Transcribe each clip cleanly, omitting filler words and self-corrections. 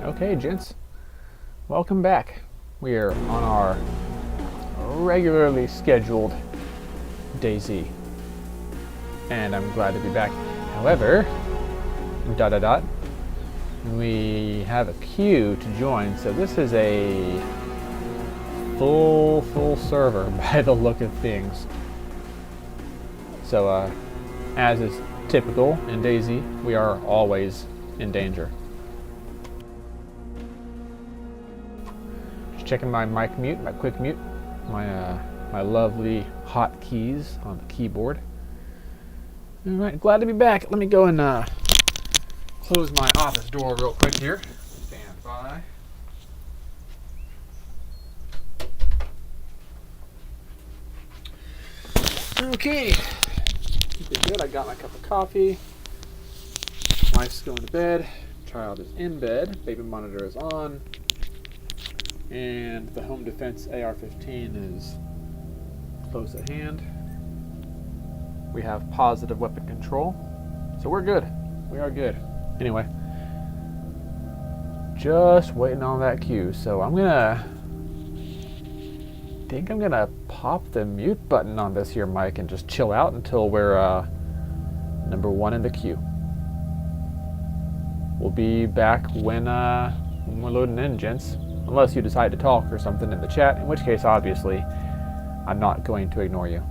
Okay, gents, welcome back. We are on our regularly scheduled DayZ, and I'm glad to be back. However, we have a queue to join, so this is a full server by the look of things. So, as is typical in DayZ, we are always in danger. Just checking my mic mute, my quick mute, my lovely hotkeys on the keyboard. All right, glad to be back. Let me go and close my office door real quick here. Stand by. Okay, keep it good. I got my cup of coffee. Wife's going to bed. Child is in bed. Baby monitor is on. And the Home Defense AR-15 is close at hand. We have positive weapon control. So we're good. We are good. Anyway, just waiting on that cue. So I'm gonna pop the mute button on this here mic and just chill out until we're number one in the queue. We'll be back when we're loading in, gents. Unless you decide to talk or something in the chat, in which case, obviously, I'm not going to ignore you.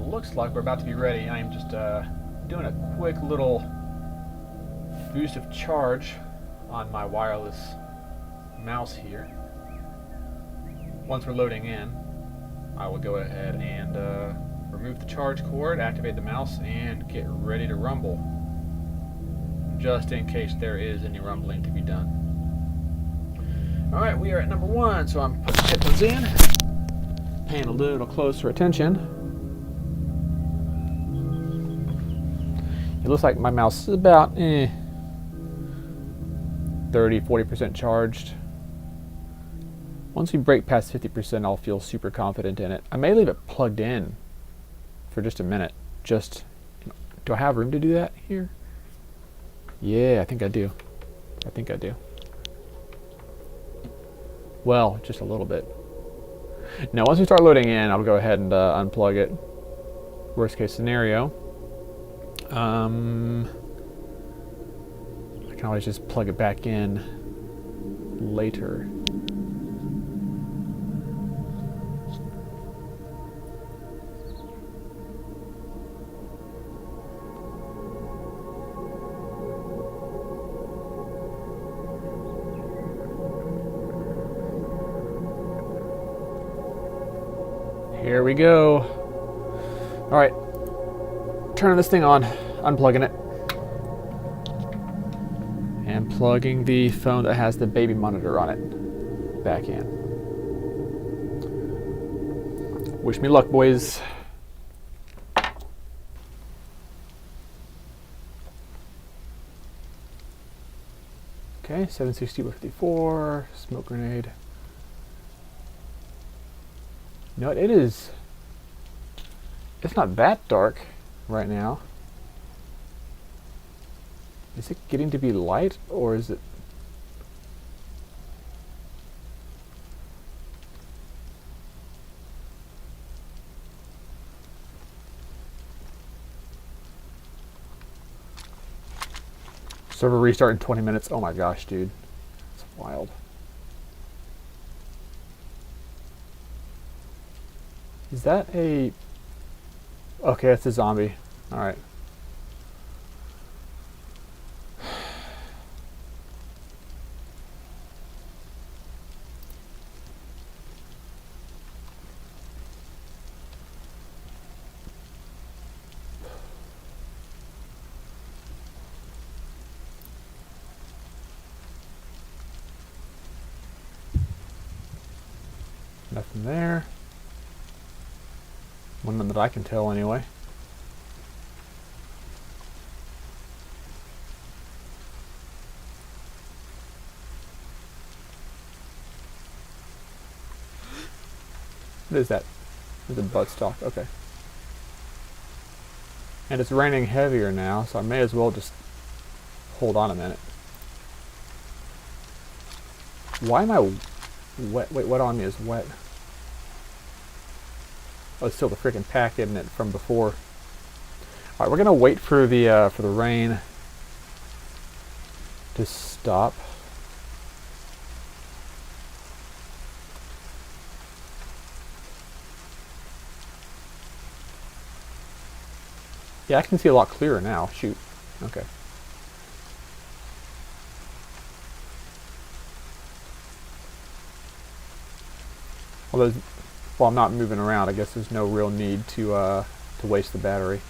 Looks like we're about to be ready. I am just doing a quick little boost of charge on my wireless mouse here. Once we're loading in, I will go ahead and remove the charge cord, activate the mouse, and get ready to rumble, just in case there is any rumbling to be done. Alright, we are at number one, so I'm putting headphones in, paying a little closer attention. It looks like my mouse is about 30-40% charged. Once we break past 50%, I'll feel super confident in it. I may leave it plugged in for just a minute. Do I have room to do that here? Yeah, I think I do. Well, just a little bit. Now, once we start loading in, I'll go ahead and unplug it. Worst case scenario. I can always just plug it back in later. Here we go. All right, turning this thing on, unplugging it, and plugging the phone that has the baby monitor on it back in. Wish me luck, boys. Okay, 760 by 54, smoke grenade. You know what, it is, it's not that dark right now. Is it getting to be light, or is it? Server restart in 20 minutes. Oh my gosh, dude. It's wild. Is that a... Okay, it's a zombie. Alright. Nothing there. One that I can tell anyway. What is that? It's a buttstock. Okay. And it's raining heavier now, so I may as well just hold on a minute. Why am I wet? Wait, what on me is wet? Oh, it's still the freaking pack, isn't it, from before? All right, we're gonna wait for the rain to stop. Yeah, I can see a lot clearer now. Shoot. Okay. Although, while I'm not moving around, I guess there's no real need to waste the battery.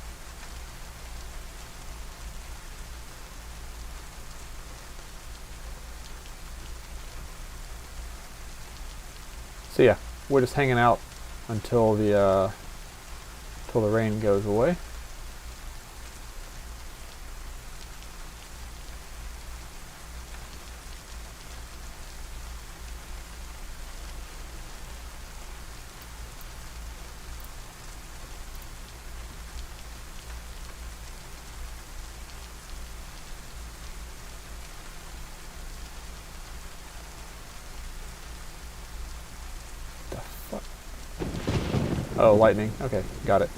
So yeah, we're just hanging out until the rain goes away. Oh, lightning. Okay, got it.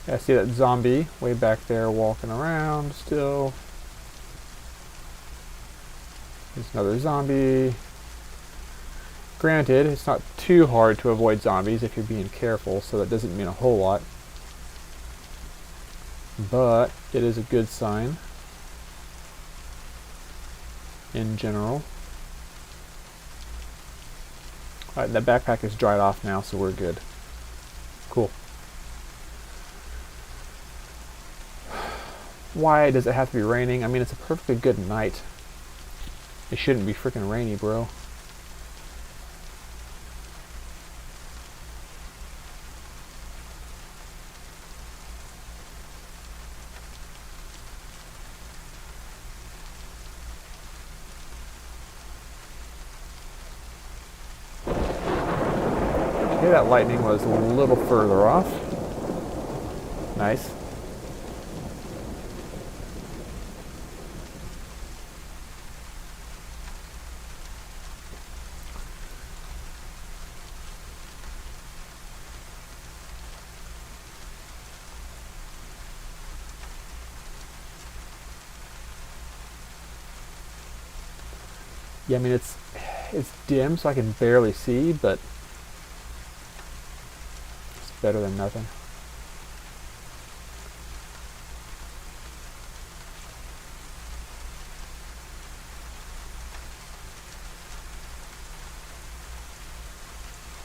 Yeah, I see that zombie way back there walking around still. There's another zombie. Granted, it's not too hard to avoid zombies if you're being careful, so that doesn't mean a whole lot. But it is a good sign in general. Alright, that backpack is dried off now, so we're good. Cool. Why does it have to be raining? I mean, it's a perfectly good night. It shouldn't be freaking rainy, bro. Okay, that lightning was a little further off. Nice. Yeah, I mean it's dim, so I can barely see, but it's better than nothing.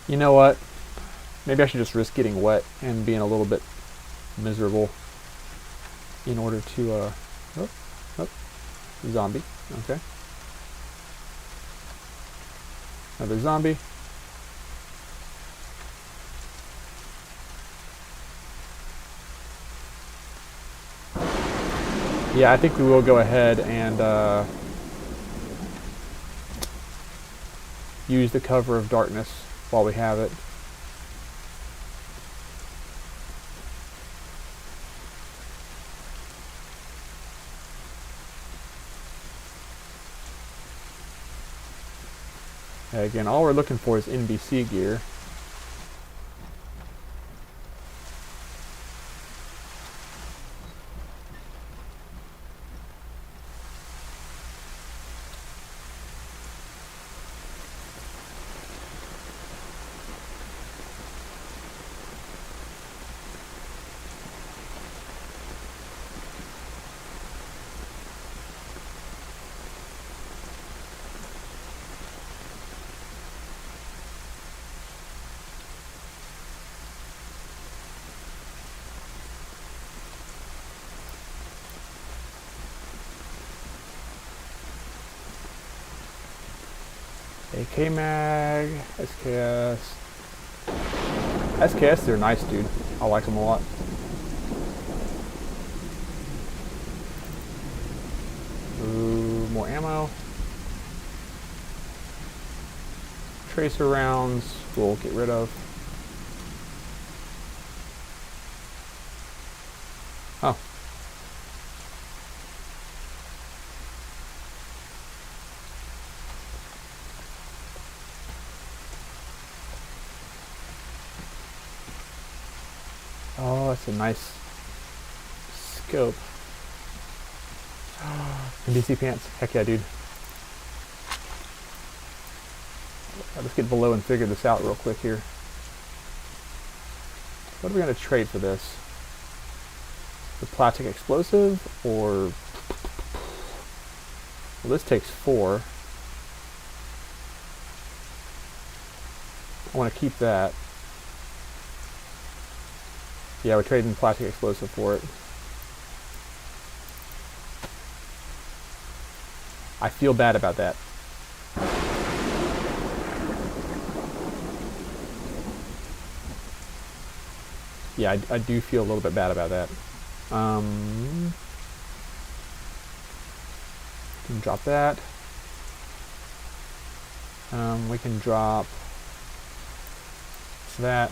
You know what? Maybe I should just risk getting wet and being a little bit miserable in order to, oh, zombie, okay. Another zombie. Yeah, I think we will go ahead and use the cover of darkness while we have it. Again, all we're looking for is NBC gear. AK mag, SKS. SKS, they're nice, dude. I like them a lot. Ooh, more ammo. Tracer rounds, we'll get rid of. Oh. Oh, that's a nice scope. NBC pants. Heck yeah, dude. Let's get below and figure this out real quick here. What are we going to trade for this? The plastic explosive, or... Well, this takes 4. I want to keep that. Yeah, we're trading plastic explosive for it. I feel bad about that. Yeah, I do feel a little bit bad about that. Can drop that. We can drop that.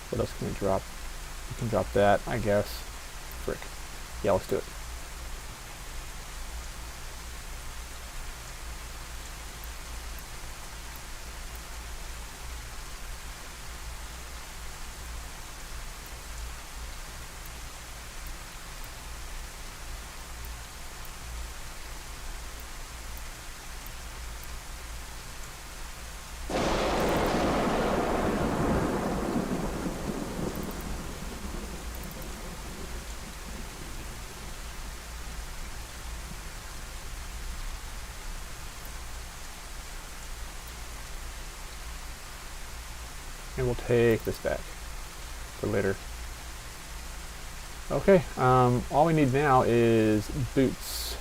What else can we drop? We can drop that, I guess. Frick. Yeah, let's do it. And we'll take this back for later. Okay, all we need now is boots.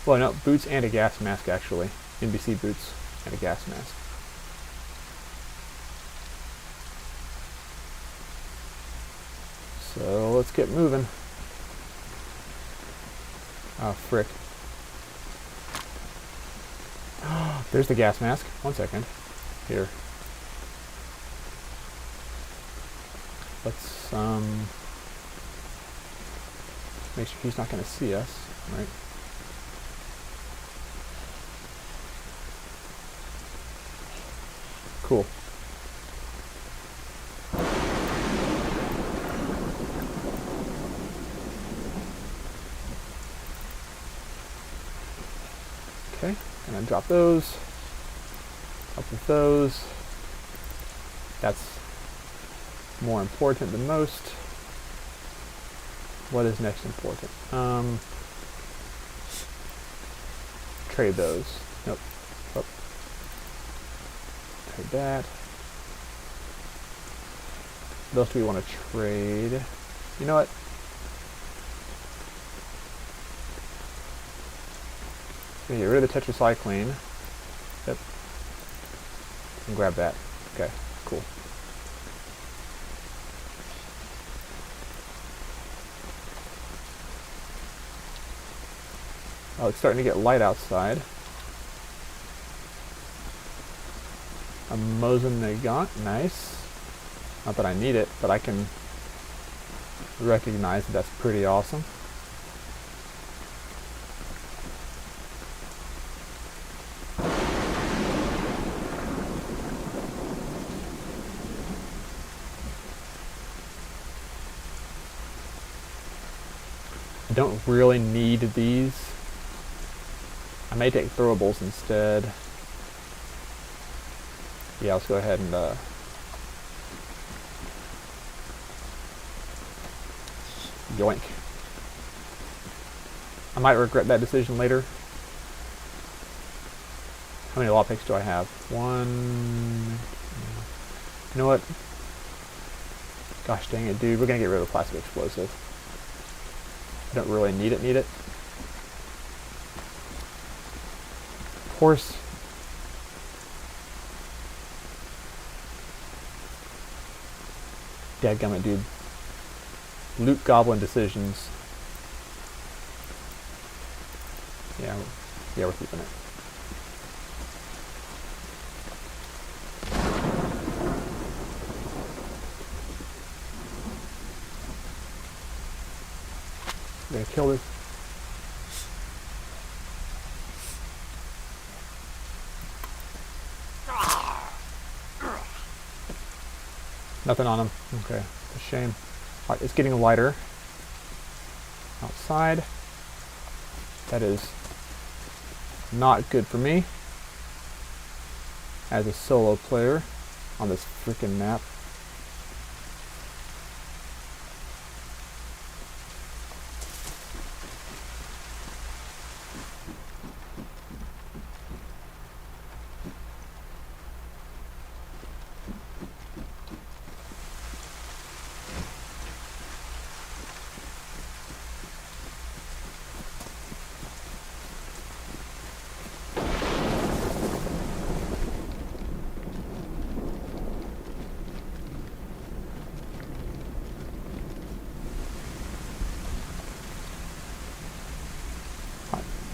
Well, no, boots and a gas mask, actually. NBC boots and a gas mask. So let's get moving. Oh, frick. There's the gas mask. 1 second. Here. Let's make sure he's not going to see us, right? cool. Okay, and then drop those. Up with those. That's more important than most. What is next important? Trade those. Nope. Oh. Trade that. What else do we want to trade? You know what? Gonna get rid of the tetracycline. Yep. And grab that. Okay, cool. Oh, it's starting to get light outside. A Mosinagant, nice. Not that I need it, but I can recognize that that's pretty awesome. I don't really need these. I may take throwables instead. Yeah, let's go ahead and yoink. I might regret that decision later. How many law picks do I have? One. You know what? Gosh dang it, dude. We're gonna get rid of the plastic explosive. I don't really need it. Of course. Dadgummit, dude. Loot goblin decisions. Yeah, we're keeping it. I'm gonna kill this. Nothing on him. Okay, a shame. Alright, it's getting lighter outside. That is not good for me as a solo player on this freaking map.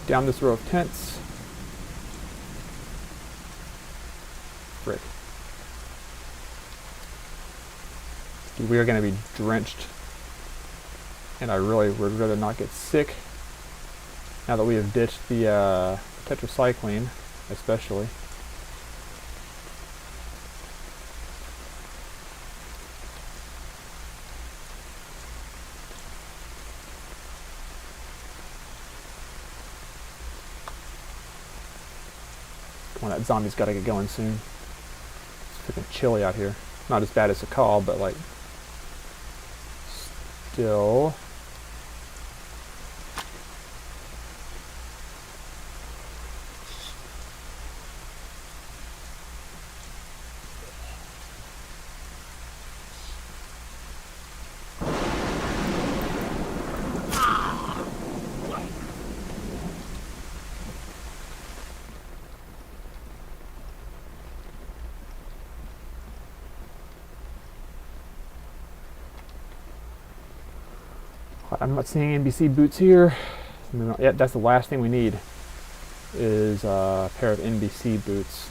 Down this row of tents. Frick. We are going to be drenched. And I really would rather not get sick. Now that we have ditched the tetracycline, especially. Come on, that zombie's got to get going soon. It's freaking chilly out here. Not as bad as a call, but like, still. I'm not seeing NBC boots here. Yeah, that's the last thing we need is a pair of NBC boots.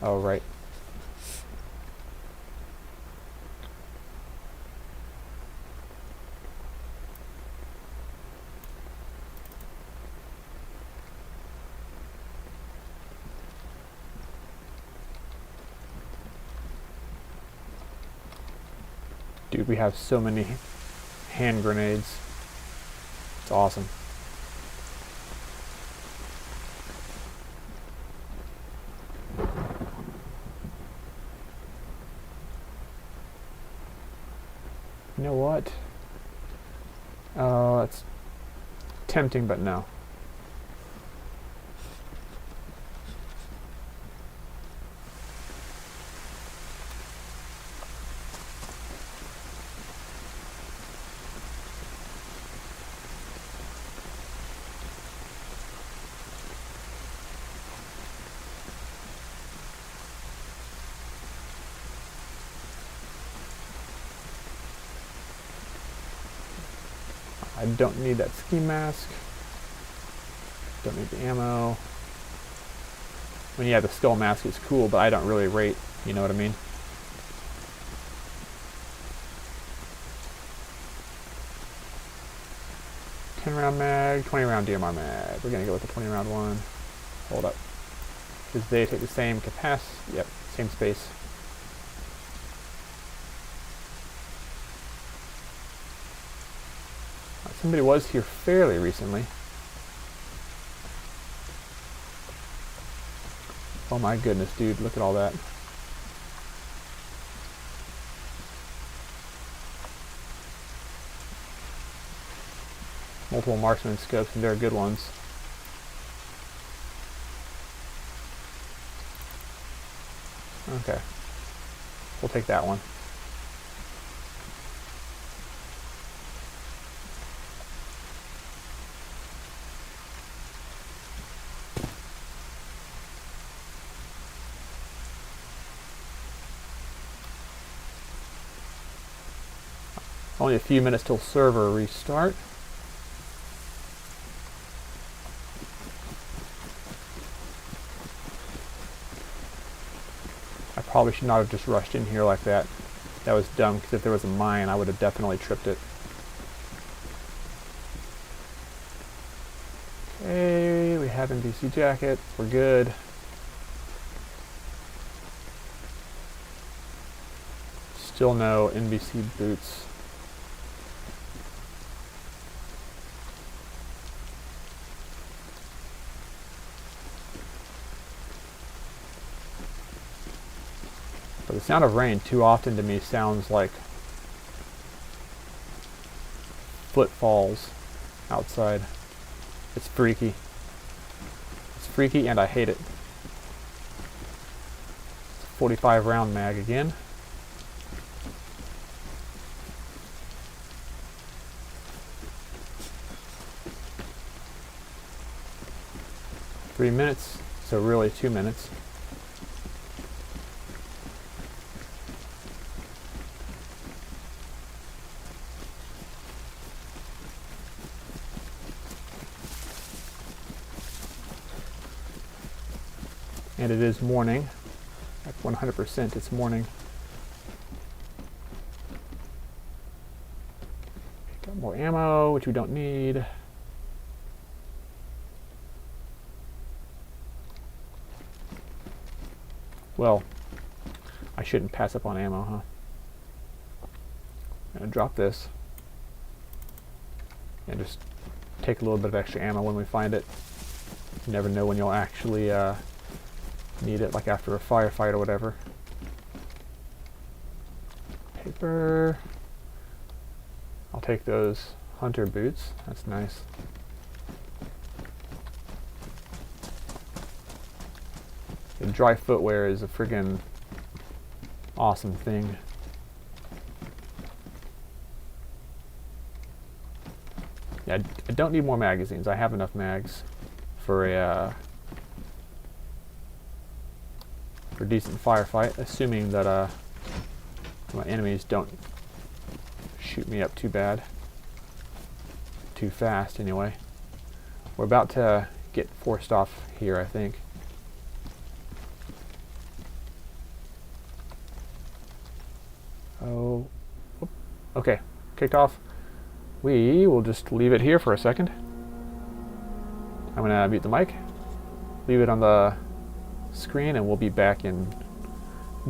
Oh, right. Dude, we have so many hand grenades. It's awesome. You know what? Oh, that's tempting, but no. I don't need that ski mask. Don't need the ammo. I mean, yeah, the skull mask is cool, but I don't really rate, you know what I mean? $10-round mag, 20-round DMR mag. We're gonna go with the 20-round one. Hold up. Does they take the same capacity? Yep, same space. Somebody was here fairly recently. Oh my goodness, dude, look at all that. Multiple marksman scopes, and they're good ones. Okay. We'll take that one. Only a few minutes till server restart. I probably should not have just rushed in here like that. That was dumb, because if there was a mine, I would have definitely tripped it. Okay, we have NBC jacket. We're good. Still no NBC boots. But the sound of rain too often to me sounds like footfalls outside. It's freaky. It's freaky and I hate it. It's a 45-round mag again. Three minutes, so really 2 minutes. And it is morning. At 100% it's morning. Got more ammo, which we don't need. Well, I shouldn't pass up on ammo, huh? I'm gonna drop this. And just take a little bit of extra ammo when we find it. You never know when you'll actually need it, like after a firefight or whatever. Paper. I'll take those hunter boots. That's nice. And dry footwear is a friggin' awesome thing. Yeah, I don't need more magazines. I have enough mags for a for a decent firefight, assuming that my enemies don't shoot me up too bad, too fast anyway. We're about to get forced off here, I think. Oh, okay, kicked off. We will just leave it here for a second. I'm gonna mute the mic, leave it on the screen, and we'll be back in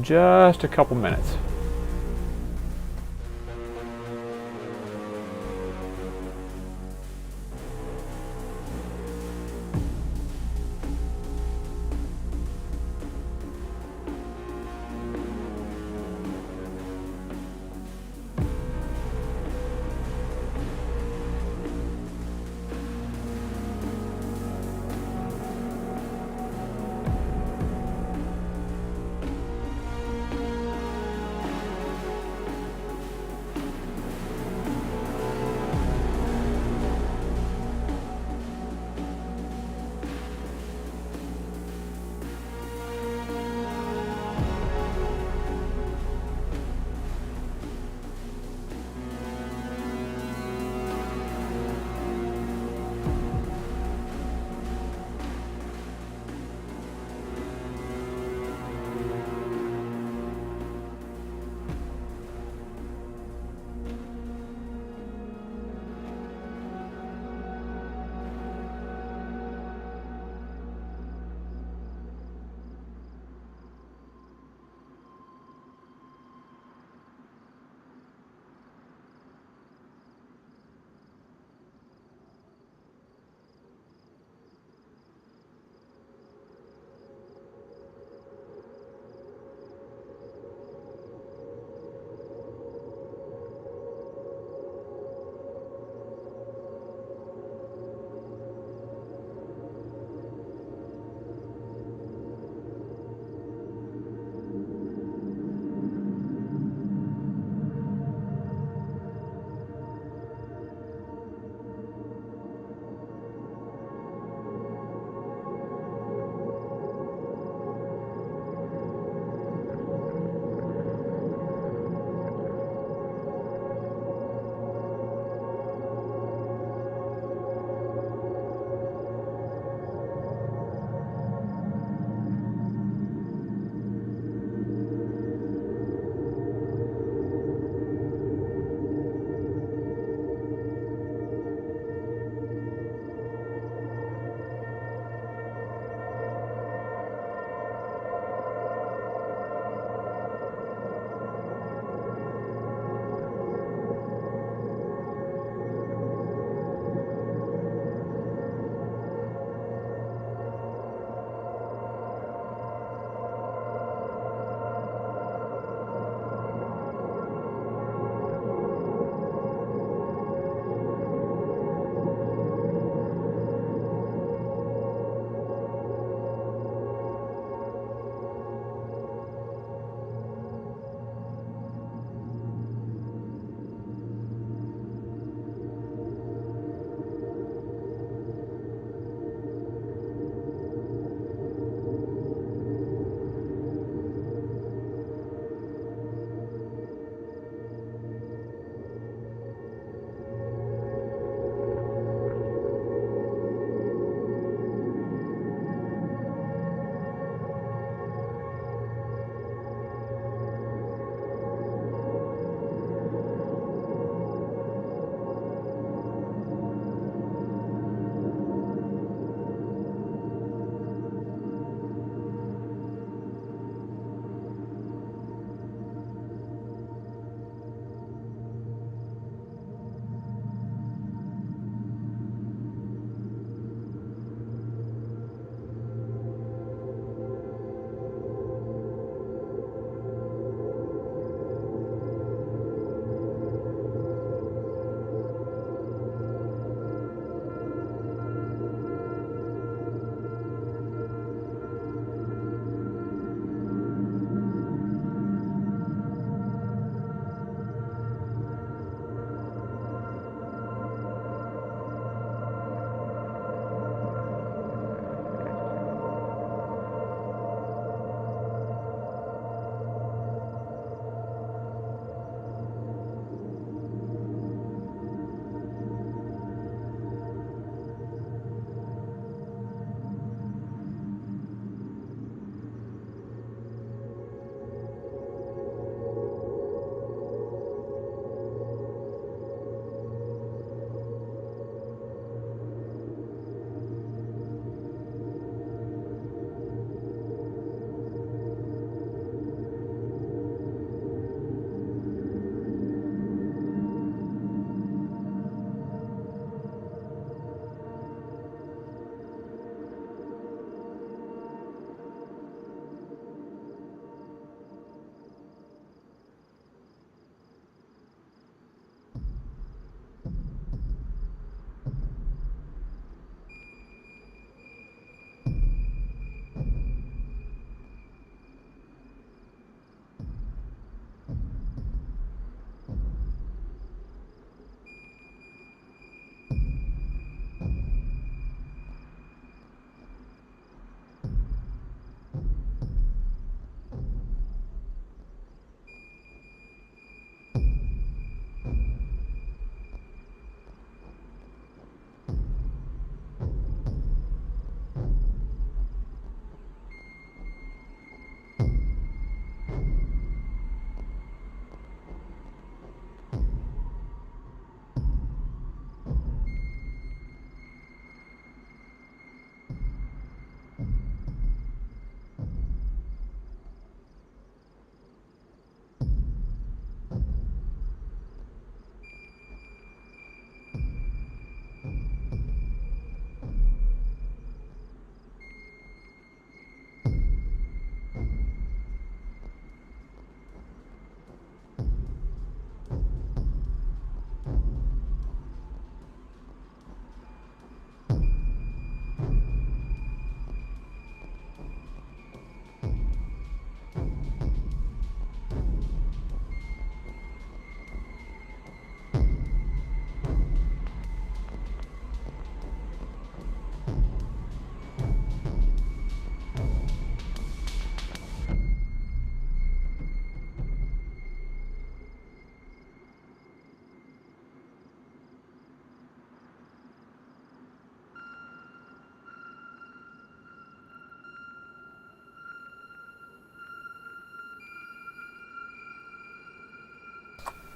just a couple minutes.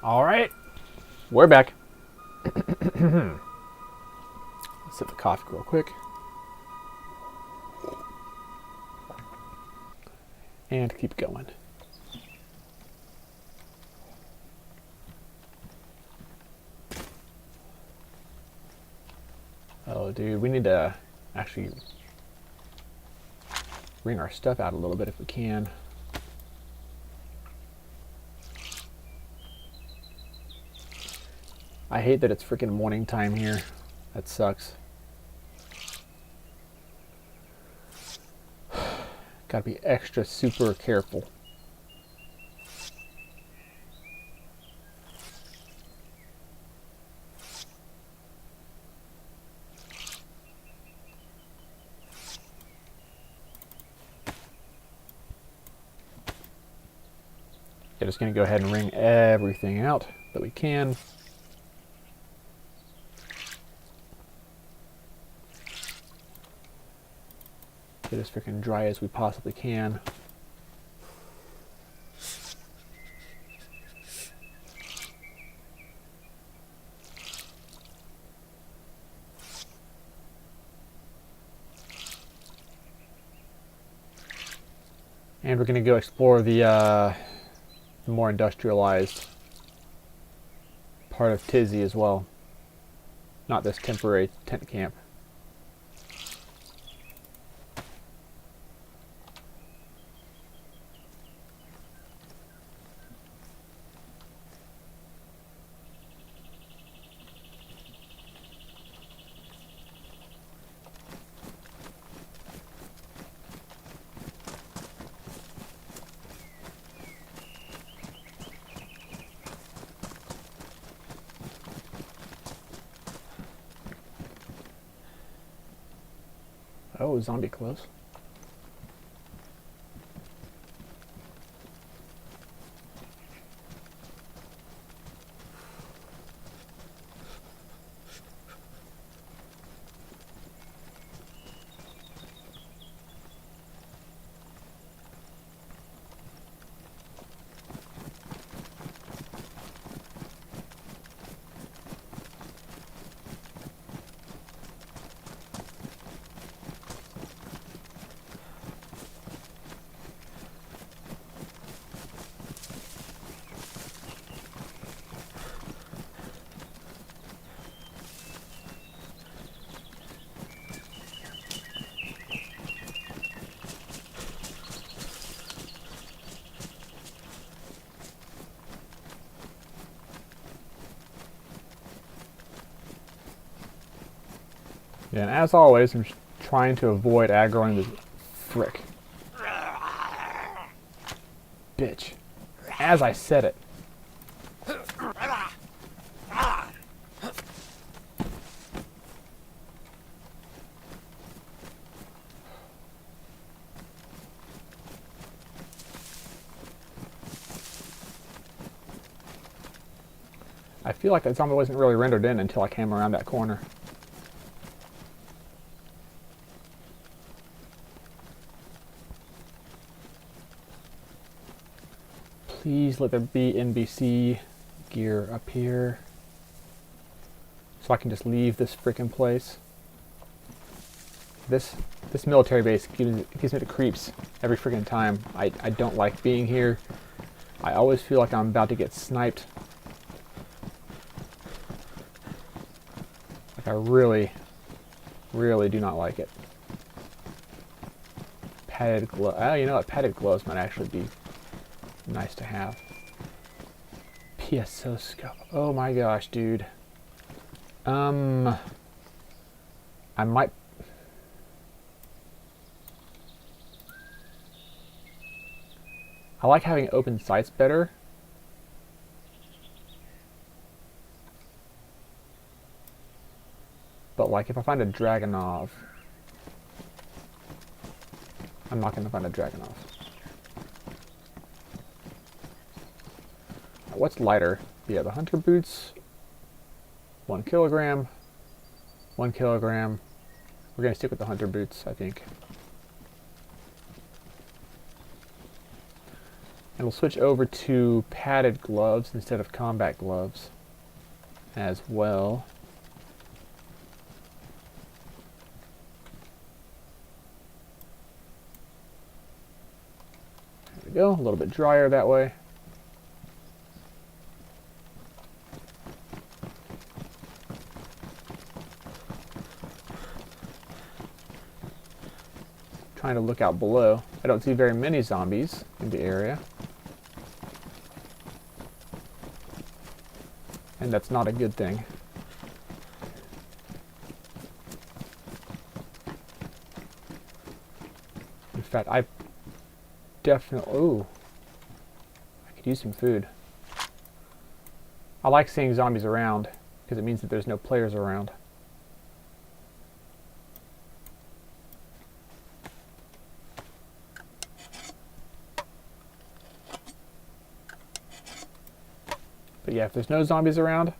All right, we're back. Let's sip the coffee real quick. And keep going. Oh, dude, we need to actually bring our stuff out a little bit if we can. I hate that it's freaking morning time here. That sucks. Gotta be extra super careful. Yeah, just gonna go ahead and wring everything out that we can. Get as freaking dry as we possibly can. And we're going to go explore the more industrialized part of Tisy as well. Not this temporary tent camp. Oh, zombie close. Yeah, and as always, I'm trying to avoid aggroing the frick. Bitch. As I said it. I feel like that zombie wasn't really rendered in until I came around that corner. Please let there be NBC gear up here so I can just leave this frickin' place. This military base gives me the creeps every freaking time. I don't like being here. I always feel like I'm about to get sniped. Like I really, really do not like it. Padded gloves. Oh, you know what? Padded gloves might actually be nice to have. PSO scope. Oh my gosh, dude. I might. I like having open sights better. But like if I find a Dragonov, I'm not gonna find a Dragonov. What's lighter? Yeah, the hunter boots. 1 kilogram. 1 kilogram. We're gonna stick with the hunter boots, I think. And we'll switch over to padded gloves instead of combat gloves as well. There we go, a little bit drier that way. Trying to look out below. I don't see very many zombies in the area. And that's not a good thing. In fact, I definitely... Ooh. I could use some food. I like seeing zombies around, because it means that there's no players around. But yeah, if there's no zombies around,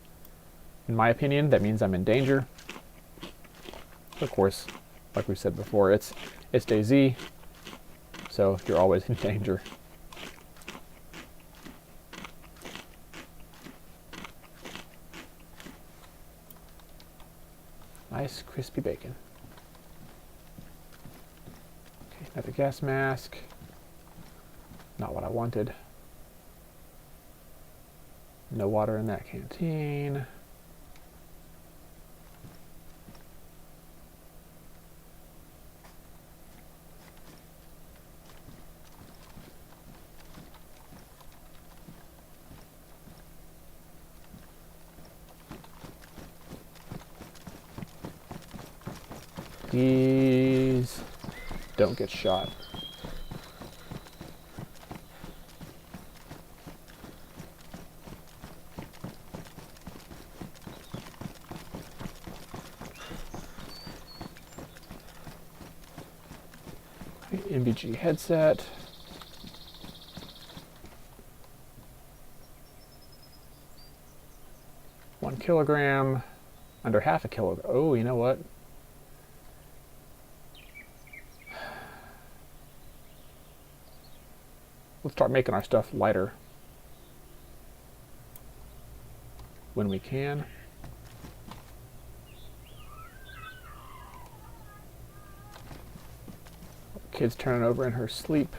in my opinion, that means I'm in danger. Of course, like we said before, it's DayZ, so you're always in danger. Nice crispy bacon. Okay, another gas mask. Not what I wanted. No water in that canteen. Please don't get shot. MBG headset. One kilogram, under half a kilogram. Oh, you know what? Let's start making our stuff lighter when we can. Kid's turning over in her sleep,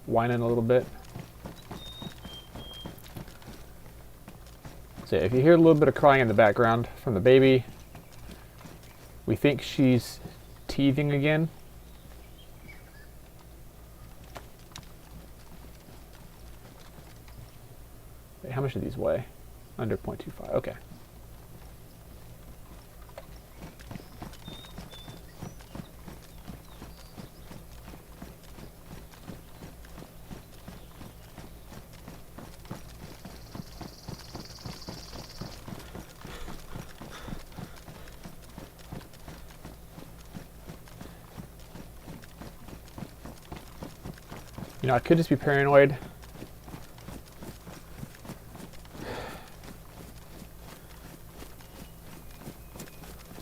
whining a little bit. So if you hear a little bit of crying in the background from the baby, we think she's teething again. Wait, how much do these weigh? Under 0.25, okay. You know, I could just be paranoid.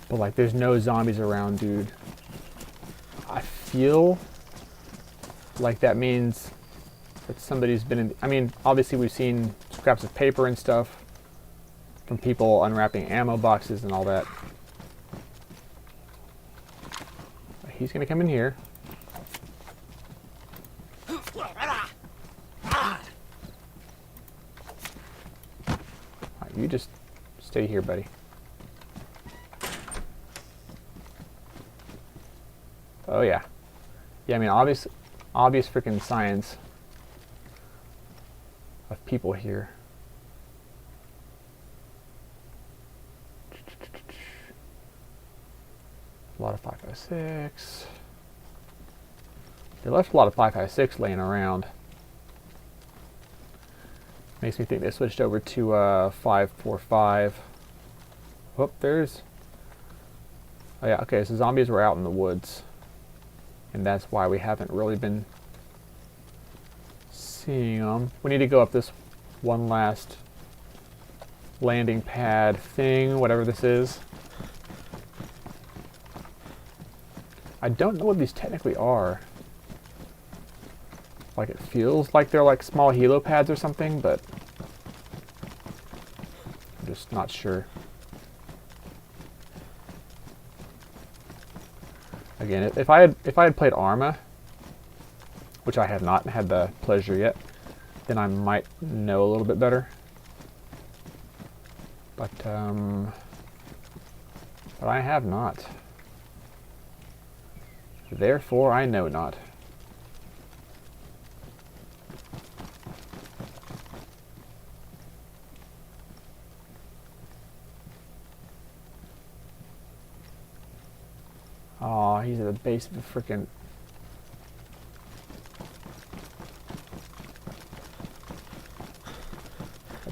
But like, there's no zombies around, dude. I feel like that means that somebody's been in... I mean, obviously we've seen scraps of paper and stuff from people unwrapping ammo boxes and all that. He's gonna come in here. You just stay here, buddy. Oh yeah. Yeah, I mean, obvious freaking signs of people here. A lot of 5.56. They left a lot of 5.56 laying around. Makes me think they switched over to 5.45. Oh, there's... Oh yeah, okay, so zombies were out in the woods. And that's why we haven't really been seeing them. We need to go up this one last landing pad thing, whatever this is. I don't know what these technically are. Like, it feels like they're like small helipads or something, but I'm just not sure. Again, if I had played Arma, which I have not had the pleasure yet, then I might know a little bit better. But I have not. Therefore, I know not. Aw, he's at the base of the frickin'...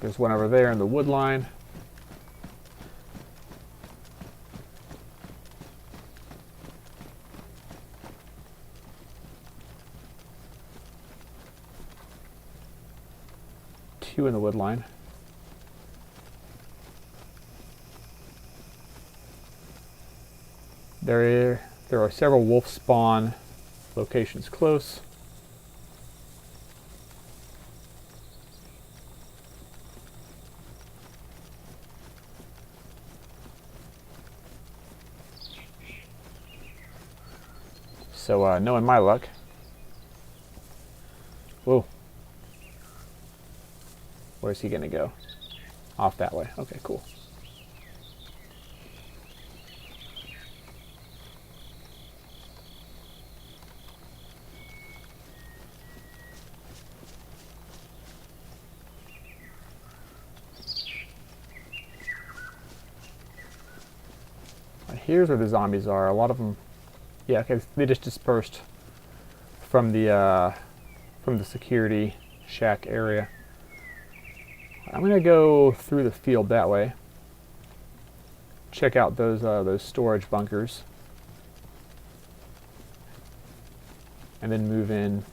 There's one over there in the wood line. Two in the wood line. There are several wolf spawn locations close. So, knowing my luck. Whoa. Where's he gonna go? Off that way. Okay, cool. Here's where the zombies are. A lot of them, yeah, okay, they just dispersed from the security shack area. I'm gonna go through the field that way. Check out those storage bunkers, and then move in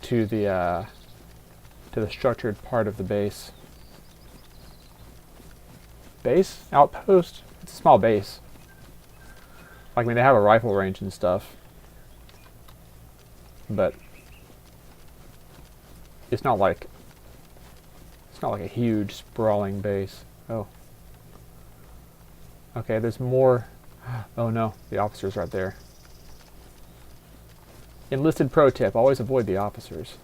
to the structured part of the base. Base? Outpost? It's a small base. Like, I mean, they have a rifle range and stuff, but it's not like a huge sprawling base. Oh. Okay, there's more. Oh no, the officer's right there. Enlisted pro tip, always avoid the officers.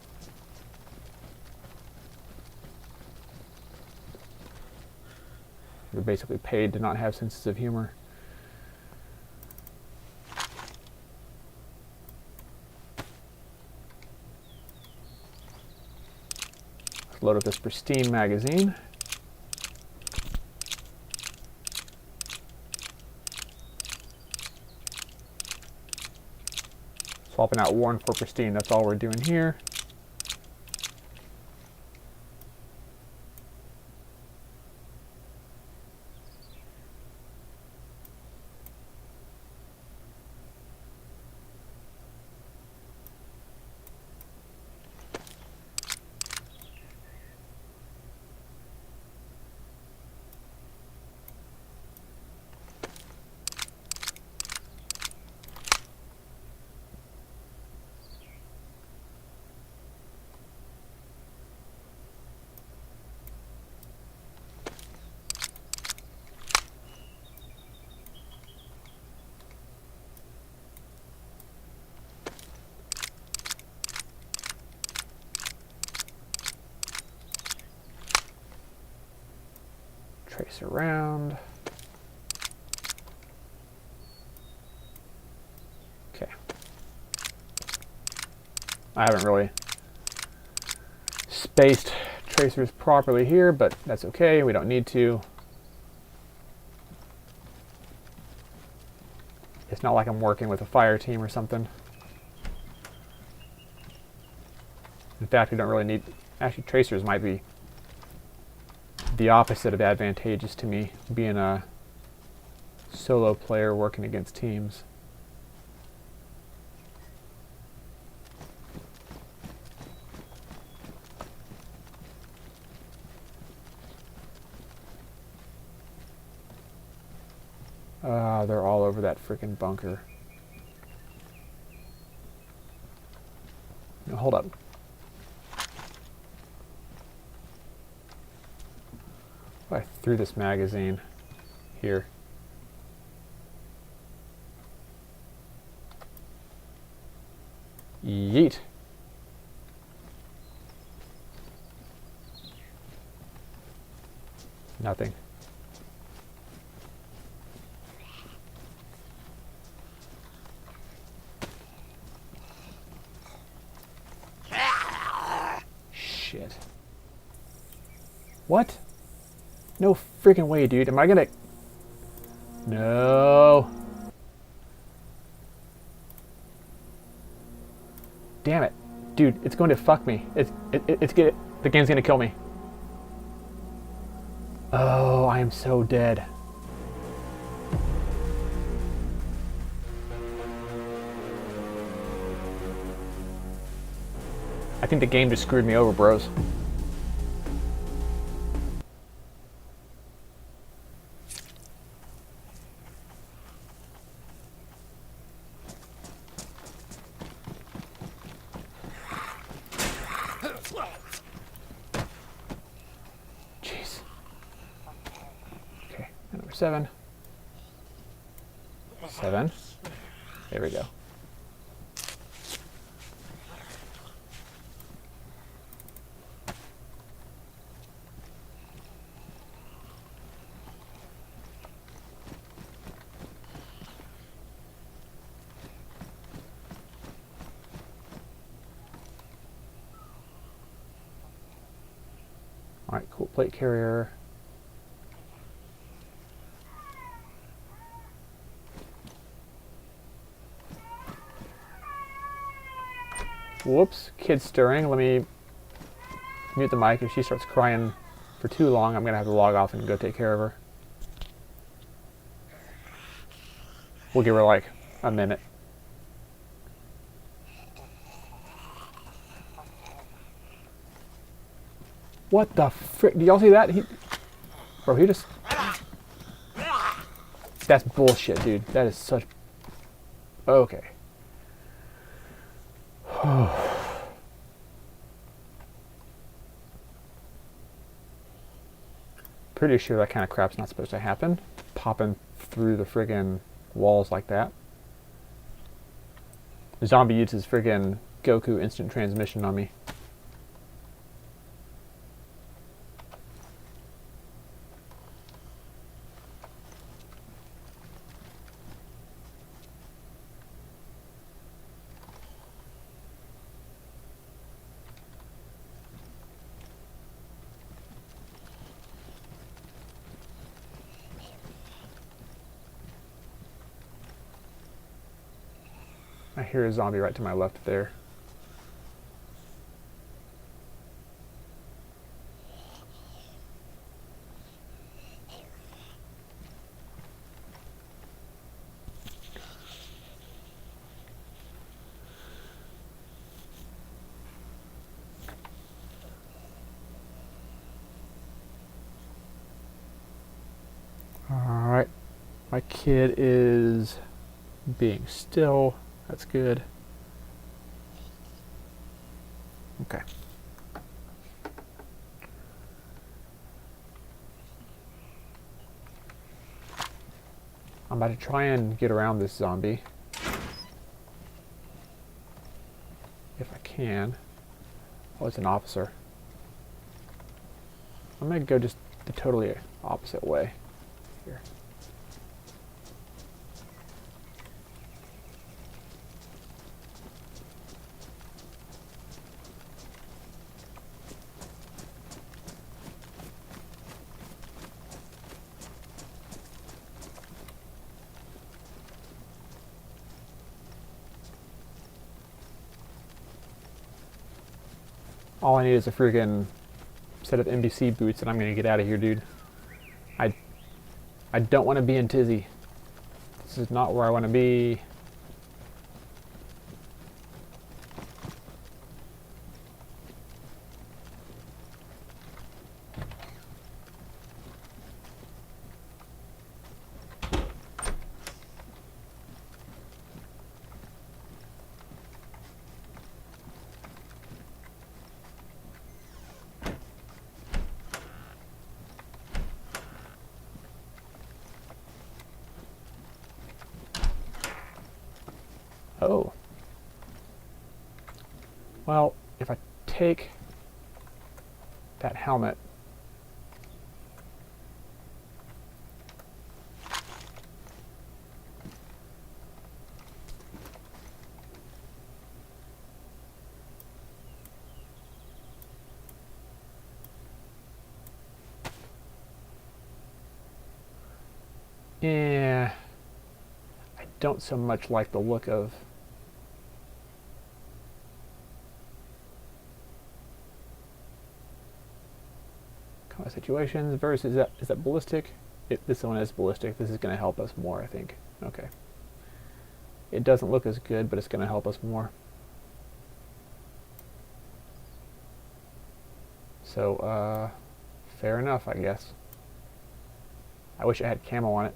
They're basically paid to not have senses of humor. Let's load up this pristine magazine. Swapping out worn for pristine, that's all we're doing here. Trace around. Okay. I haven't really spaced tracers properly here, but that's okay. We don't need to. It's not like I'm working with a fire team or something. In fact, we don't really need... Actually, tracers might be the opposite of advantageous to me, being a solo player working against teams. They're all over that freaking bunker. Hold up. Oh, I threw this magazine here. Yeet. Nothing. Shit. What? No freaking way, dude. Am I gonna... No. Damn it. Dude, it's going to fuck me. The game's gonna kill me. Oh, I am so dead. I think the game just screwed me over, bros. Jeez. Okay, number 7. 7. There we go. Alright, cool. Plate carrier. Whoops, kid stirring. Let me mute the mic. If she starts crying for too long, I'm going to have to log off and go take care of her. We'll give her like a minute. What the frick? Do y'all see that? Bro, he just... That's bullshit, dude. That is such... Okay. Pretty sure that kind of crap's not supposed to happen. Popping through the friggin' walls like that. The zombie uses friggin' Goku instant transmission on me. I hear a zombie right to my left there. Alright, my kid is being still. That's good. Okay. I'm about to try and get around this zombie. If I can. Oh, it's an officer. I'm going to go just the totally opposite way here. All I need is a freaking set of NBC boots and I'm gonna get out of here, dude. I don't want to be in Tisy. This is not where I want to be. Oh. Well, if I take that helmet, yeah, I don't so much like the look of combat situations versus is that ballistic? This one is ballistic. This is going to help us more, I think. Okay. It doesn't look as good, but it's going to help us more. So, fair enough, I guess. I wish I had camo on it.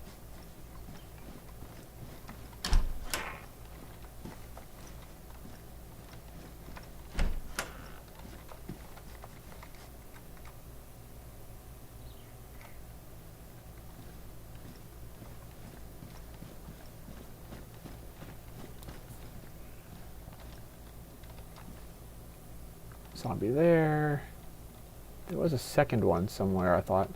Zombie there. There was a second one somewhere, I thought.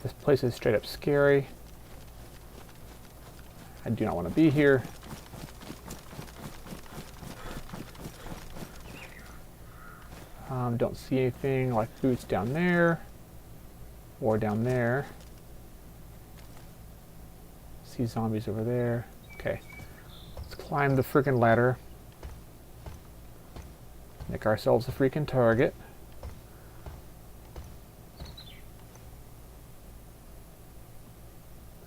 This place is straight up scary. I do not want to be here. Don't see anything like boots down there or down there. See zombies over there. Okay, let's climb the freaking ladder. Make ourselves a freaking target.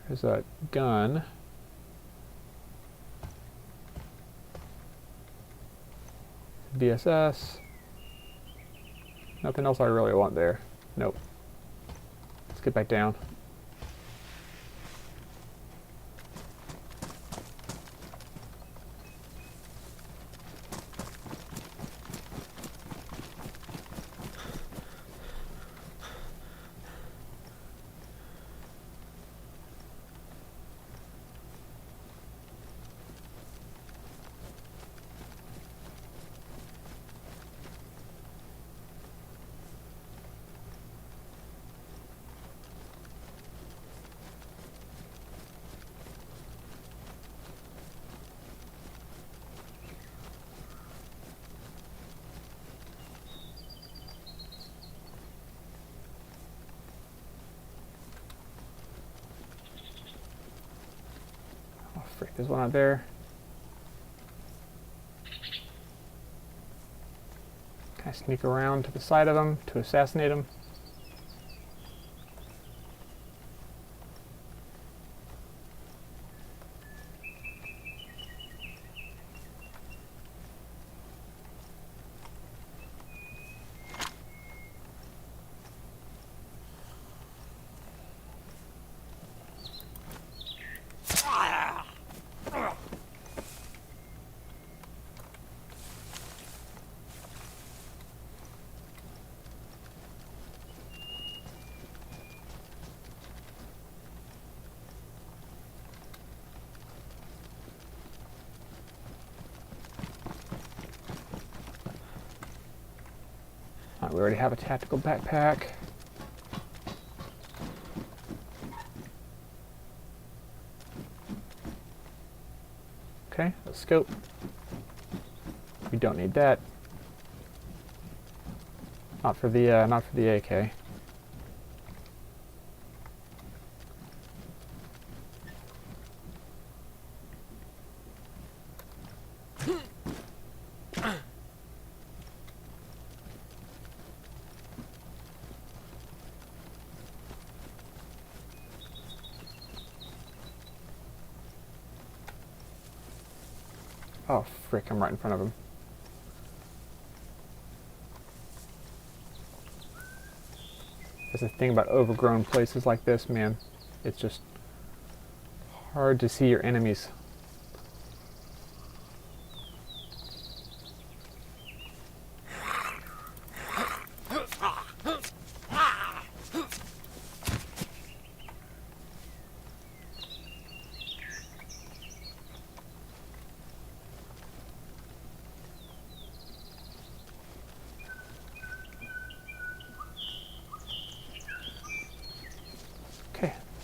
There's a gun. DSS. Nothing else I really want there. Nope. Let's get back down. Frick, there's one out there. Can I sneak around to the side of him to assassinate him? We already have a tactical backpack. Okay, a scope. We don't need that. Not for the AK. Oh, frick, I'm right in front of him. That's the thing about overgrown places like this, man. It's just hard to see your enemies.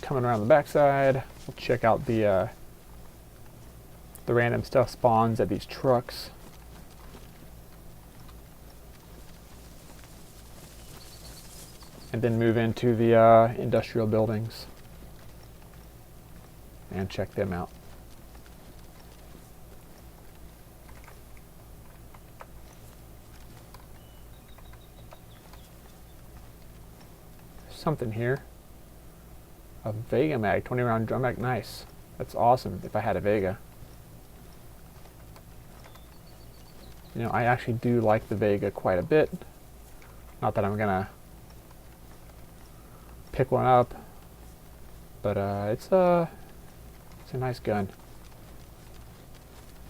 Coming around the backside, we'll check out the random stuff spawns at these trucks. And then move into the industrial buildings and check them out. There's something here. A Vega mag, 20 round drum mag, nice. That's awesome if I had a Vega. You know, I actually do like the Vega quite a bit. Not that I'm gonna pick one up, but it's a nice gun.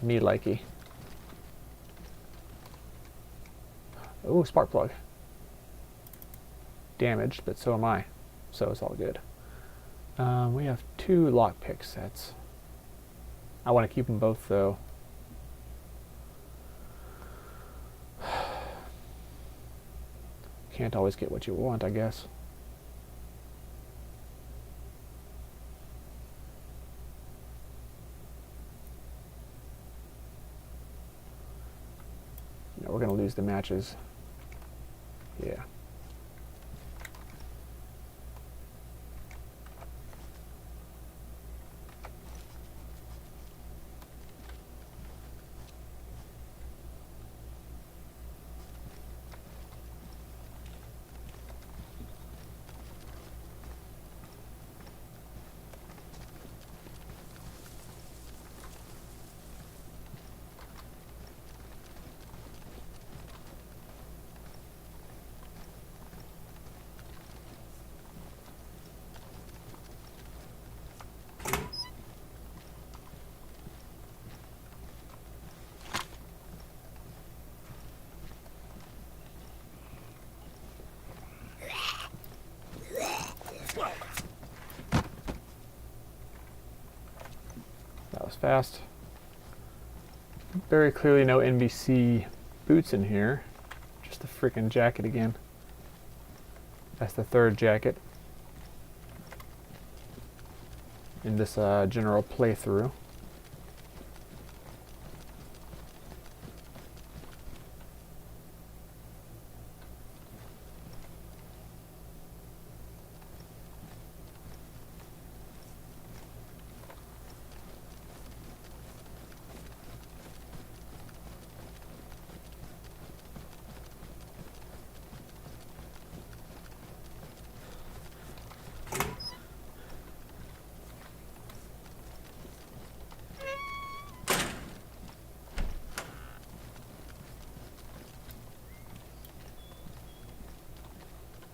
Me likey. Ooh, spark plug. Damaged, but so am I. So it's all good. We have 2 lockpick sets. I want to keep them both though. Can't always get what you want, I guess. No, we're going to lose the matches. Yeah. That was fast. Very clearly no NBC boots in here. Just the freaking jacket again. That's the 3rd jacket in this general playthrough.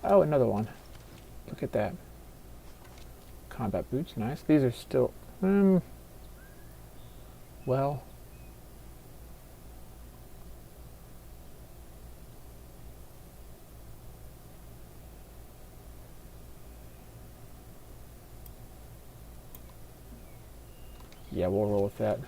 Oh, another one. Look at that. Combat boots, nice. These are still, well. Yeah, we'll roll with that.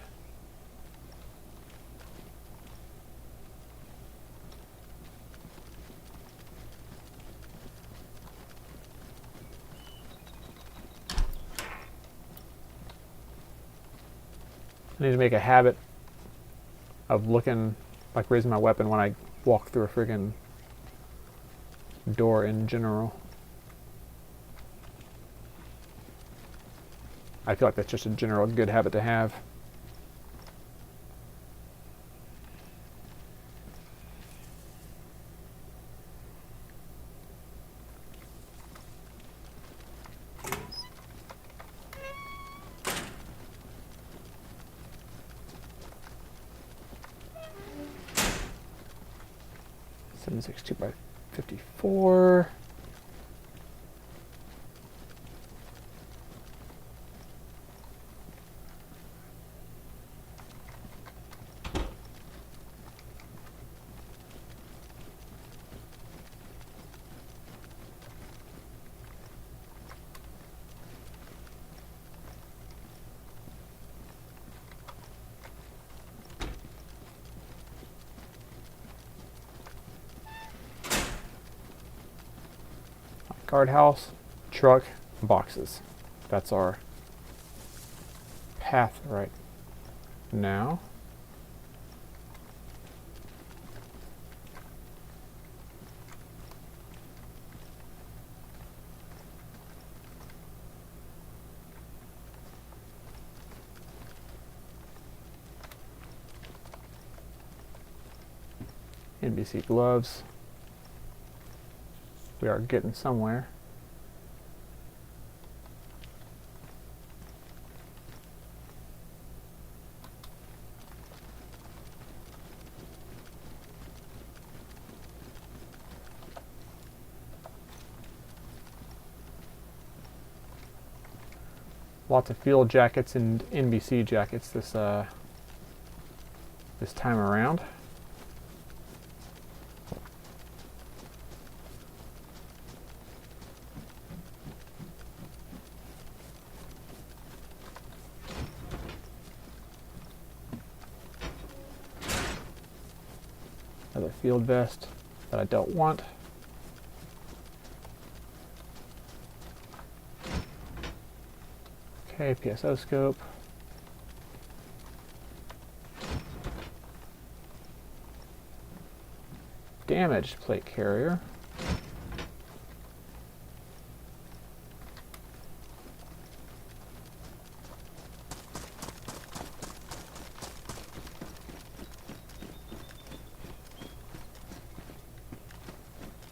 I need to make a habit of looking, like raising my weapon when I walk through a friggin' door in general. I feel like that's just a general good habit to have. .762 by 54. Guardhouse, truck, boxes. That's our path right now. NBC gloves. We are getting somewhere. Lots of field jackets and NBC jackets this time around. Another field vest that I don't want. Okay, PSO scope. Damaged plate carrier.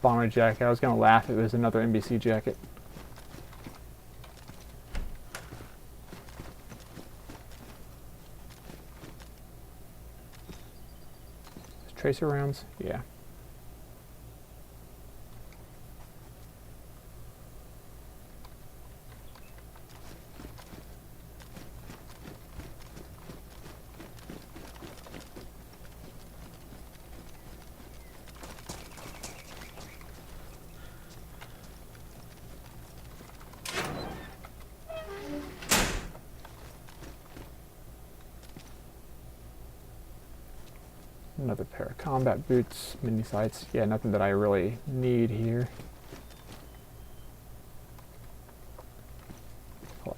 Bomber jacket. I was going to laugh if it was another NBC jacket. Tracer rounds? Yeah. Another pair of combat boots, mini sights. Yeah, nothing that I really need here. How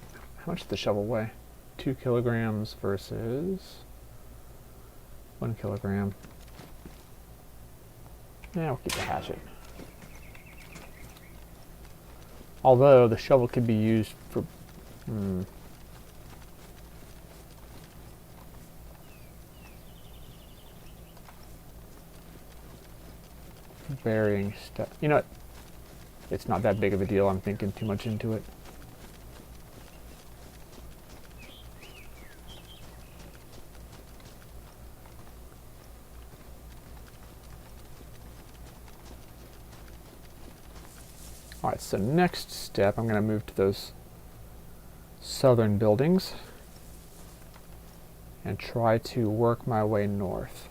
much does the shovel weigh? 2 kilograms versus 1 kilogram. Yeah, we'll keep the hatchet. Although the shovel could be used for burying stuff. You know what? It's not that big of a deal. I'm thinking too much into it. Alright, so next step, I'm going to move to those southern buildings and try to work my way north.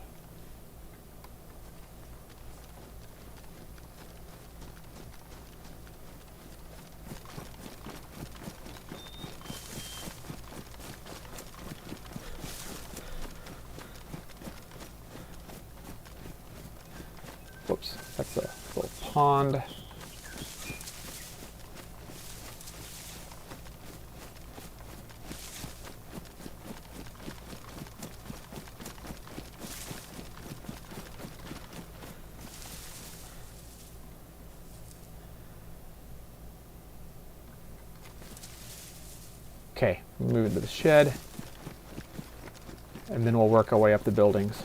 Whoops, that's a little pond. Okay, move into the shed, and then we'll work our way up the buildings.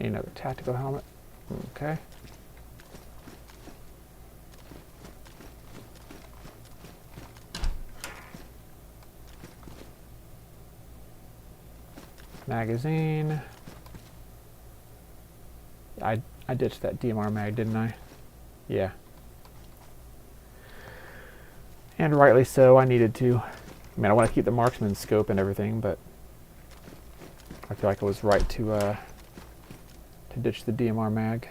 Another tactical helmet. Okay. Magazine. I ditched that DMR mag, didn't I? Yeah. And rightly so, I needed to. I mean, I want to keep the marksman scope and everything, but I feel like it was right to to ditch the DMR mag.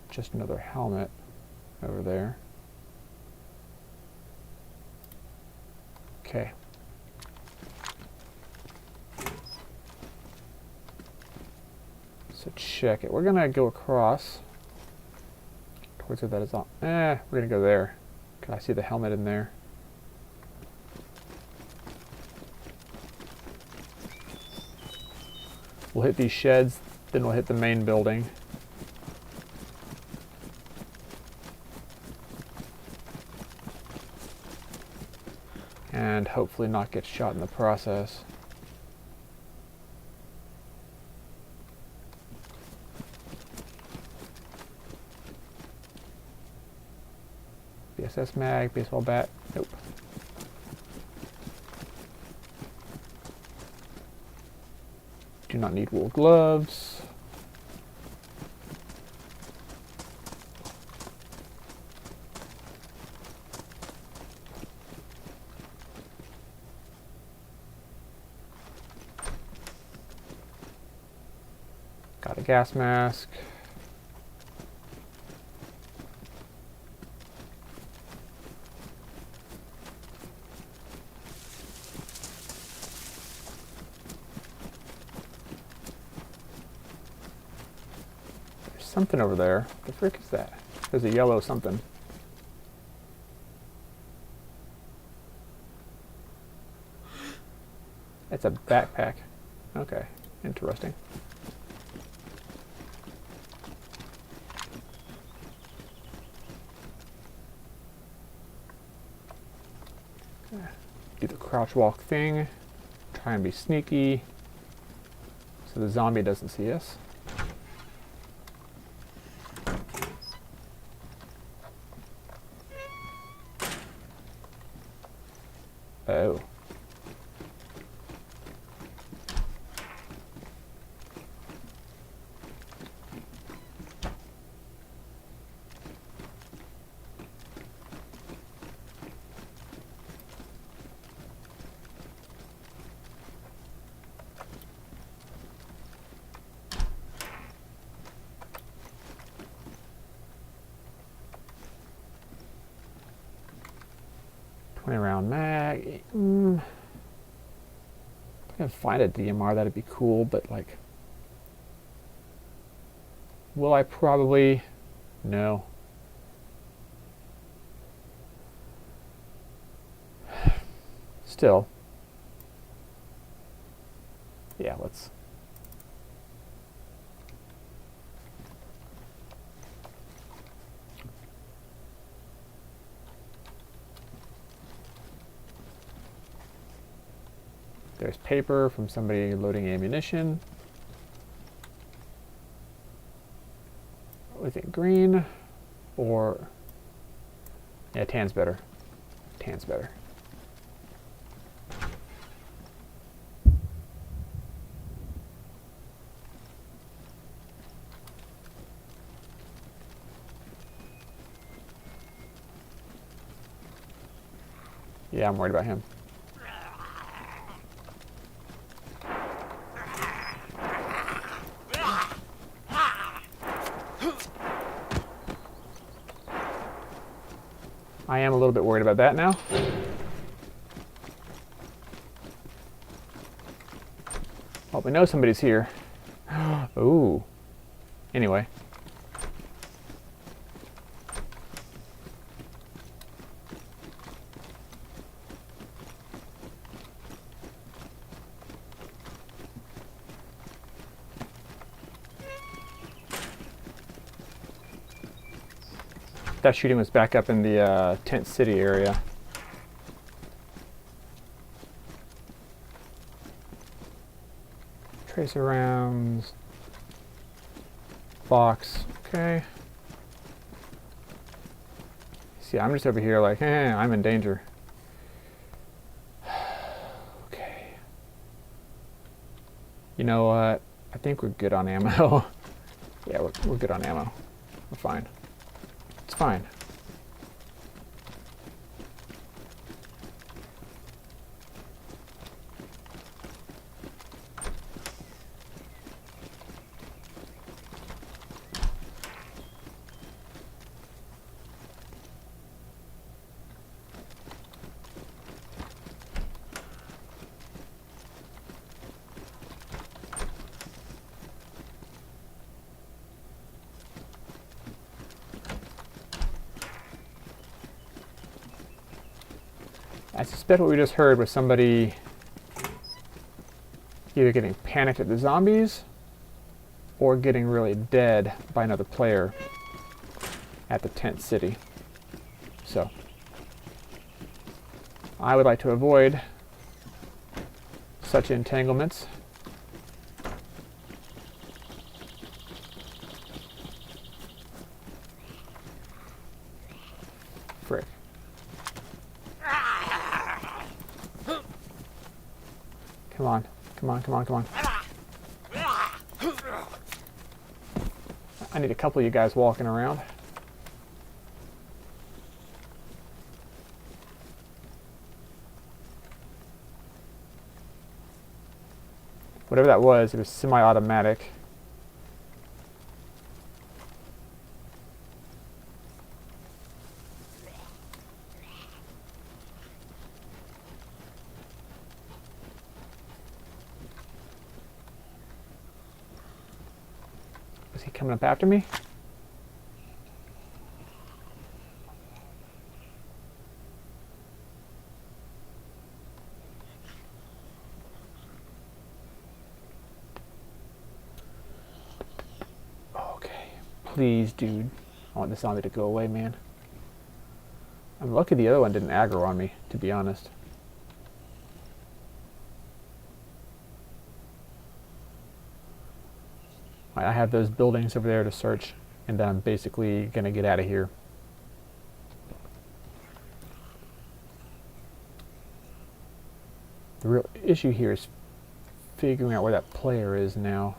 Just another helmet over there. Okay. So check it. We're gonna go across towards where that is on. We're gonna go there. Can I see the helmet in there? We'll hit these sheds, then we'll hit the main building. And hopefully not get shot in the process. BSS mag, baseball bat, nope. Do not need wool gloves. Got a gas mask. There's something over there. What the frick is that? There's a yellow something. It's a backpack. Okay, interesting. Do the crouch walk thing. Try and be sneaky so the zombie doesn't see us. Oh. Round mag. If I can find a DMR, that'd be cool, but like, will I probably? No. Still. Yeah, let's. There's paper from somebody loading ammunition. What do you think, green or... Yeah, tan's better. Tan's better. Yeah, I'm worried about him. I am a little bit worried about that now. Well, we know somebody's here. Ooh. Anyway. That shooting was back up in the Tent City area. Tracer rounds. Box. Okay. See, I'm just over here like, I'm in danger. Okay. You know what? I think we're good on ammo. Yeah, we're good on ammo. We're fine. It's fine. I suspect what we just heard was somebody either getting panicked at the zombies or getting really dead by another player at the tent city. So, I would like to avoid such entanglements. Frick. Come on, come on, come on, come on. I need a couple of you guys walking around. Whatever that was, it was semi-automatic. Is he coming up after me? Please, dude. I want this zombie to go away, man. I'm lucky the other one didn't aggro on me, to be honest. I have those buildings over there to search, and then I'm basically going to get out of here. The real issue here is figuring out where that player is now.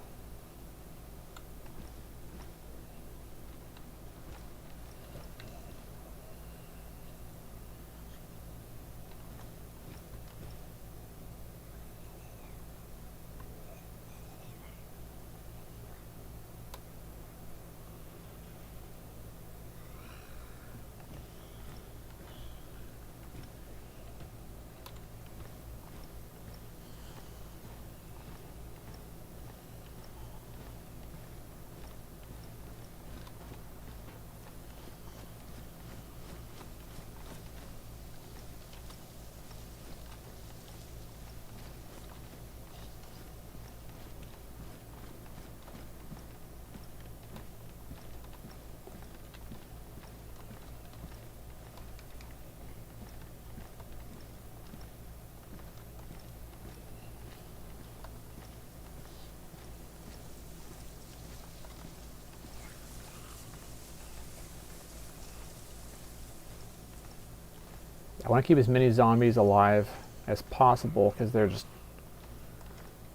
I want to keep as many zombies alive as possible because they're just,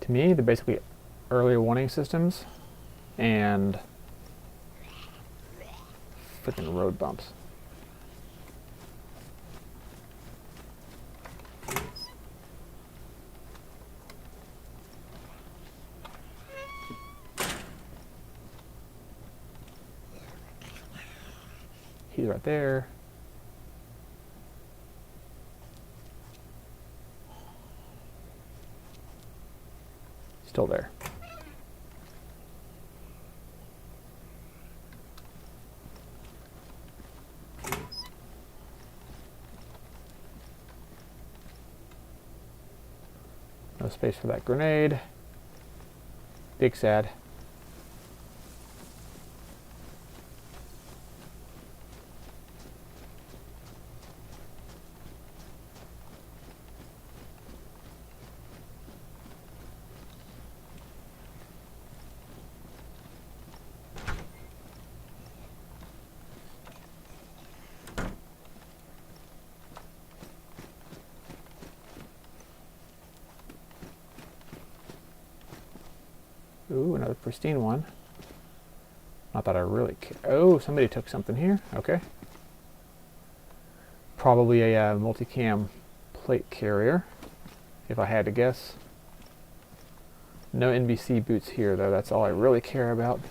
to me, they're basically early warning systems and freaking road bumps. He's right there. Still there. No space for that grenade. Big sad. Ooh, another pristine one. Not that I really care. Oh, somebody took something here. Okay. Probably a multicam plate carrier, if I had to guess. No NBC boots here, though. That's all I really care about.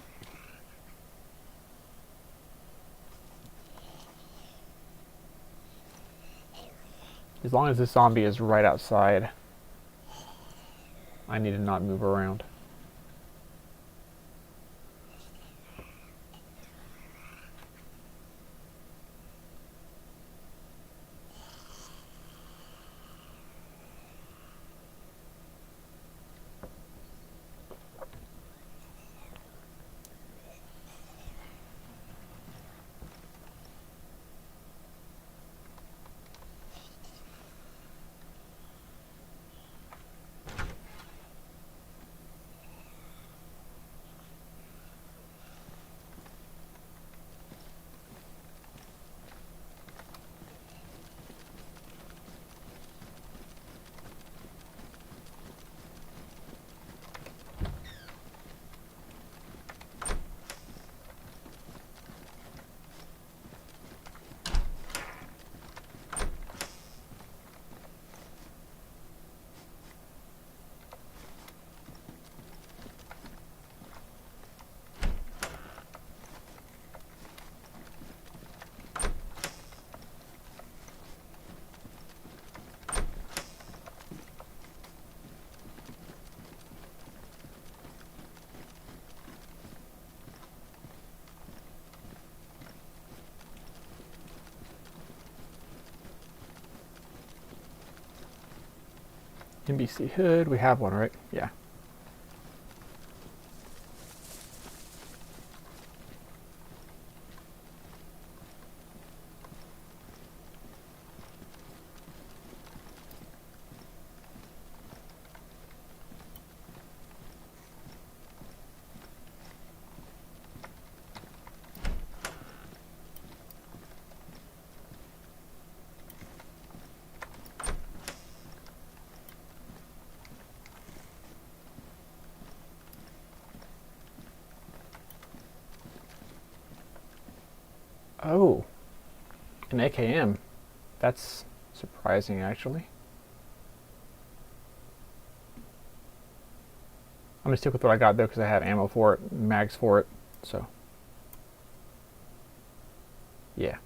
As long as this zombie is right outside, I need to not move around. NBC hood, we have one, right? Yeah. Oh, an AKM. That's surprising, actually. I'm gonna stick with what I got there because I have ammo for it, mags for it, so yeah.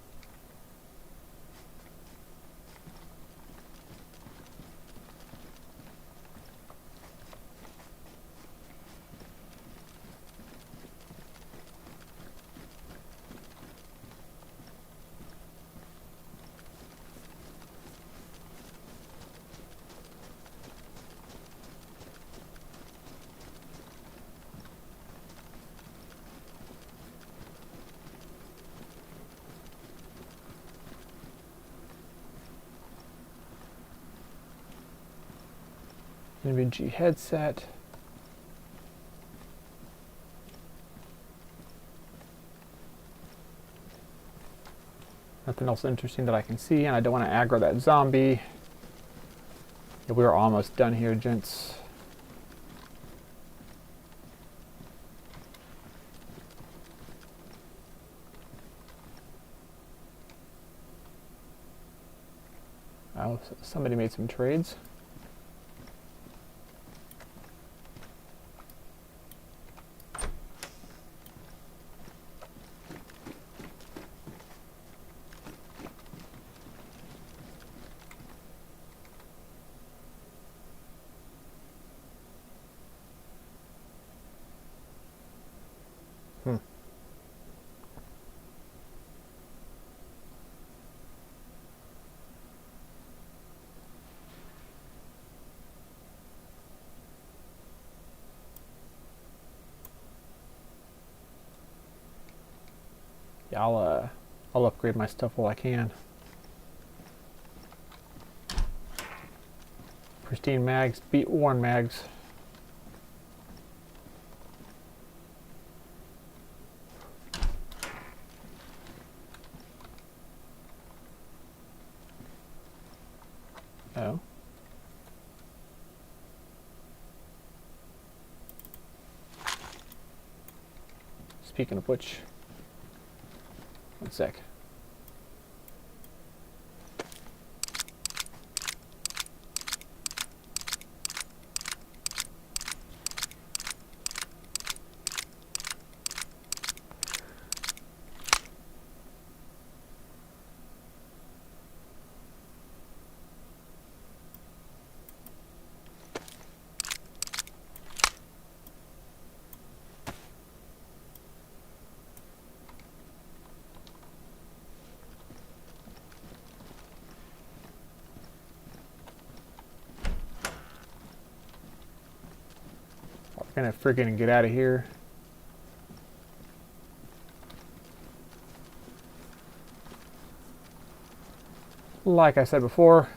NVG headset. Nothing else interesting that I can see, and I don't want to aggro that zombie. Yeah, we're almost done here, gents. Oh, somebody made some trades. Yeah, I'll upgrade my stuff while I can. Pristine mags beat worn mags. Oh. Speaking of which, one sec. We're gonna friggin' get out of here. Like I said before,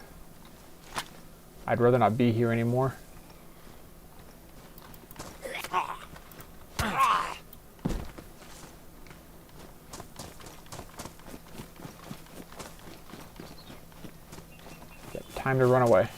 I'd rather not be here anymore. Time to run away.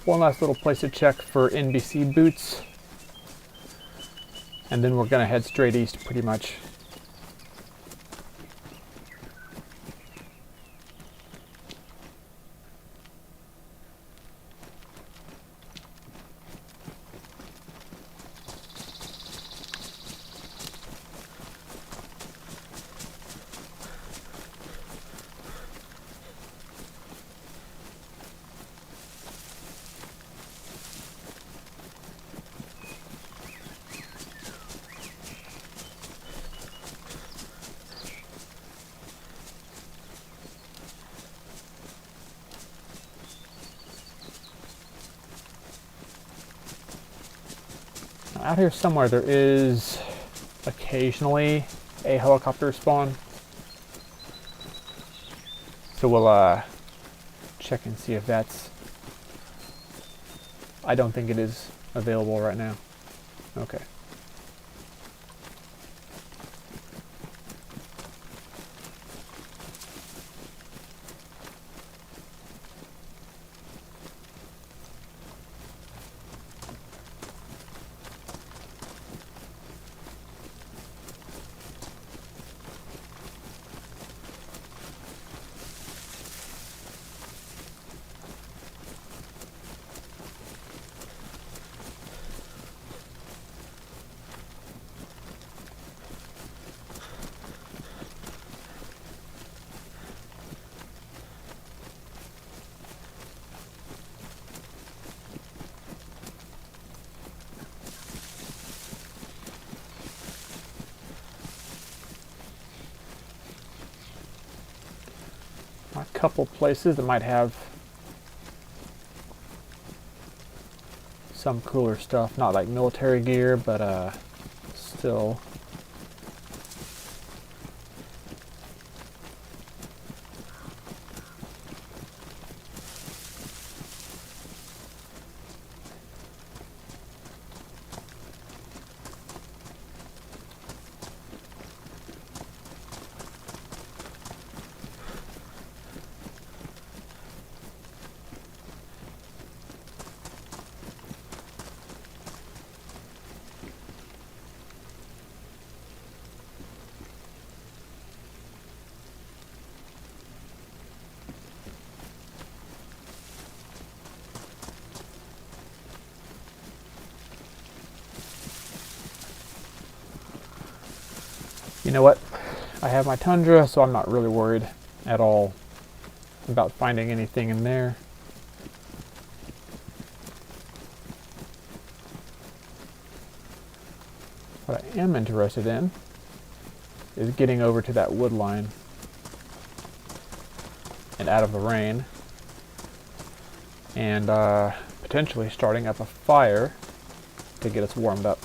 One last little place to check for NBC boots, and then we're gonna head straight east pretty much. out here somewhere there is occasionally a helicopter spawn. So we'll check and see if that's... I don't think it is available right now. Okay. A couple places that might have some cooler stuff, not like military gear, but still. You know what? I have my Tundra, so I'm not really worried at all about finding anything in there. What I am interested in is getting over to that wood line and out of the rain, and potentially starting up a fire to get us warmed up.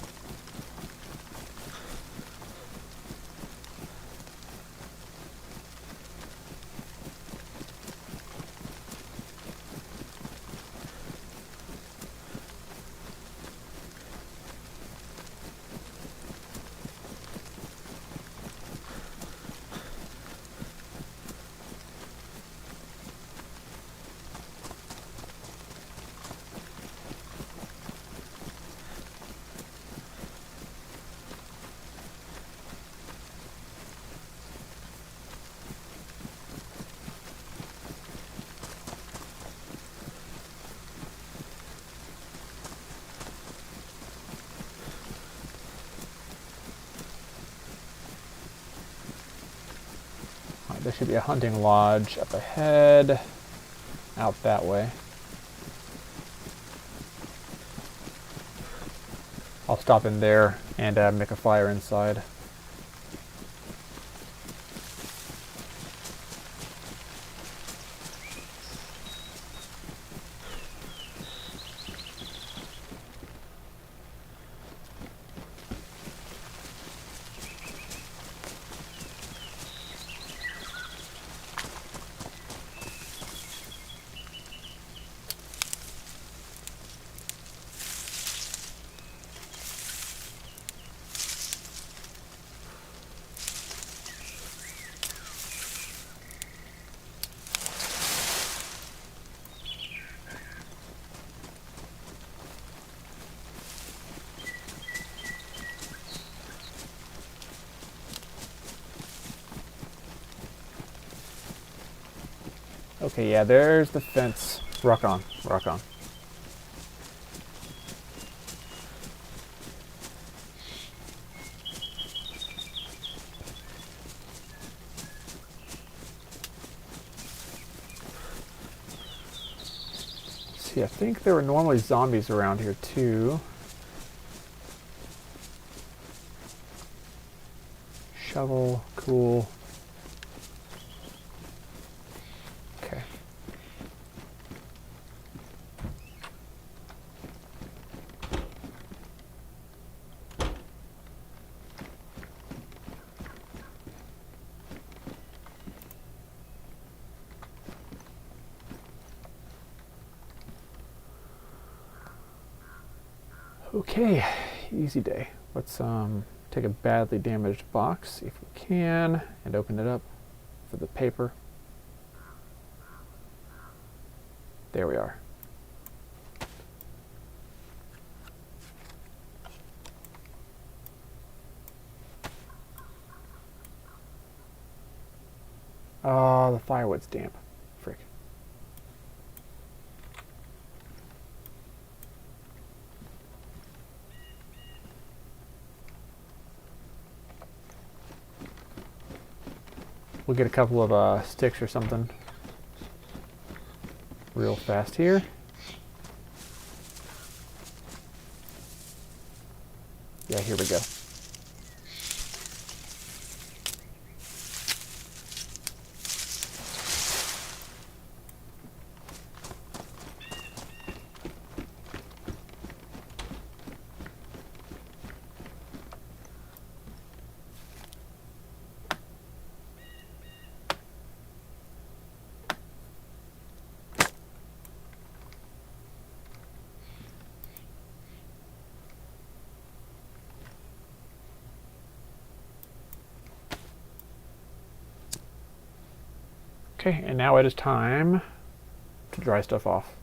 There should be a hunting lodge up ahead, out that way. I'll stop in there and make a fire inside. Okay, yeah, there's the fence. Rock on, rock on. See, I think there were normally zombies around here too. Shovel, cool. Okay. Okay, easy day. Let's take a badly damaged box, if we can, and open it up for the paper. There we are. The firewood's damp. Frick. We'll get a couple of sticks or something real fast here. Yeah, here we go. Okay, and now it is time to dry stuff off.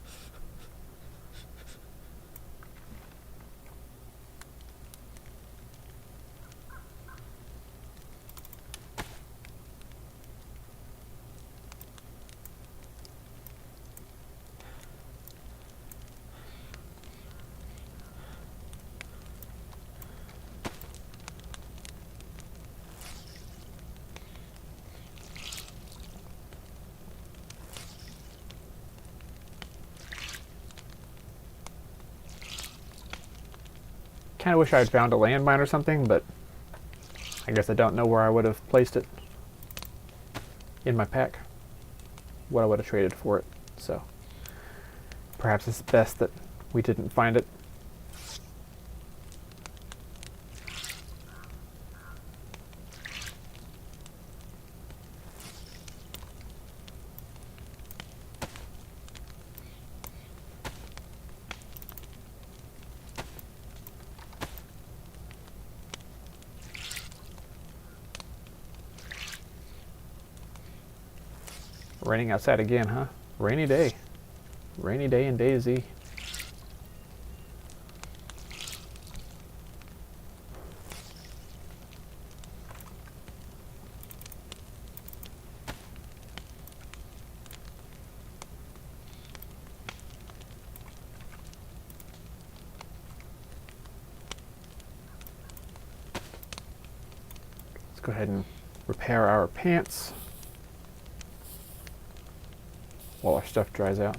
Kind of wish I had found a landmine or something, but I guess I don't know where I would have placed it in my pack, what I would have traded for it, so perhaps it's best that we didn't find it. Raining outside again, huh? Rainy day. Rainy day in DayZ. Let's go ahead and repair our pants while our stuff dries out.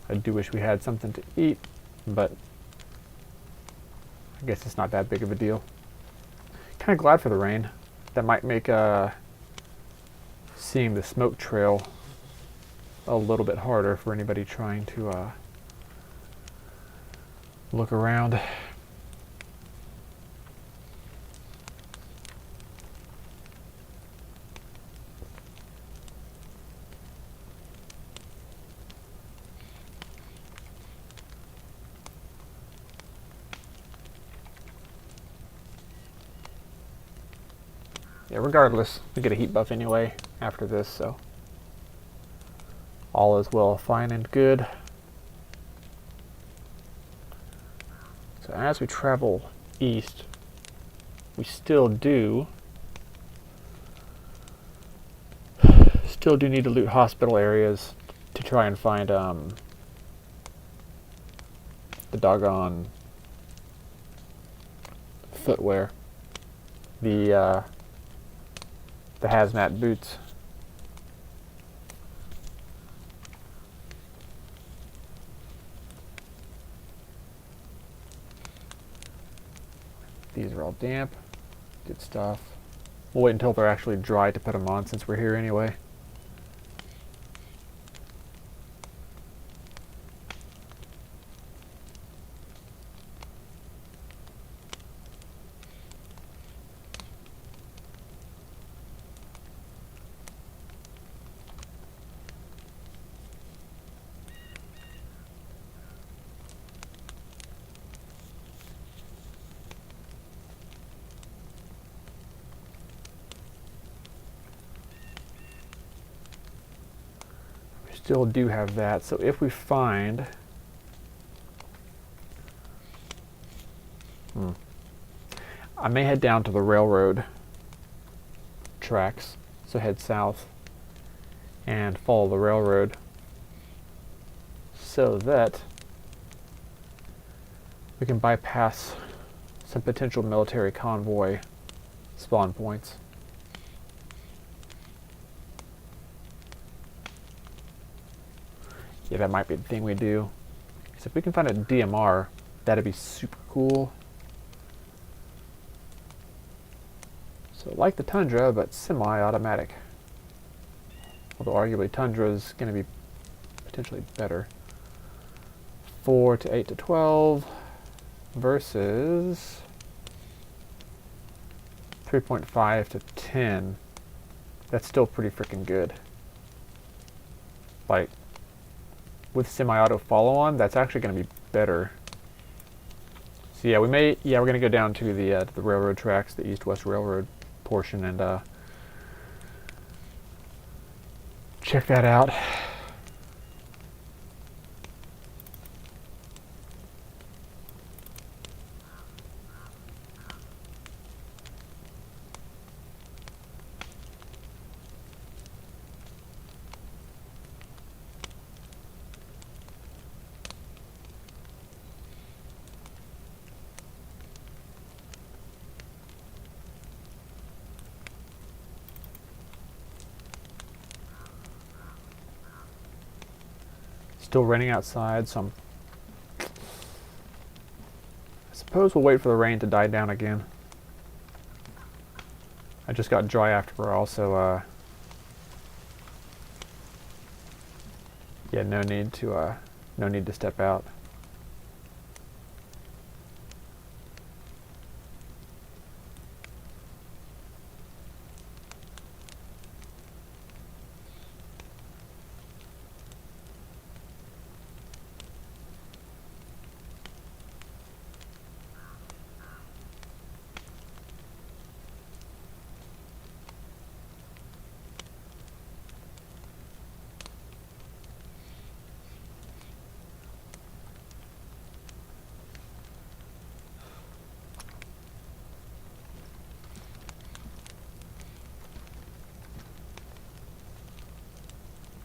I do wish we had something to eat, but I guess it's not that big of a deal. Kind of glad for the rain. That might make seeing the smoke trail a little bit harder for anybody trying to look around. Yeah, regardless, we get a heat buff anyway after this, so all is well, fine and good. So as we travel east, we still do need to loot hospital areas to try and find the doggone footwear, the hazmat boots. These are all damp. Good stuff. We'll wait until they're actually dry to put them on since we're here anyway. still do have that. So if we find... I may head down to the railroad tracks, so head south and follow the railroad so that we can bypass some potential military convoy spawn points. Yeah, that might be the thing we do. Because if we can find a DMR, that'd be super cool. So like the Tundra, but semi-automatic. Although arguably Tundra is going to be potentially better. 4 to 8 to 12 versus 3.5 to 10. That's still pretty freaking good. Like, with semi-auto follow-on, that's actually going to be better. So yeah, we're going to go down to the railroad tracks, the east-west railroad portion, and check that out. Still raining outside, so I suppose we'll wait for the rain to die down again. I just got dry after also, yeah, no need to step out.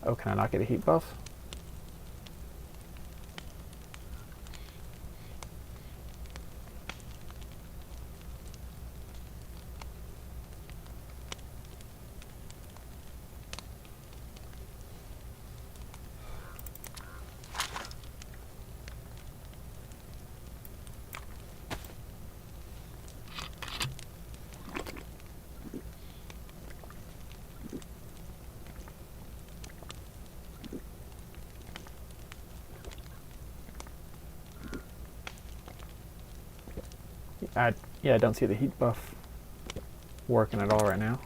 Oh, can I not get a heat buff? Yeah, I don't see the heat buff working at all right now.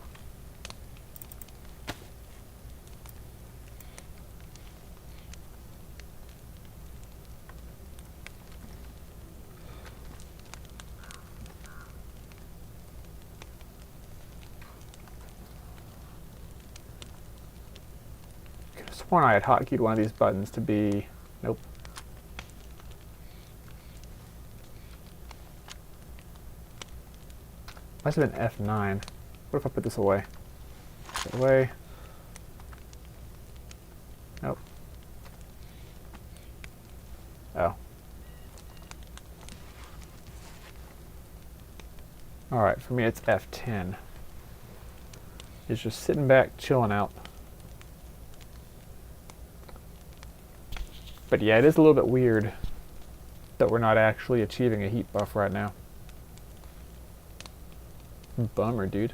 Could have sworn I had hotkeyed one of these buttons to be... Nope. Must have been F9. What if I put this away? Put it away. Nope. Oh. Alright, for me it's F10. It's just sitting back, chilling out. But yeah, it is a little bit weird that we're not actually achieving a heat buff right now. Bummer, dude.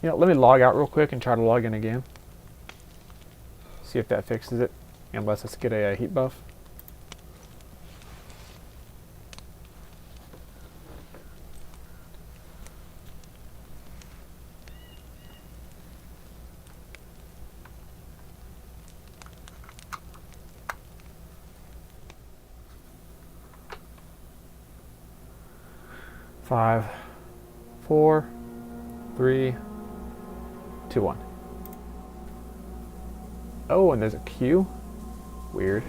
You know, let me log out real quick and try to log in again. See if that fixes it, and lets us get a heat buff. 5, 4, 3, 2, 1. Oh, and there's a queue? Weird.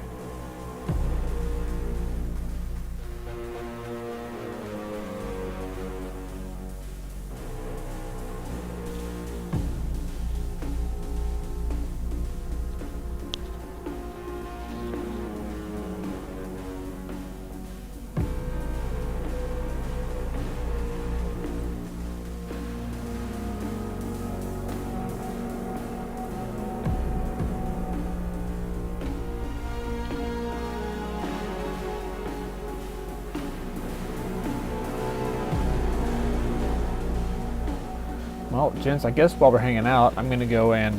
Well, gents, I guess while we're hanging out, I'm gonna go and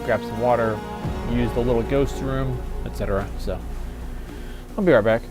grab some water, use the little ghost room, etc. So, I'll be right back.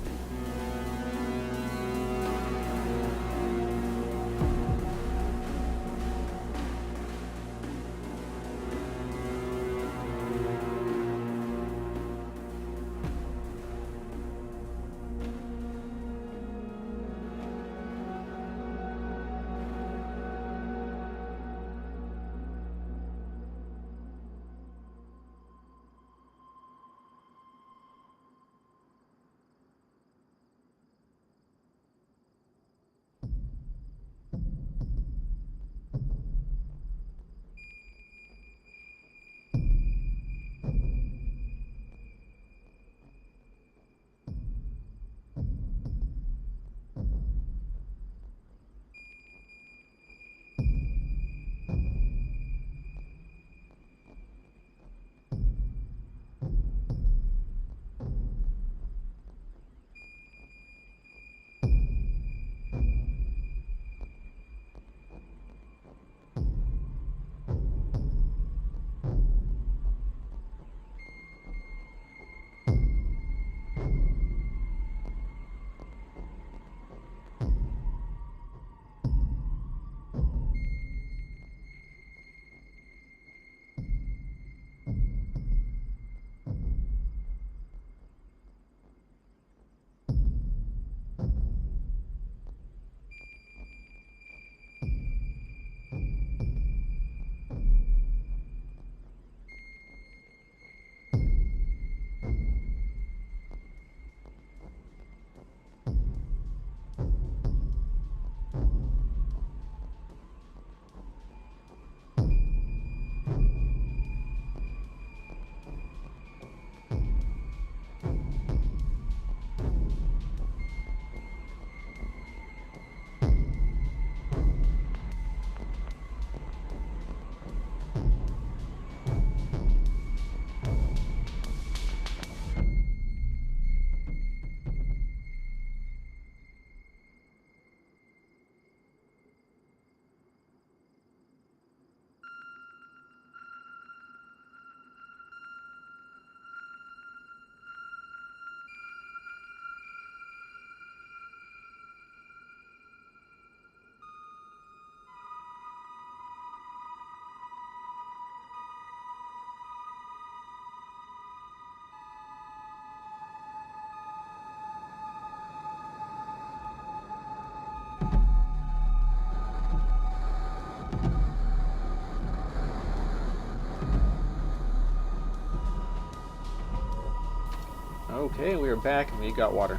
Okay, we are back and we got water.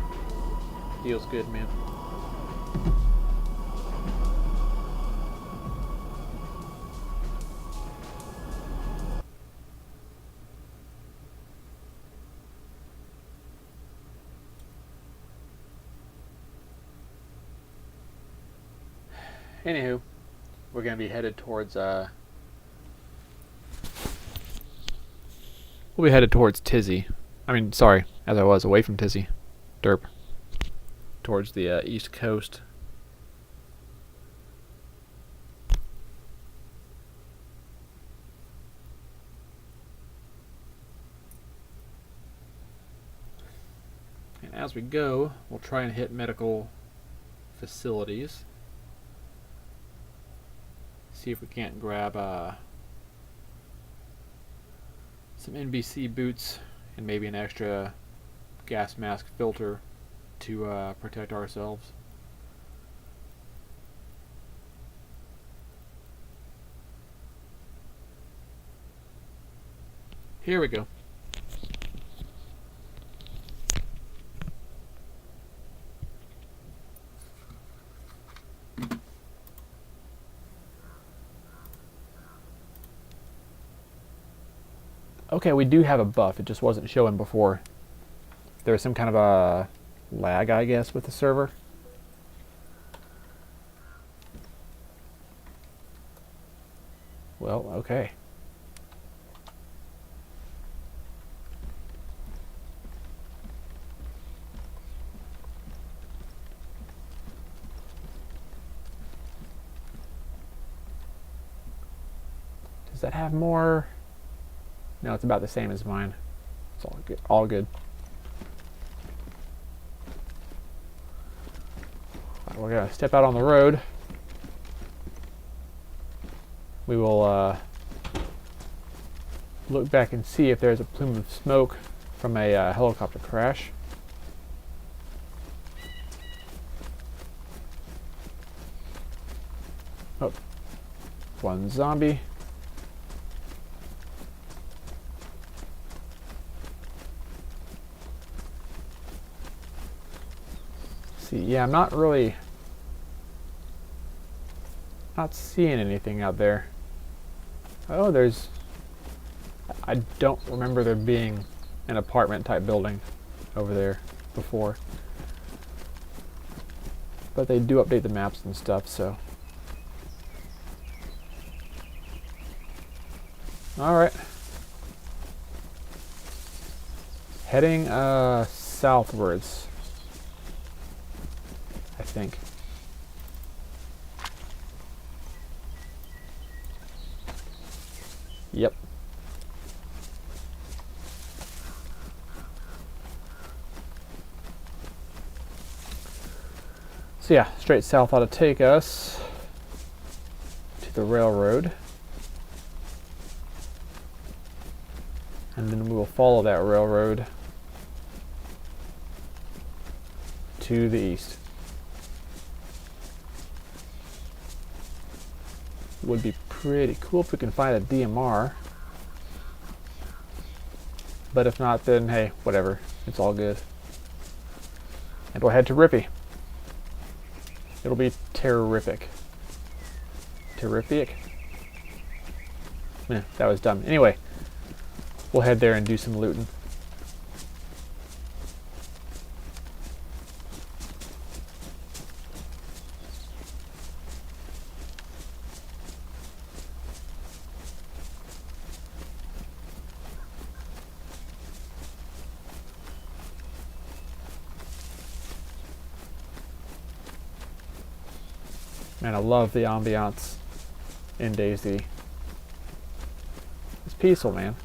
Feels good, man. Anywho, we're gonna be headed towards we'll be headed towards Tisy. I mean, sorry, as I was away from Tisy. Derp. Towards the east coast. And as we go, we'll try and hit medical facilities. See if we can't grab some NBC boots and maybe an extra gas mask filter to protect ourselves. Here we go. Okay, we do have a buff. It just wasn't showing before. There was some kind of a lag, I guess, with the server. Well, okay. Does that have more? No, it's about the same as mine. It's all good. All good. Right, we're gonna step out on the road. We will look back and see if there's a plume of smoke from a helicopter crash. Oh, one zombie. See, yeah, I'm not seeing anything out there. Oh, I don't remember there being an apartment type building over there before. But they do update the maps and stuff, so. Alright. Heading southwards, I think. Yep. So yeah, straight south ought to take us to the railroad. And then we will follow that railroad to the east. Would be pretty cool if we can find a DMR. But if not, then hey, whatever. It's all good. And we'll head to Rippy. It'll be terrific. Terrific? Yeah, that was dumb. Anyway, we'll head there and do some looting. Man, I love the ambiance in DayZ. It's peaceful, man.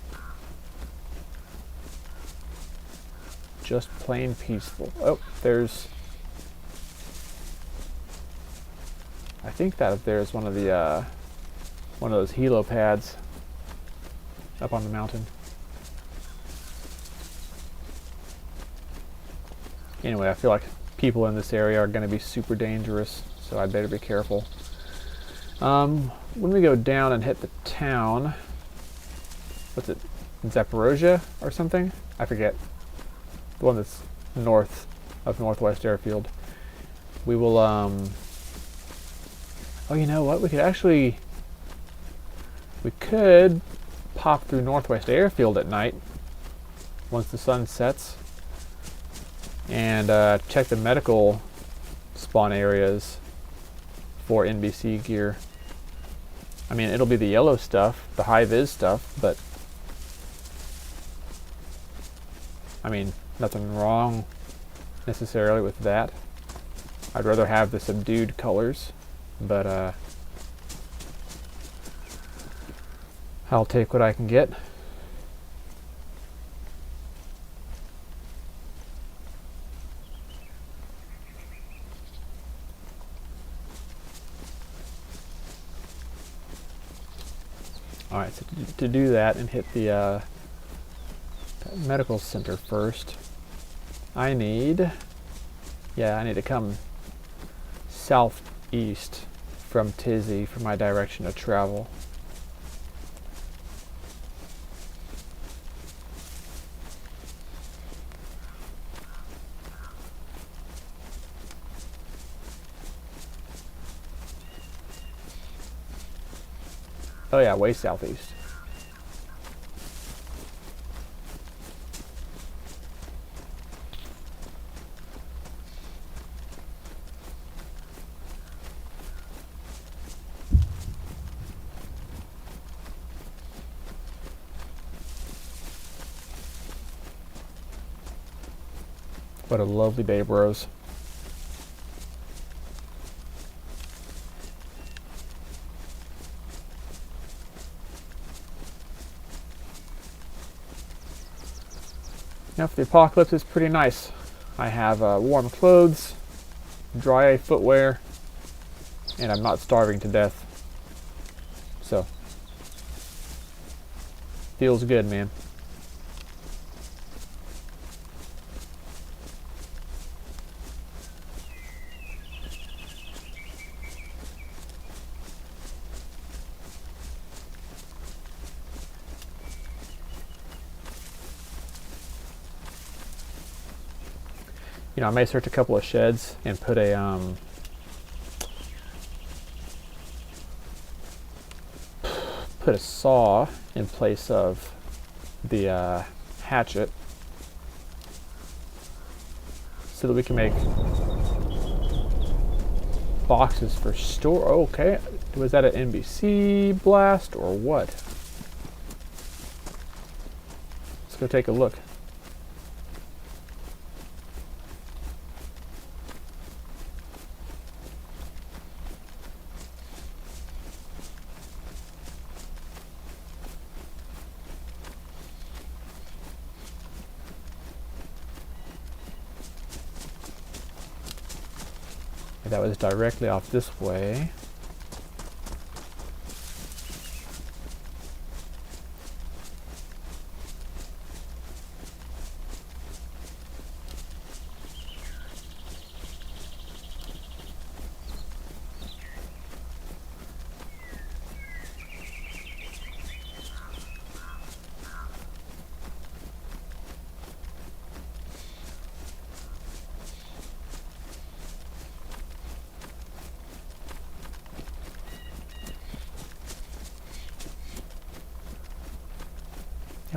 Just plain peaceful. Oh, there's... I think that up there is one of those helo pads up on the mountain. Anyway, I feel like people in this area are going to be super dangerous, so I'd better be careful. When we go down and hit the town, what's it, Zaporozhye or something? I forget. The one that's north of Northwest Airfield. We will, oh, you know what? We could pop through Northwest Airfield at night once the sun sets and check the medical spawn areas for NBC gear. I mean, it'll be the yellow stuff, the high-vis stuff, but I mean, nothing wrong necessarily with that. I'd rather have the subdued colors, but I'll take what I can get. Alright, so to do that and hit the medical center first, I need to come southeast from Tisy for my direction of travel. Oh yeah, way southeast. What a lovely day, bros. Now for the apocalypse, it's pretty nice. I have warm clothes, dry footwear, and I'm not starving to death. So, feels good, man. You know, I may search a couple of sheds and put a saw in place of the hatchet, so that we can make boxes for store. Okay, was that an NBC blast or what? Let's go take a look. That was directly off this way.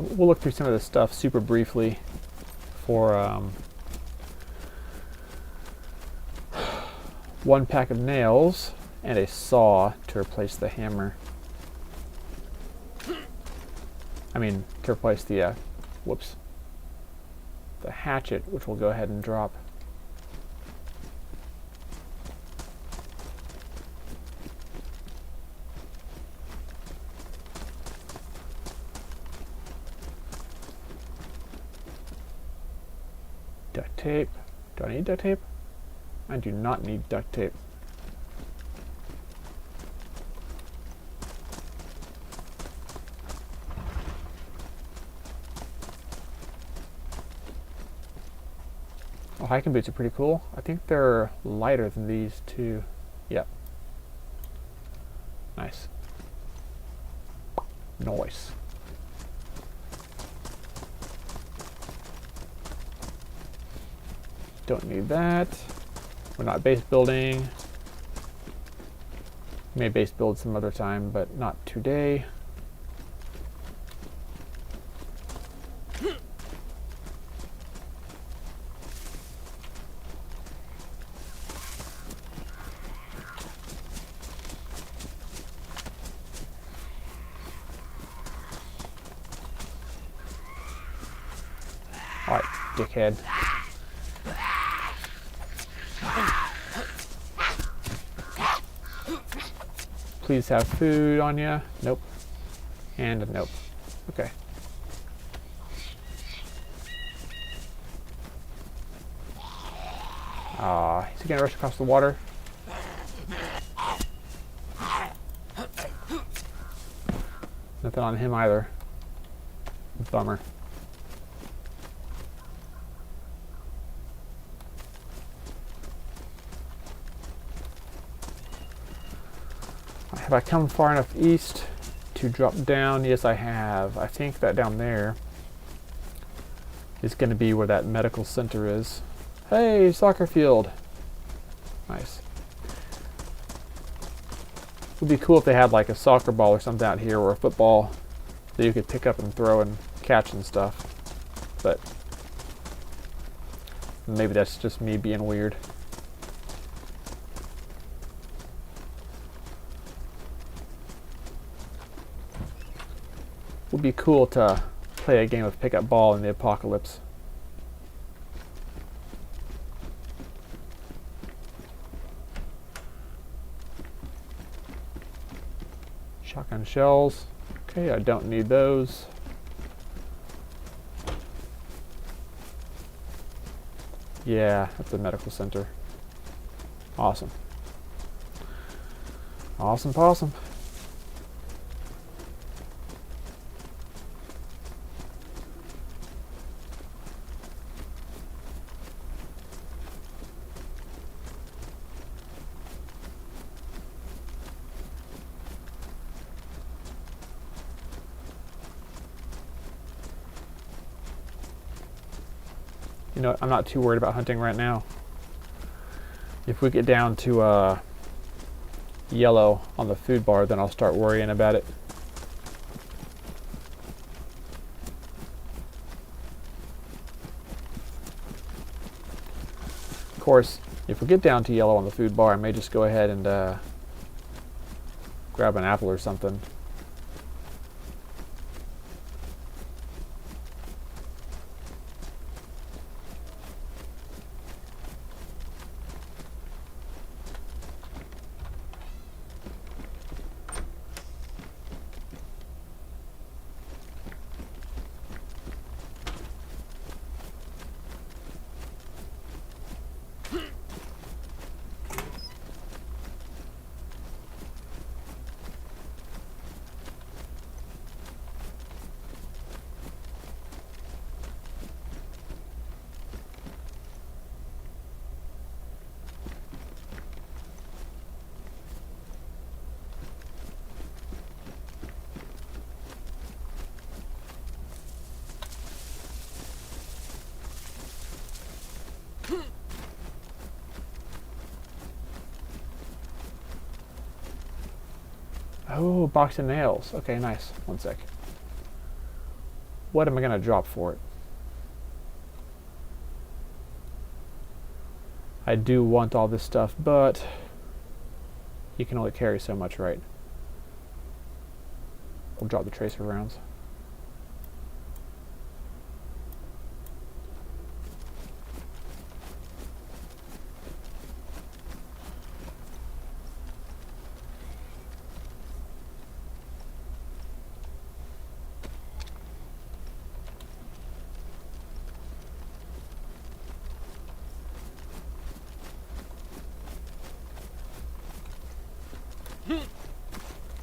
We'll look through some of this stuff super briefly for one pack of nails and a saw to replace the hammer. I mean, to replace the, the hatchet, which we'll go ahead and drop. Duct tape. Do I need duct tape? I do not need duct tape. Oh, hiking boots are pretty cool. I think they're lighter than these too. Yep. Nice. Nice. Don't need that. We're not base building. May base build some other time, but not today. All right, dickhead. Please have food on you. Nope. And a nope. Okay. Is he gonna rush across the water? Nothing on him either. Bummer. Have I come far enough east to drop down? Yes, I have. I think that down there is going to be where that medical center is. Hey, soccer field. Nice. Would be cool if they had like a soccer ball or something out here, or a football that you could pick up and throw and catch and stuff. But maybe that's just me being weird. Would be cool to play a game of pick up ball in the apocalypse. Shotgun shells. Okay, I don't need those. Yeah, that's the medical center. Awesome. Awesome possum. You know, I'm not too worried about hunting right now. If we get down to yellow on the food bar, then I'll start worrying about it. Of course, if we get down to yellow on the food bar, I may just go ahead and grab an apple or something. Oh, box of nails. Okay, nice. One sec. What am I going to drop for it? I do want all this stuff, but you can only carry so much, right? We'll drop the tracer rounds.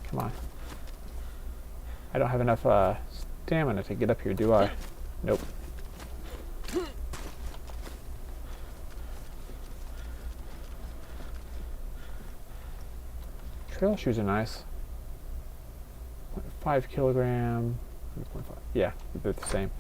Come on. I don't have enough stamina to get up here, do I? Nope. Trail shoes are nice. 0.5 kilogram. 0.5. Yeah, they're the same.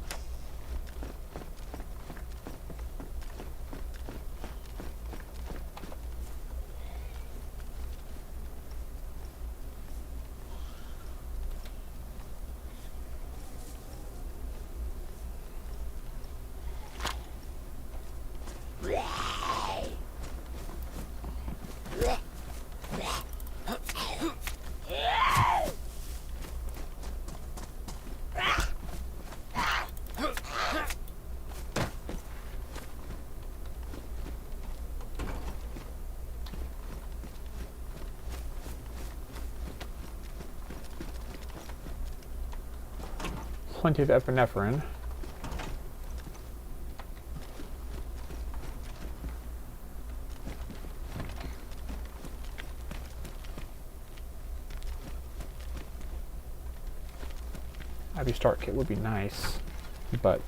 Plenty of epinephrine. Ivy start kit would be nice, but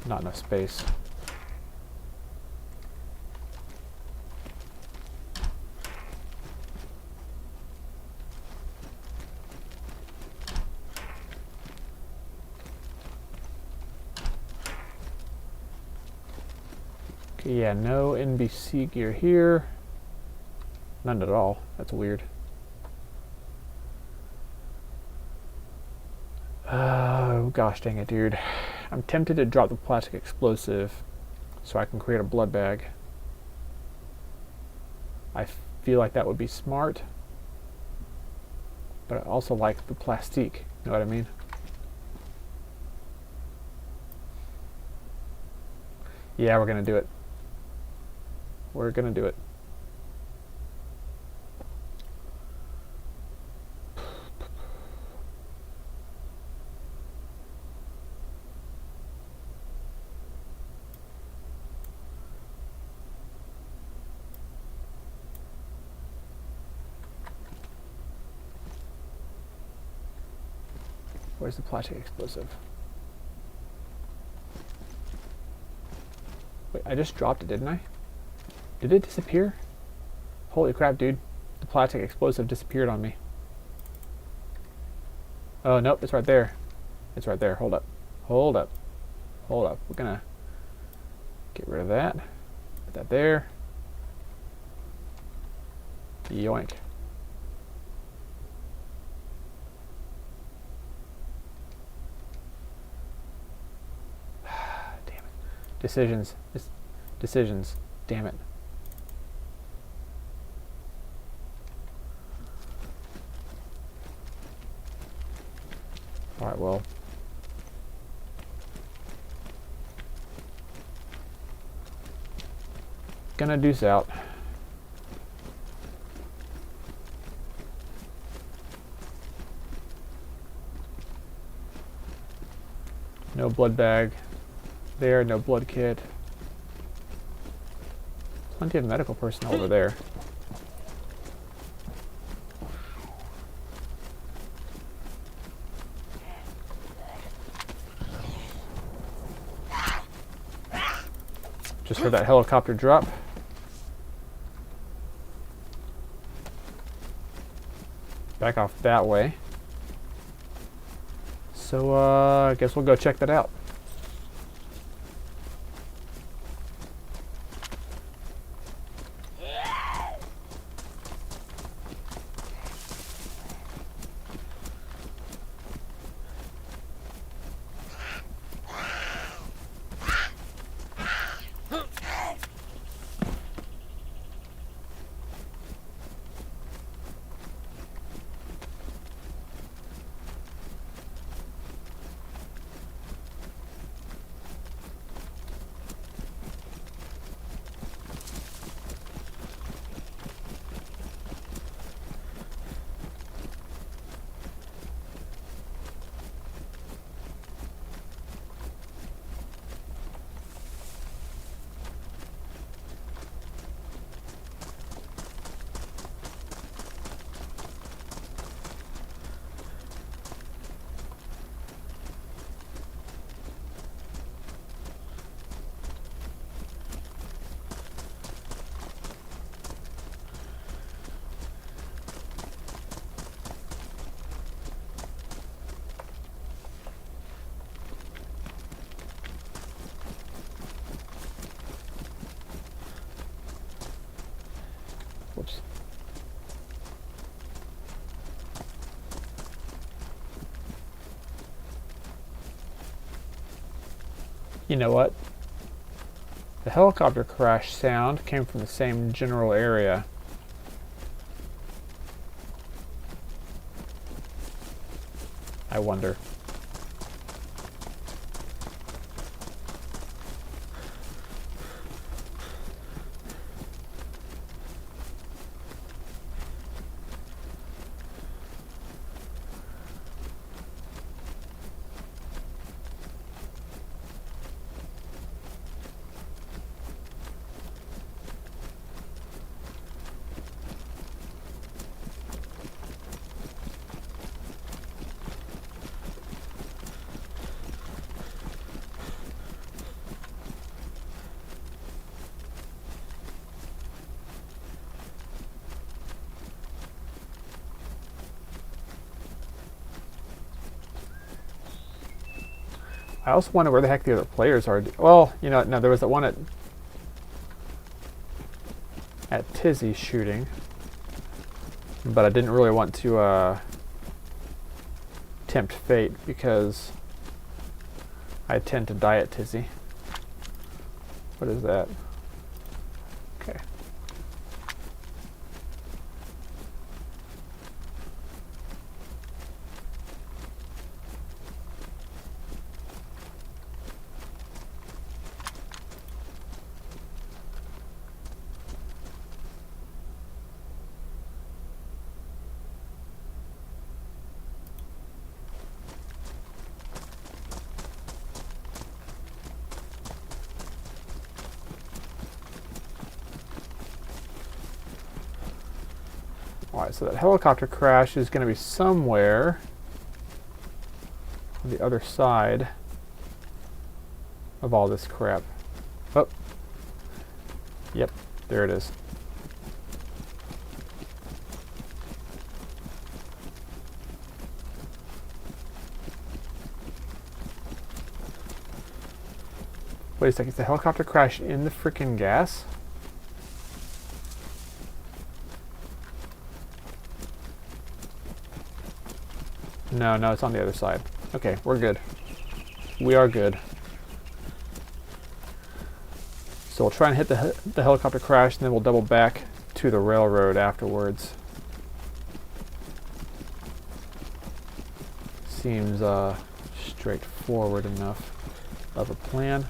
not enough space. Okay, yeah, no NBC gear here. None at all. That's weird. Oh, gosh dang it, dude. I'm tempted to drop the plastic explosive so I can create a blood bag. I feel like that would be smart. But I also like the plastique. You know what I mean? Yeah, we're gonna do it. We're gonna do it. Where's the plastic explosive? Wait, I just dropped it, didn't I? Did it disappear? Holy crap, dude. The plastic explosive disappeared on me. Oh, nope, it's right there. It's right there. Hold up. Hold up. Hold up. We're gonna get rid of that. Put that there. Yoink. Damn it. Decisions. Decisions. Damn it. Alright, well. Gonna deuce out. No blood bag. There, no blood kit. Plenty of medical personnel over there. Just heard that helicopter drop. Back off that way. So, I guess we'll go check that out. Whoops. You know what? The helicopter crash sound came from the same general area. I wonder. I also wonder where the heck the other players are. Well, you know, no, there was that one at Tisy shooting. But I didn't really want to tempt fate because I tend to die at Tisy. What is that? Okay. Alright, so that helicopter crash is going to be somewhere on the other side of all this crap. Oh. Yep, there it is. Wait a second, is the helicopter crash in the frickin' gas? No, it's on the other side. Okay, we're good. We are good. So we'll try and hit the helicopter crash, and then we'll double back to the railroad afterwards. Seems straightforward enough of a plan.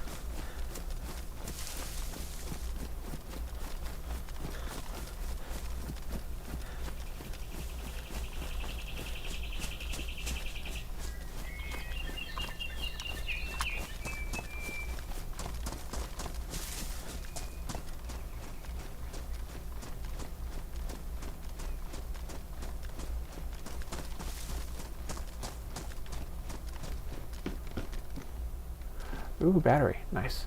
Ooh, battery. Nice.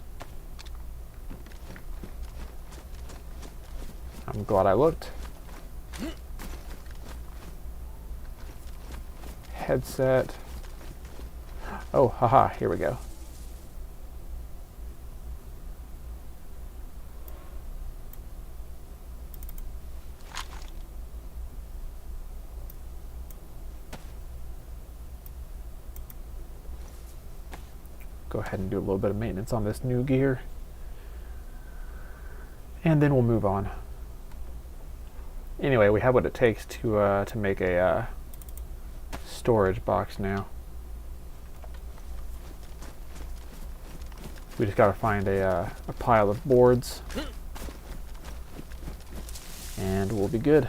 I'm glad I looked. Headset. Oh, haha, here we go. Go ahead and do a little bit of maintenance on this new gear, and then we'll move on. Anyway, we have what it takes to make a storage box now. We just gotta find a pile of boards, and we'll be good.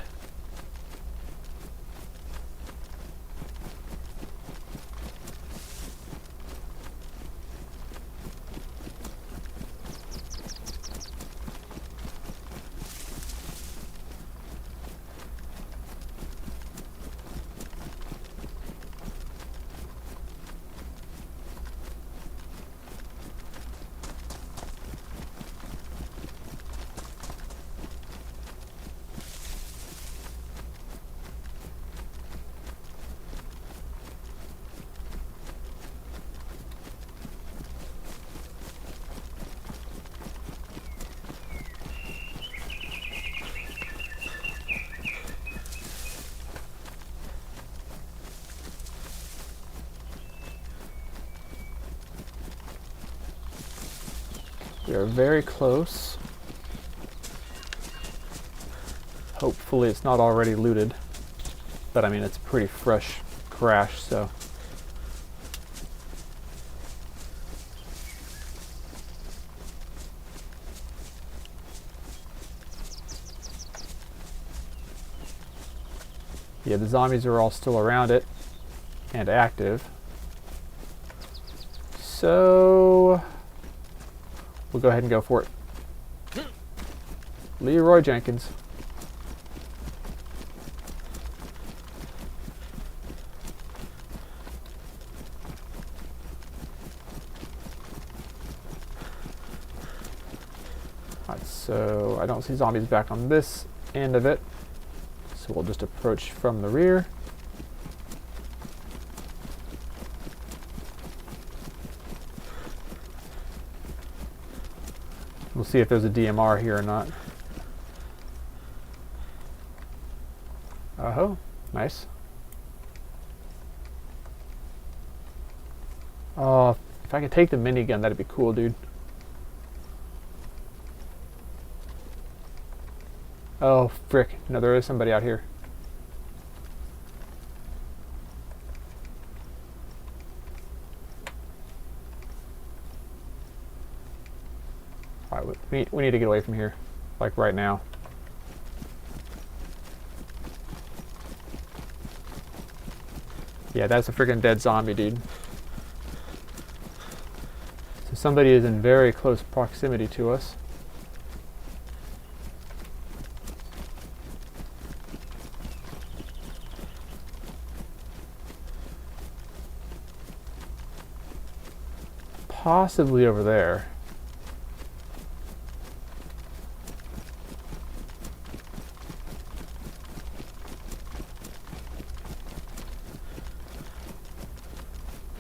We are very close. Hopefully it's not already looted. But I mean, it's a pretty fresh crash, so. Yeah, the zombies are all still around it and active. So we'll go ahead and go for it. Leroy Jenkins. Alright, so I don't see zombies back on this end of it. So we'll just approach from the rear. We'll see if there's a DMR here or not. Oh, nice. Oh, if I could take the minigun, that'd be cool, dude. Oh, frick. No, there is somebody out here. Alright, we need to get away from here. Like, right now. Yeah, that's a freaking dead zombie, dude. So somebody is in very close proximity to us. Possibly over there.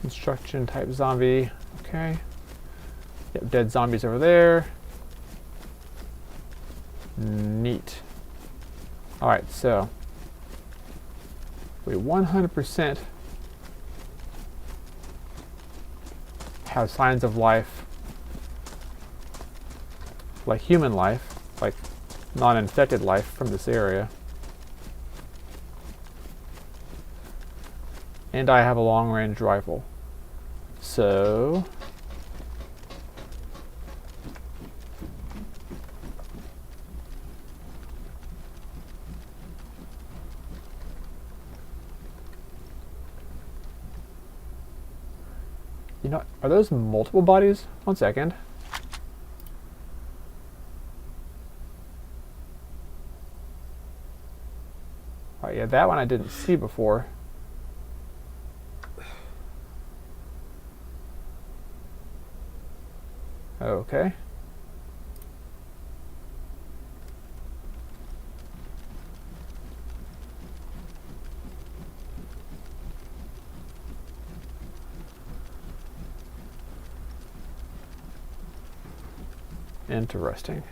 Construction type zombie. Okay. Yep, dead zombies over there. Neat. Alright, so we 100% have signs of life, like human life, like non-infected life from this area. And I have a long-range rifle. So you know, are those multiple bodies? One second. Oh yeah, that one I didn't see before. Okay. Interesting.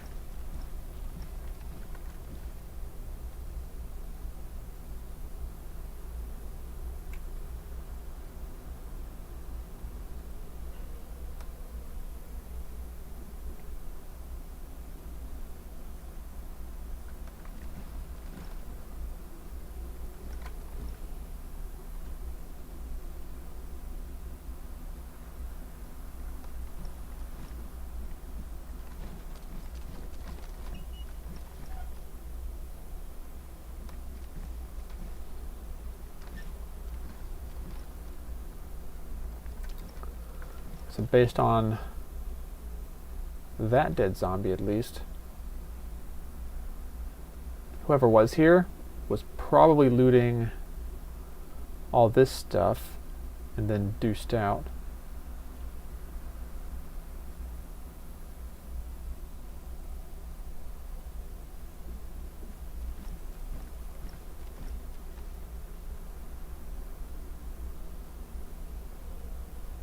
So based on that dead zombie at least, whoever was here was probably looting all this stuff and then deuced out.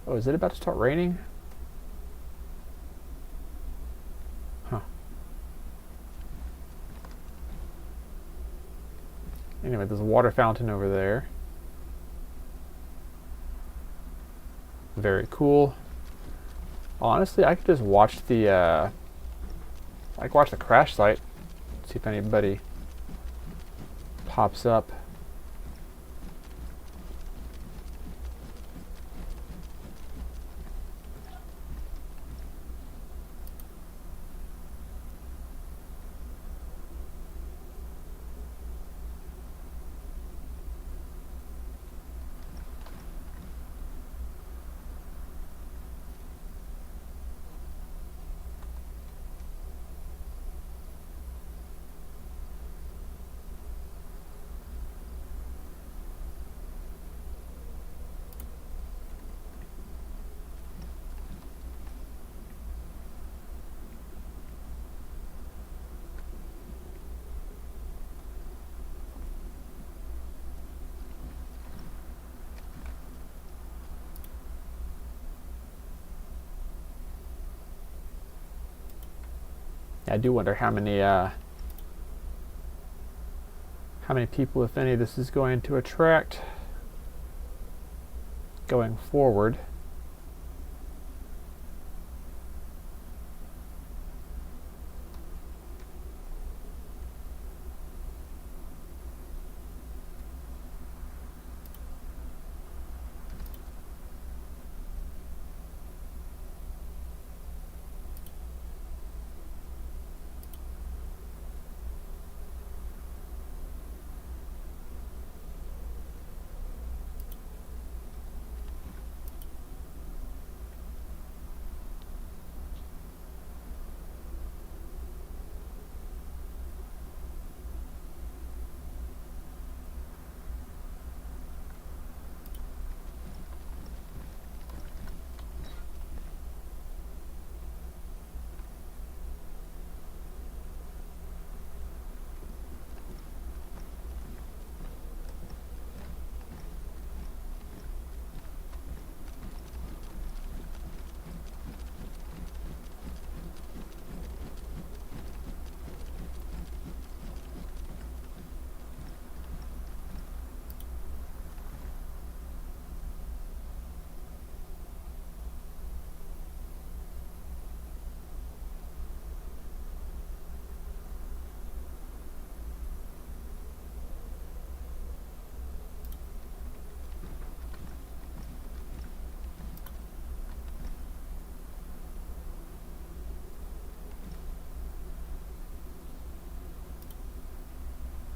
Oh, is it about to start raining? Huh. Anyway, there's a water fountain over there. Very cool. Honestly, I could just watch the I could watch the crash site, see if anybody pops up. I do wonder how how many people, if any, this is going to attract going forward.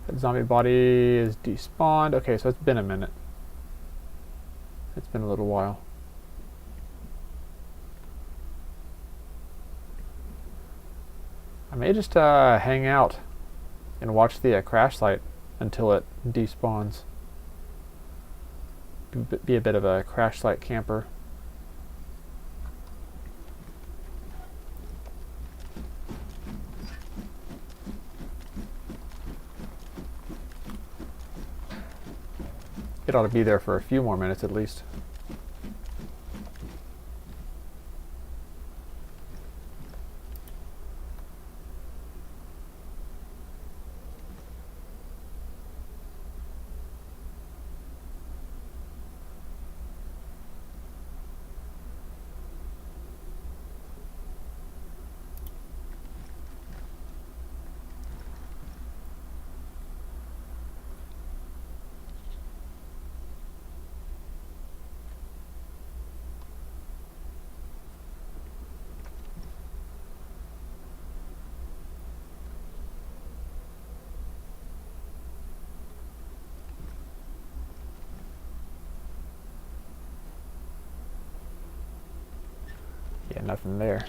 That zombie body is despawned. Okay, so it's been a minute. It's been a little while. I may just hang out and watch the crash site until it despawns. Be a bit of a crash site camper. It ought to be there for a few more minutes at least. Yeah, nothing there.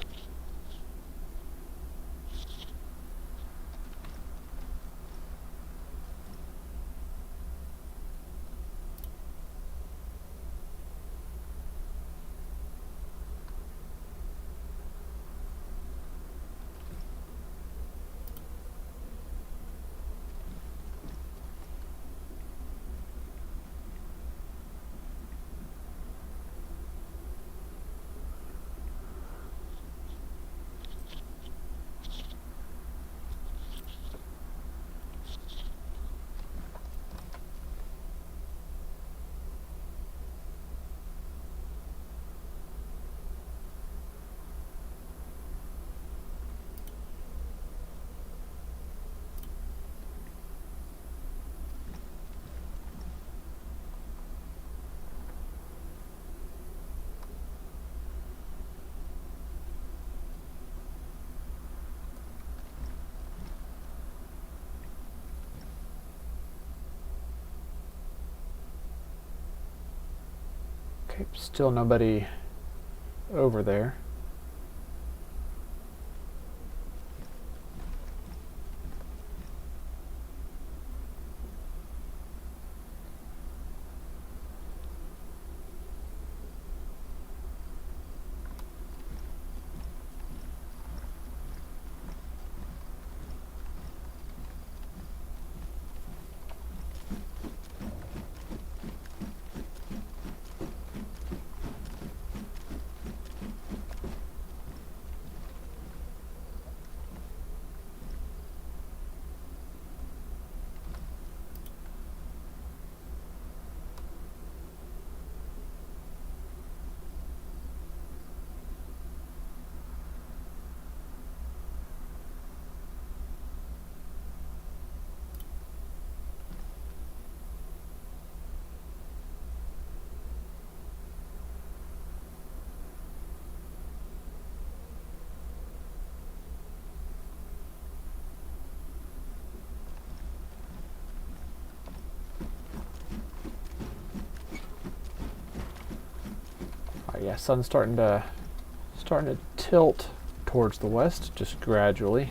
Okay, still nobody over there. Yeah, sun's starting to tilt towards the west, just gradually.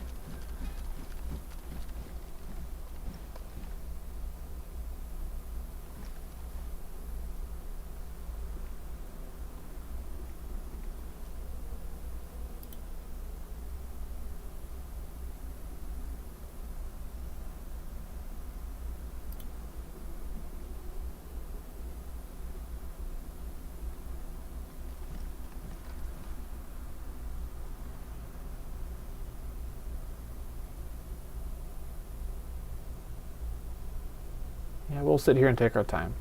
Yeah, we'll sit here and take our time.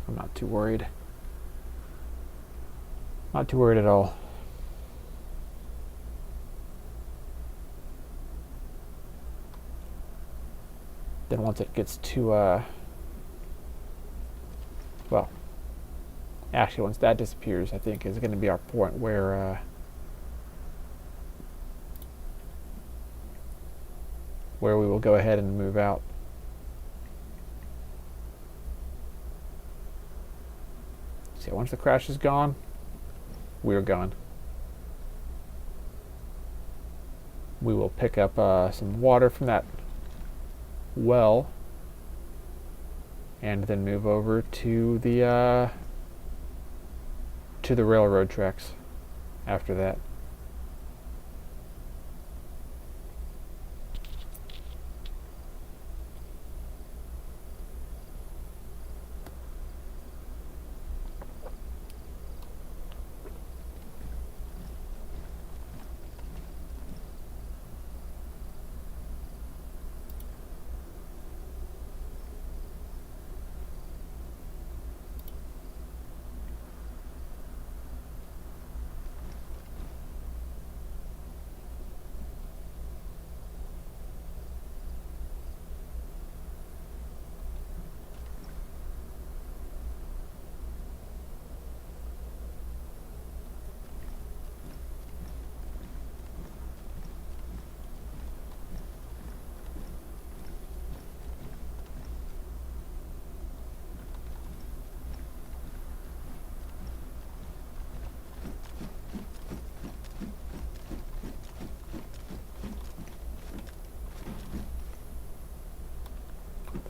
I'm not too worried. Not too worried at all. Then once it gets to, well, actually once that disappears, I think is going to be our point where we will go ahead and move out. So once the crash is gone, we're gone. We will pick up some water from that well and then move over to the railroad tracks after that.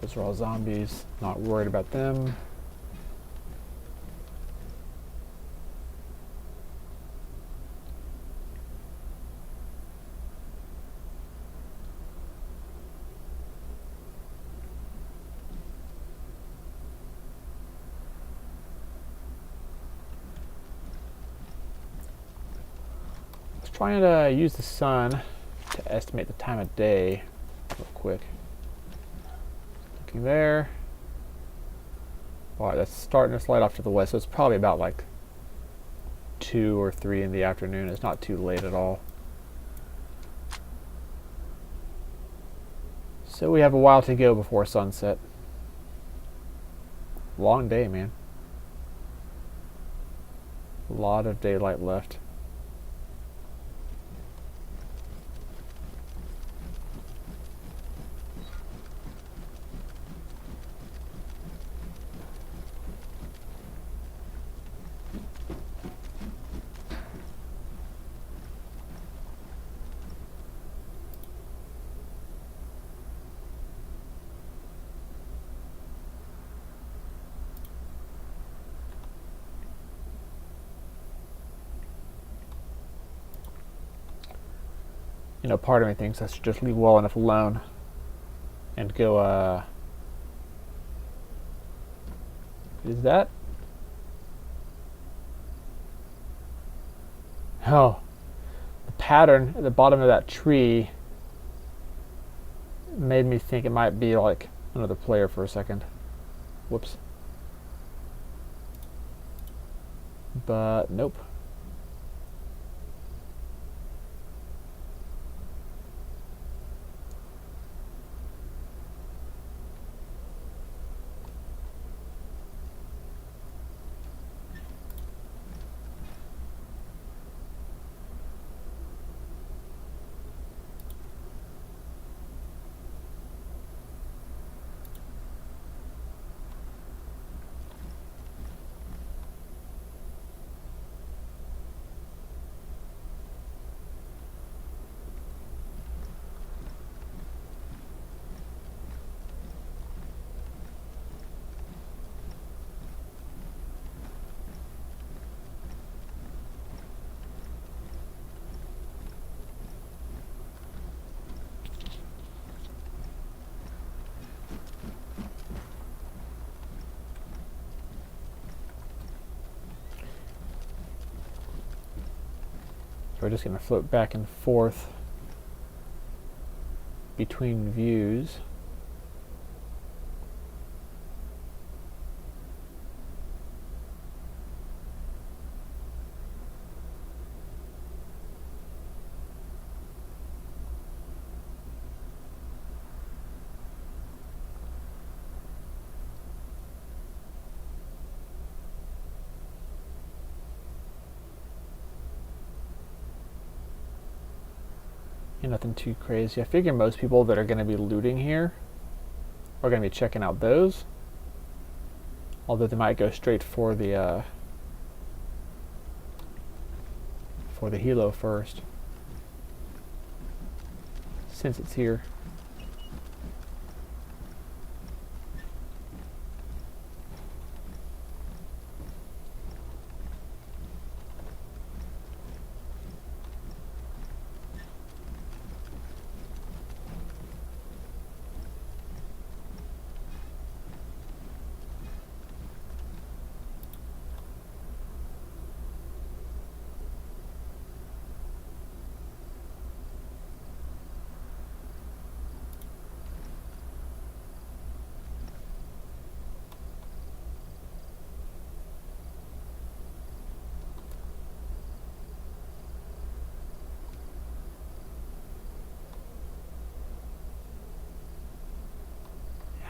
Those are all zombies. Not worried about them. Let's try and use the sun to estimate the time of day real quick. There. Alright, that's starting to slide off to the west, so it's probably about like 2 or 3 in the afternoon. It's not too late at all. So we have a while to go before sunset. Long day, man. A lot of daylight left. You know, part of me thinks I should just leave well enough alone and go, is that? Oh, the pattern at the bottom of that tree made me think it might be like another player for a second. Whoops. But nope. we're just going to float back and forth between views. Nothing too crazy. I figure most people that are going to be looting here are going to be checking out those, although they might go straight for the helo first, since it's here.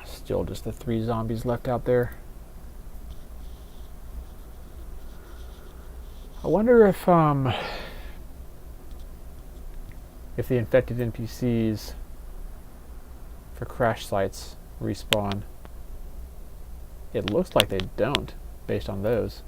Still just the 3 zombies left out there. I wonder if the infected NPCs for crash sites respawn. It looks like they don't, based on those.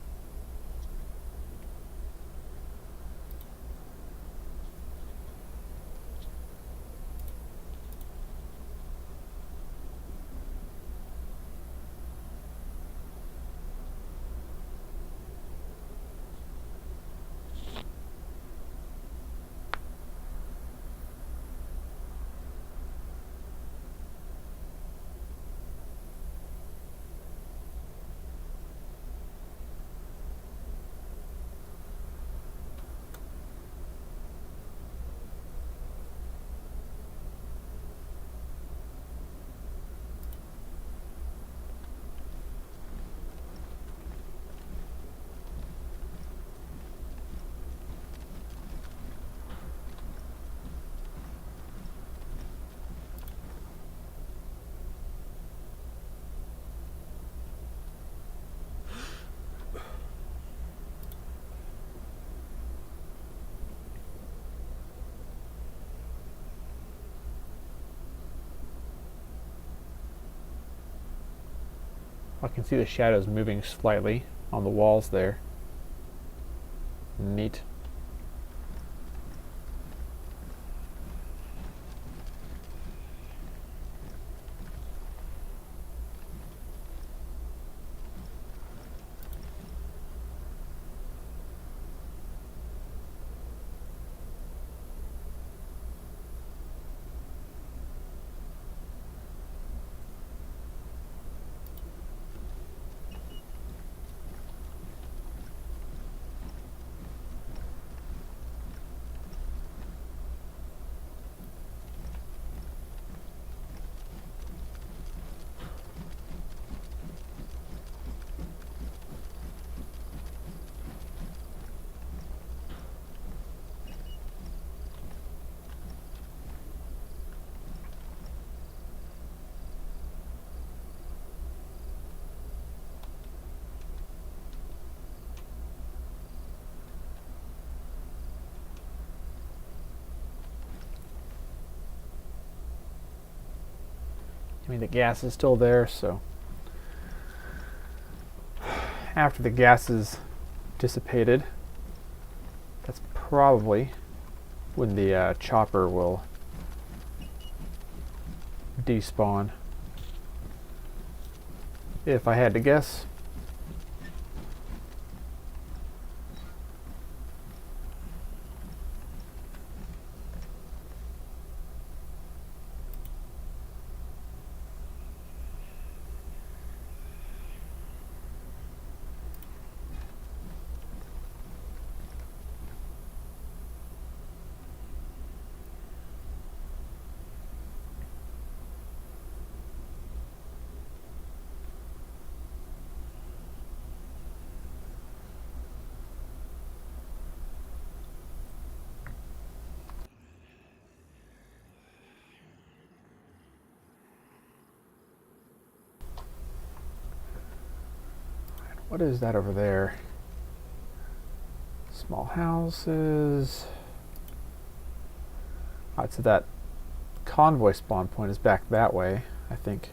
I can see the shadows moving slightly on the walls there. Neat. I mean, the gas is still there, so after the gas is dissipated, that's probably when the chopper will despawn. If I had to guess. What is that over there? Small houses. Alright, so that convoy spawn point is back that way, I think.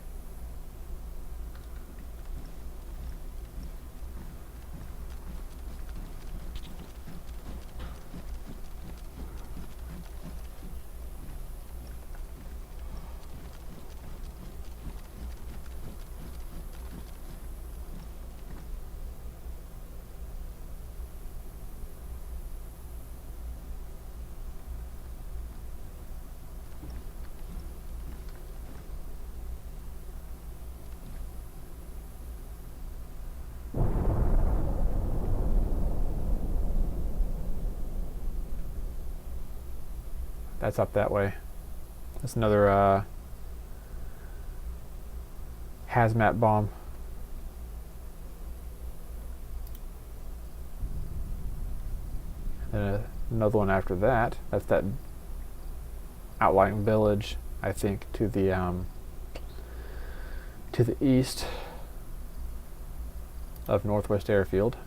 That's up that way. That's another hazmat bomb. And another one after that. That's that outlying village, I think, to the east of Northwest Airfield.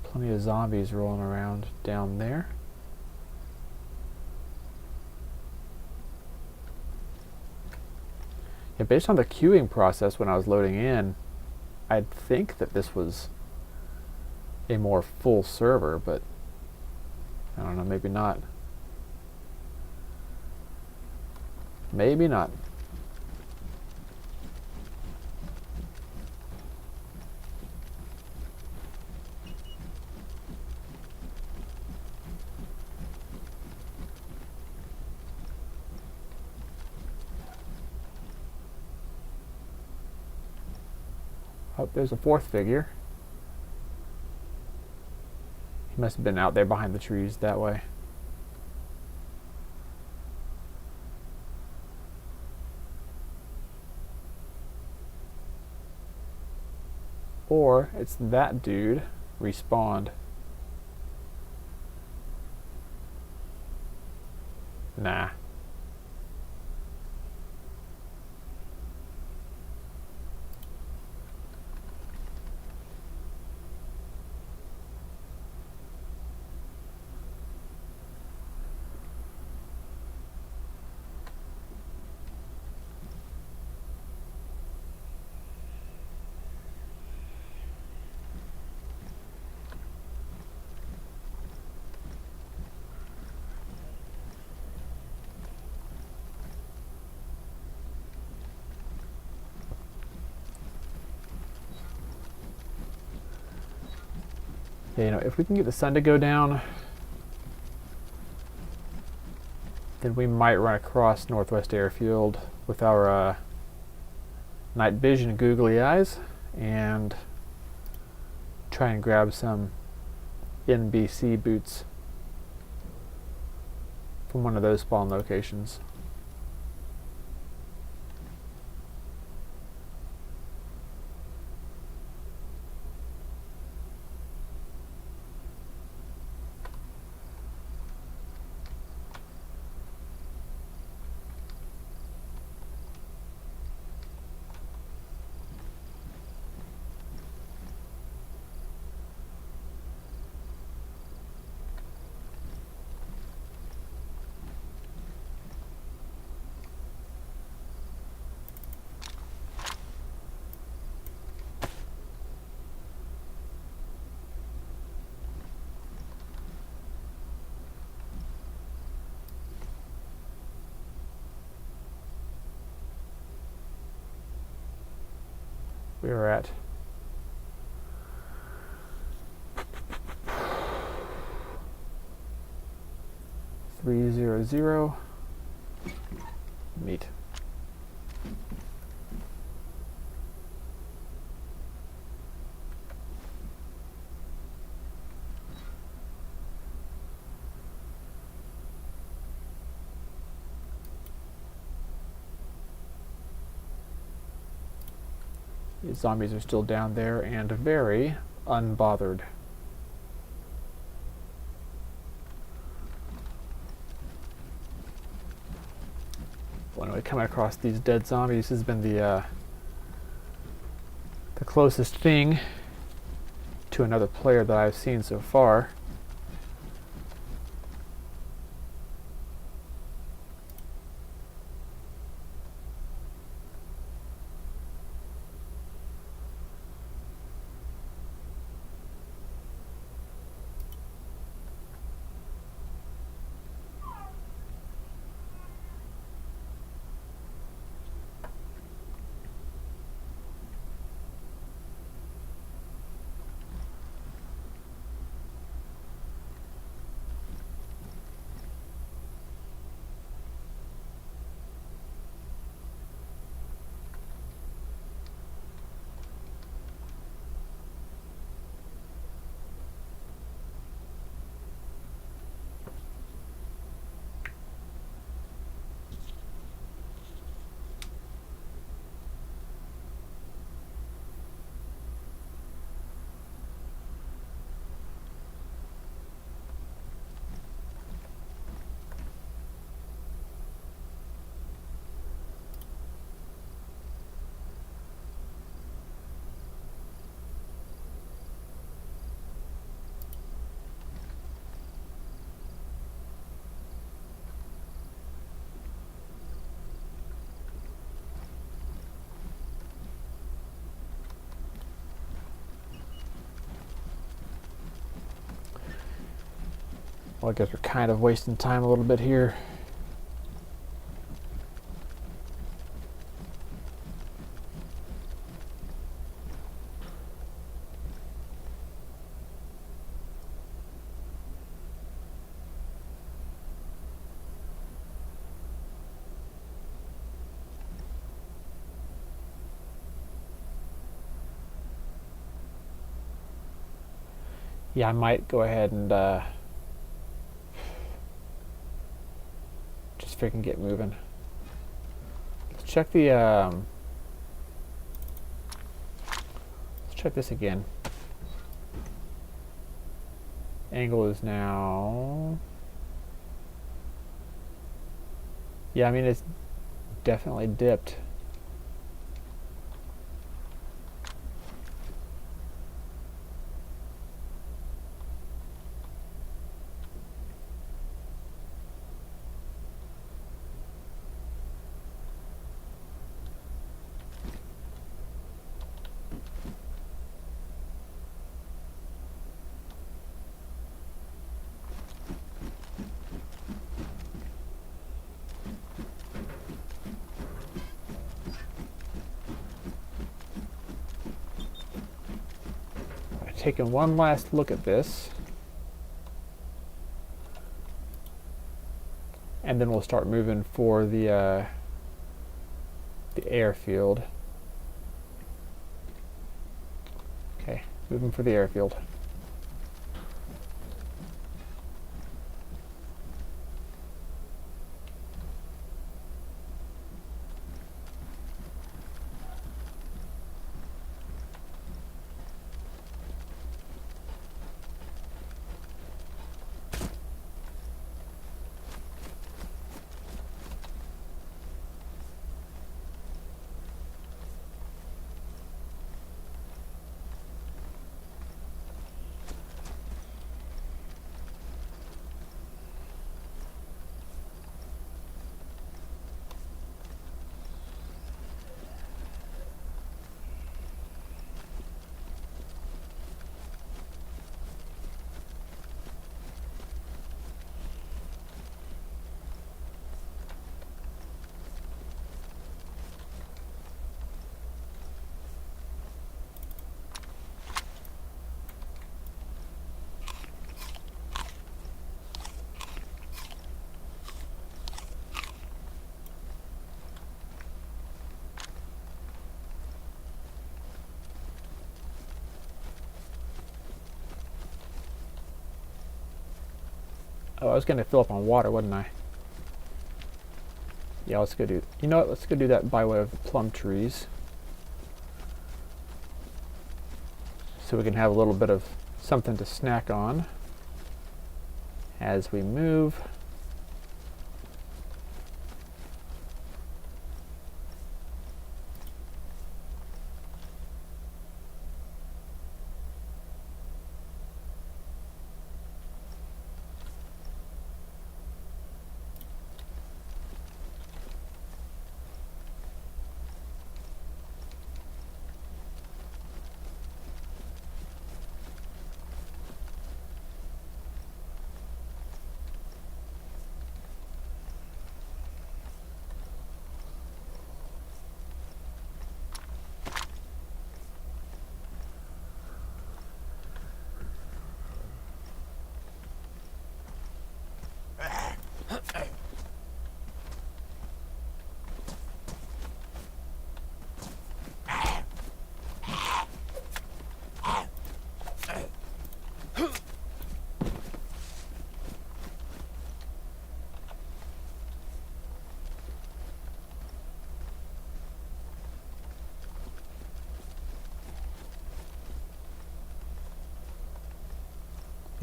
Plenty of zombies rolling around down there. Yeah, based on the queuing process when I was loading in, I'd think that this was a more full server, but I don't know, maybe not. Maybe not. Oh, there's a fourth figure. He must have been out there behind the trees that way. Or it's that dude respawned. Nah. Yeah, you know, if we can get the sun to go down, then we might run across Northwest Airfield with our night vision googly eyes and try and grab some NBC boots from one of those spawn locations. We are at 300. Meet. These zombies are still down there and very unbothered. When we come across these dead zombies, this has been the closest thing to another player that I've seen so far. Well, I guess we're kind of wasting time a little bit here. Yeah, I might go ahead and just freaking get moving. Let's check the let's check this again. Angle is now, yeah, I mean it's definitely dipped. Taking one last look at this, and then we'll start moving for the airfield. Okay, moving for the airfield. Oh, I was going to fill up on water, wasn't I? Yeah, let's go do... You know what? Let's go do that by way of the plum trees. So we can have a little bit of something to snack on as we move.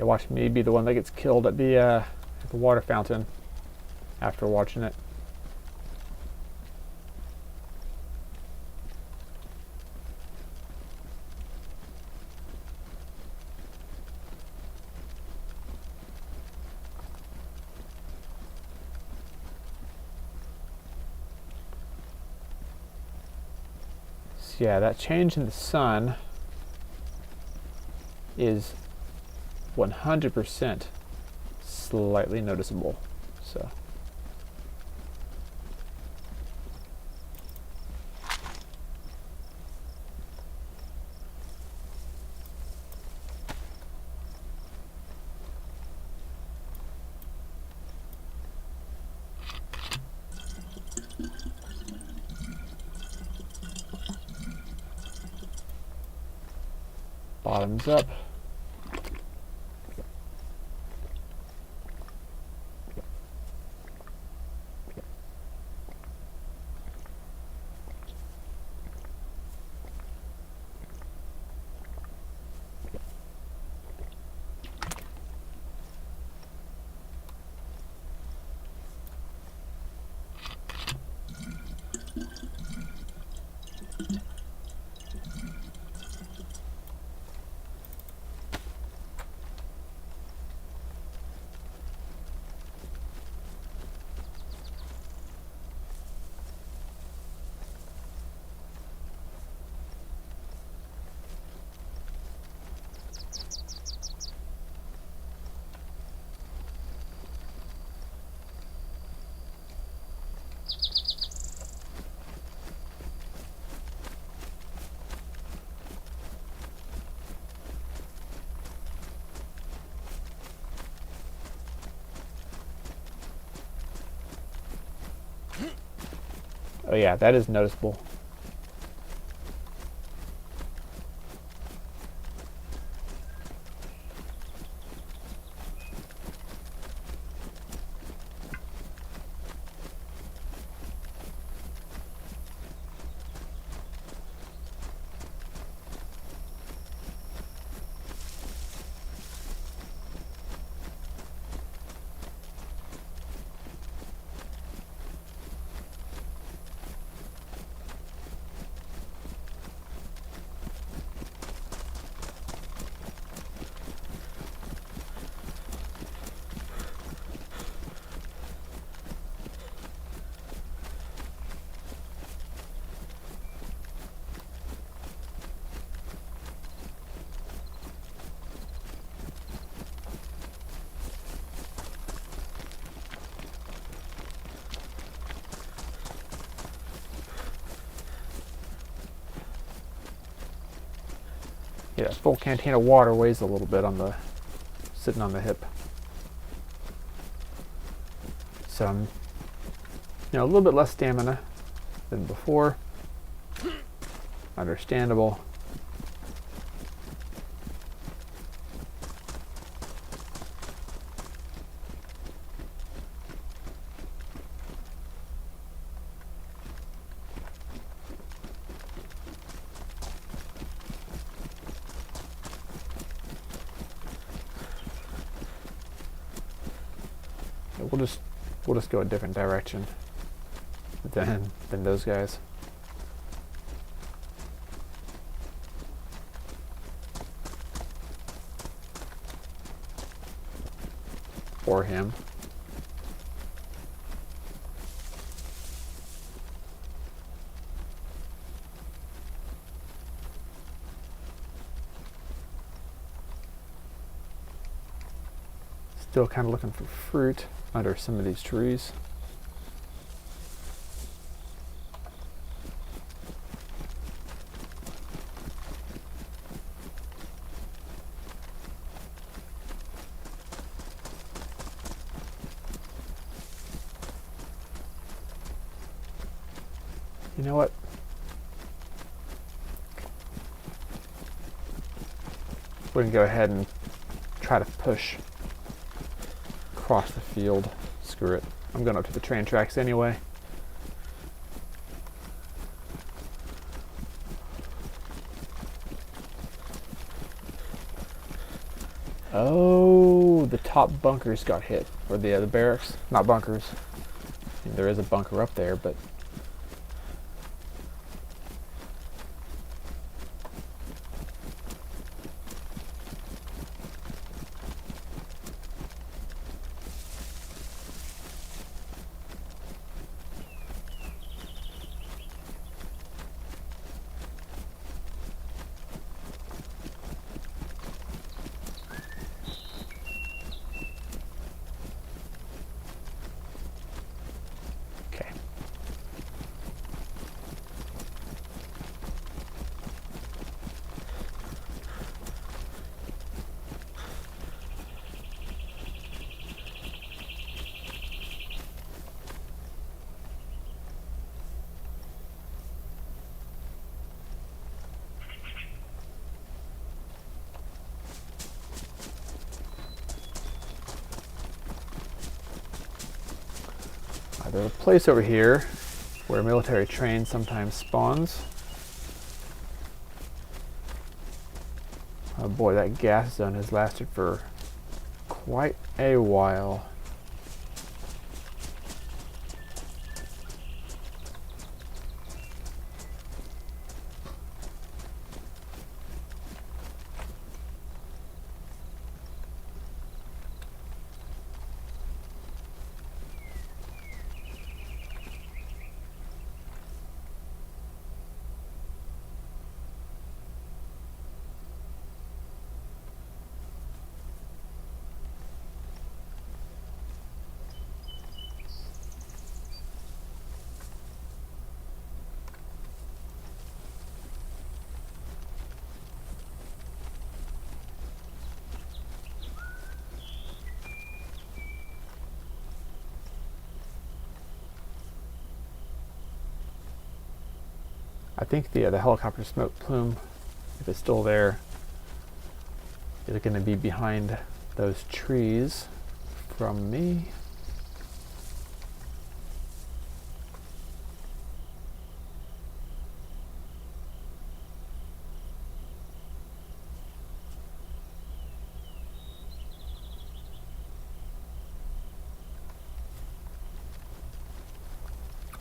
Yeah, watch me be the one that gets killed at the water fountain after watching it. So yeah, that change in the sun is 100% slightly noticeable. So bottoms up. Oh yeah, that is noticeable. Yeah, full canteen of water weighs a little bit on the sitting on the hip. So I'm, a little bit less stamina than before. Understandable. We'll just go a different direction than those guys. Or him. Still kind of looking for fruit under some of these trees. You know what? We're going to go ahead and try to push across the field. Screw it. I'm going up to the train tracks anyway. Oh, the top bunkers got hit. Or the barracks. Not bunkers. I mean, there is a bunker up there, but... There's a place over here where military train sometimes spawns. Oh boy, that gas zone has lasted for quite a while. I think the helicopter smoke plume, if it's still there, is going to be behind those trees from me.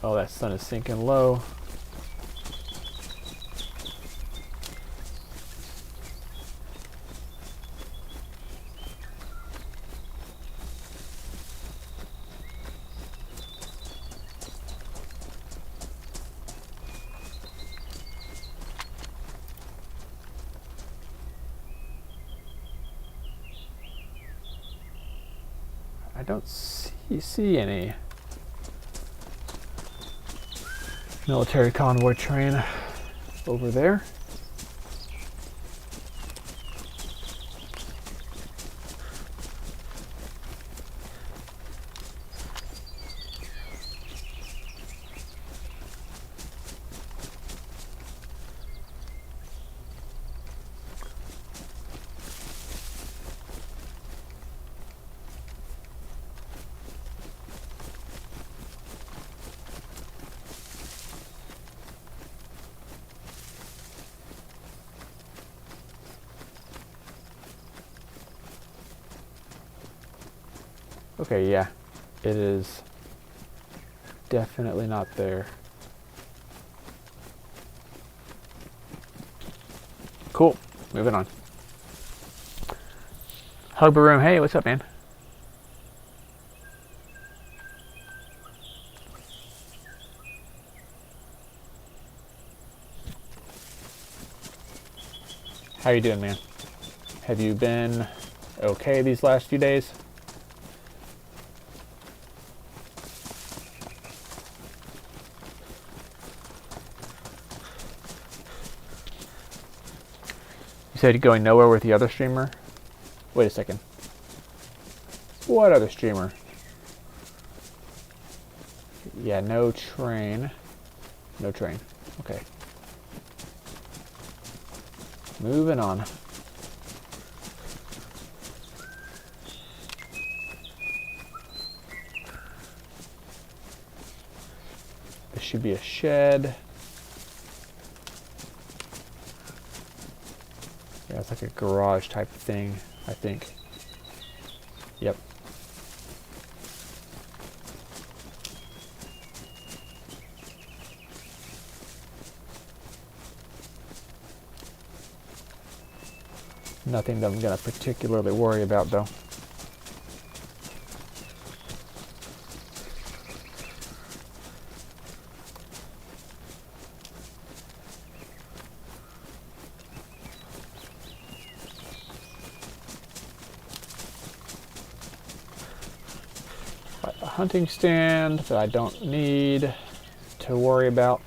Oh, that sun is sinking low. I don't see any military convoy train over there. Okay, yeah, it is definitely not there. Cool, moving on. Hug Baroom, hey, what's up, man? How you doing, man? Have you been okay these last few days? You said you're going nowhere with the other streamer? Wait a second. What other streamer? Yeah, no train. No train. Okay. Moving on. There should be a shed. Yeah, it's like a garage type of thing, I think. Yep. Nothing that I'm going to particularly worry about, though. A hunting stand that I don't need to worry about.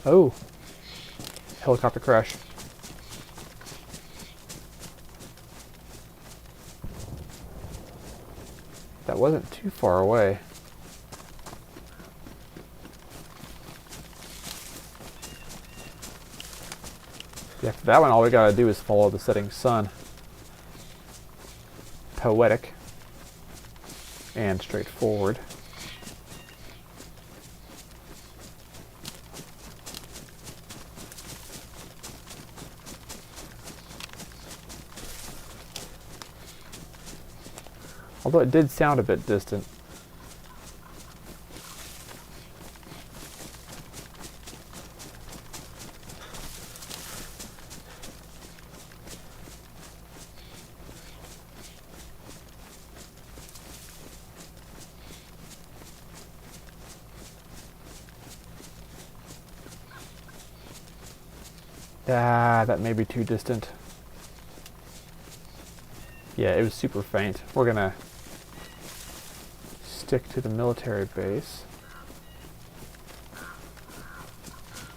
Oh, helicopter crash. That wasn't too far away. Yeah, for that one, all we gotta do is follow the setting sun. Poetic and straightforward. Although it did sound a bit distant. Ah, that may be too distant. Yeah, it was super faint. We're gonna stick to the military base.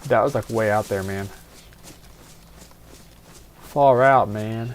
That was like way out there, man. Far out, man.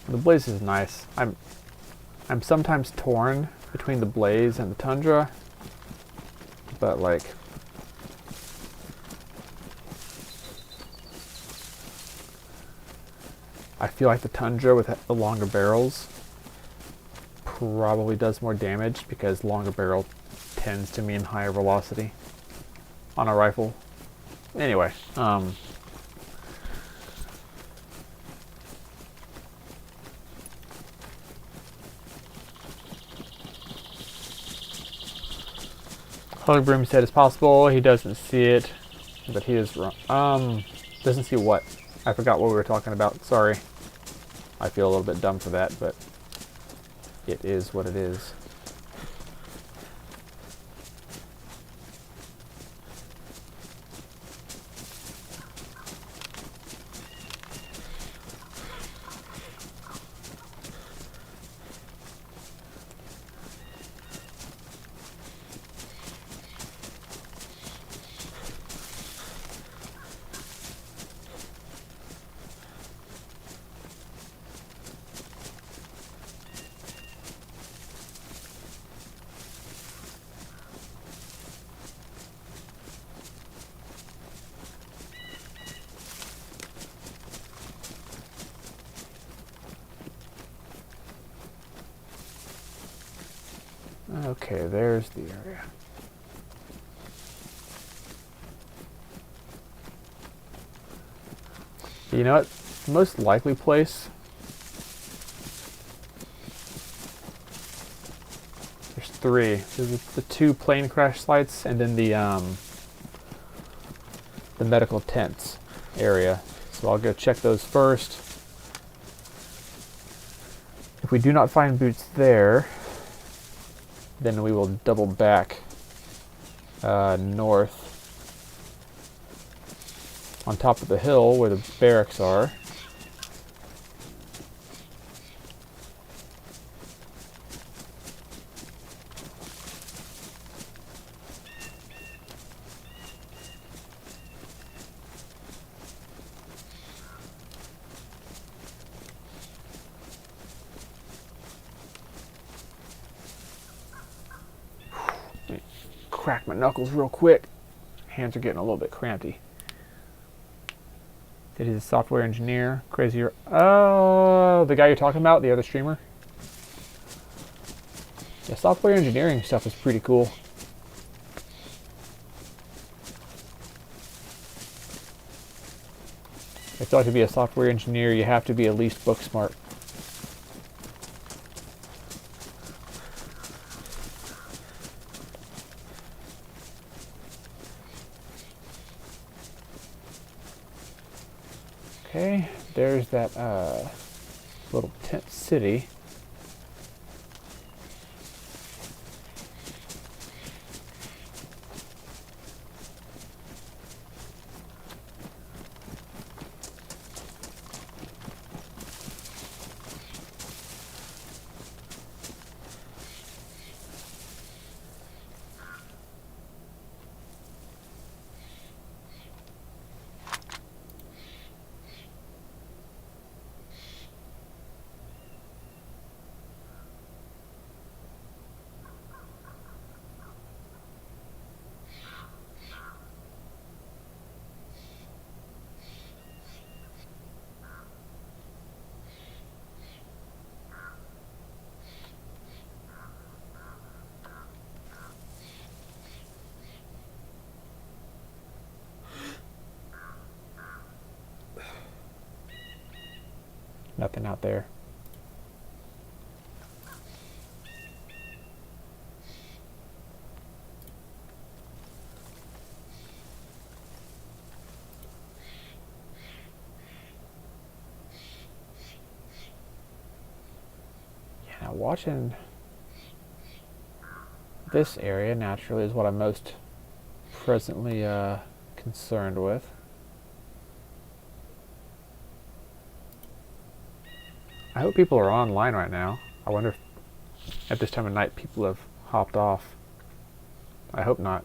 The blaze is nice. I'm sometimes torn between the blaze and the tundra, but like I feel like the tundra with the longer barrels probably does more damage because longer barrel tends to mean higher velocity on a rifle. Anyway, Hogbroom said it's possible. He doesn't see it, but he is wrong. Doesn't see what? I forgot what we were talking about. Sorry. I feel a little bit dumb for that, but it is what it is. Okay, there's the area. You know what? The most likely place... There's three. There's the two plane crash sites and then the medical tents area. So I'll go check those first. If we do not find boots there, then we will double back north on top of the hill where the barracks are. Crack my knuckles real quick. Hands are getting a little bit crampy. That he's a software engineer. Crazier. Oh, the guy you're talking about, the other streamer. Yeah, software engineering stuff is pretty cool. I feel like to be a software engineer, you have to be at least book smart. Okay, there's that little tent city. Nothing out there. Yeah, now watching this area naturally is what I'm most presently concerned with. I hope people are online right now. I wonder if at this time of night people have hopped off. I hope not.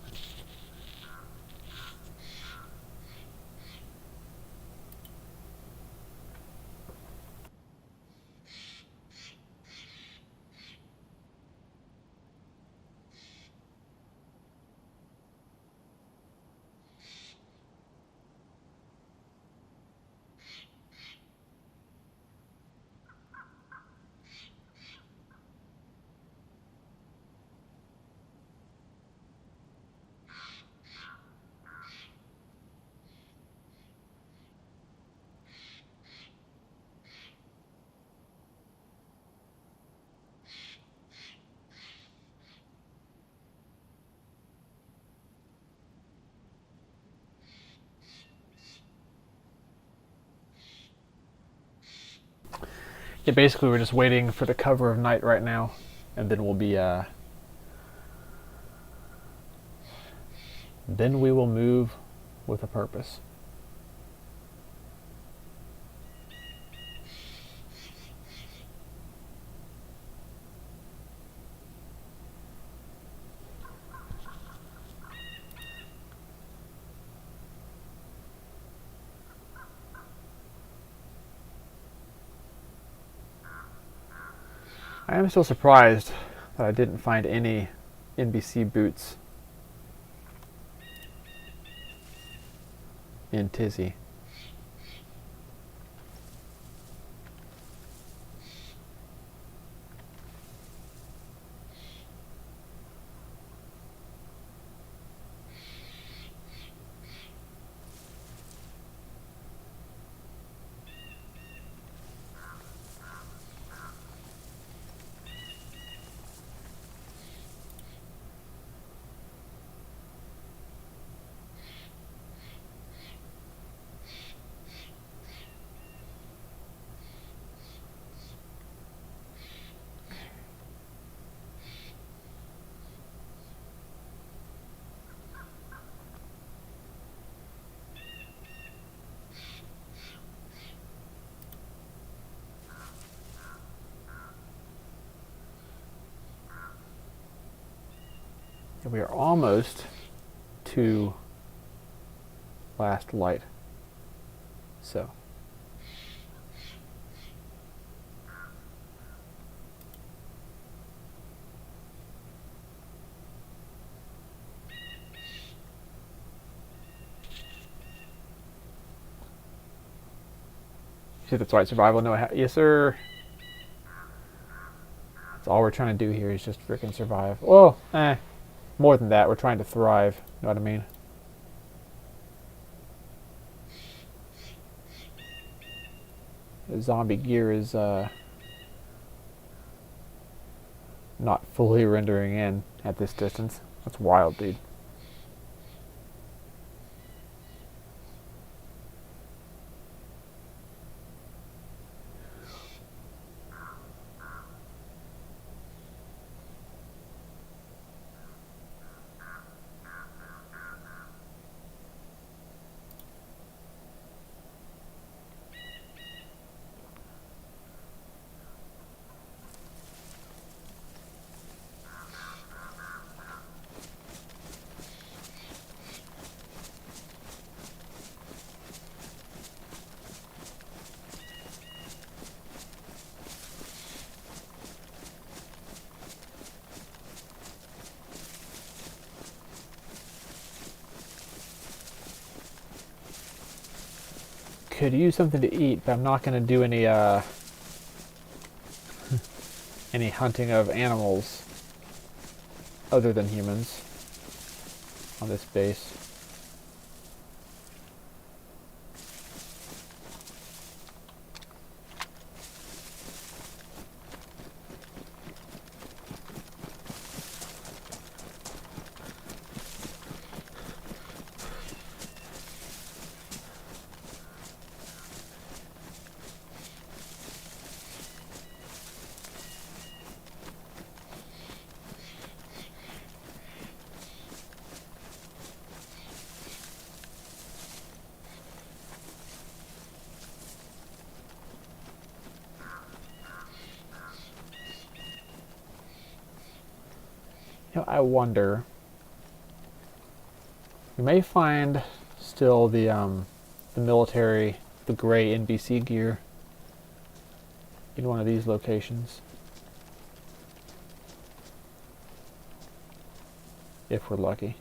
Yeah, basically we're just waiting for the cover of night right now, and then we'll be then we will move with a purpose. I am still surprised that I didn't find any NBC boots in Tisy. And we are almost to last light. So. See, that's right, survival. No, yes, sir. That's all we're trying to do here is just freaking survive. Well, more than that, we're trying to thrive. You know what I mean? The zombie gear is not fully rendering in at this distance. That's wild, dude. Could use something to eat, but I'm not going to do any any hunting of animals other than humans on this base. You know, I wonder. We may find still the military, the gray NBC gear in one of these locations, if we're lucky.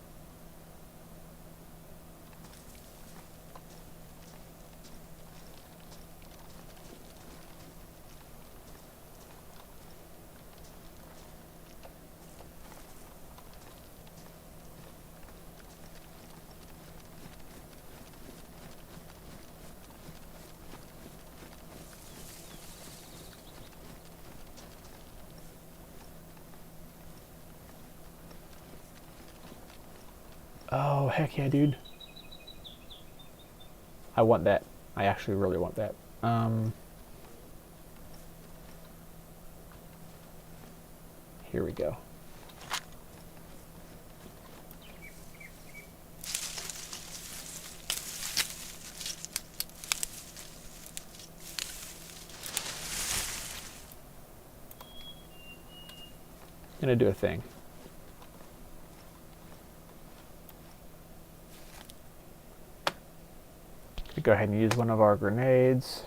Oh, heck yeah, dude. I want that. I actually really want that. Here we go. Gonna do a thing. Go ahead and use one of our grenades.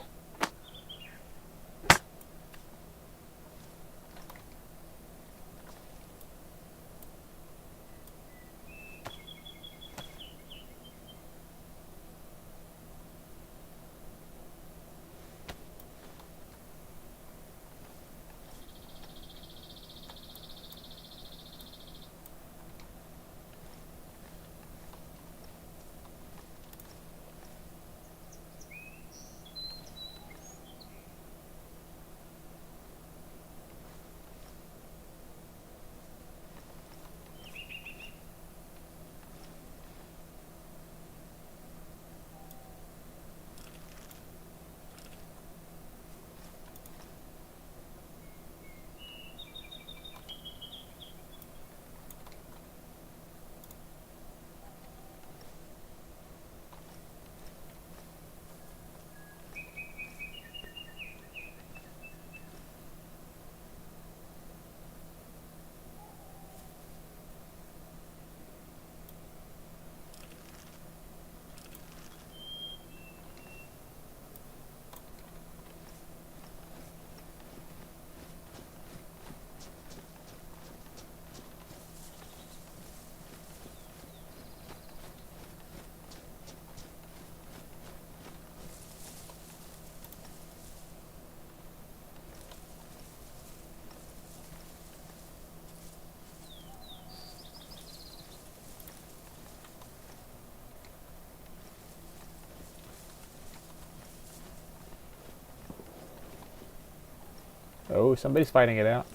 Oh, somebody's fighting it out.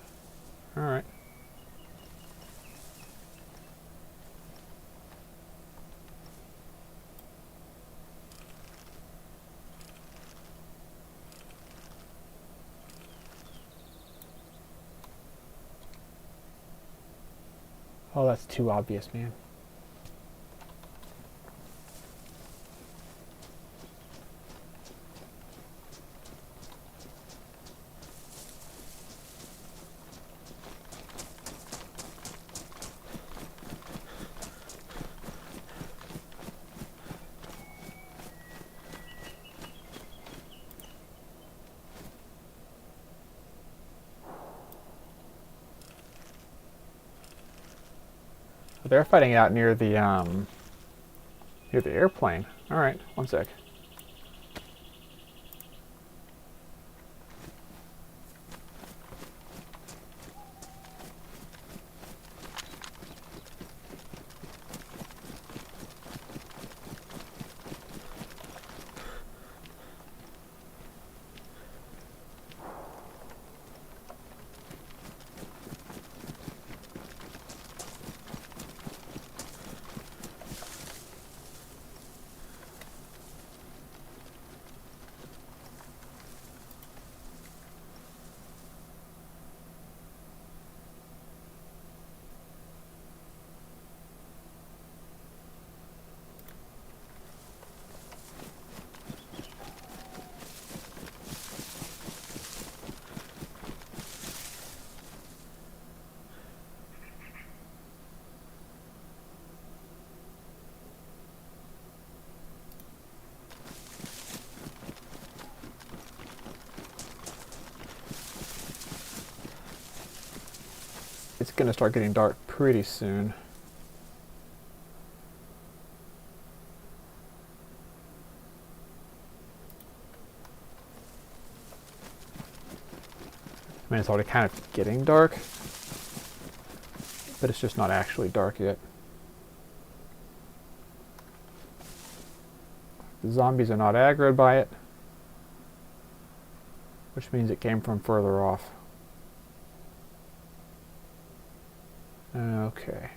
Alright. Oh, that's too obvious, man. They're fighting out near the airplane. All right, one sec. It's gonna start getting dark pretty soon. I mean, it's already kind of getting dark, but it's just not actually dark yet. The zombies are not aggroed by it, which means it came from further off. Okay.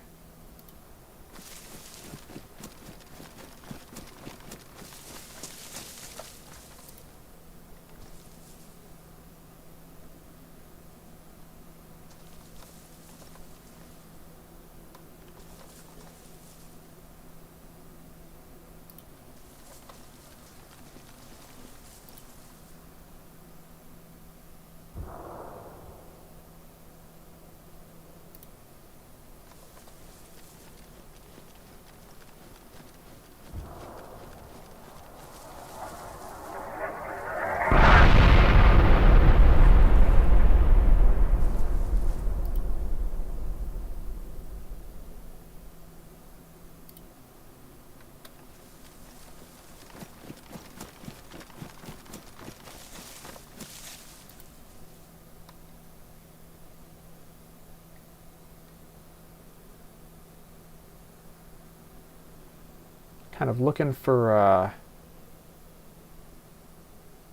Kind of looking for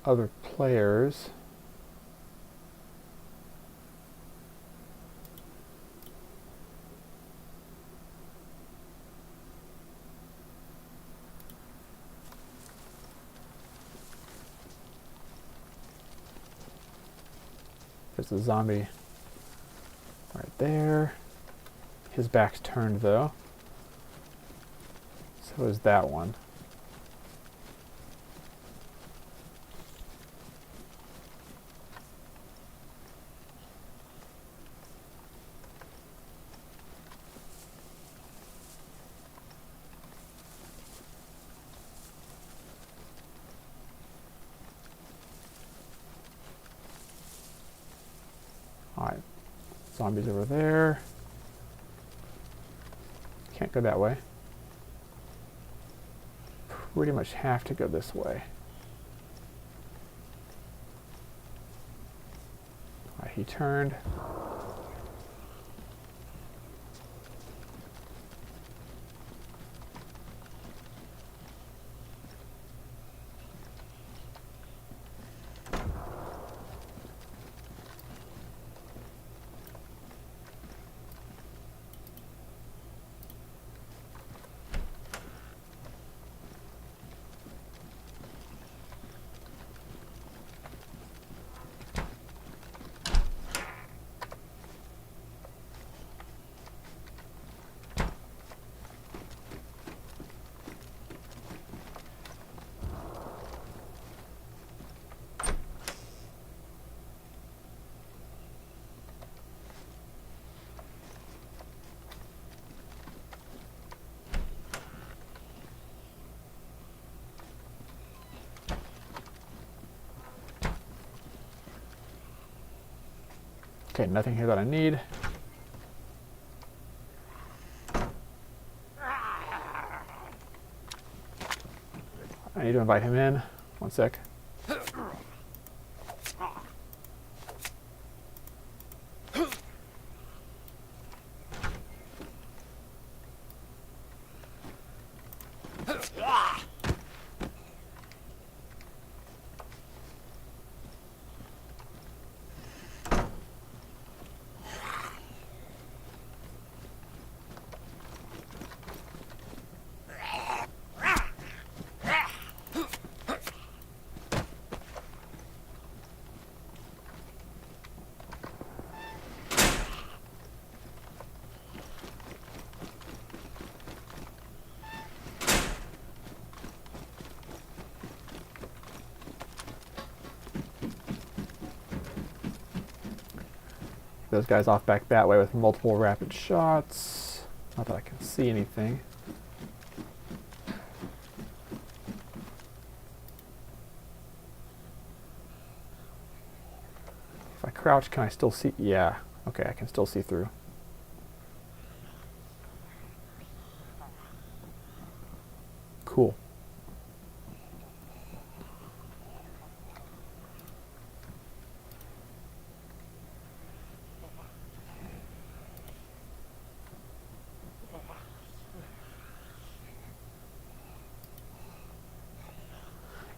other players. There's a zombie right there. His back's turned though. So is that one. Alright, zombies over there. Can't go that way. Pretty much have to go this way. Alright, he turned. Okay, nothing here that I need. I need to invite him in. One sec. Those guys off back that way with multiple rapid shots. Not that I can see anything. If I crouch, can I still see? Yeah. Okay, I can still see through. Cool.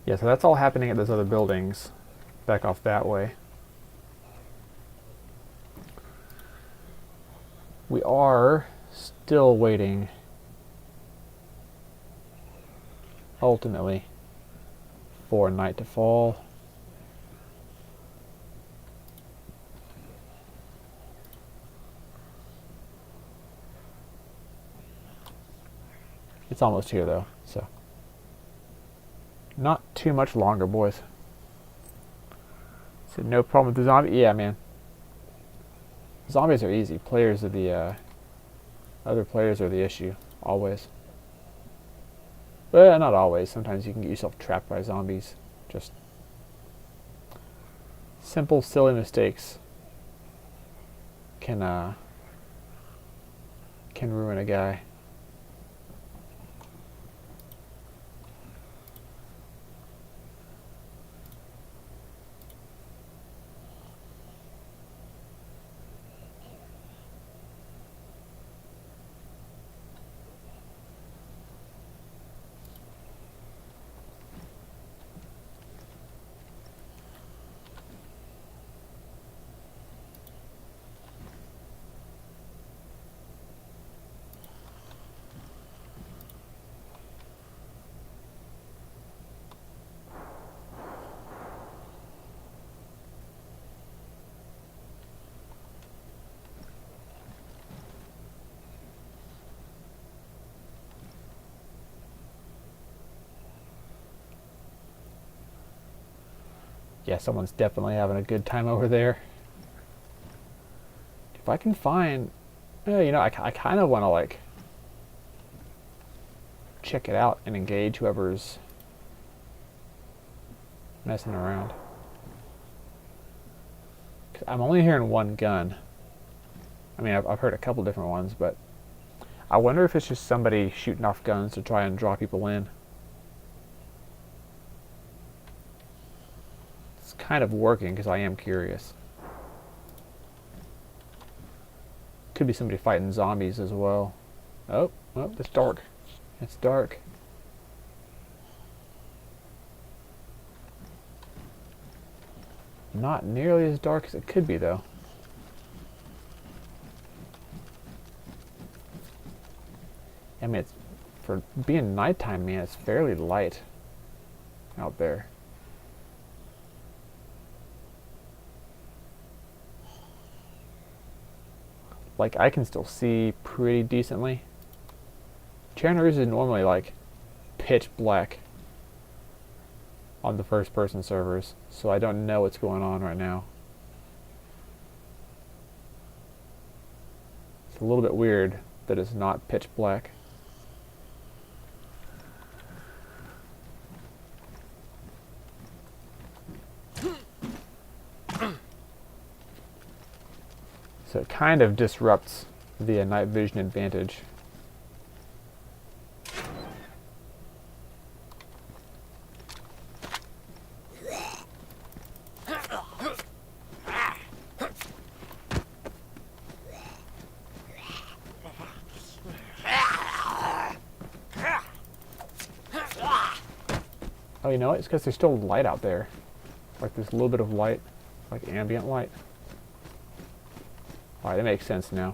Yeah, so that's all happening at those other buildings. Back off that way. We are still waiting, ultimately, for night to fall. It's almost here though, so not too much longer, boys. So no problem with the zombie. Yeah, man. Zombies are easy. Players are the other players are the issue, always. Well, not always. Sometimes you can get yourself trapped by zombies. Just simple, silly mistakes can ruin a guy. Yeah, someone's definitely having a good time over there. If I can find, you know, I kind of want to like check it out and engage whoever's messing around. 'Cause I'm only hearing one gun. I mean, I've heard a couple different ones, but I wonder if it's just somebody shooting off guns to try and draw people in. It's kind of working because I am curious. Could be somebody fighting zombies as well. Oh, it's dark. It's dark. Not nearly as dark as it could be, though. I mean, it's, for being nighttime, man, it's fairly light out there. Like, I can still see pretty decently. Chandler's is normally like pitch black on the first person servers, so I don't know what's going on right now. It's a little bit weird that it's not pitch black. So it kind of disrupts the night vision advantage. Oh, you know what? It's because there's still light out there. Like there's a little bit of light, like ambient light. Alright, that makes sense now.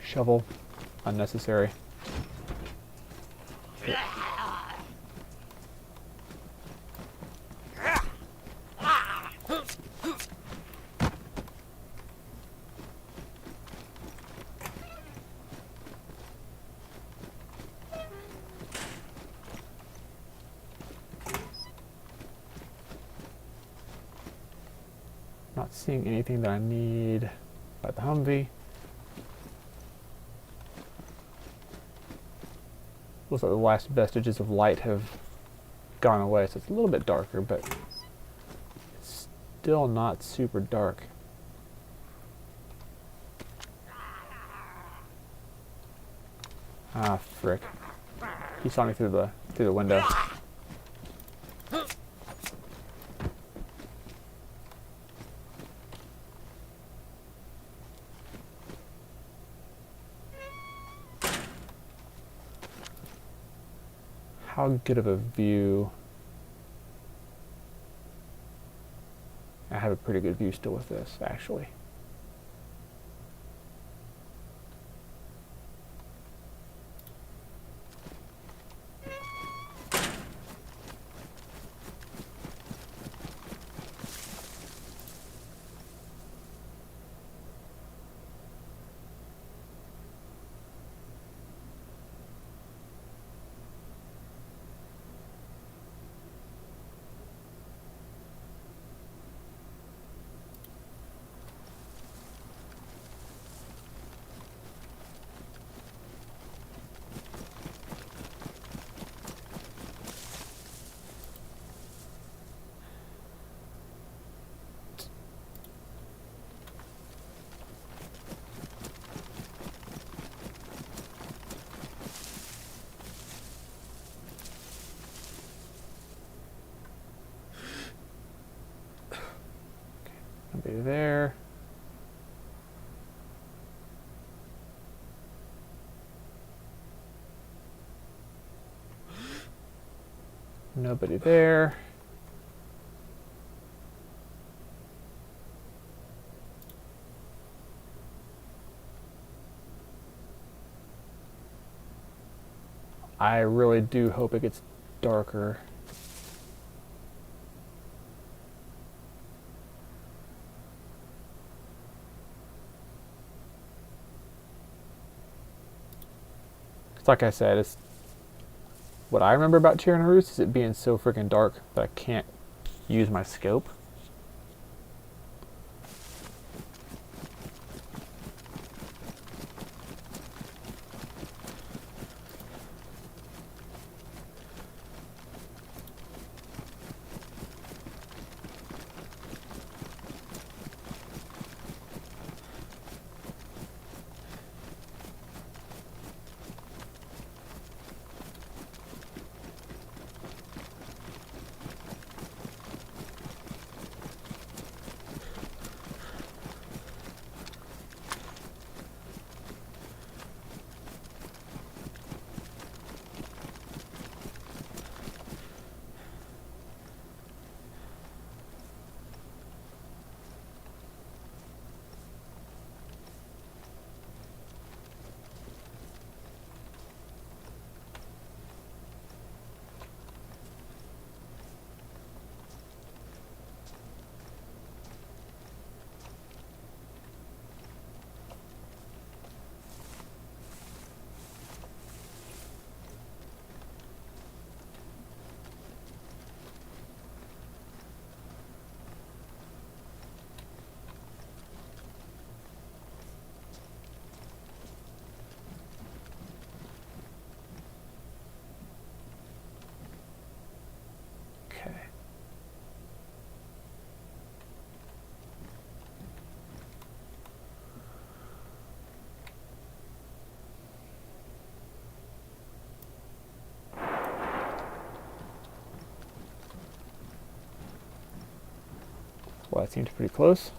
Shovel. Unnecessary. Not seeing anything that I need by the Humvee. Looks like the last vestiges of light have gone away, so it's a little bit darker, but it's still not super dark. Ah, frick. He saw me through the window. How good of a view? I have a pretty good view still with this, actually. Nobody there. Nobody there. I really do hope it gets darker. Like I said, it's what I remember about Tyrann Roost is it being so freaking dark that I can't use my scope. Well, that seems pretty close.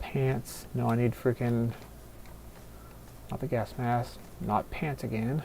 Pants. No, I need freaking... Not the gas mask. Not pants again.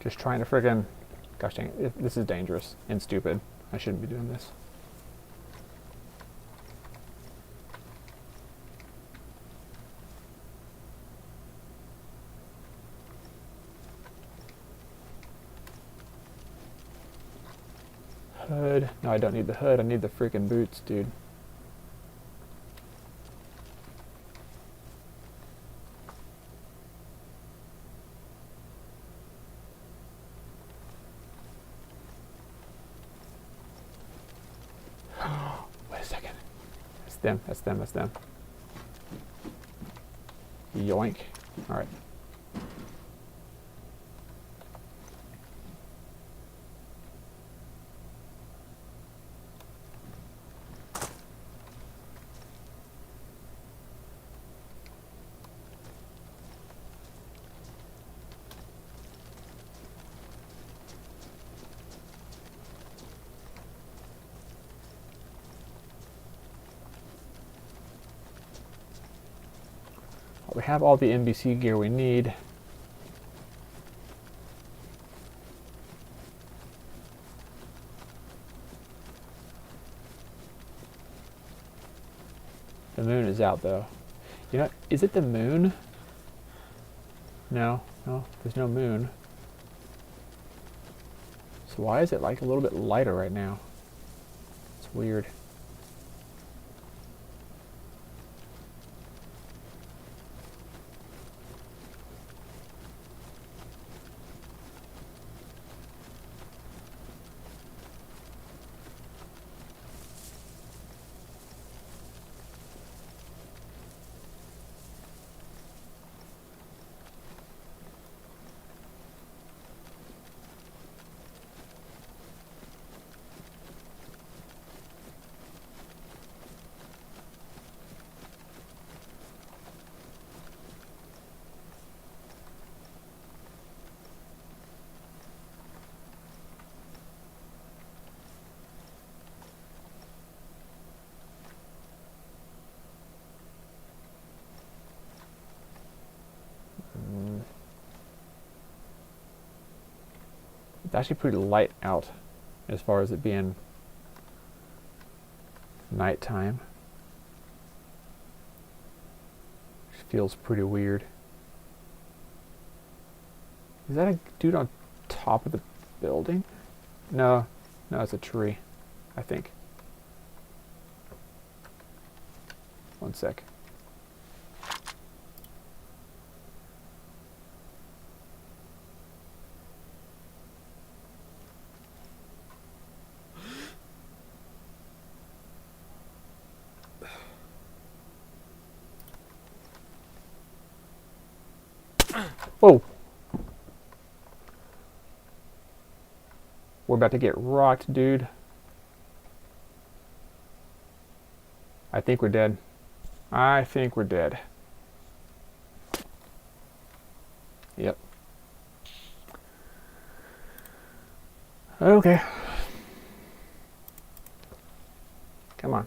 Just trying to friggin... Gosh dang it, this is dangerous and stupid. I shouldn't be doing this. Hood. No, I don't need the hood. I need the freaking boots, dude. Wait a second. That's them. That's them. That's them. Yoink. All right. We have all the NBC gear we need. The moon is out though. You know, is it the moon? No, no, there's no moon. So why is it like a little bit lighter right now? It's weird. It's actually pretty light out as far as it being nighttime. Which feels pretty weird. Is that a dude on top of the building? No, no, it's a tree, I think. One sec. Whoa! We're about to get rocked, dude. I think we're dead. I think we're dead. Yep. Okay. Come on.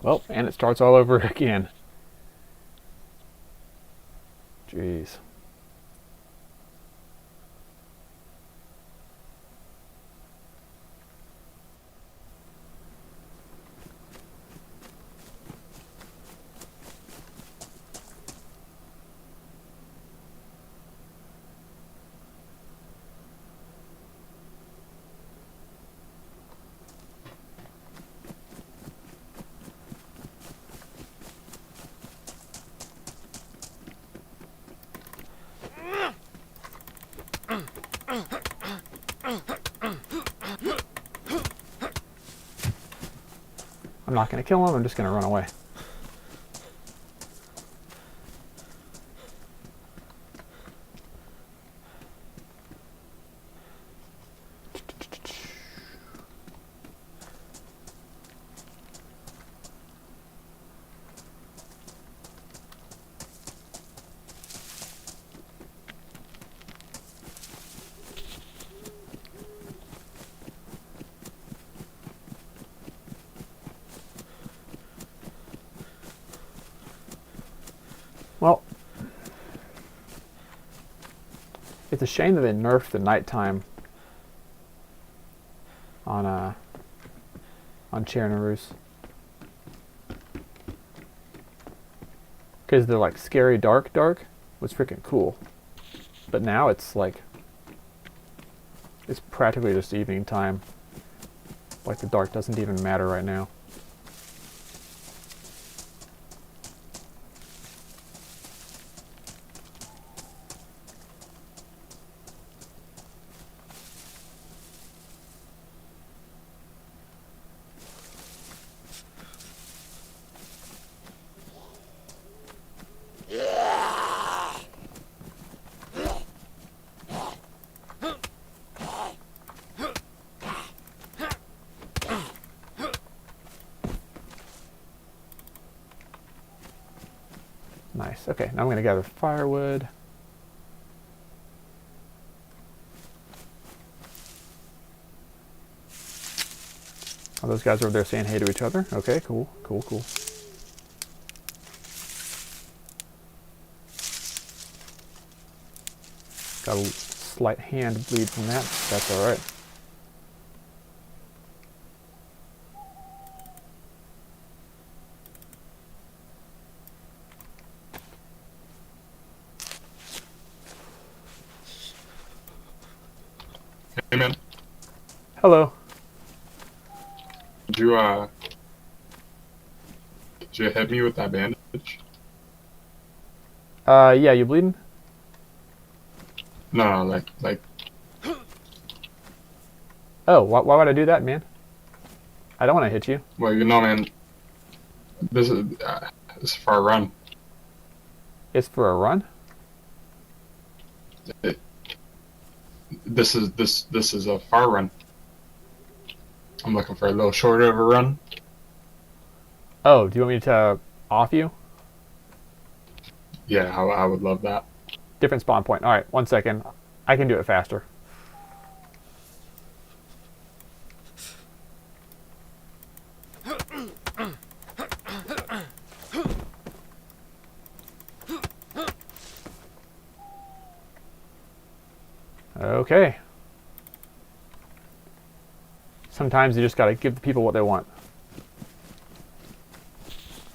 Well, and it starts all over again. Jeez. I'm not going to kill him, I'm just going to run away. Well, it's a shame that they nerfed the nighttime on Chernobyl. Because they're like scary dark was freaking cool. But now it's like, it's practically just evening time. Like the dark doesn't even matter right now. Nice. Okay, now I'm going to gather firewood. Oh, those guys over there saying hey to each other. Okay, cool, cool, cool. Got a slight hand bleed from that. That's all right. Hey man, Hello. did you hit me with that bandage? Yeah, you bleeding? No, like. Oh, why would I do that, man? I don't want to hit you. Well, you know, man. This is for a run. It's for a run? This is a far run. I'm looking for a little shorter of a run. Oh, do you want me to off you? Yeah, I would love that. Different spawn point. All right, 1 second. I can do it faster. Okay. Sometimes you just gotta give the people what they want.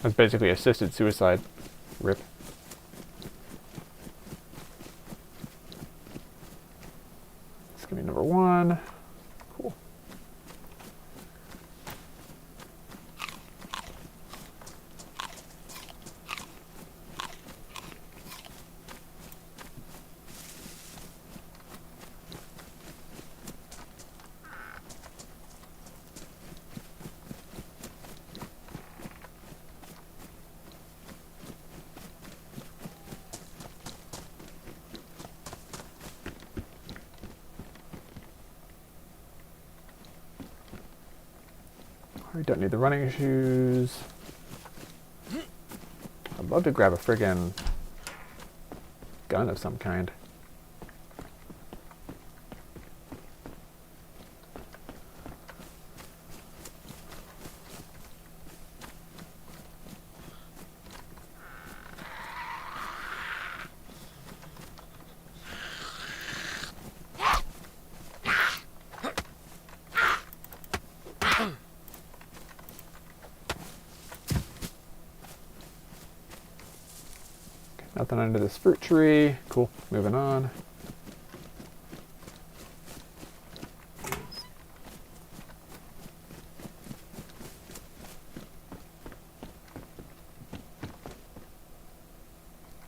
That's basically assisted suicide. Rip. This gonna be number 1. Cool. We don't need the running shoes. love to grab a friggin' gun of some kind. Nothing under this fruit tree. Cool. Moving on.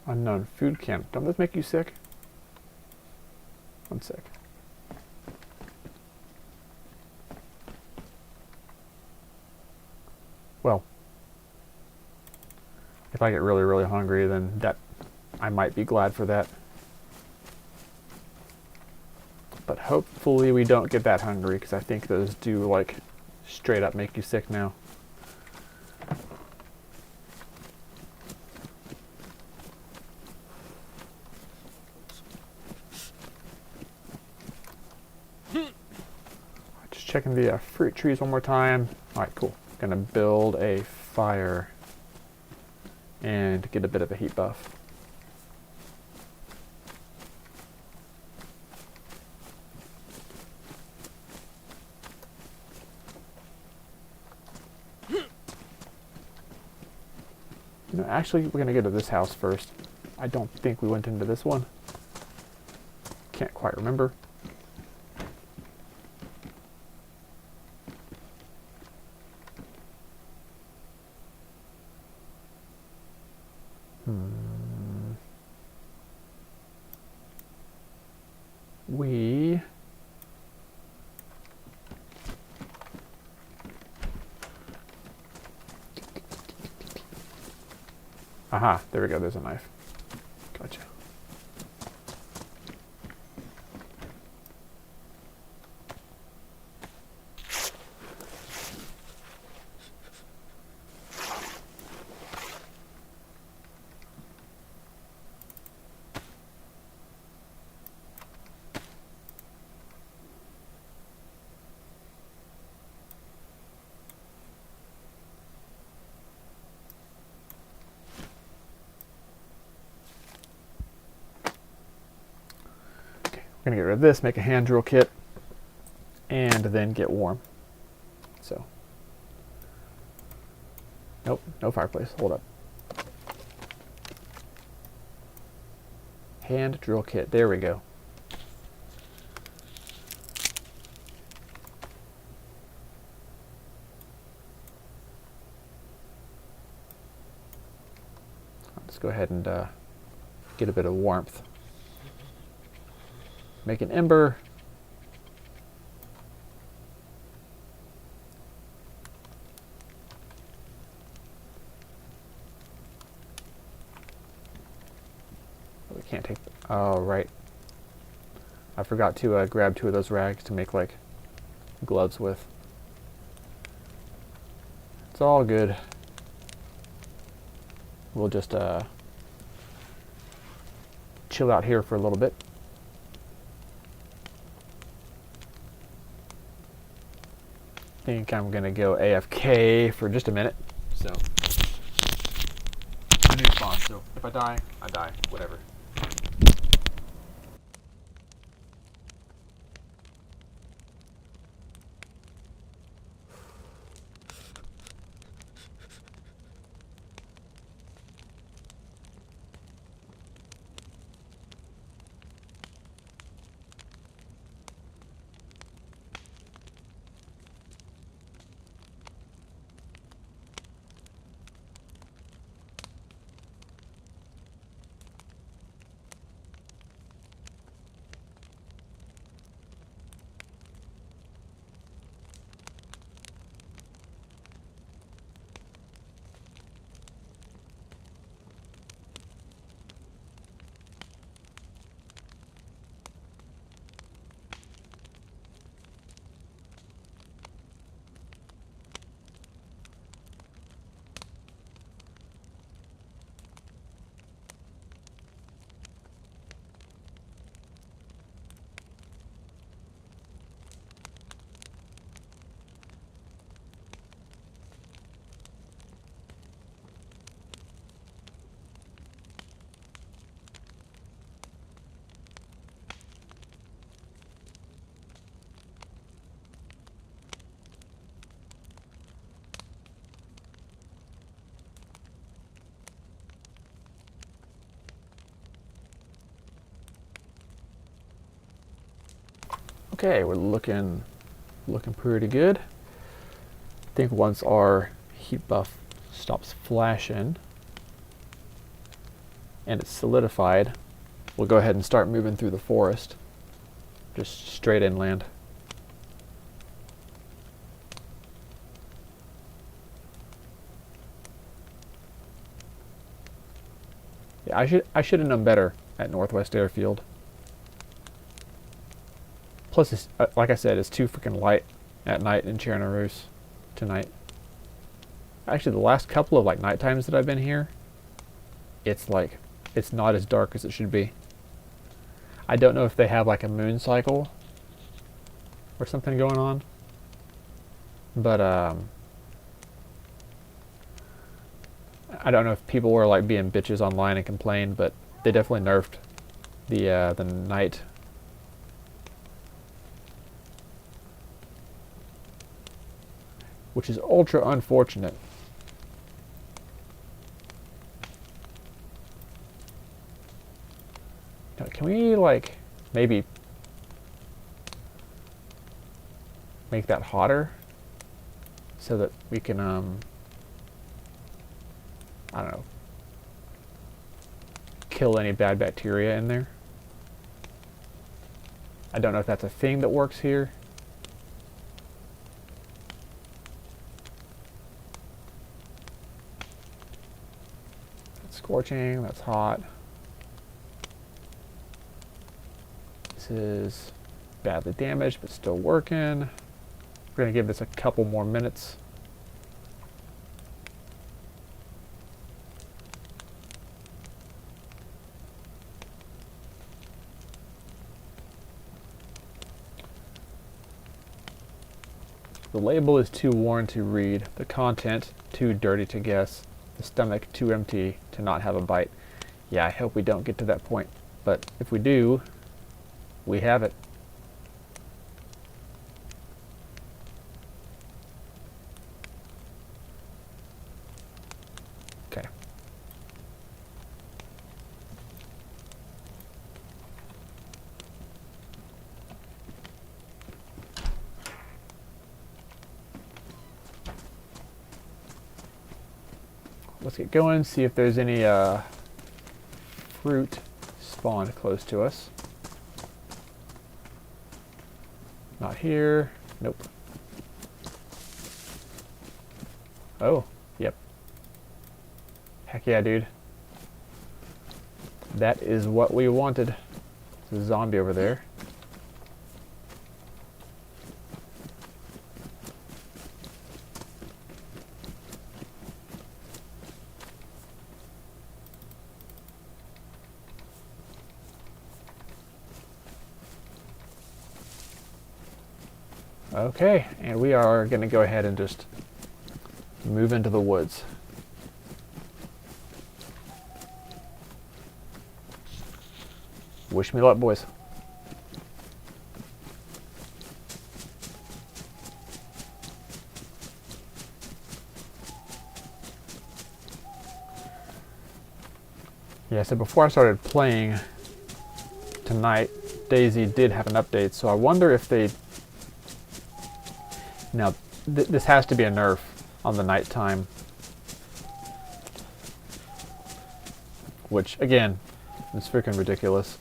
Unknown food camp. Don't those make you sick? I'm sick. Well, if I get really, really hungry, then I might be glad for that. But hopefully we don't get that hungry, because I think those do, like, straight up make you sick now. Just checking the fruit trees one more time. Alright, cool. Gonna build a fire and get a bit of a heat buff. You know, actually, we're going to go to this house first. I don't think we went into this one. Can't quite remember. We... Aha, there we go, there's a knife. Gotcha. We're gonna get rid of this, make a hand drill kit, and then get warm. So, nope, no fireplace. Hold up. Hand drill kit. There we go. Let's go ahead and get a bit of warmth. Make an ember. We can't take... Oh, right. I forgot to grab 2 of those rags to make, like, gloves with. It's all good. We'll just chill out here for a little bit. I think I'm gonna go AFK for just a minute. So, I need to spawn. So if I die, I die. Whatever. Okay, we're looking pretty good. I think once our heat buff stops flashing and it's solidified, we'll go ahead and start moving through the forest, just straight inland. Yeah, I should have known better at Northwest Airfield. Plus, it's, like I said, it's too freaking light at night in Chernaroos tonight. Actually, the last couple of like night times that I've been here, it's not as dark as it should be. I don't know if they have like a moon cycle or something going on, but I don't know if people were like being bitches online and complained, but they definitely nerfed the night. Which is ultra unfortunate. Now, can we like maybe make that hotter so that we can I don't know, kill any bad bacteria in there? I don't know if that's a thing that works here. That's scorching, that's hot. This is badly damaged but still working. We're going to give this a couple more minutes. The label is too worn to read. The content too dirty to guess. The stomach too empty to not have a bite. Yeah, I hope we don't get to that point. But if we do, we have it. Okay. Let's get going, see if there's any fruit spawned close to us. Not here. Nope. Oh, yep. Heck yeah, dude. That is what we wanted. There's a zombie over there. Okay, and we are going to go ahead and just move into the woods. Wish me luck, boys. Yeah, so before I started playing tonight, DayZ did have an update, so I wonder if they... Now, this has to be a nerf on the nighttime. Which, again, is freaking ridiculous.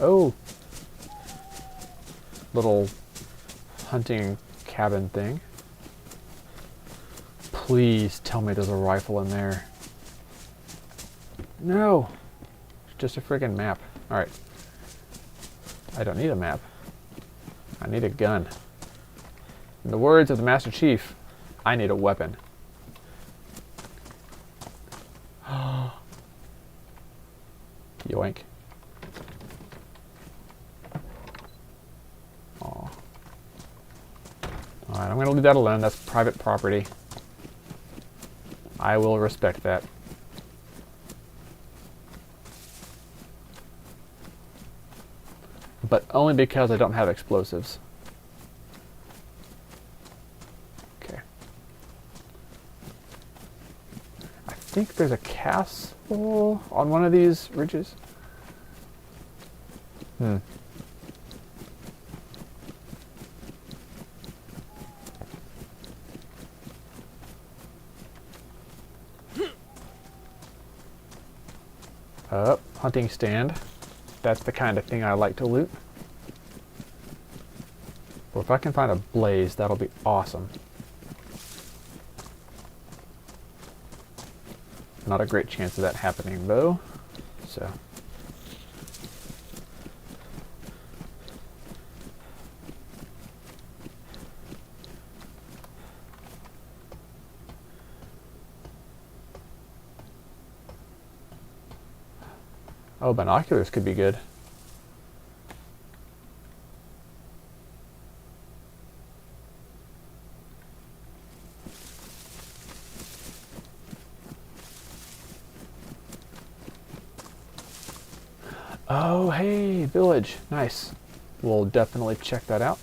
Oh! Little hunting cabin thing. Please tell me there's a rifle in there. No! It's just a friggin' map. Alright. I don't need a map. I need a gun. In the words of the Master Chief, I need a weapon. Yoink. Aw. Alright, I'm going to leave that alone. That's private property. I will respect that. But only because I don't have explosives. Okay. I think there's a castle on one of these ridges. Hmm. Hunting stand. That's the kind of thing I like to loot. Well, if I can find a blaze, that'll be awesome. Not a great chance of that happening, though. So. Oh, binoculars could be good. Oh, hey, village. Nice. We'll definitely check that out.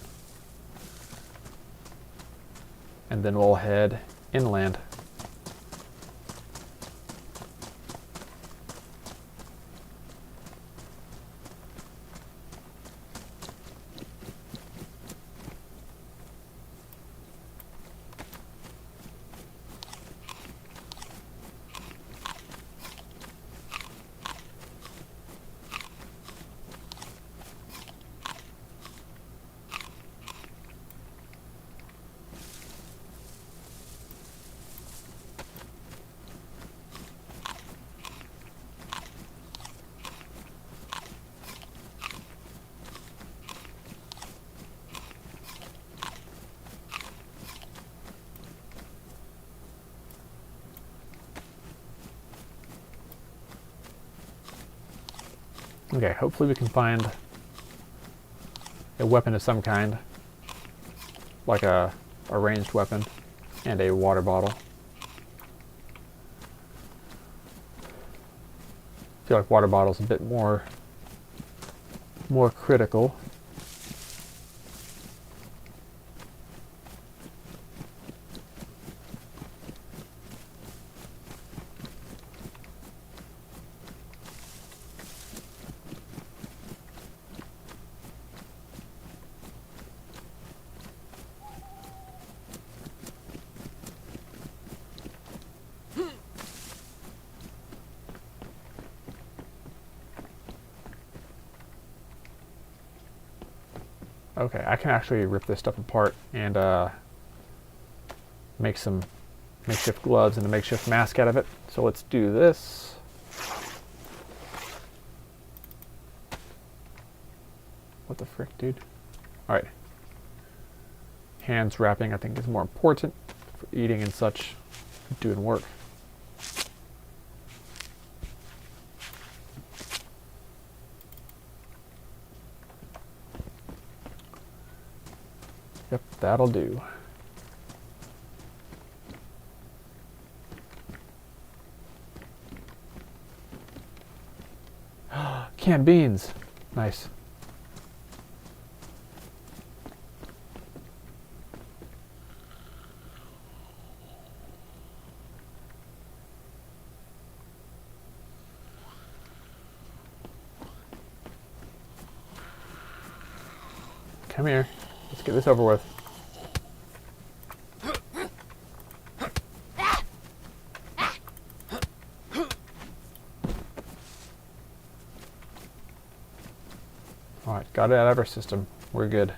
And then we'll head inland. Okay, hopefully we can find a weapon of some kind, like a ranged weapon and a water bottle. I feel like water bottle's a bit more critical. Okay, I can actually rip this stuff apart and make some makeshift gloves and a makeshift mask out of it. So let's do this. What the frick, dude? Alright. Hands wrapping, I think, is more important for eating and such, doing work. Yep, that'll do. Canned beans. Nice. Come here. Let's get this over with. Alright, got it out of our system. We're good.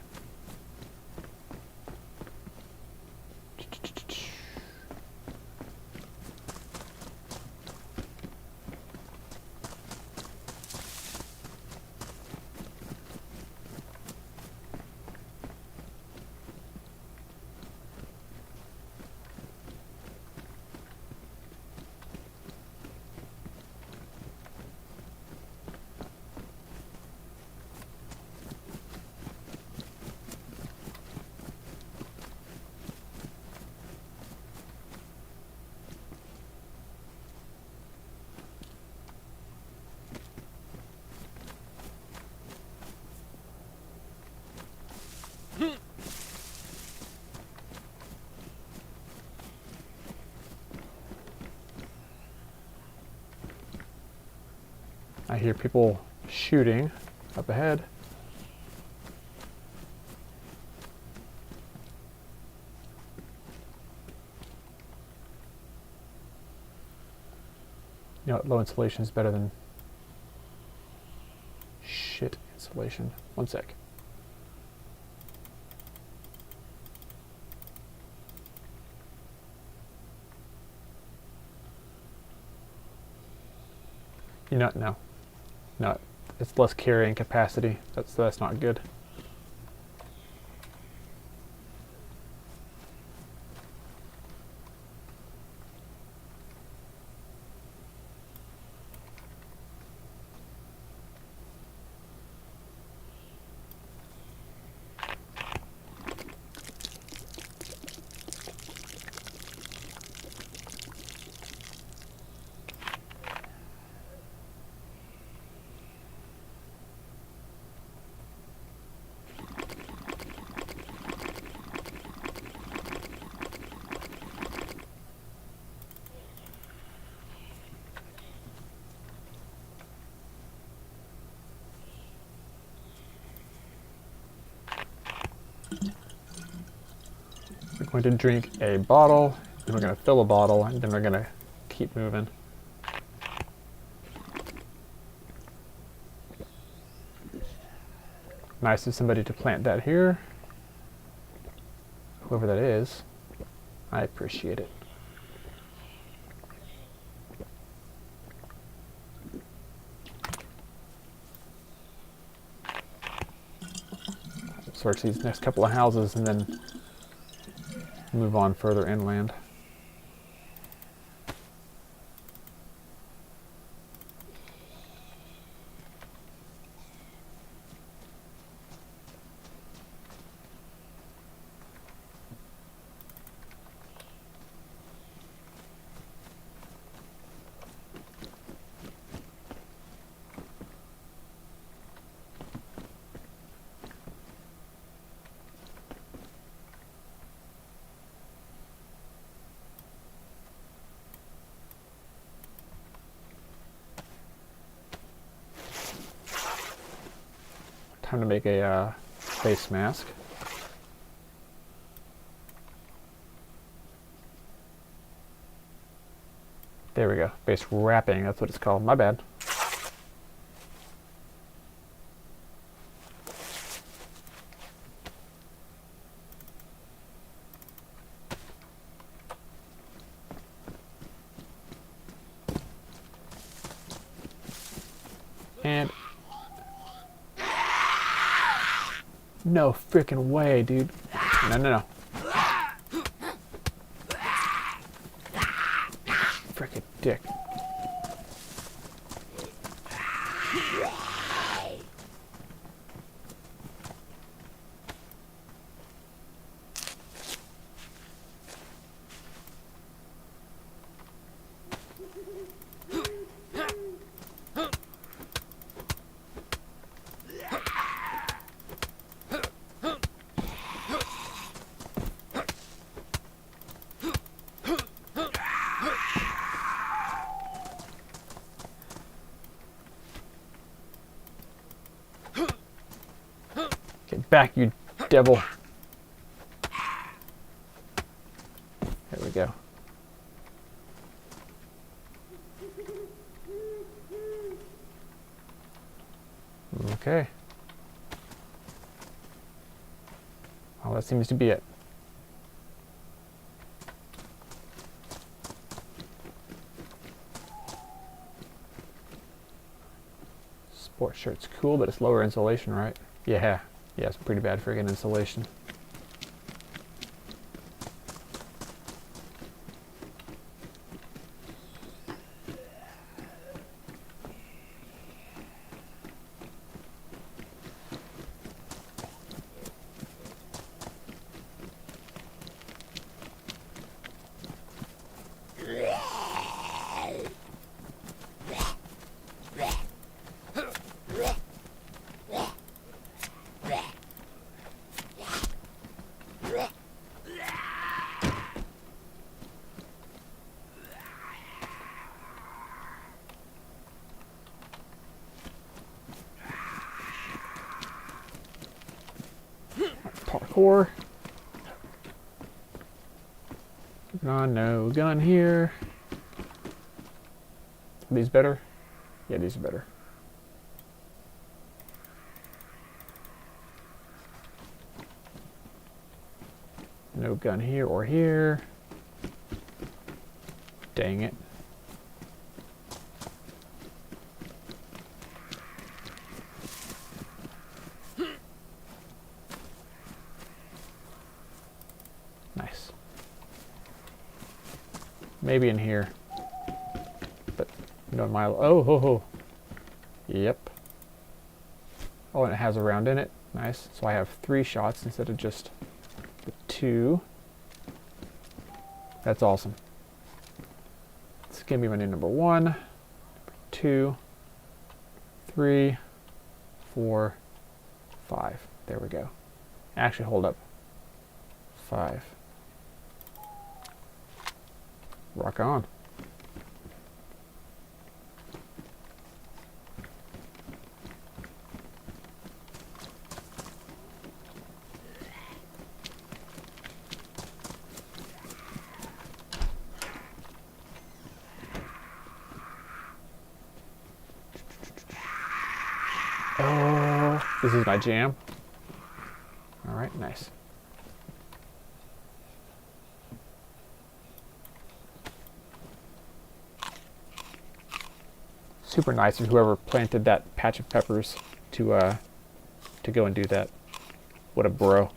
I hear people shooting up ahead. You know what, low insulation is better than shit insulation. One sec. You know, no. No, it's less carrying capacity. That's not good. We're going to drink a bottle, then we're going to fill a bottle, and then we're going to keep moving. Nice of somebody to plant that here. Whoever that is, I appreciate it. Search these next couple of houses and then move on further inland. Time to make a face mask. There we go. Face wrapping, that's what it's called. My bad. And no freaking way, dude. No, no, no. Frickin' dick. Get back, you devil. There we go. Okay. Well, that seems to be it. Sport shirt's cool, but it's lower insulation, right? Yeah. Yeah, it's pretty bad friggin' insulation. Parkour. No gun here. these better? Yeah, these are better. No gun here or here. Dang it. Nice. Maybe in here. But no mile. Oh, ho, ho. Yep. Oh, and it has a round in it. Nice. So I have 3 shots instead of just the 2. That's awesome. It's gonna be my new number 1, number 2, 3, 4, 5. There we go. Actually, hold up. 5. Rock on. Oh, this is my jam. All right, nice. Super nice of whoever planted that patch of peppers to go and do that. What a bro.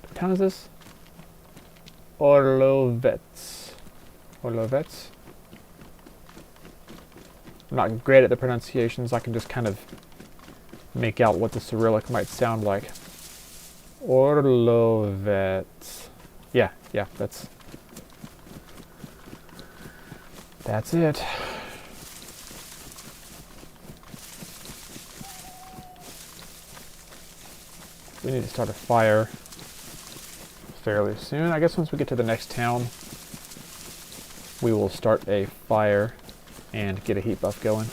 What town is this? Orlovets. Orlovets? I'm not great at the pronunciations. I can just kind of make out what the Cyrillic might sound like. Orlovets. Yeah, that's it. We need to start a fire fairly soon. I guess once we get to the next town, we will start a fire and get a heat buff going.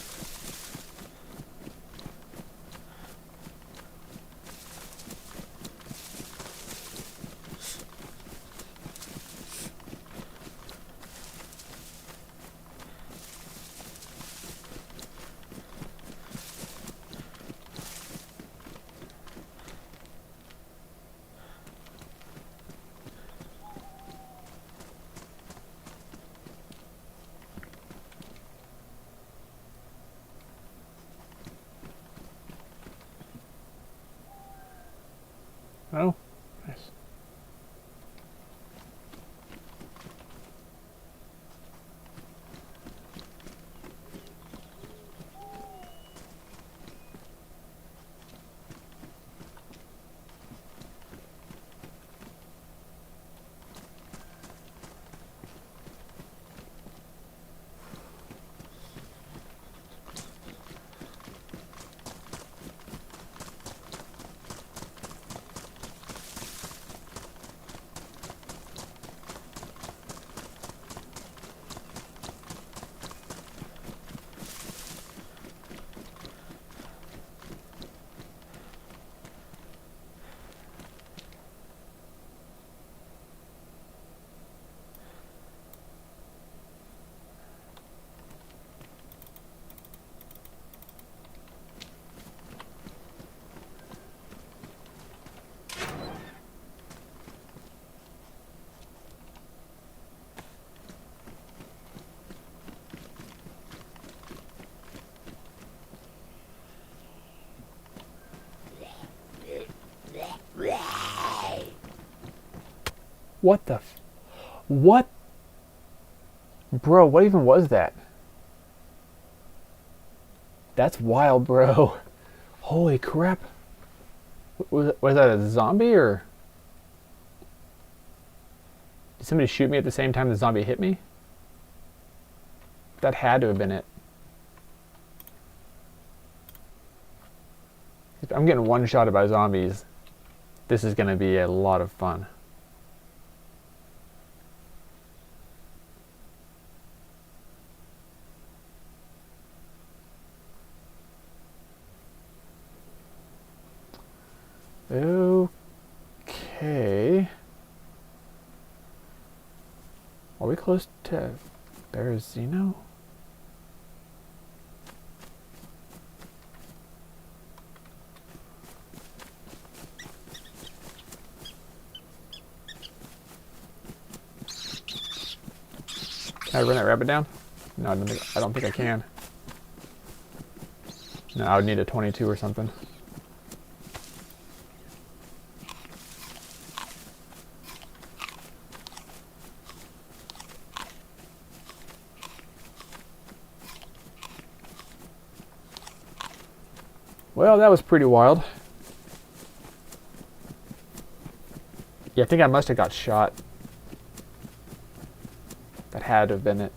Oh, nice. What the what? Bro, what even was that? That's wild, bro. Holy crap. Was that a zombie or? Did somebody shoot me at the same time the zombie hit me? That had to have been it. If I'm getting one-shotted by zombies, this is going to be a lot of fun. Okay. Are we close to Berezino? Can I run that rabbit down? No, I don't think I can. No, I would need a 22 or something. Well, that was pretty wild. Yeah, I think I must have got shot. That had to have been it.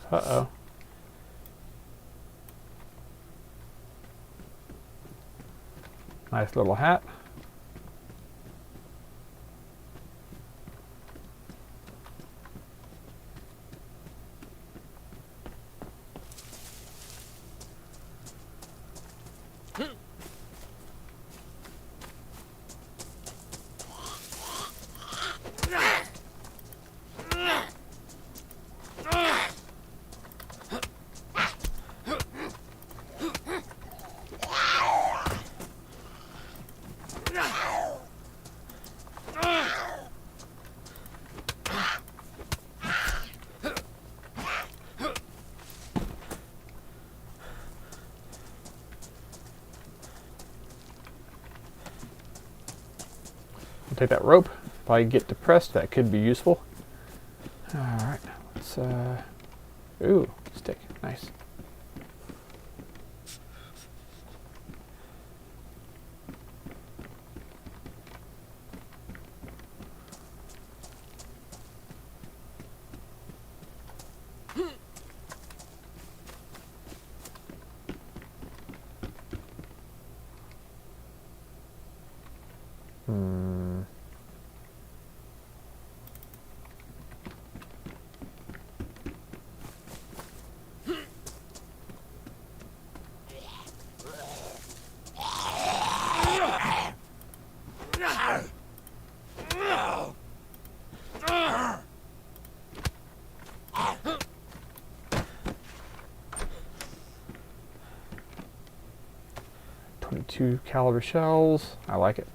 Uh-oh. Nice little hat. Take that rope. If I get depressed, that could be useful. Alright, let's, ooh, stick. Nice. .22 caliber shells. I like it.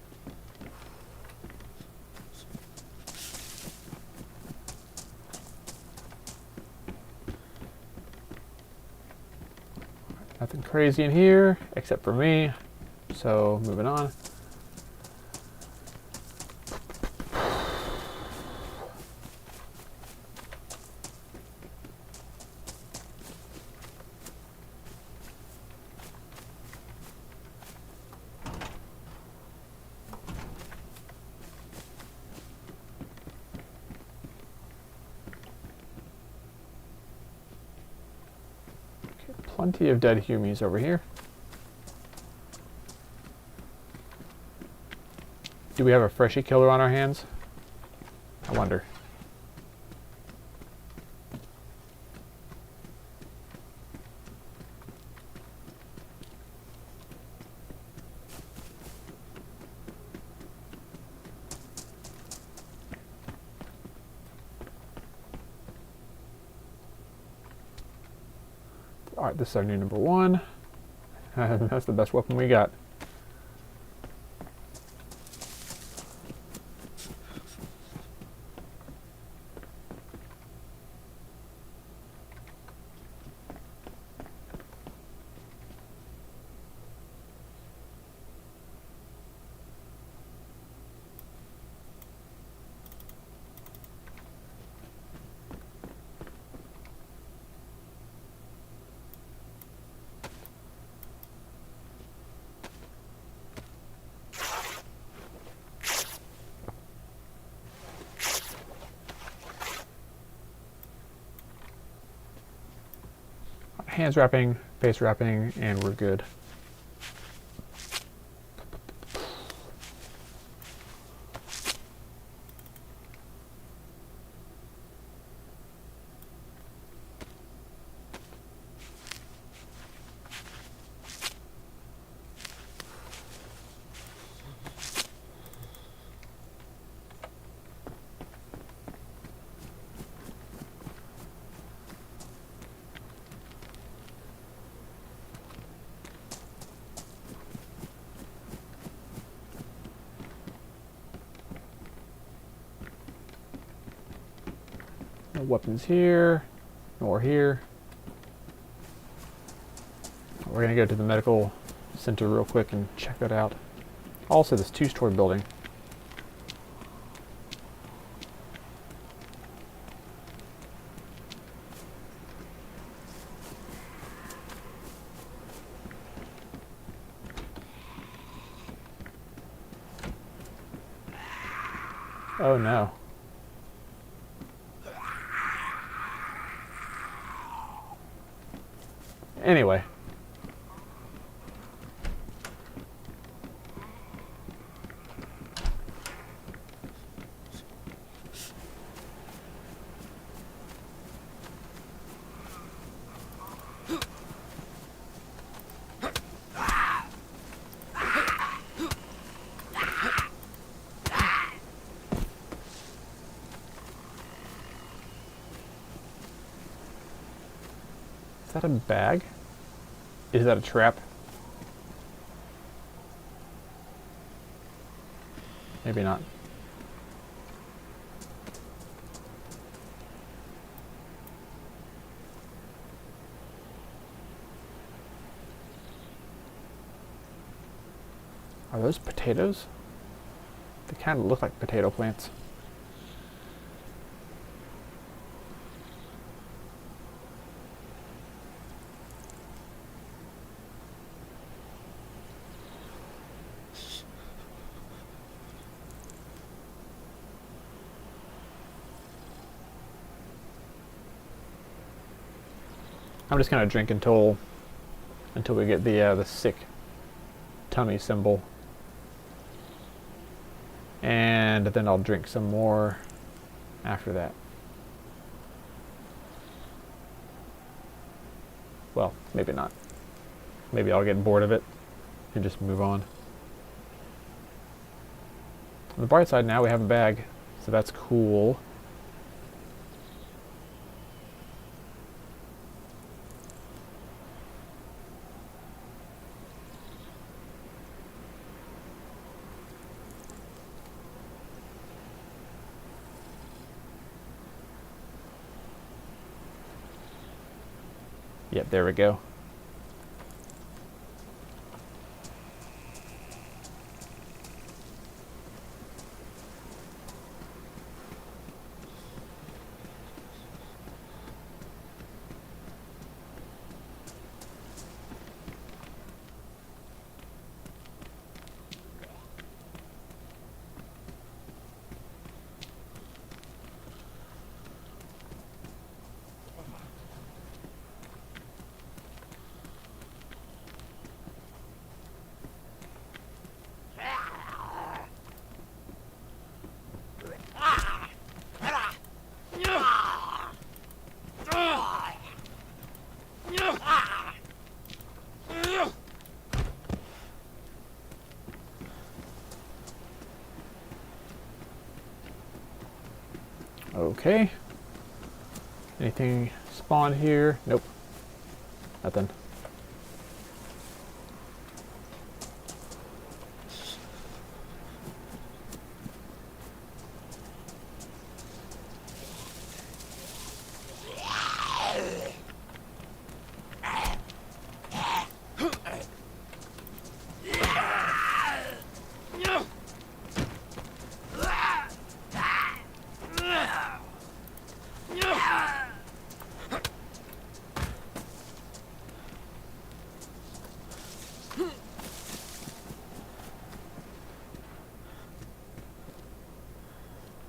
Nothing crazy in here except for me. So moving on. Plenty of dead humies over here. Do we have a freshie killer on our hands? I wonder. Alright, this is our new number 1. That's the best weapon we got. Hands wrapping, face wrapping, and we're good. No weapons here, nor here. We're gonna go to the medical center real quick and check that out. Also, this 2-story building. Oh no. Anyway. Is that a bag? Is that a trap? Maybe not. Are those potatoes? They kind of look like potato plants. I'm just gonna drink until we get the sick tummy symbol, and then I'll drink some more after that. Well, maybe not. Maybe I'll get bored of it and just move on. On the bright side, now we have a bag, so that's cool. Yep, there we go. Okay. Anything spawned here? Nope. Nothing.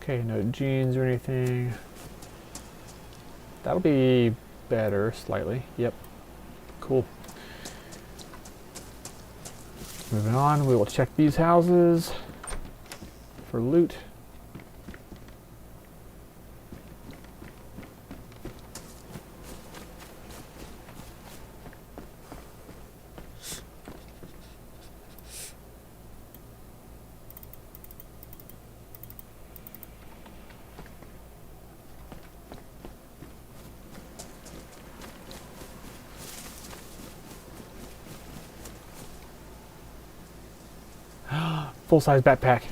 Okay, no jeans or anything. That'll be better, slightly. Yep. Cool. Moving on, we will check these houses for loot. Full-size backpack.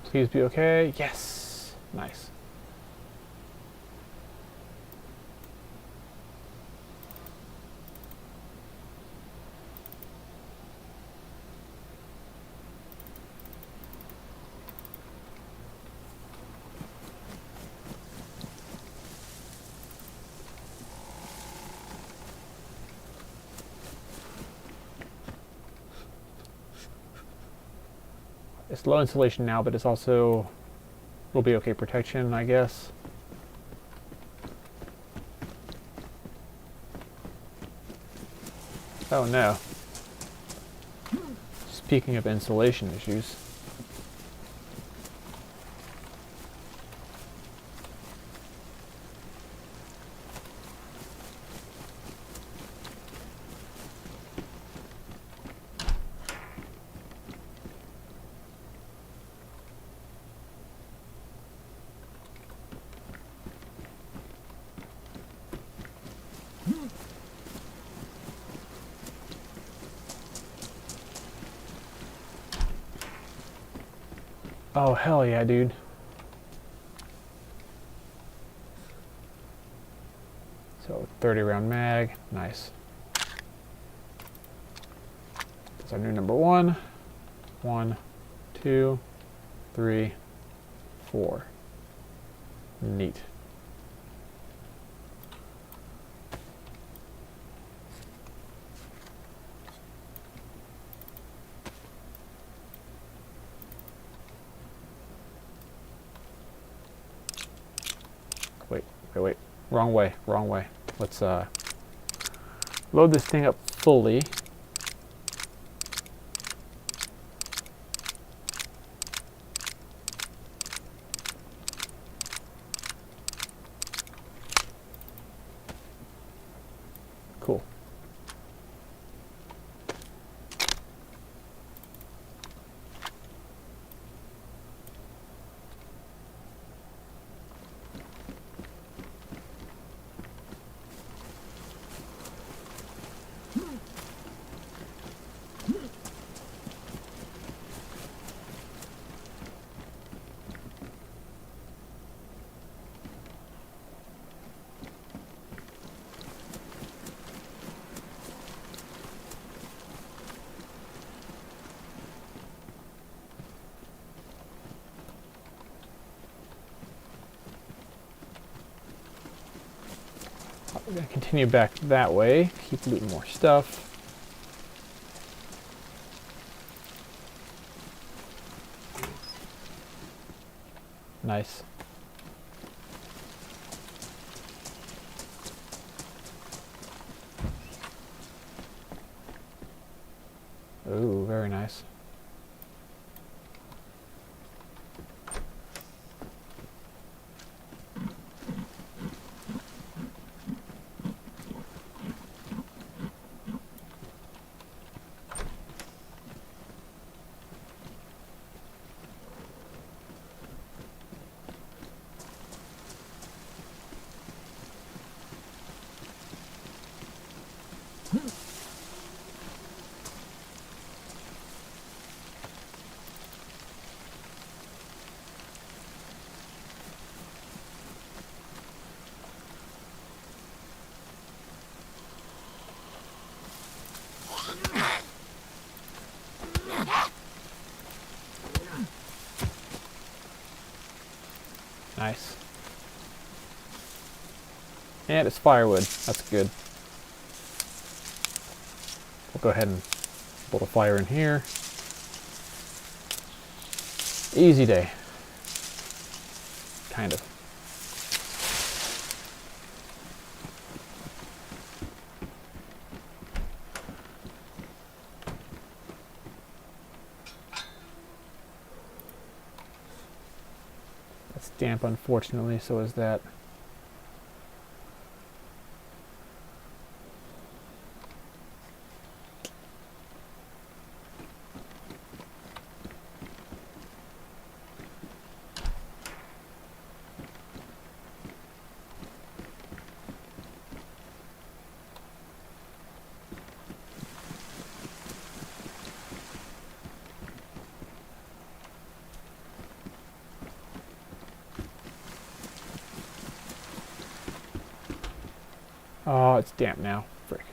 Please be okay. Yes. Nice. It's low insulation now, but it's also will be okay protection, I guess. Oh no. Speaking of insulation issues. Oh, hell yeah, dude. So, 30 round mag. Nice. That's our new number 1. 1, 2, 3, 4. Neat. Wait, wrong way. Let's load this thing up fully. Cool. We're going to continue back that way, keep looting more stuff. Nice. Ooh, very nice. Nice. And it's firewood. That's good. We'll go ahead and build a fire in here. Easy day. Kind of. That's damp, unfortunately, so is that. Oh, it's damp now. Frick.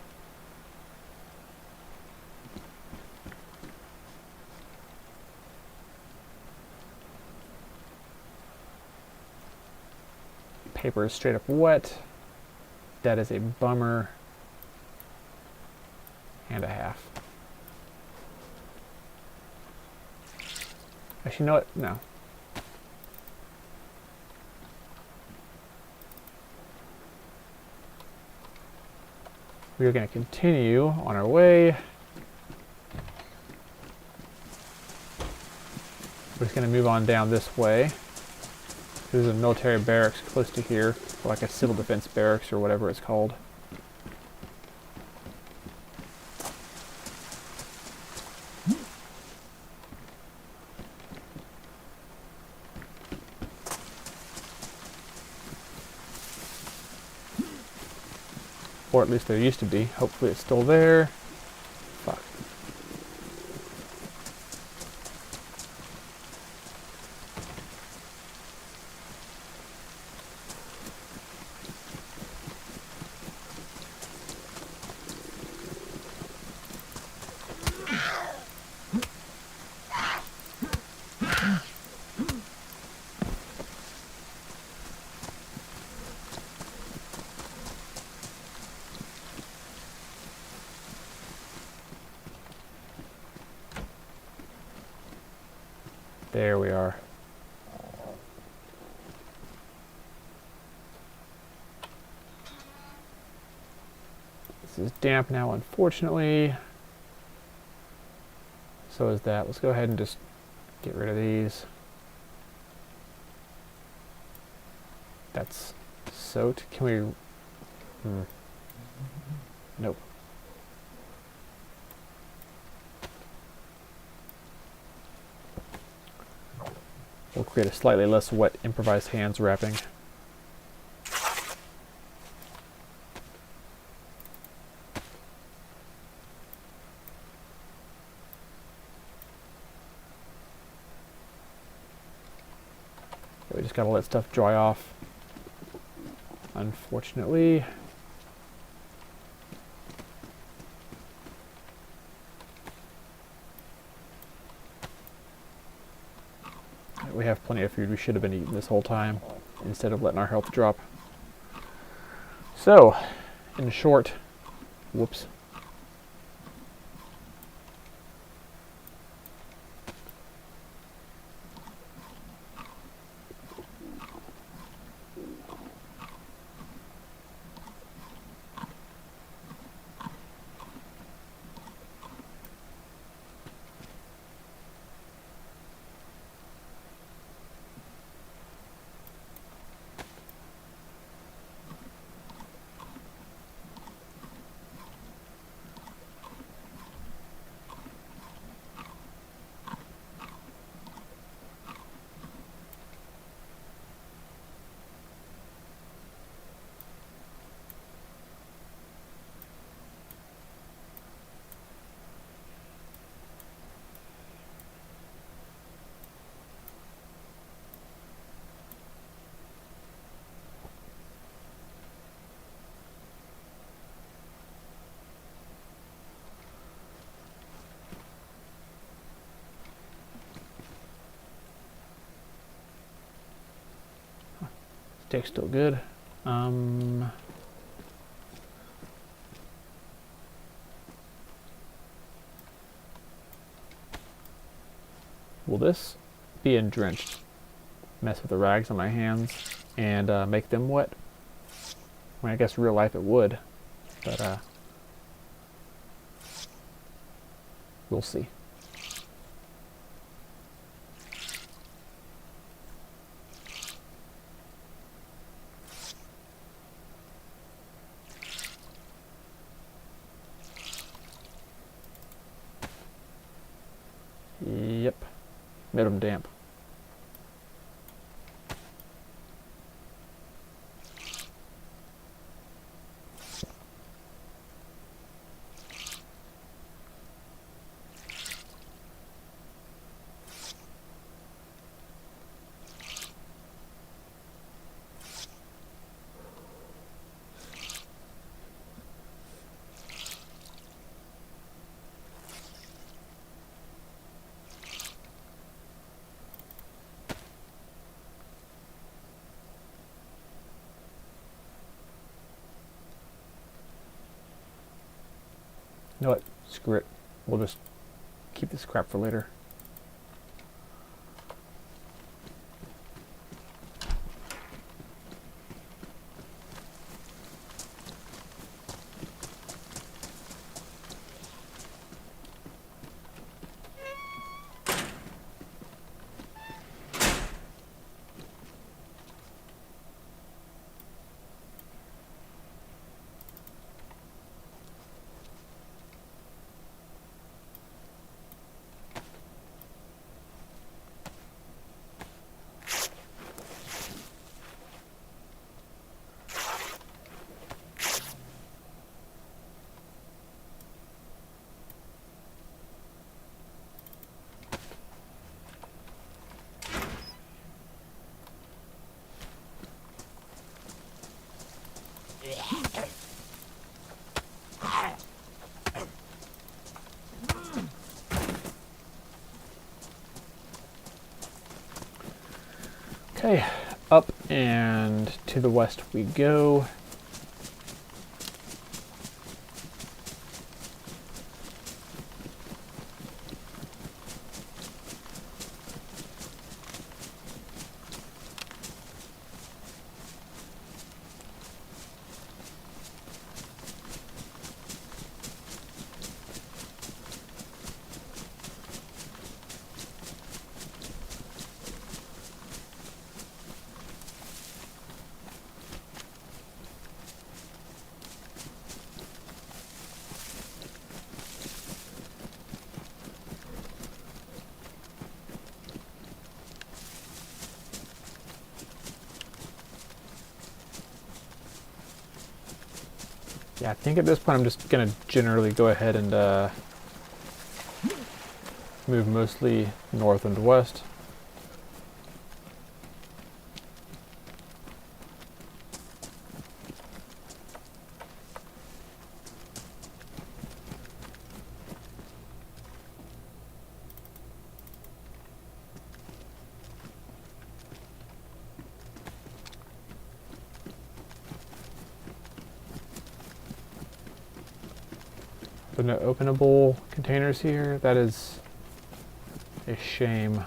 Paper is straight up wet. That is a bummer and a half. Actually, you know what? No. We are going to continue on our way. We're just going to move on down this way. There's a military barracks close to here, or like a civil defense barracks or whatever it's called. Or at least there used to be. Hopefully it's still there. Fuck. There we are. This is damp now, unfortunately. So is that. Let's go ahead and just get rid of these. That's soaked. Can we... Nope. We'll create a slightly less wet improvised hands wrapping. We just gotta let stuff dry off, unfortunately. We have plenty of food. We should have been eating this whole time instead of letting our health drop. So, in short, whoops. Stick's still good. Will this being drenched mess with the rags on my hands and make them wet? I mean, I guess real life it would, but we'll see. Yep, made them damp. You know what? Screw it. We'll just keep this crap for later. Okay, up and to the west we go. Yeah, I think at this point I'm just going to generally go ahead and move mostly north and west. But no openable containers here. That is a shame.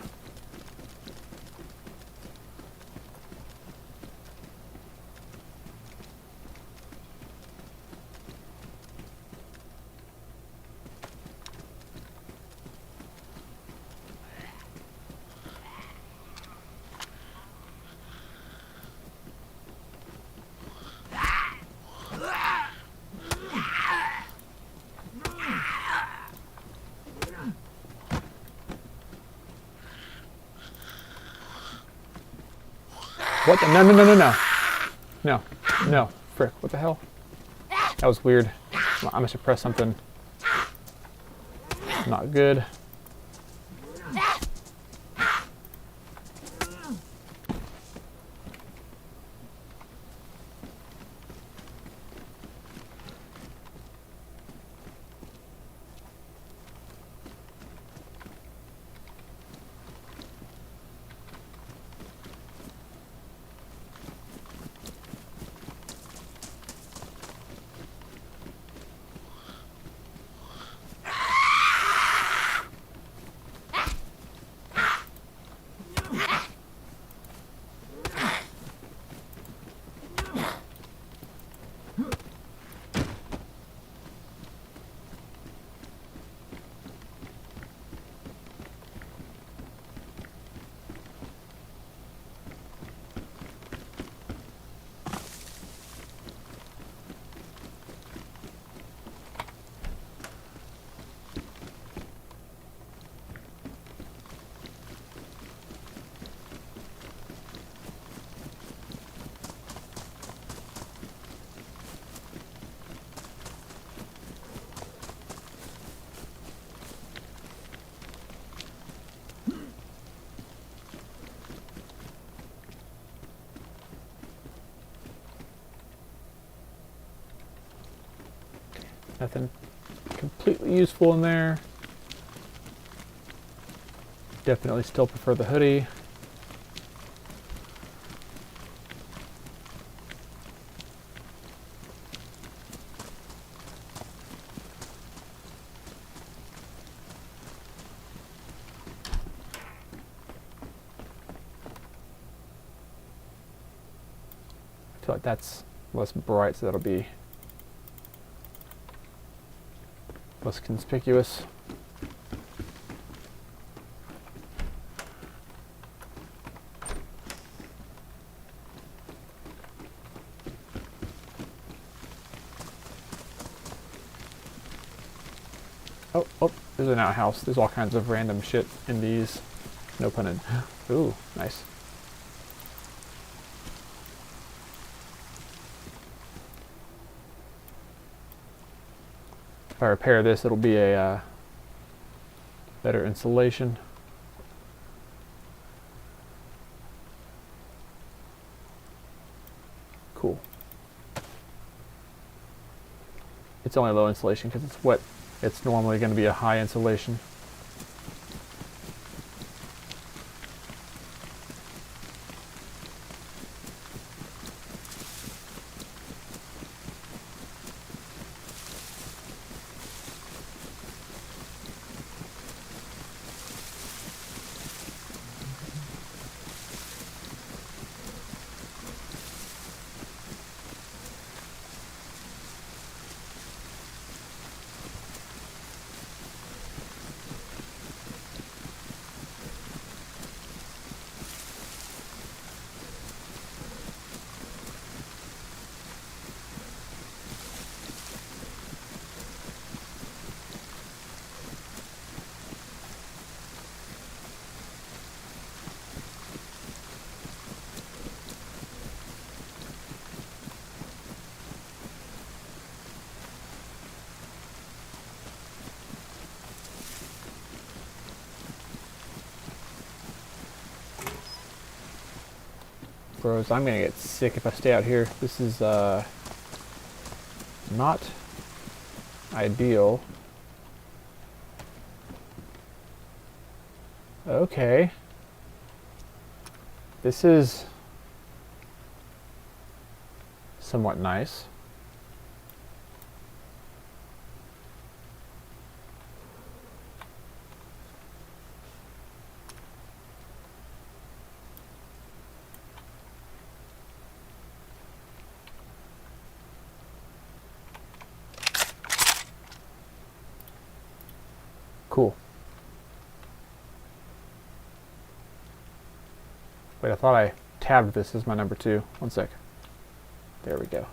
What the? No, no, no, no, no. No. No. Frick. What the hell? That was weird. I must have pressed something not good. Nothing completely useful in there. Definitely still prefer the hoodie. I feel like that's less bright, so that'll be less conspicuous. Oh, there's an outhouse. There's all kinds of random shit in these. No pun intended. Ooh, nice. If I repair this, it'll be a better insulation. Cool. It's only low insulation because it's wet. It's normally going to be a high insulation. Bros, I'm gonna get sick if I stay out here. This is not ideal. Okay. This is somewhat nice. Cool. Wait, I thought I tabbed this as my number 2. One sec. There we go.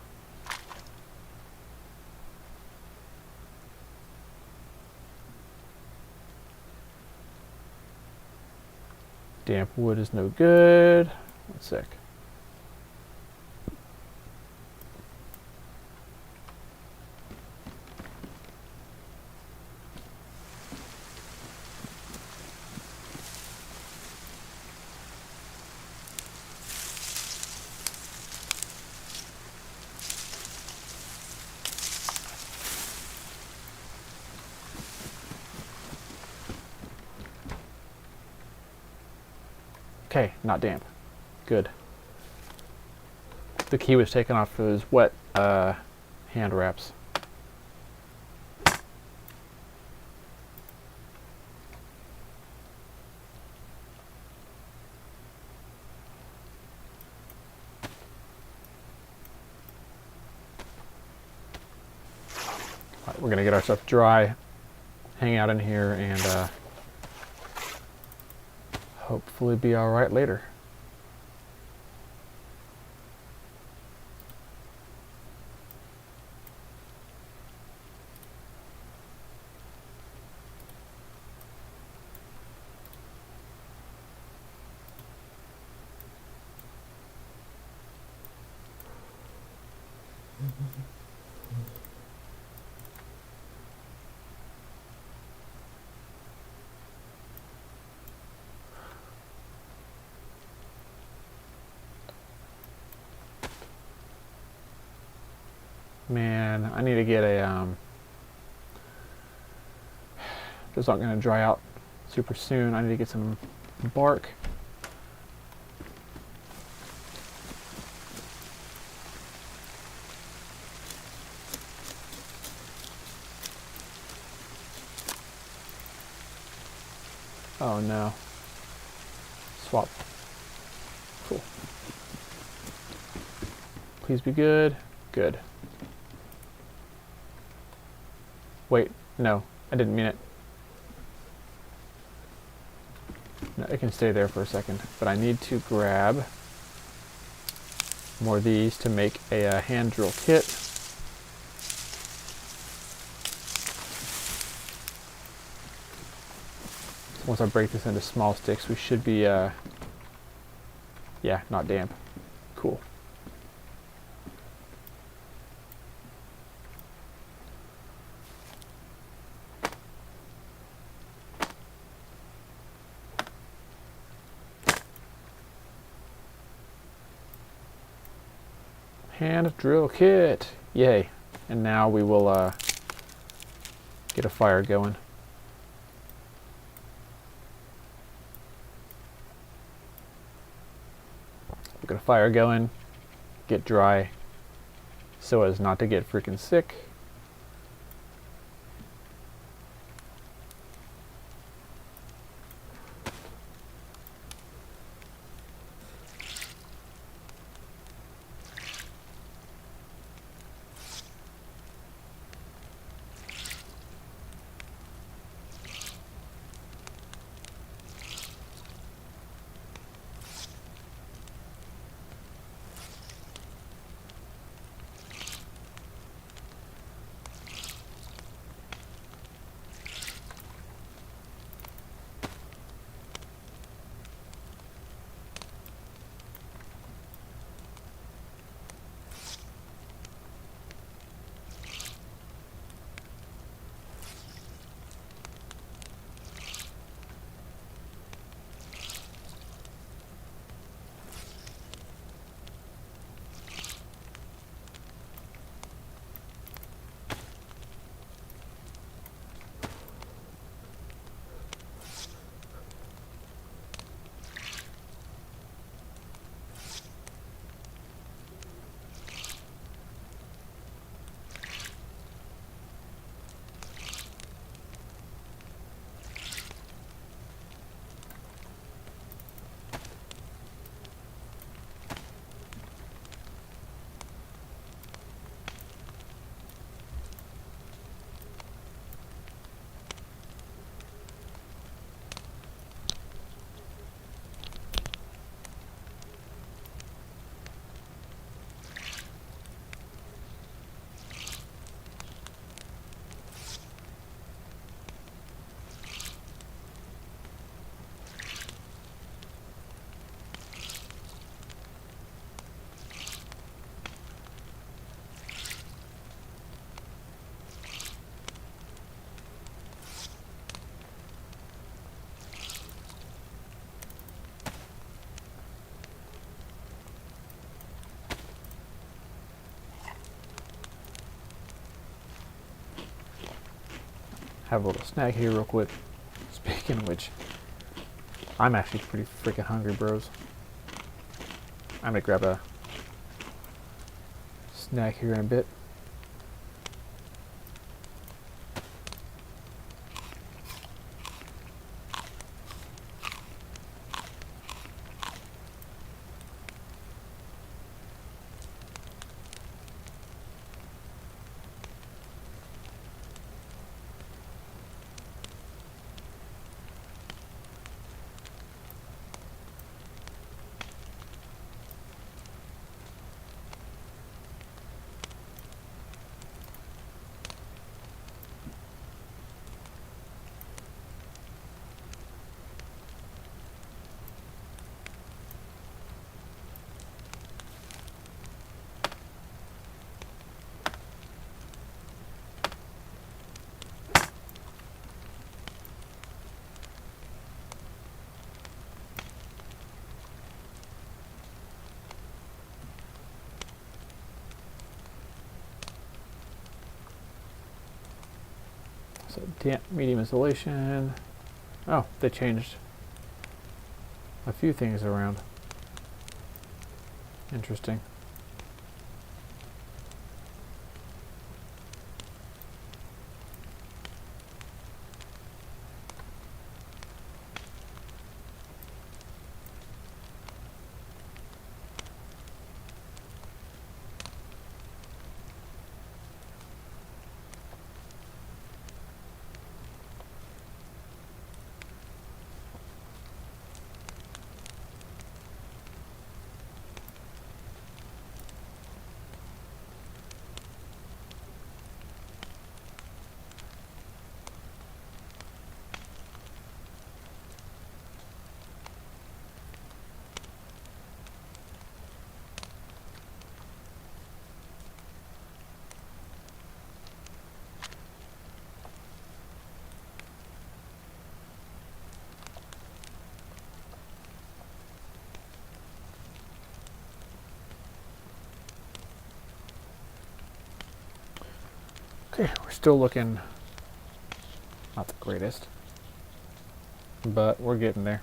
Damp wood is no good. One sec. Okay, not damp. Good. The key was taken off those wet hand wraps. Alright, we're gonna get our stuff dry, hang out in here, and hopefully be alright later. Man, I need to get a Those aren't going to dry out super soon. I need to get some bark. Oh no. Swap. Cool. Please be good. Good. Wait, no, I didn't mean it. No, it can stay there for a second, but I need to grab more of these to make a hand drill kit. So once I break this into small sticks, we should be, yeah, not damp. Cool. Hand drill kit. Yay. And now we will get a fire going. We'll get a fire going, get dry, so as not to get freaking sick. Have a little snack here real quick. Speaking of which, I'm actually pretty freaking hungry, bros. I'm gonna grab a snack here in a bit. So medium installation. Oh, they changed a few things around. Interesting. Okay, we're still looking not the greatest, but we're getting there.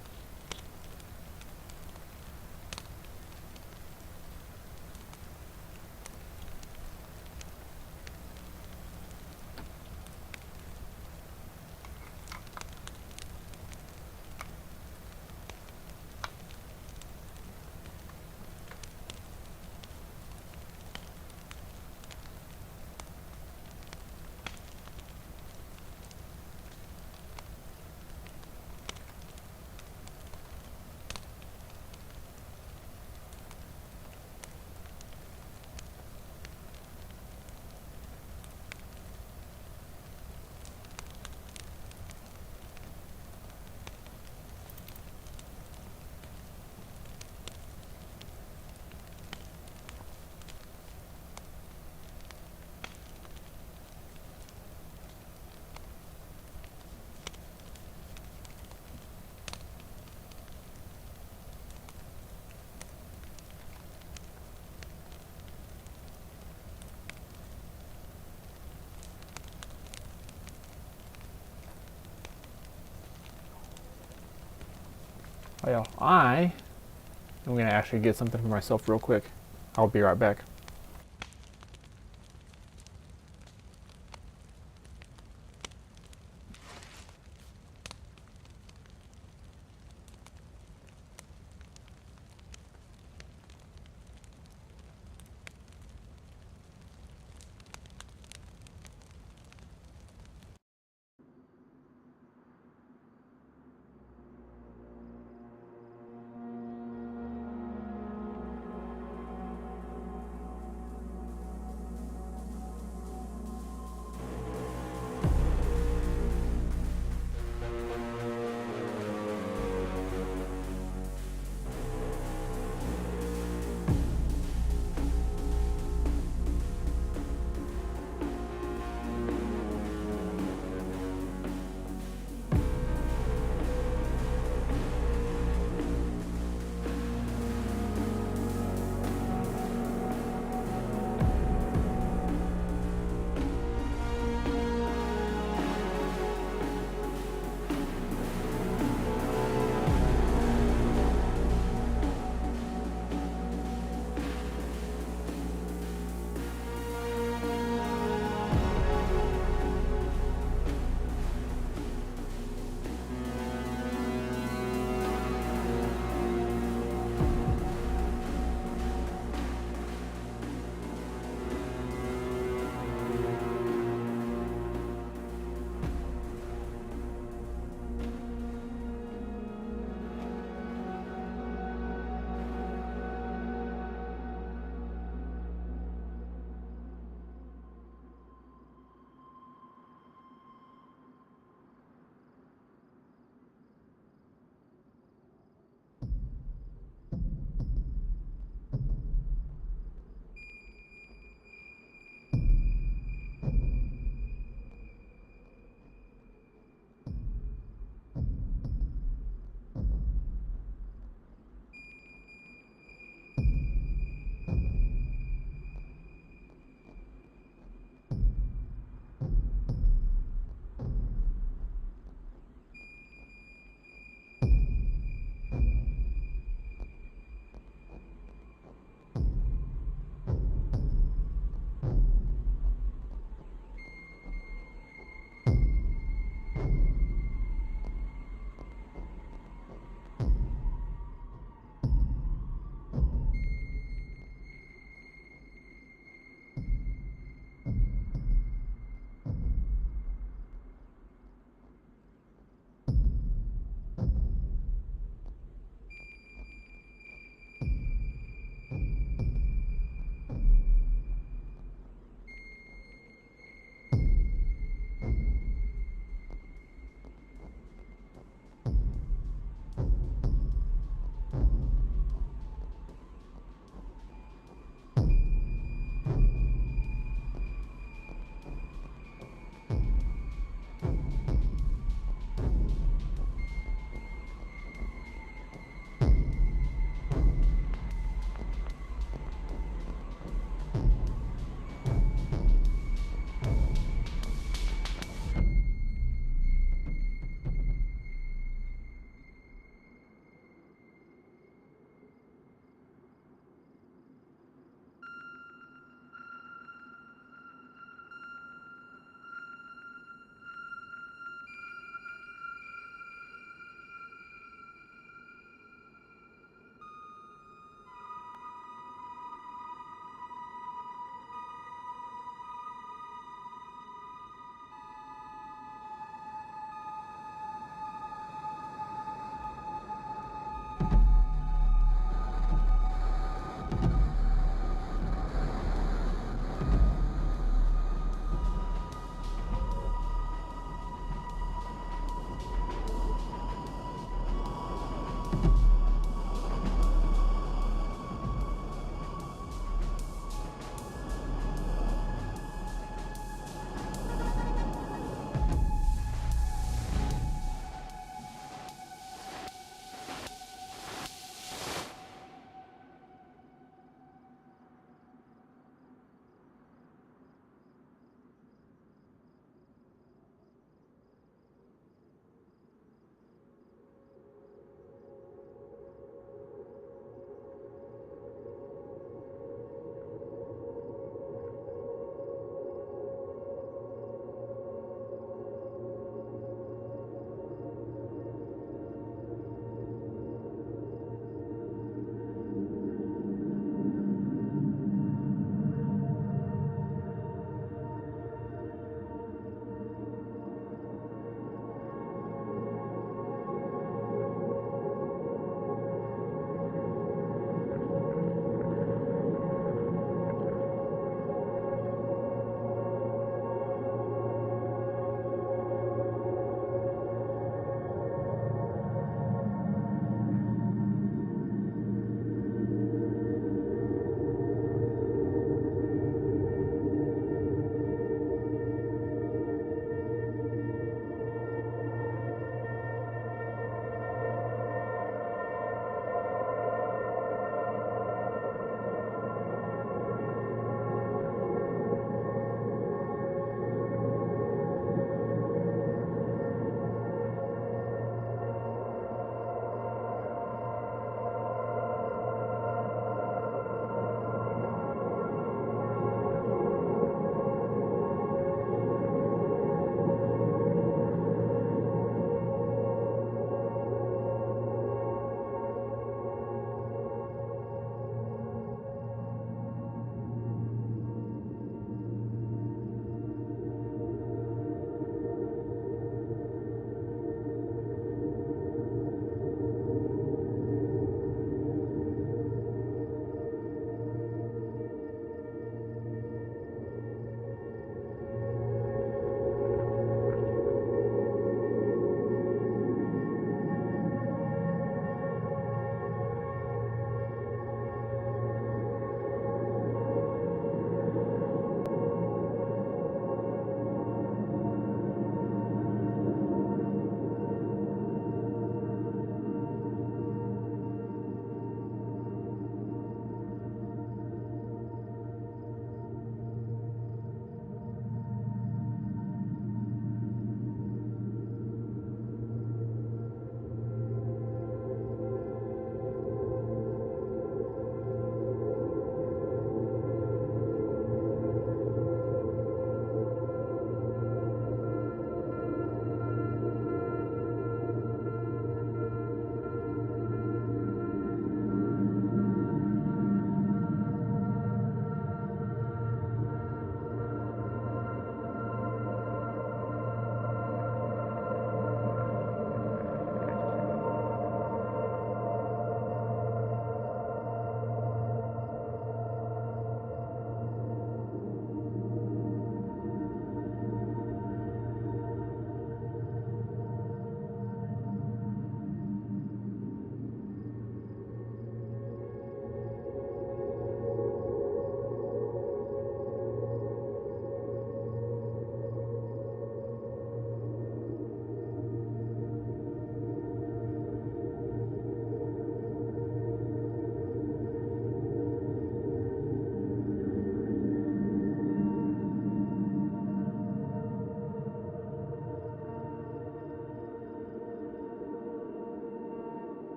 Well, I'm going to actually get something for myself real quick. I'll be right back.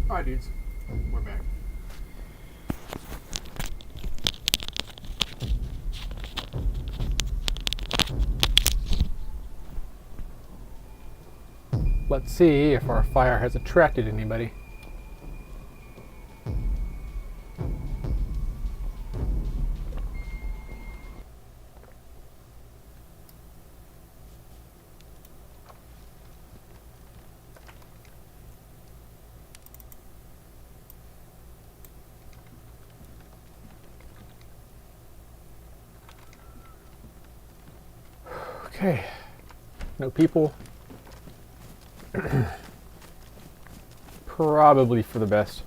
Alright, dudes. We're back. Let's see if our fire has attracted anybody. Okay, no people. Probably for the best.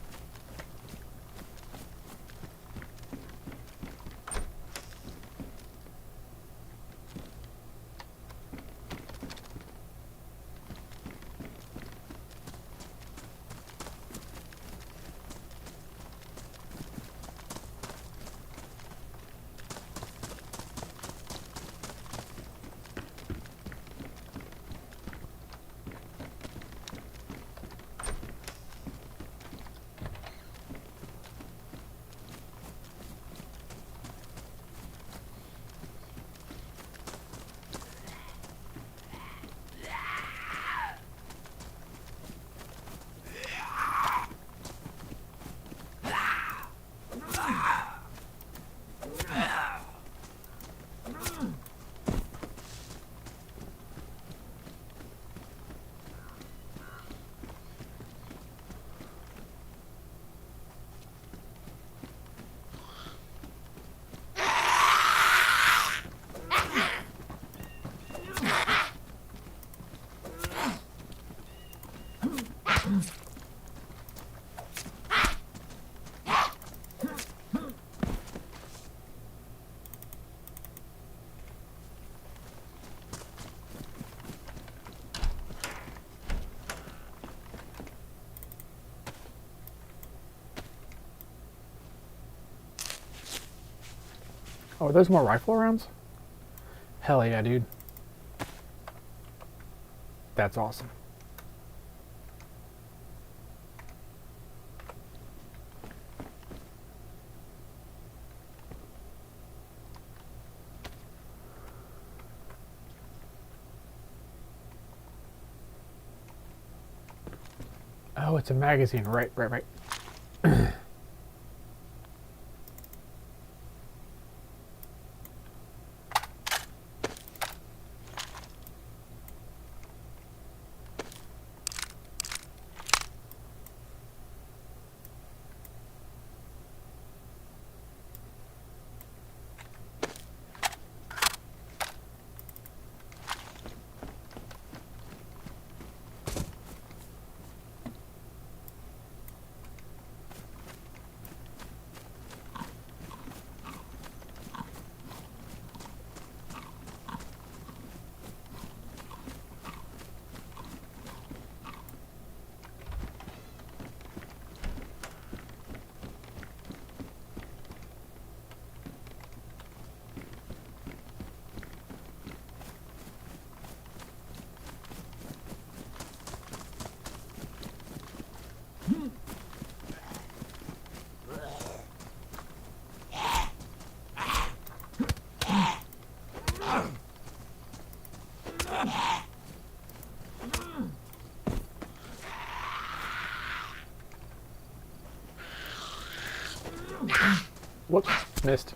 Oh, are those more rifle rounds? Hell yeah, dude. That's awesome. Oh, it's a magazine. Right. Whoops, missed.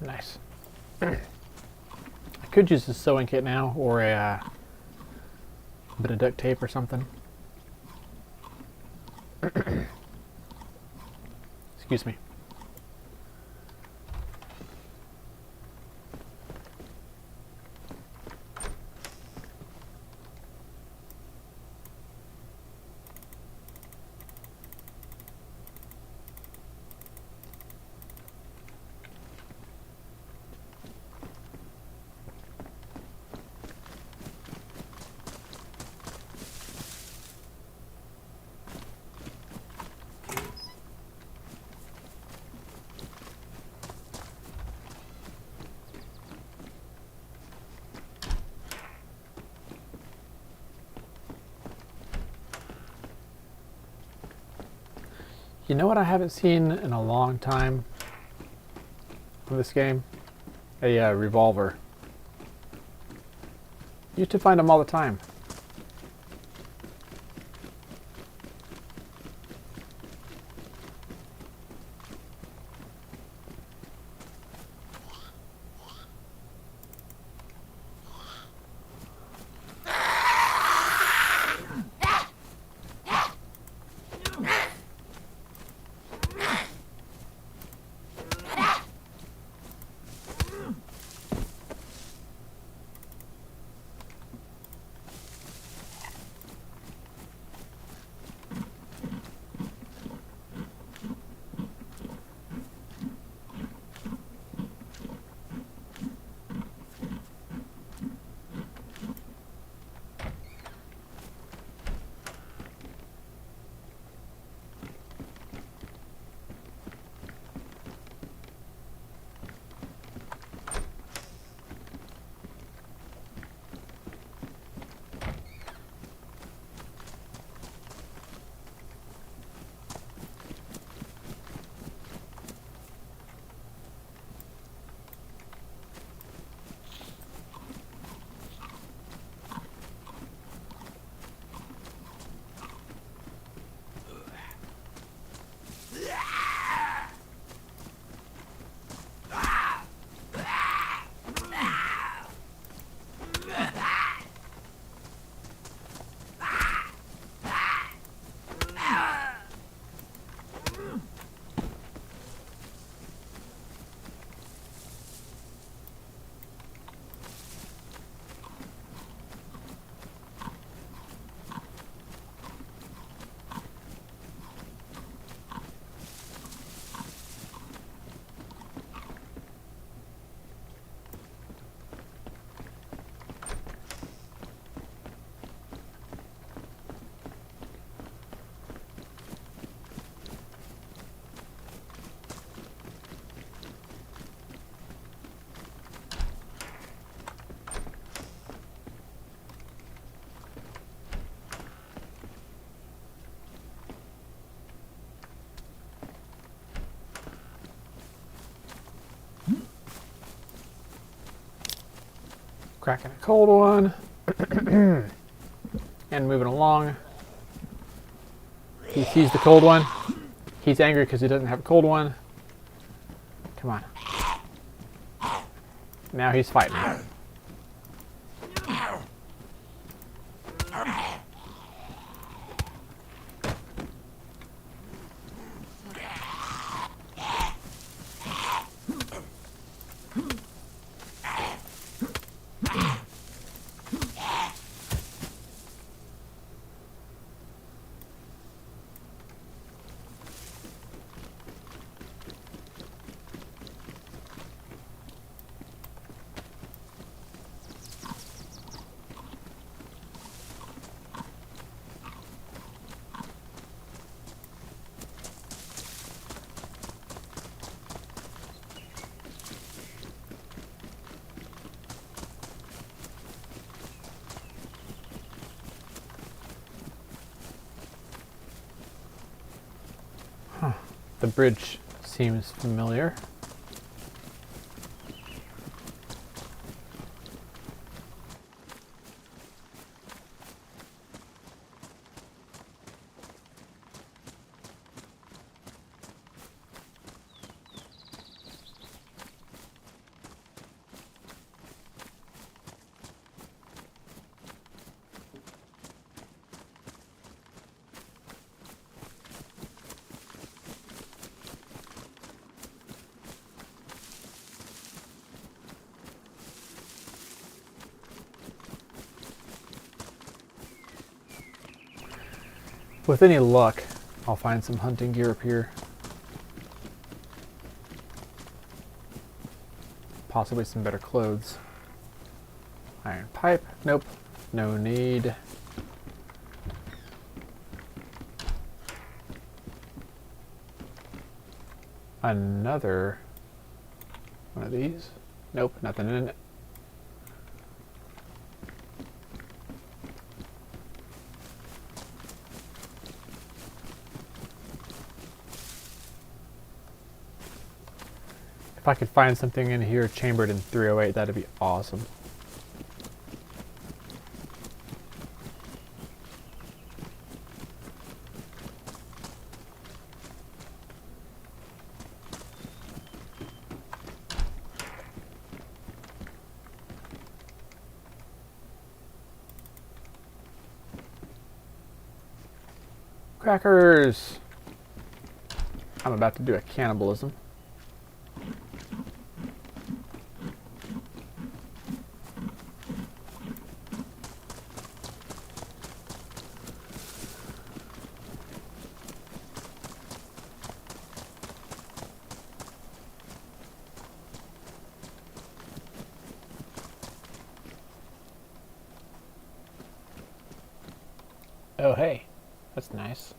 Nice. I could use a sewing kit now, or a bit of duct tape or something. Excuse me. You know what I haven't seen in a long time in this game? A revolver. Used to find them all the time. Cracking a cold one. And moving along. He sees the cold one. He's angry because he doesn't have a cold one. Come on. Now he's fighting. The bridge seems familiar. With any luck, I'll find some hunting gear up here. Possibly some better clothes. Iron pipe, nope, no need. Another one of these, nope, nothing in it. If I could find something in here chambered in 308, that'd be awesome. Crackers! I'm about to do a cannibalism. Oh hey, that's nice.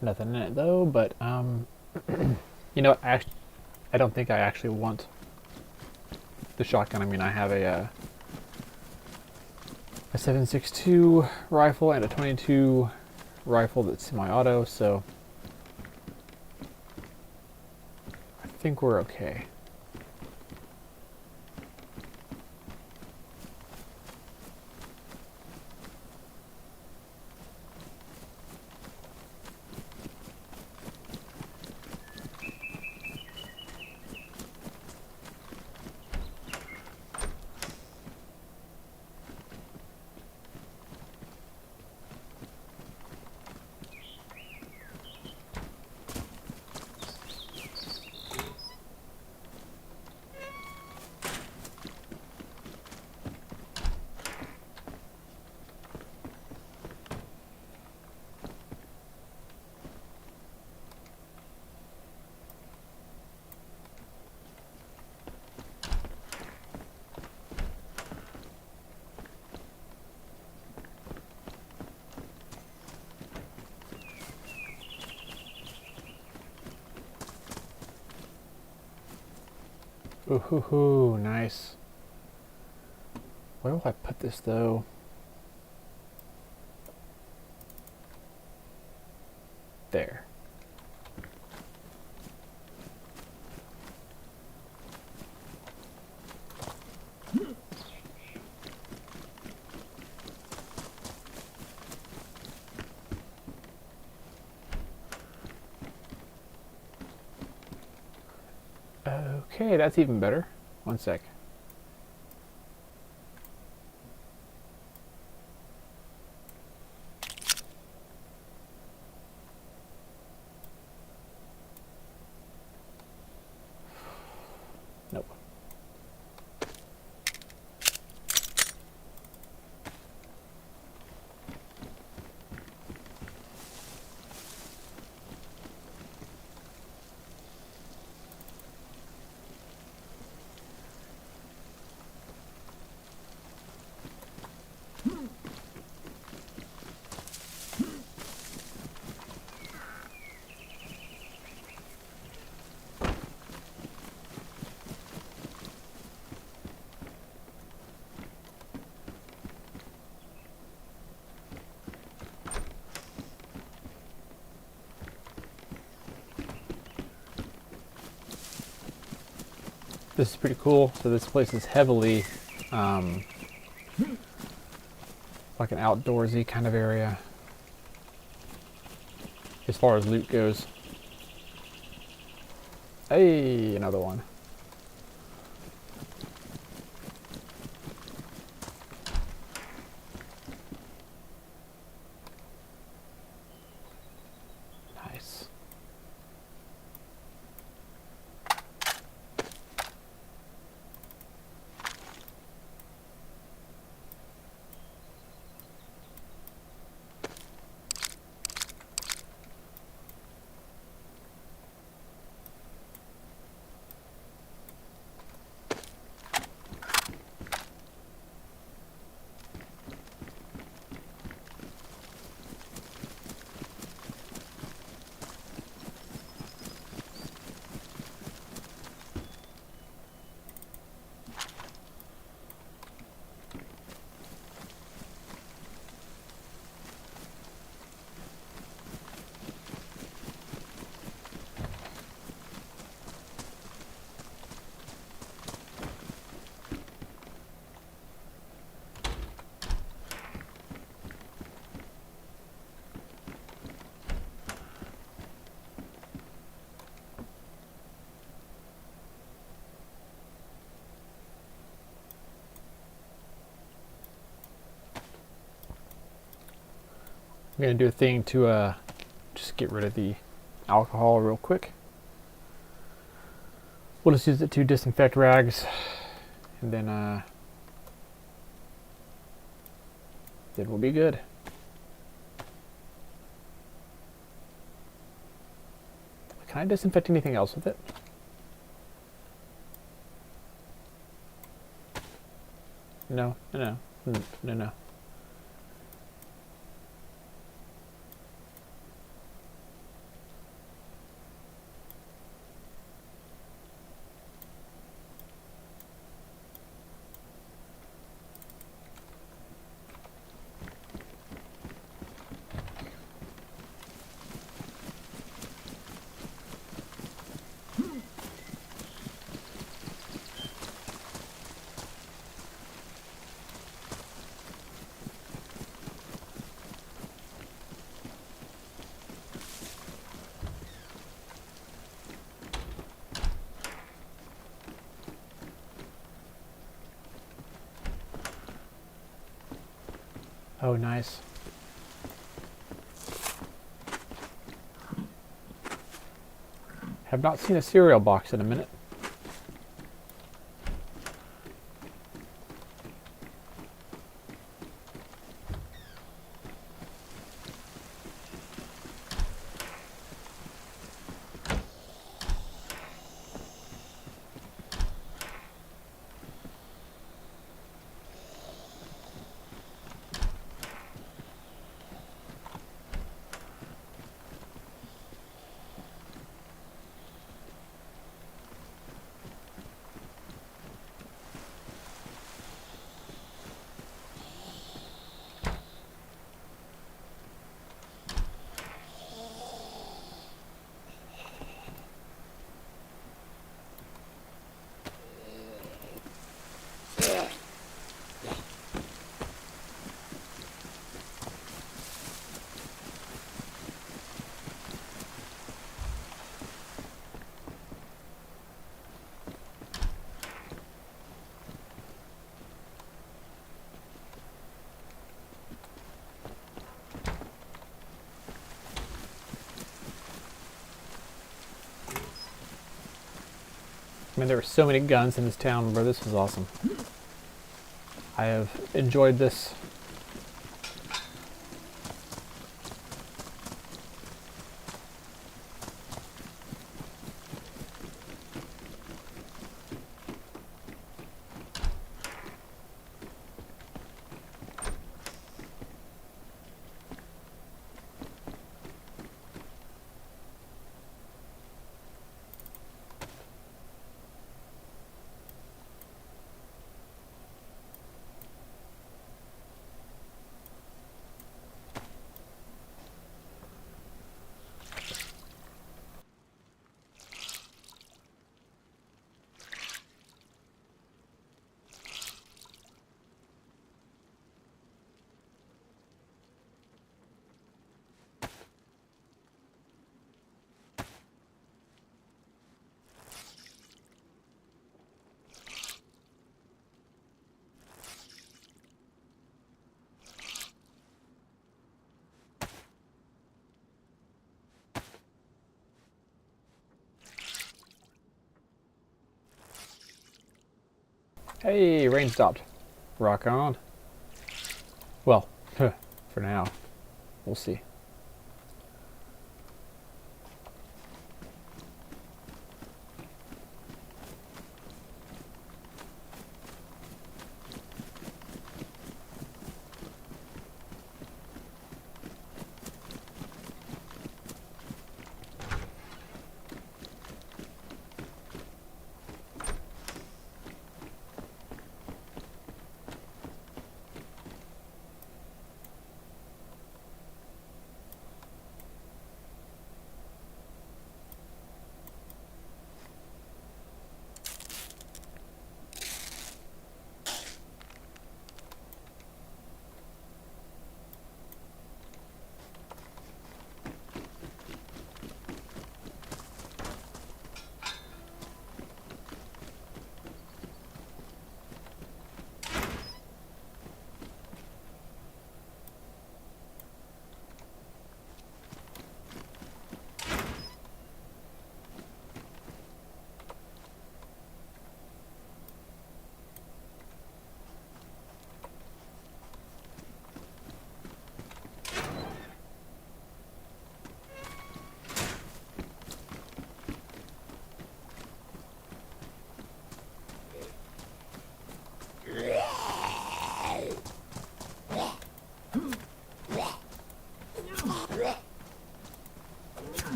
Nothing in it though, but you know, I don't think I actually want the shotgun. I mean, I have a 7.62 rifle and a 22 rifle that's semi-auto, so I think we're okay. Ooh, hoo, hoo, nice. Where will I put this though? There. Okay, that's even better. One sec. Nope. This is pretty cool. So this place is heavily like an outdoorsy kind of area as far as loot goes. Hey, another one. Nice. I'm gonna do a thing to just get rid of the alcohol real quick. We'll just use it to disinfect rags, and then we'll be good. Can I disinfect anything else with it? No, no, no, no, no. Oh, nice. Have not seen a cereal box in a minute. I mean, there were so many guns in this town, bro. This was awesome. I have enjoyed this. Hey, rain stopped. Rock on. Well, for now. We'll see.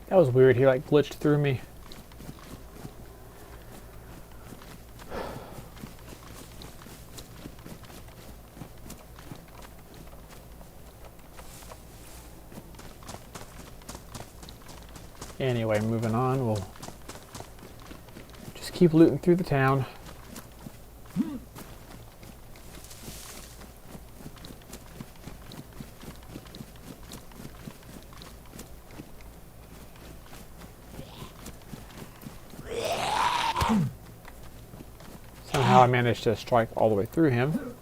That was weird. He like glitched through me. Anyway, moving on. We'll just keep looting through the town. Somehow I managed to strike all the way through him.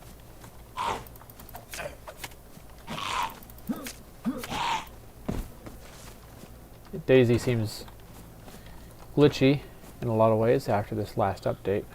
DayZ seems glitchy in a lot of ways after this last update.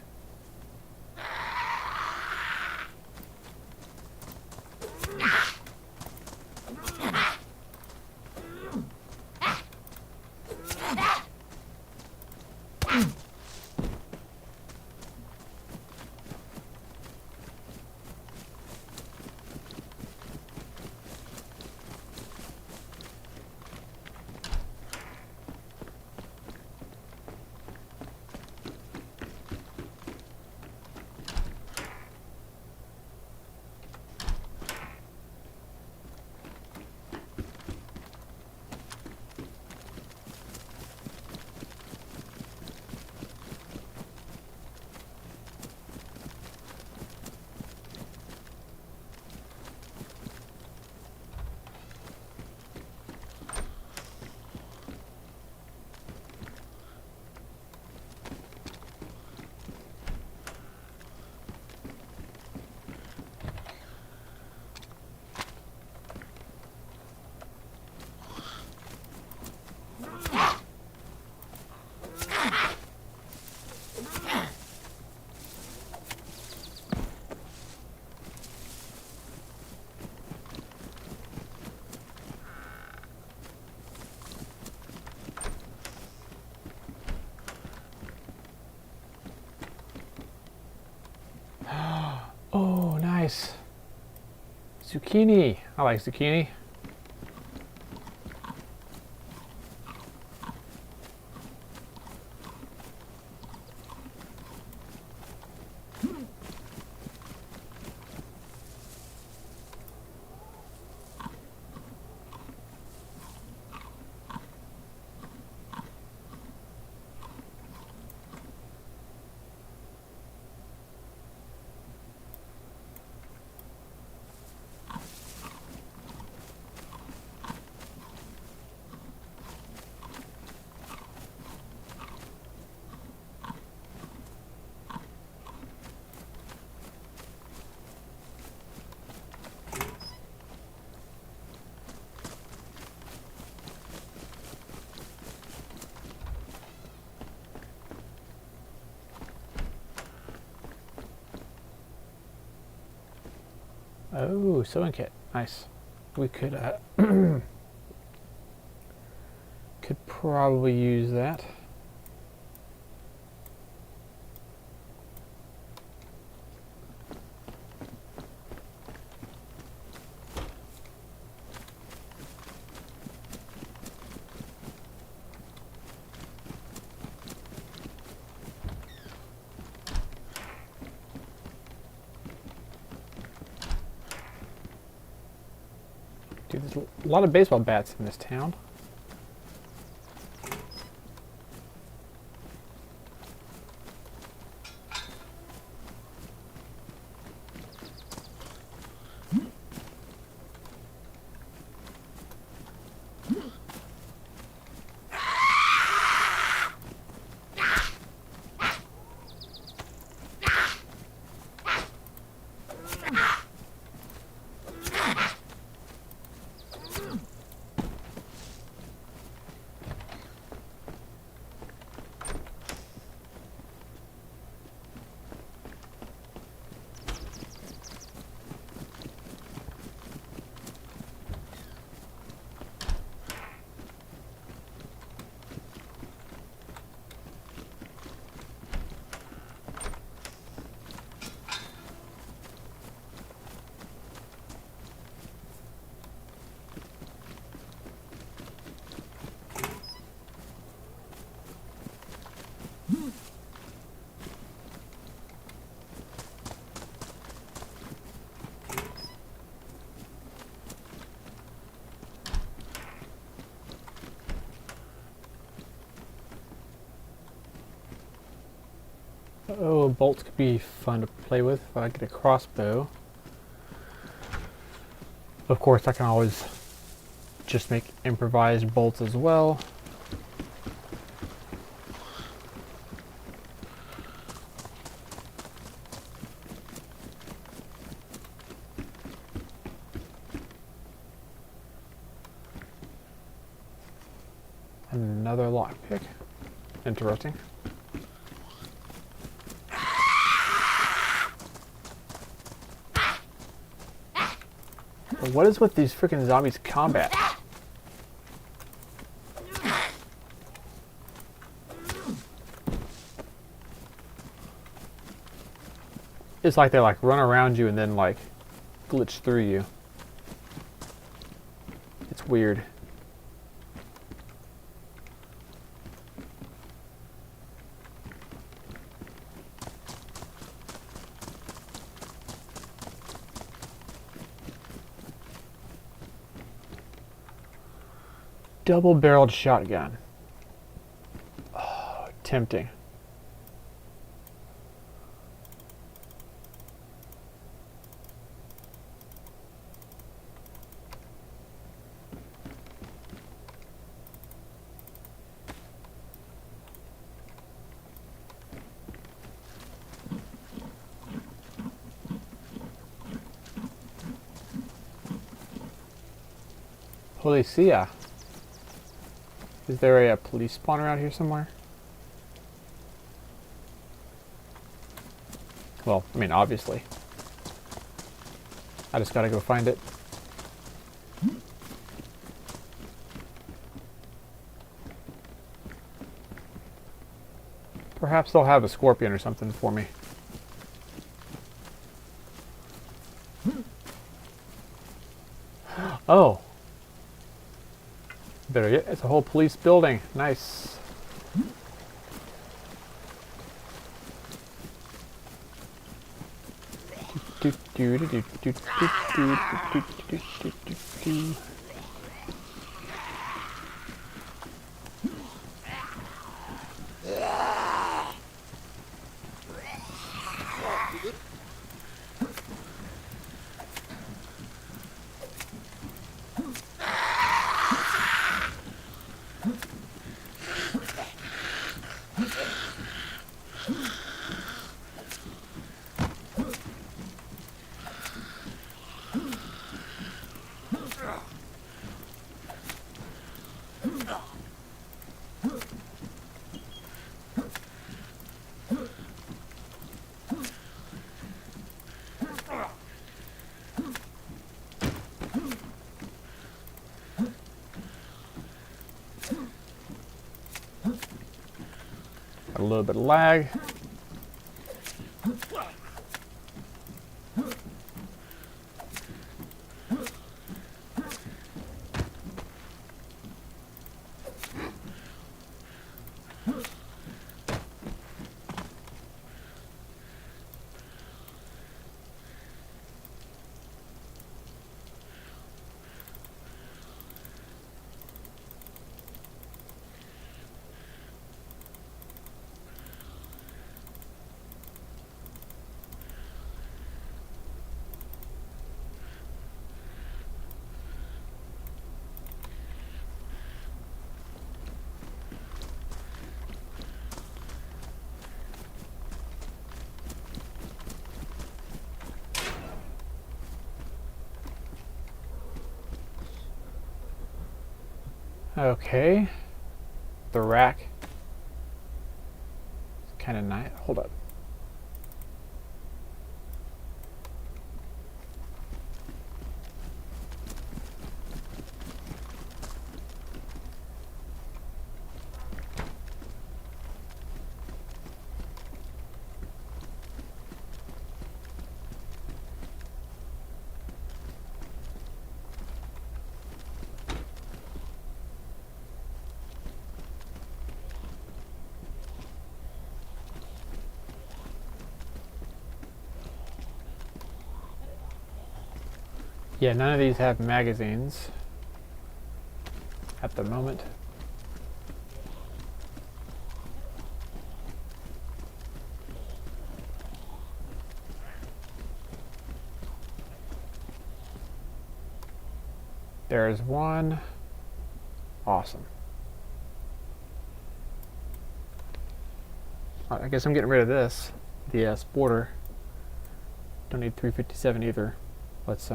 Oh, nice. Zucchini. I like zucchini. Oh, sewing kit. Nice. We could could probably use that. Dude, there's a lot of baseball bats in this town. Oh, bolts could be fun to play with if I get a crossbow. Of course, I can always just make improvised bolts as well. Another lockpick. Interesting. But what is with these freaking zombies' combat? It's like they like run around you and then like glitch through you. It's weird. Double-barreled shotgun. Oh, tempting. Policia. Is there a police spawn around here somewhere? Well, I mean, obviously. I just gotta go find it. Perhaps they'll have a scorpion or something for me. Oh. Better yet, it's a whole police building. Nice. A little bit of lag. Okay. The rack. It's kind of nice. Hold up. Yeah, none of these have magazines at the moment. There's one. Awesome. I guess I'm getting rid of this. The sporter. Don't need 357 either. Let's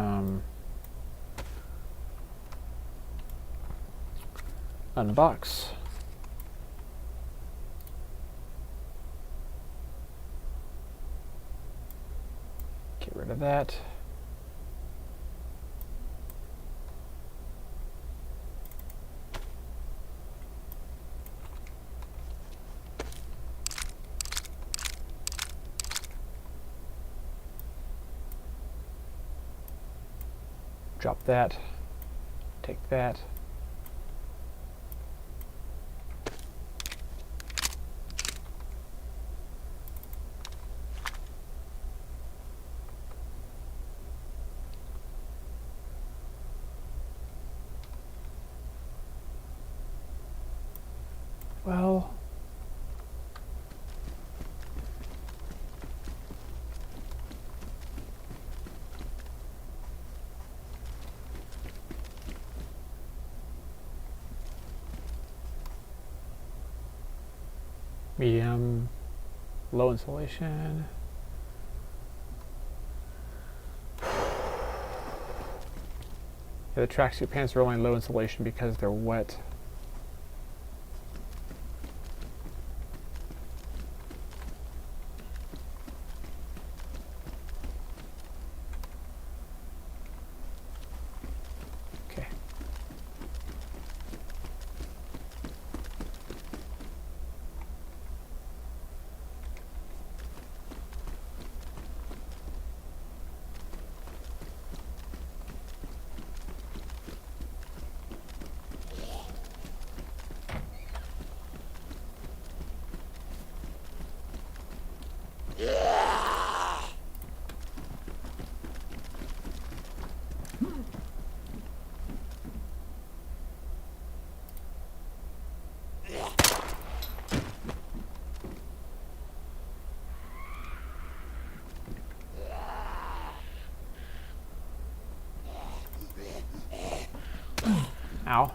unbox. Get rid of that. Drop that. Take that. Well, medium, low insulation. Yeah, the tracksuit pants are only low insulation because they're wet. Okay. Ow.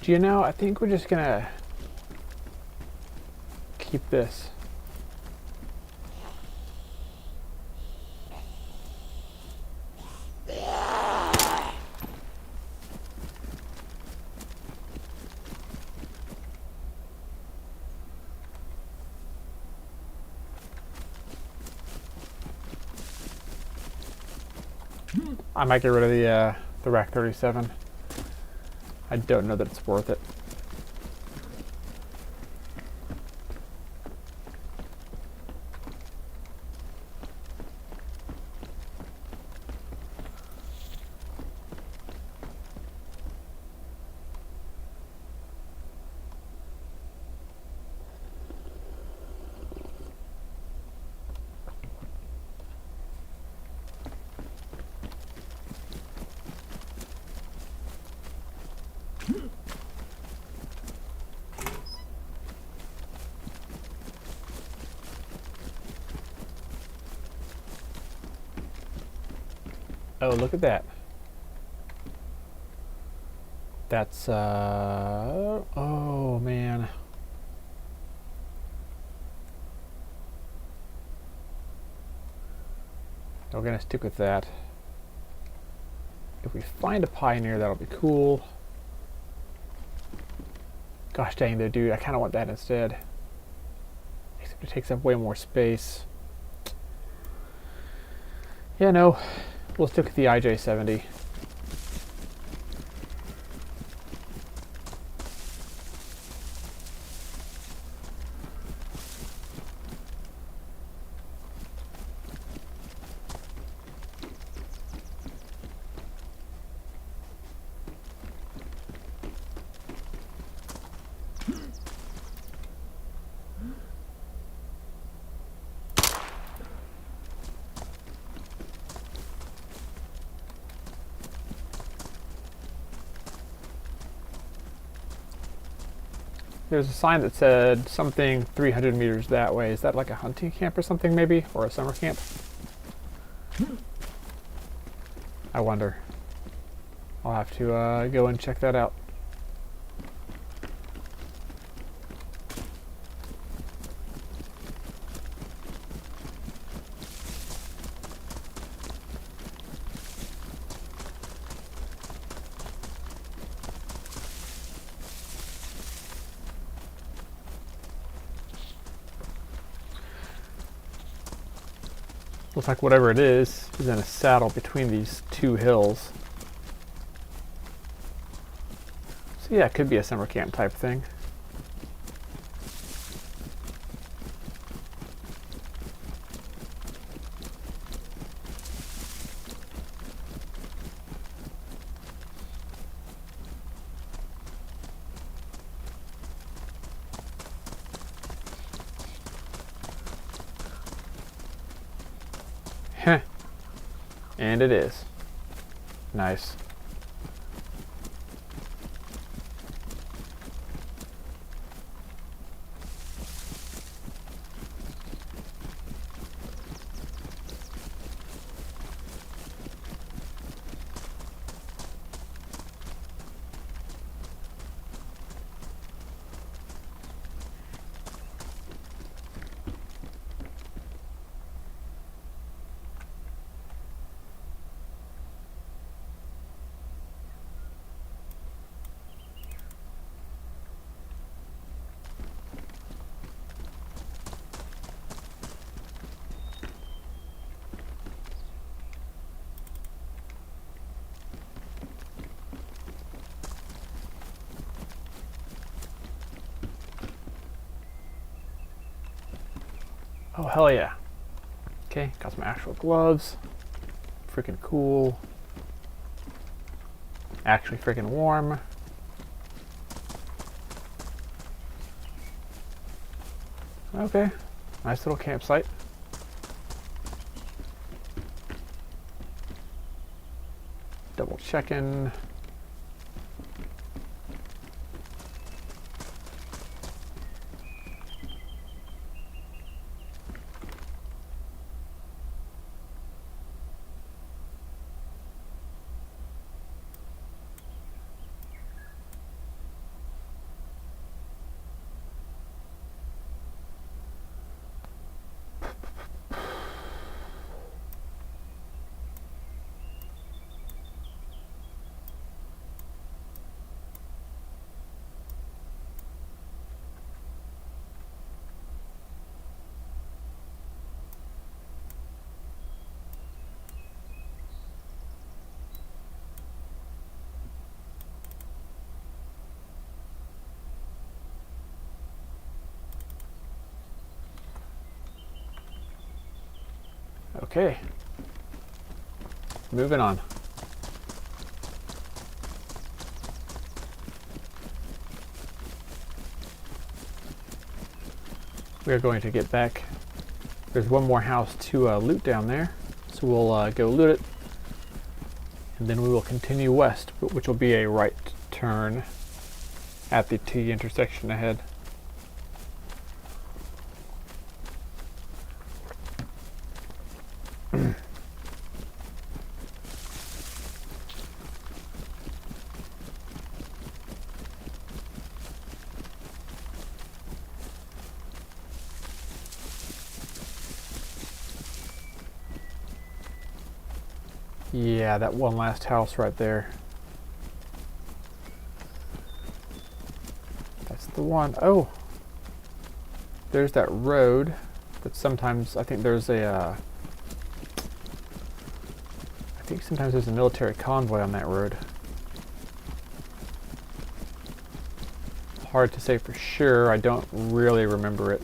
Do you know, I think we're just gonna keep this. I might get rid of the Rack 37. I don't know that it's worth it. Oh, look at that. That's, oh man. We're gonna stick with that. If we find a Pioneer, that'll be cool. Gosh dang though, dude, I kinda want that instead. Except it takes up way more space. Yeah, no. We'll stick with the IJ-70. there's a sign that said something 300 meters that way. Is that like a hunting camp or something maybe? Or a summer camp? I wonder. I'll have to go and check that out. Looks like whatever it is in a saddle between these two hills. So yeah, it could be a summer camp type thing. Heh. And it is. Nice. Oh, hell yeah. Okay, got some actual gloves. Freaking cool. Actually freaking warm. Okay, nice little campsite. Double checking. Okay. Moving on. We are going to get back. There's one more house to loot down there, so we'll go loot it, and then we will continue west, which will be a right turn at the T intersection ahead. Yeah, that one last house right there. That's the one. Oh, there's that road. But sometimes I think there's a. I think sometimes there's a military convoy on that road. Hard to say for sure. I don't really remember it.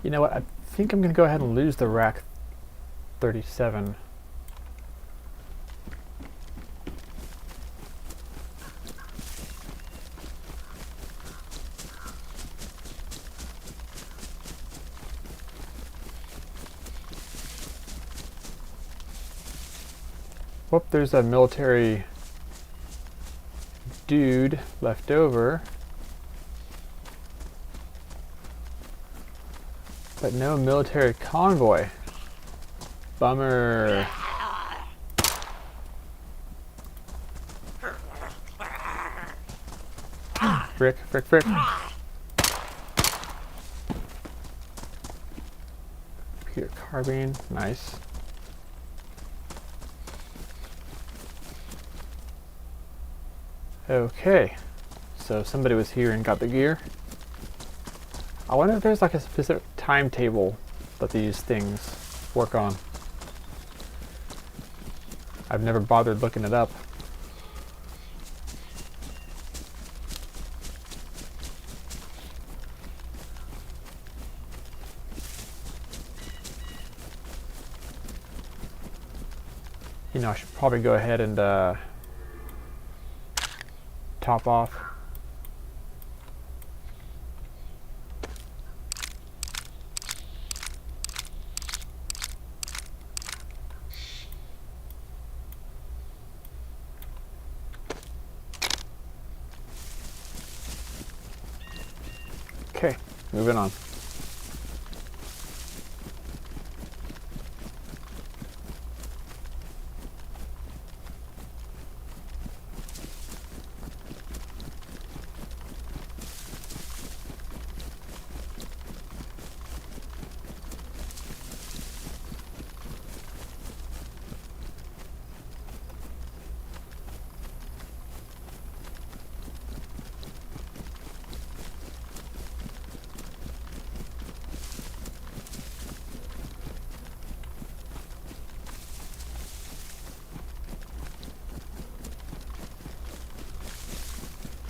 You know what? I think I'm going to go ahead and lose the rack 37. Whoop, there's a military dude left over. But no military convoy. Bummer. Frick, frick, frick. Computer carbine, nice. Okay, so somebody was here and got the gear. I wonder if there's like a specific timetable that these things work on. I've never bothered looking it up. You know, I should probably go ahead and top off. Okay, moving on.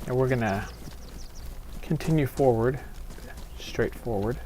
And we're gonna continue forward, straight forward.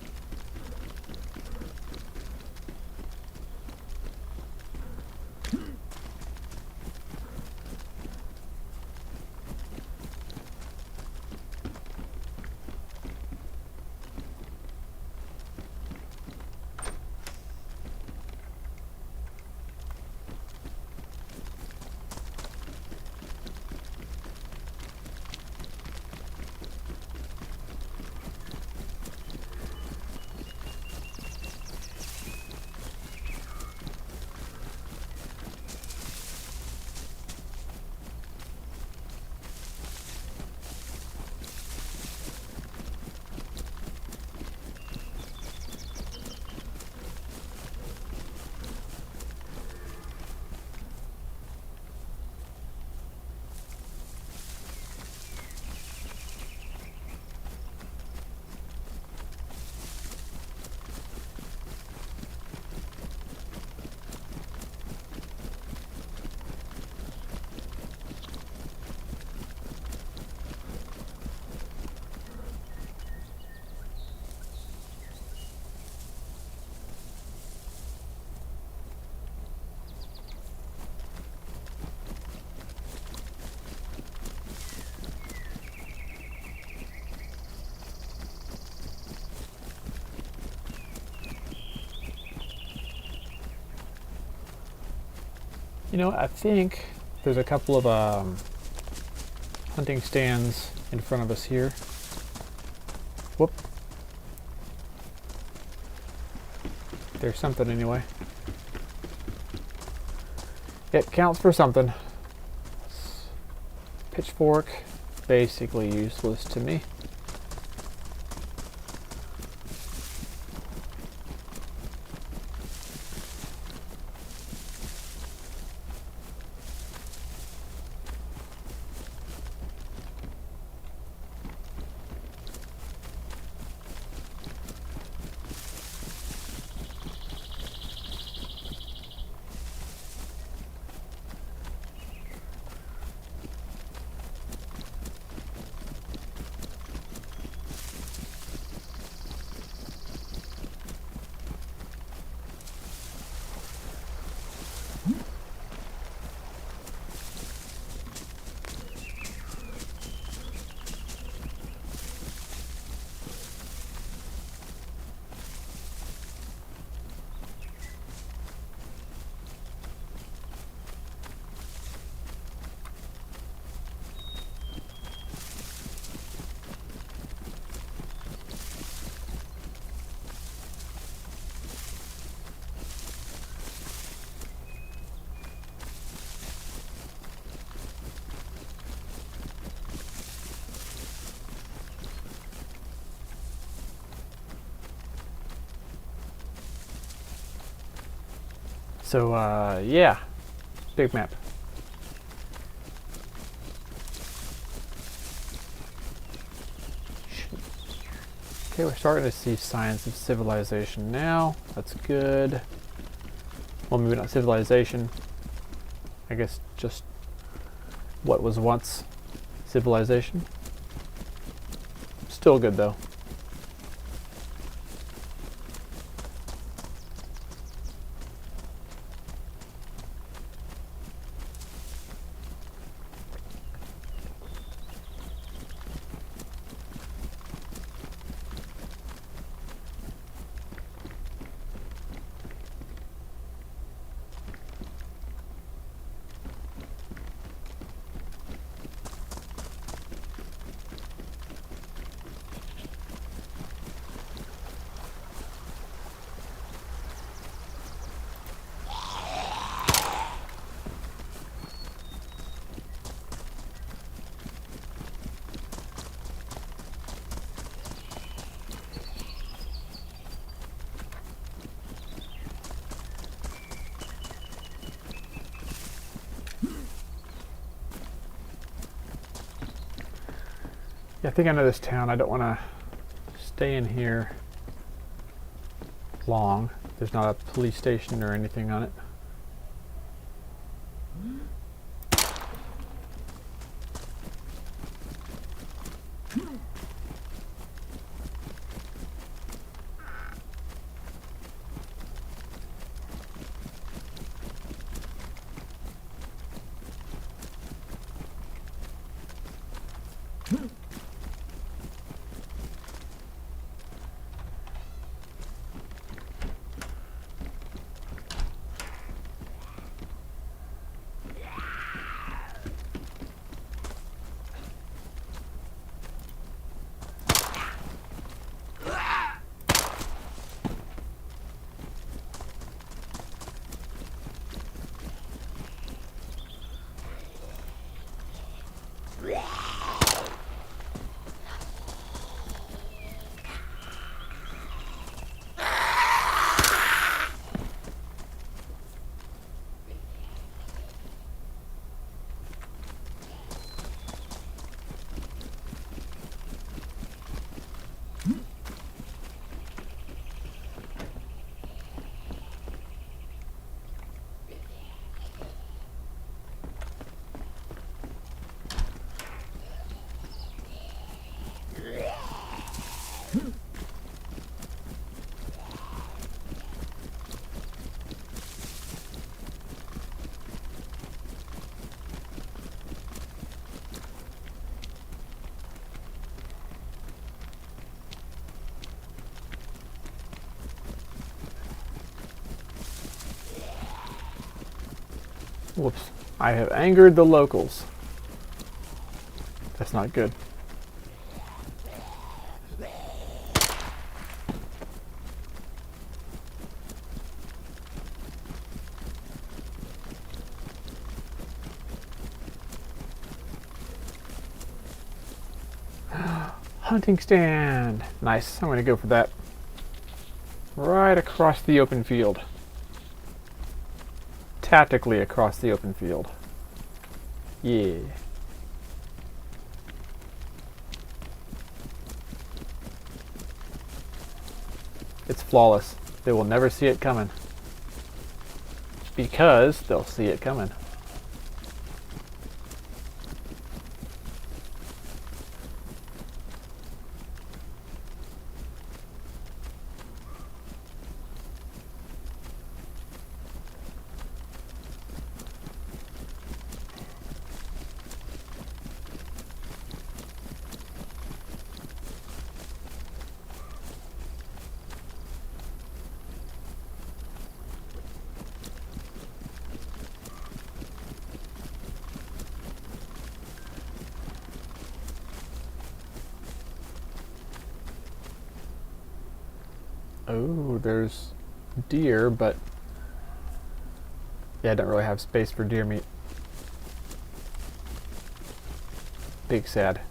You know, I think there's a couple of hunting stands in front of us here. Whoop. There's something anyway. It counts for something. Pitchfork, basically useless to me. So, yeah. Big map. Okay, we're starting to see signs of civilization now. That's good. Well, maybe not civilization. I guess just what was once civilization. Still good, though. Yeah, I think I know this town. I don't want to stay in here long. There's not a police station or anything on it. Whoops. I have angered the locals. That's not good. Hunting stand. Nice. I'm going to go for that. Right across the open field. Tactically across the open field. Yeah. It's flawless. They will never see it coming. Because they'll see it coming. Oh, there's deer, but yeah, I don't really have space for deer meat. Big sad.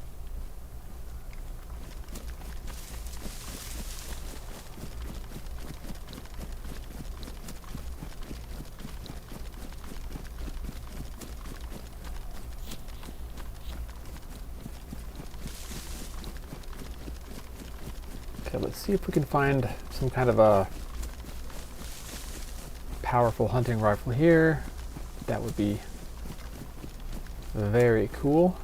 Okay, let's see if we can find some kind of a powerful hunting rifle here. That would be very cool.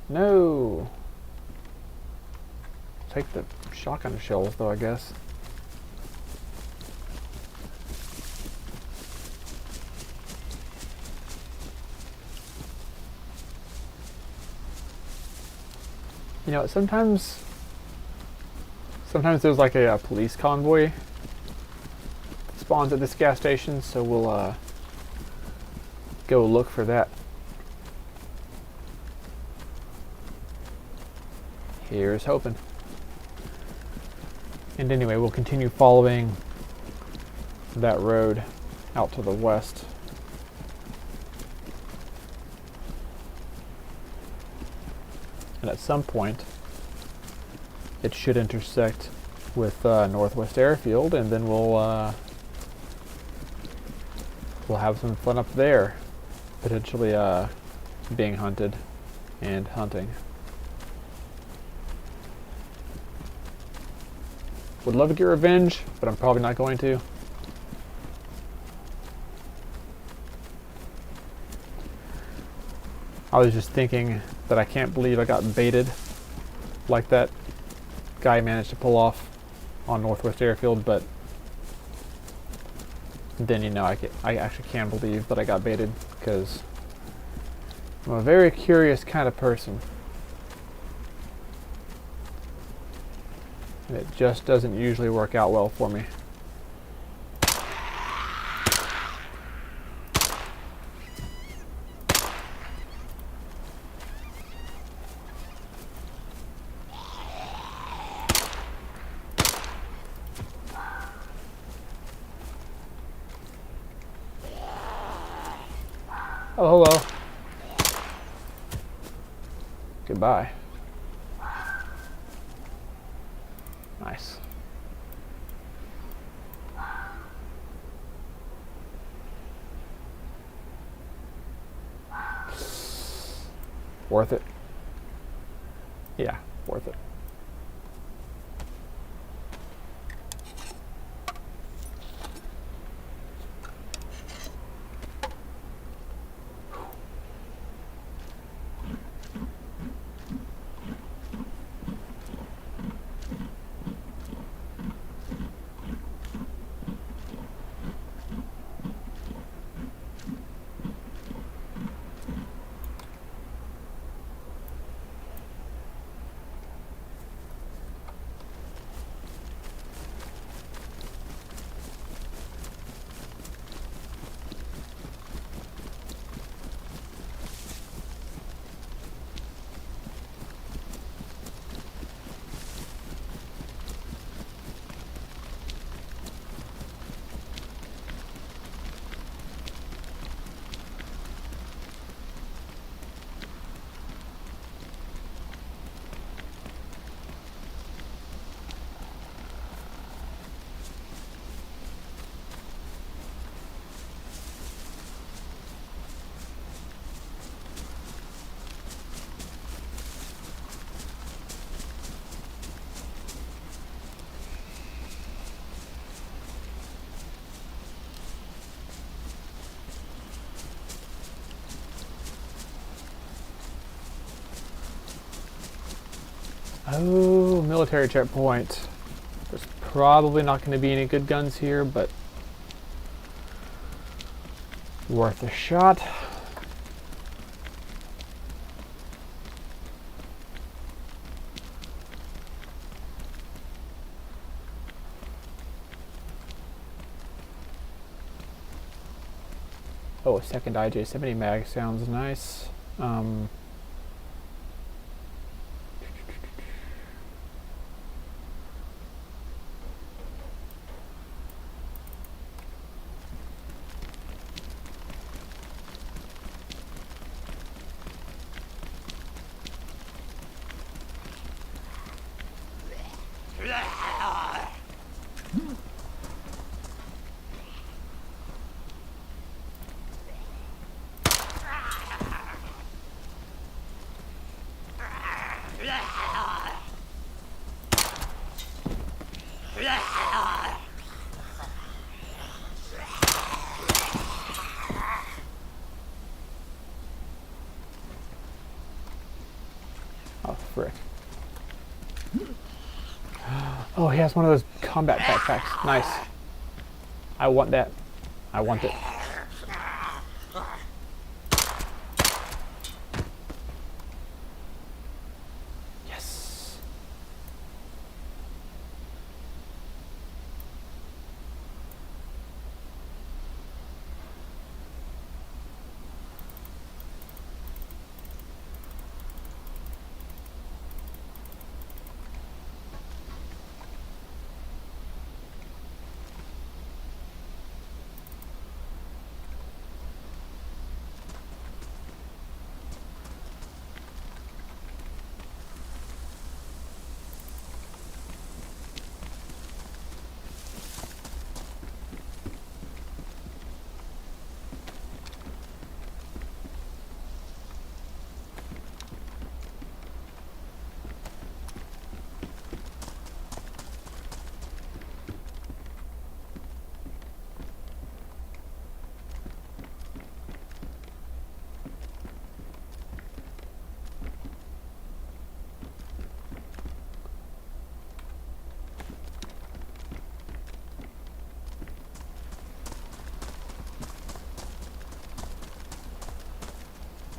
No! Take the shotgun shells though, I guess. You know, sometimes there's like a police convoy that spawns at this gas station, so we'll go look for that. Here's hoping. And anyway, we'll continue following that road out to the west. And at some point, it should intersect with Northwest Airfield, and then we'll have some fun up there, potentially being hunted and hunting. Would love to get revenge, but I'm probably not going to. I was just thinking that I can't believe I got baited like that guy managed to pull off on Northwest Airfield, but then, you know, I actually can believe that I got baited, because I'm a very curious kind of person. And it just doesn't usually work out well for me. Oh, hello. Goodbye. Nice. Worth it? Yeah, worth it. Oh, military checkpoint. There's probably not going to be any good guns here, but worth a shot. Oh, a second IJ-70 mag sounds nice. frick. Oh, he has one of those combat backpacks. Nice. I want that. I want it. Yes.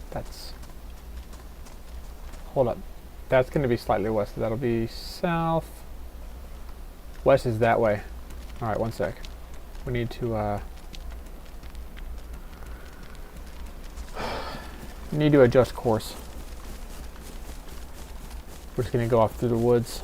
That's... Hold up. That's going to be slightly west. That'll be south. West is that way. Alright, one sec. We need to, need to adjust course. We're just going to go off through the woods.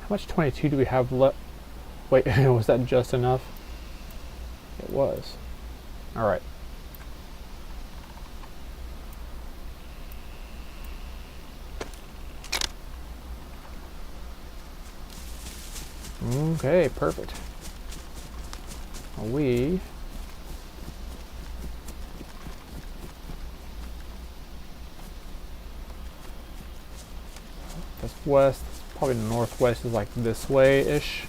How much 22 do we have left? Wait, was that just enough? It was. Alright. Okay, perfect. We... That's west. Probably northwest is like this way-ish.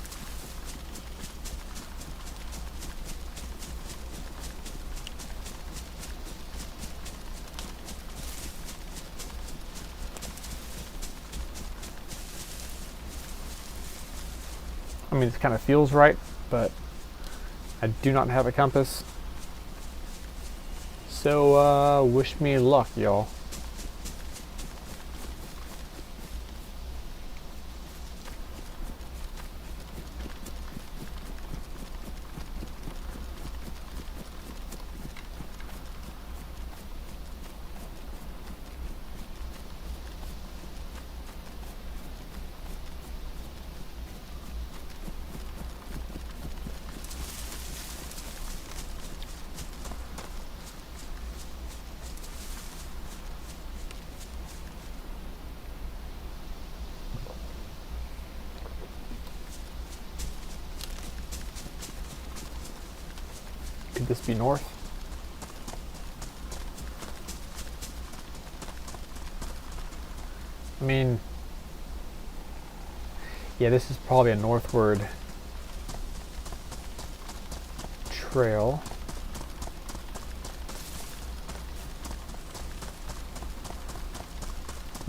I mean, it kind of feels right, but I do not have a compass. So, wish me luck, y'all. Could this be north? I mean, yeah, this is probably a northward trail.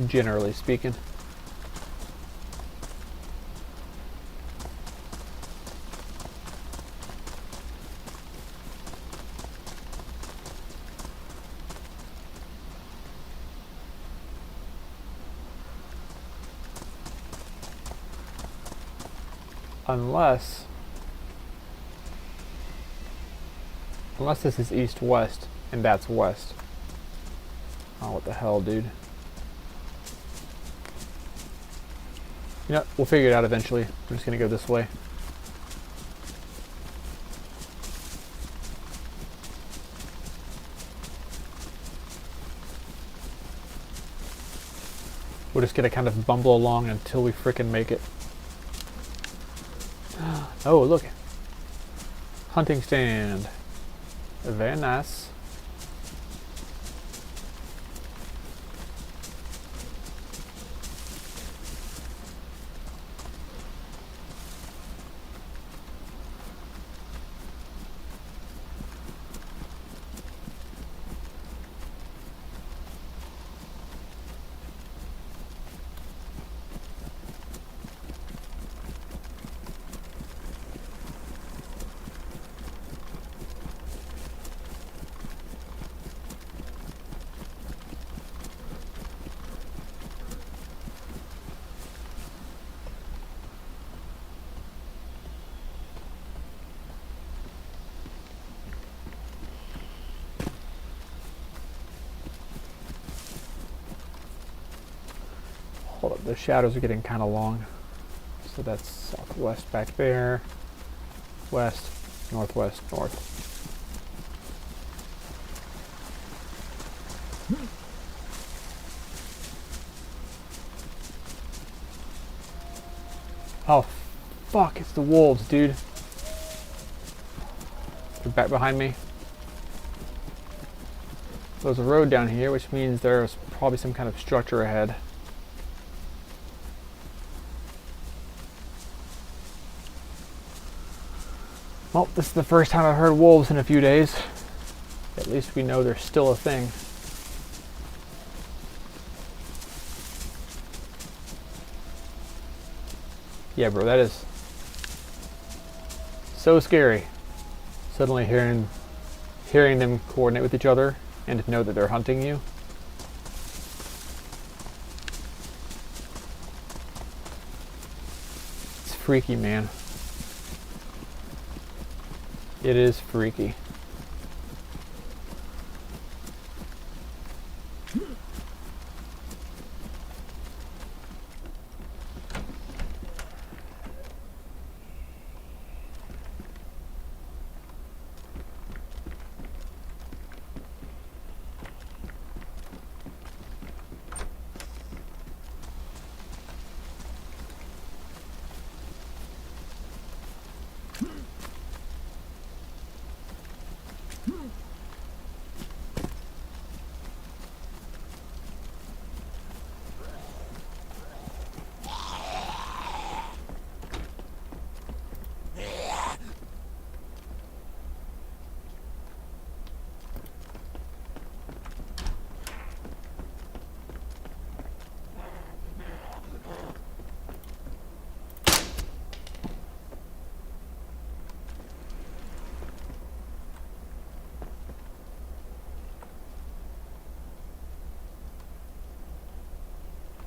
Generally speaking. Unless this is east-west, and that's west. Oh, what the hell, dude. You know, we'll figure it out eventually. I'm just gonna go this way. We're just gonna kind of bumble along until we frickin' make it. Oh, look. Hunting stand. Very nice. Hold up, the shadows are getting kind of long. So that's southwest back there. West, northwest, north. Oh, fuck, it's the wolves, dude. They're back behind me. There's a road down here, which means there's probably some kind of structure ahead. Well, this is the first time I've heard wolves in a few days. At least we know they're still a thing. Yeah, bro, that is so scary. Suddenly hearing them coordinate with each other and to know that they're hunting you. It's freaky, man. It is freaky.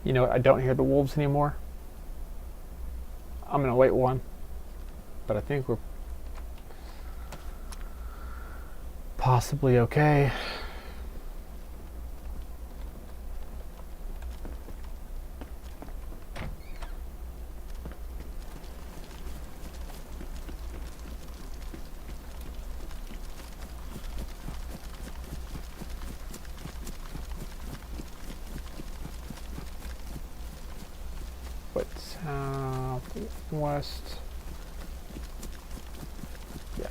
You know what? I don't hear the wolves anymore. I'm gonna wait one, but I think we're possibly okay. But southwest. Yeah.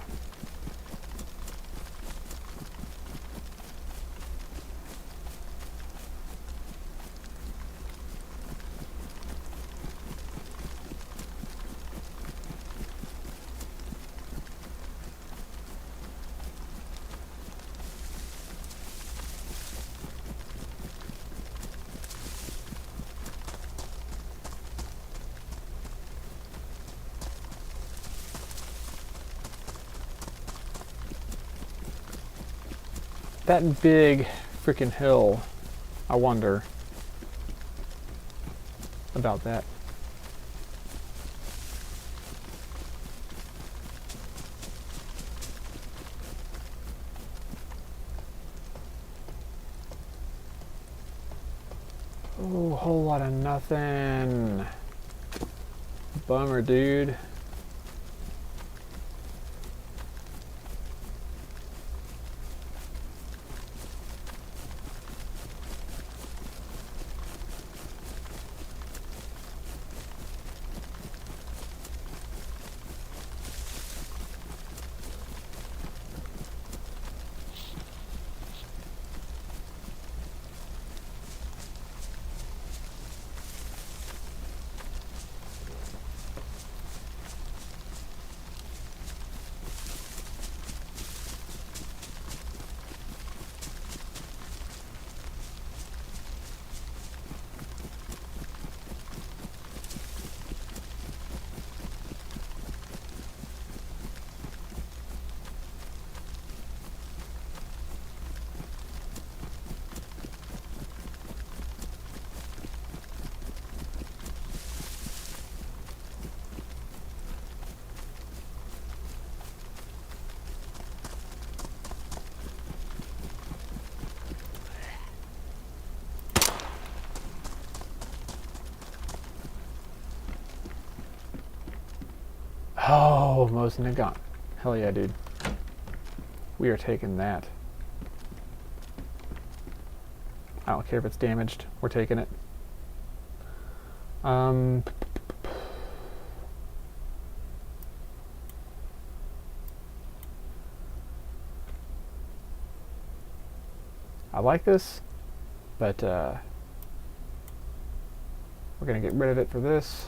That big freaking hill, I wonder about that. Oh, a whole lot of nothing. Bummer, dude. Oh, Mosin and gone. Hell yeah, dude. We are taking that. I don't care if it's damaged. We're taking it. I like this, but we're gonna get rid of it for this.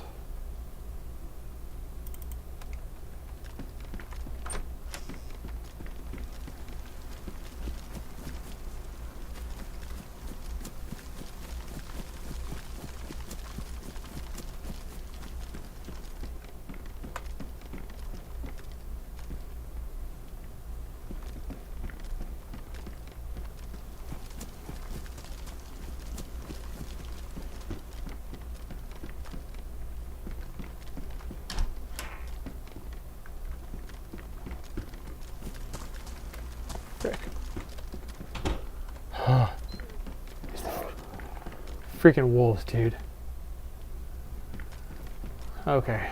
Frick. Freaking wolves, dude. Okay.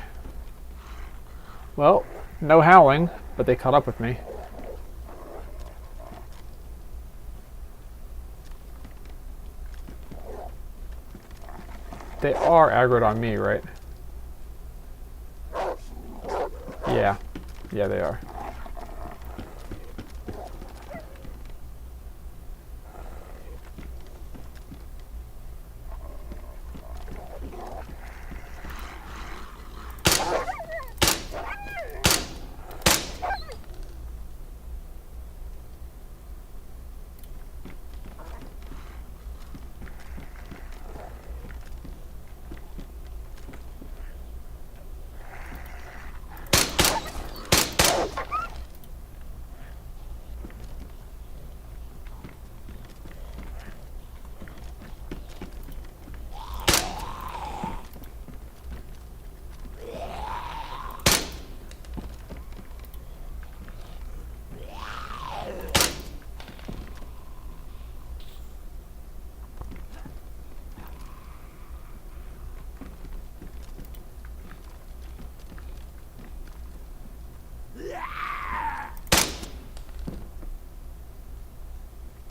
Well, no howling, but they caught up with me. They are aggroed on me, right? Yeah. Yeah, they are.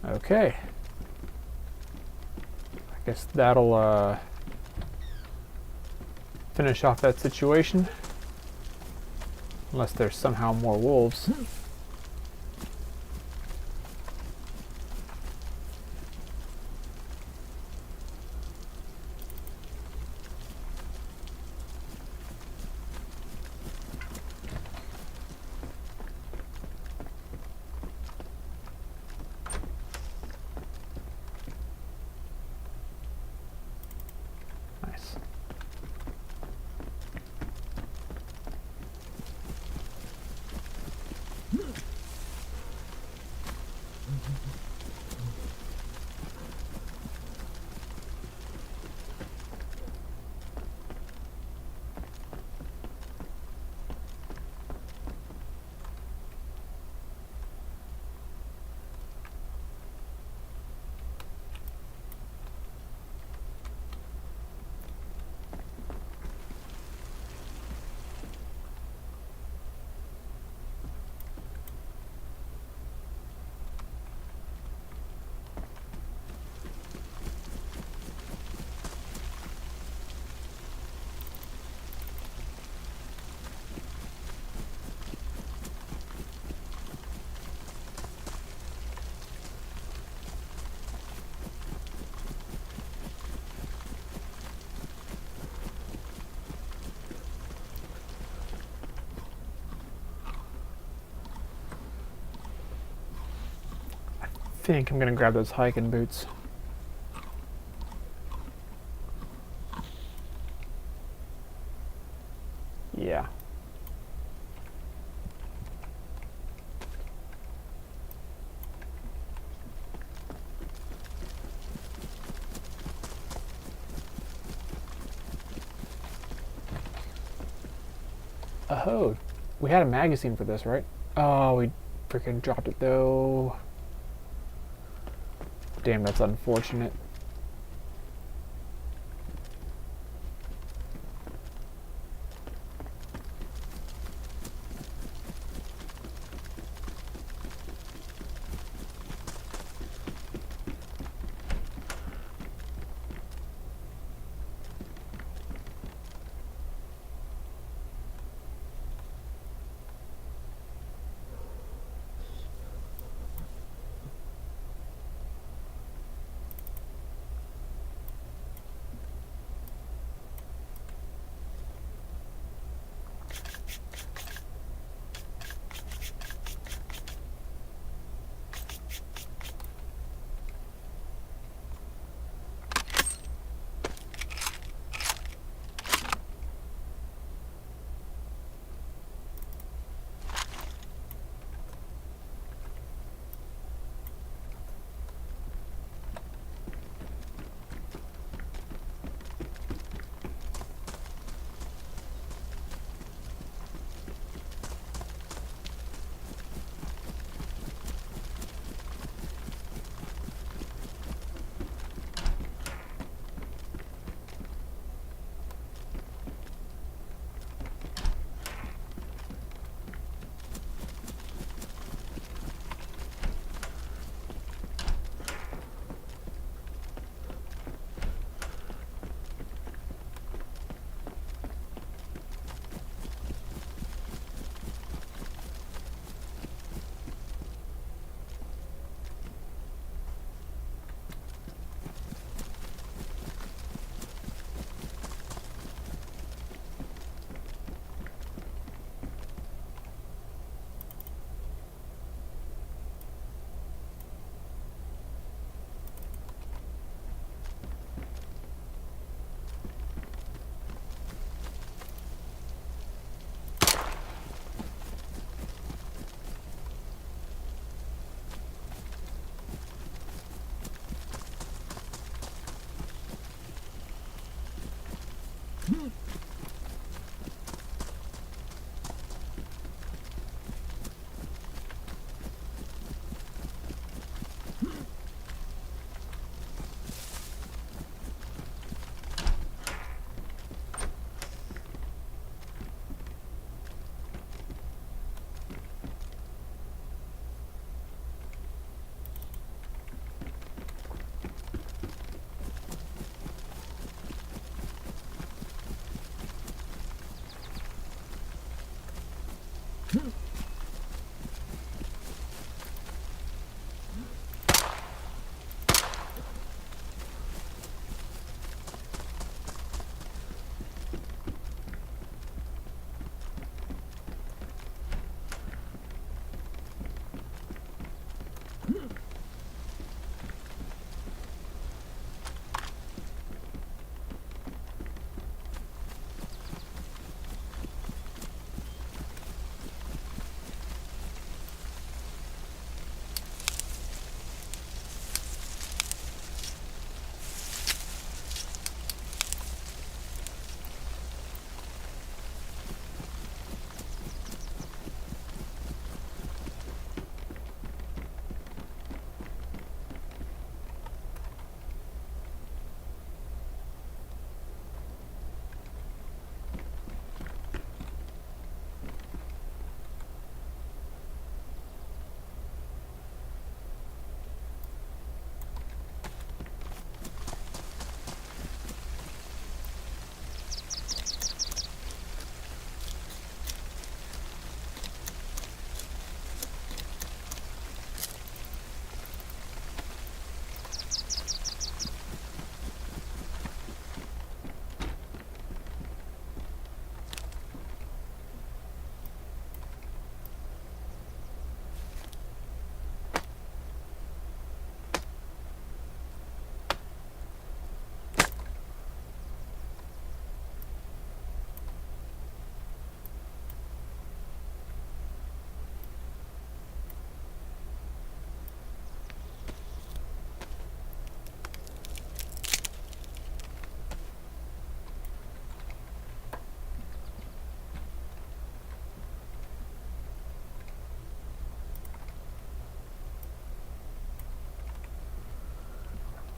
Okay. I guess that'll finish off that situation. Unless there's somehow more wolves. Nice. I think I'm gonna grab those hiking boots. Yeah. Oh, we had a magazine for this, right? Oh, we freaking dropped it though. Damn, that's unfortunate.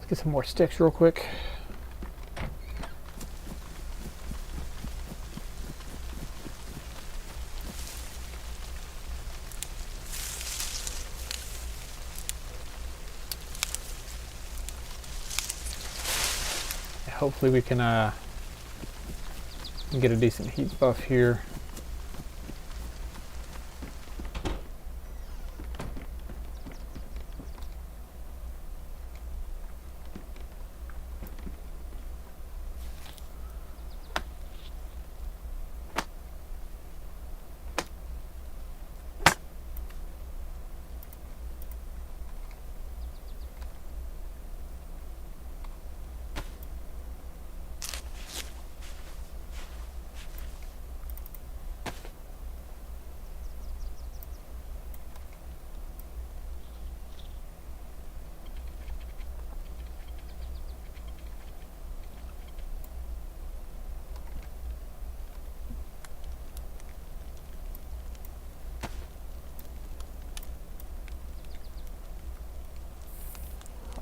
Let's get some more sticks real quick. Hopefully we can get a decent heat buff here.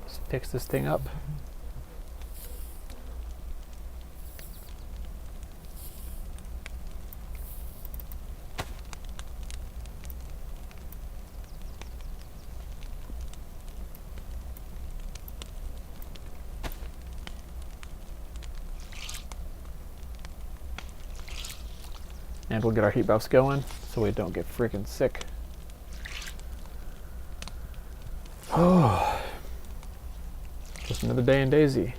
Let's fix this thing up. And we'll get our heat buffs going so we don't get freaking sick. Oh, just another day in DayZ.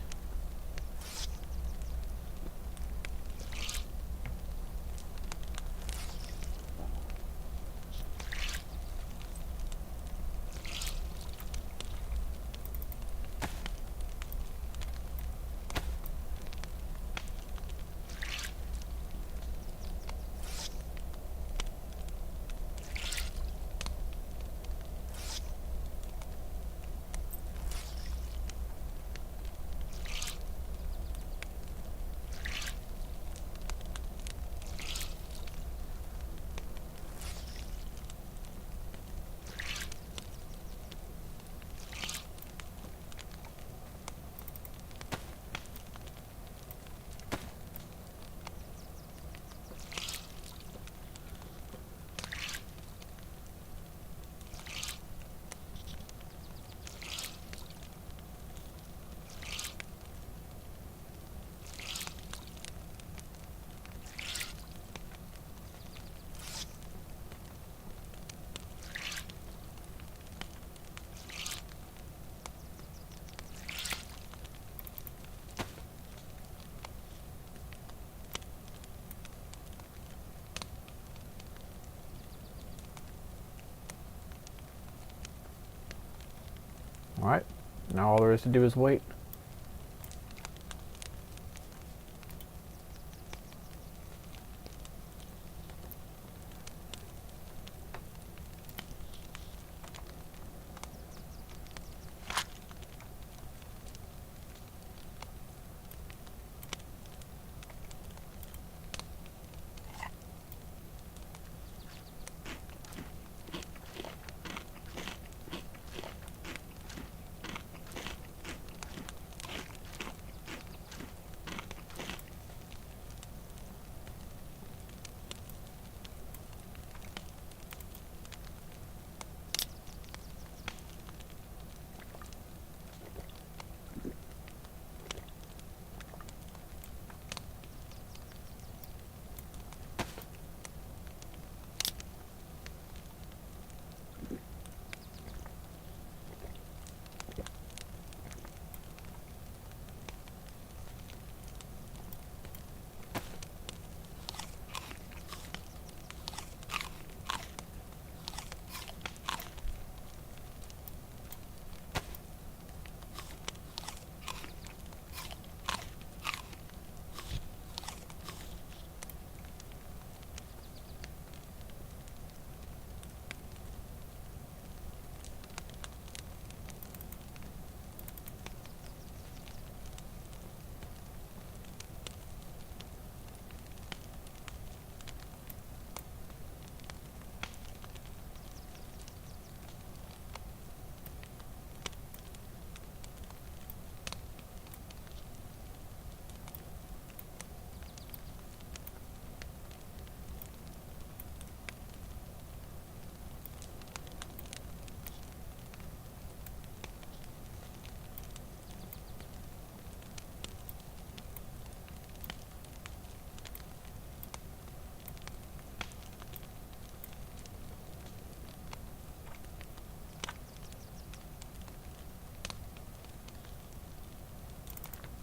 Alright, now all there is to do is wait.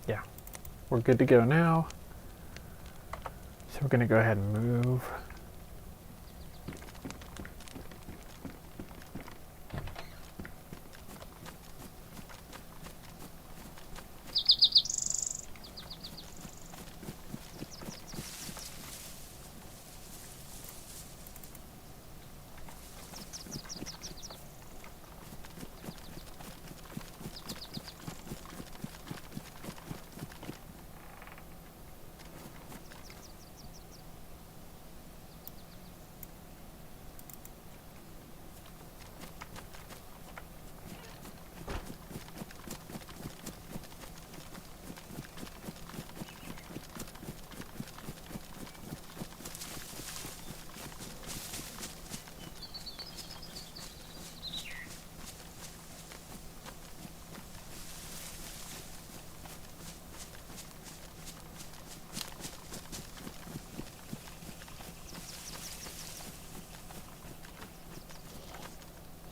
Yeah, we're good to go now. So we're gonna go ahead and move.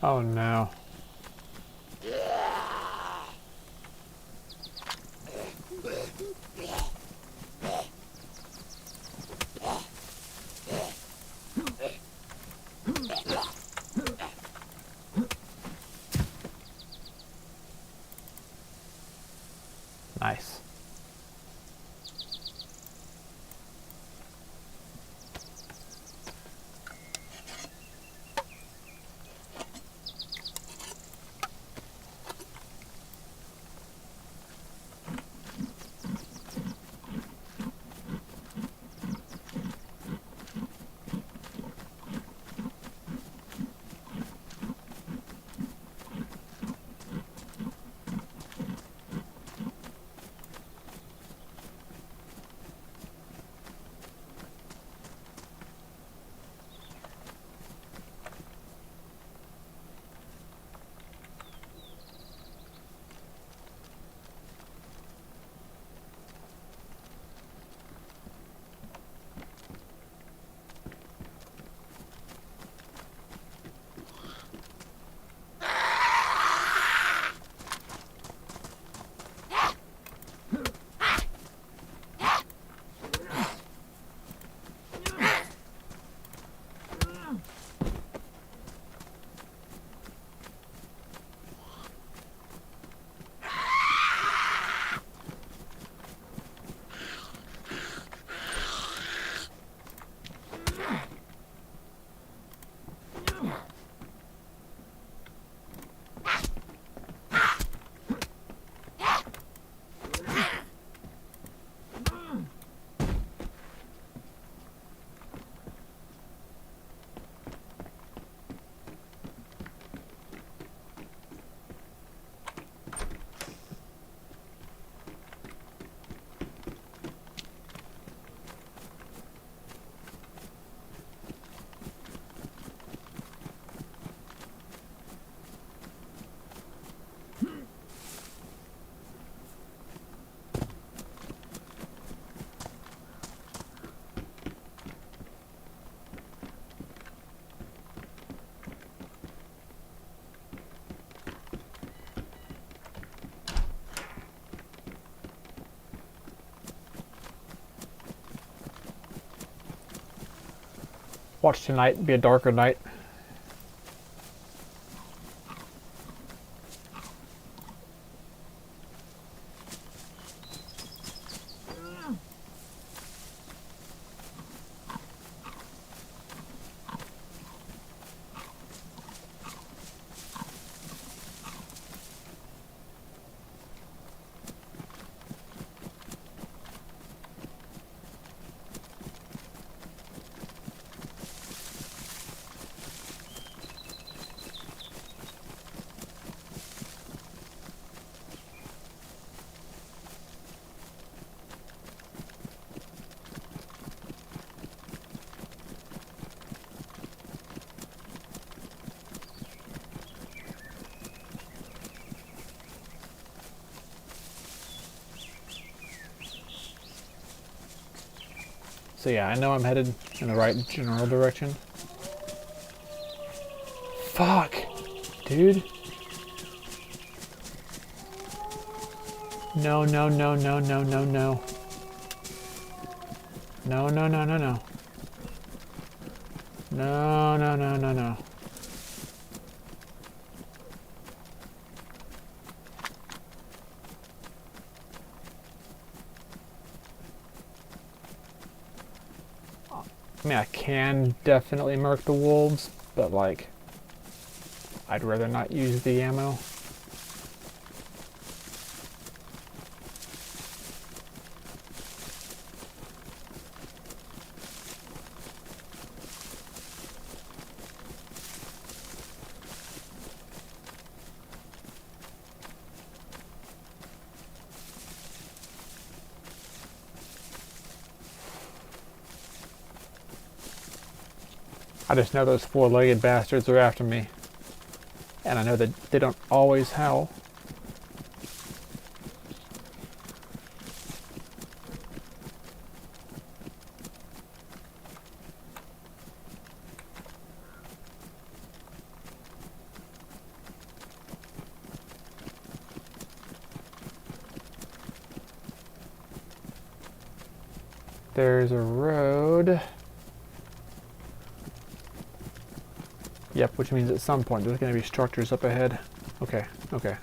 Oh no. Nice. Watch tonight be a darker night. So yeah, I know I'm headed in the right general direction. Fuck! Dude. No, no, no, no, no, no, no. No, no, no, no, no. No, no, no, no, no. I mean, I can definitely murk the wolves, but like, I'd rather not use the ammo. I just know those four-legged bastards are after me. And I know that they don't always howl. There's a road. Yep, which means at some point there's going to be structures up ahead. Okay, okay.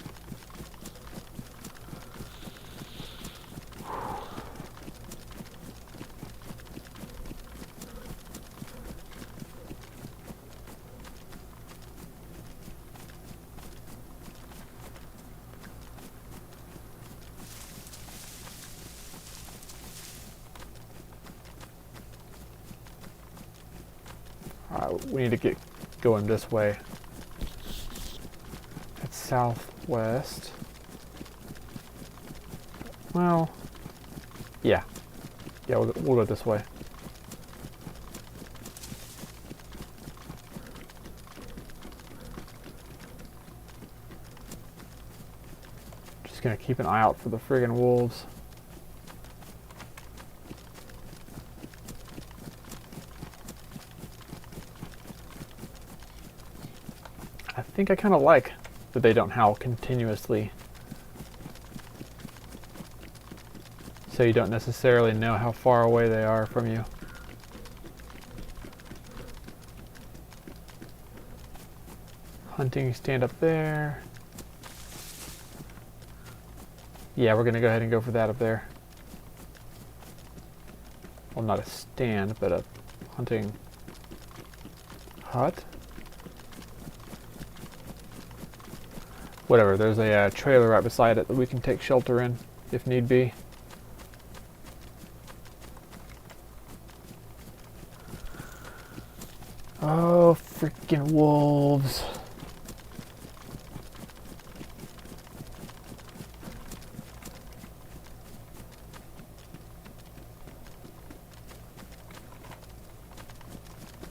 Alright, we need to get going this way. It's southwest. Well, yeah. Yeah, we'll go this way. Just gonna keep an eye out for the friggin' wolves. I think I kind of like that they don't howl continuously. So you don't necessarily know how far away they are from you. Hunting stand up there. Yeah, we're gonna go ahead and go for that up there. Well, not a stand, but a hunting hut. Whatever, there's a trailer right beside it that we can take shelter in, if need be. Oh, freaking wolves.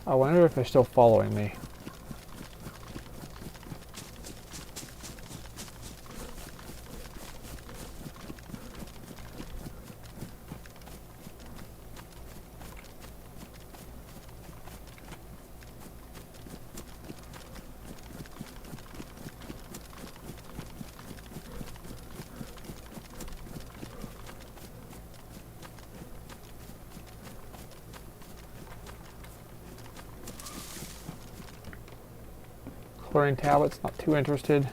I wonder if they're still following me. learning tablets, not too interested.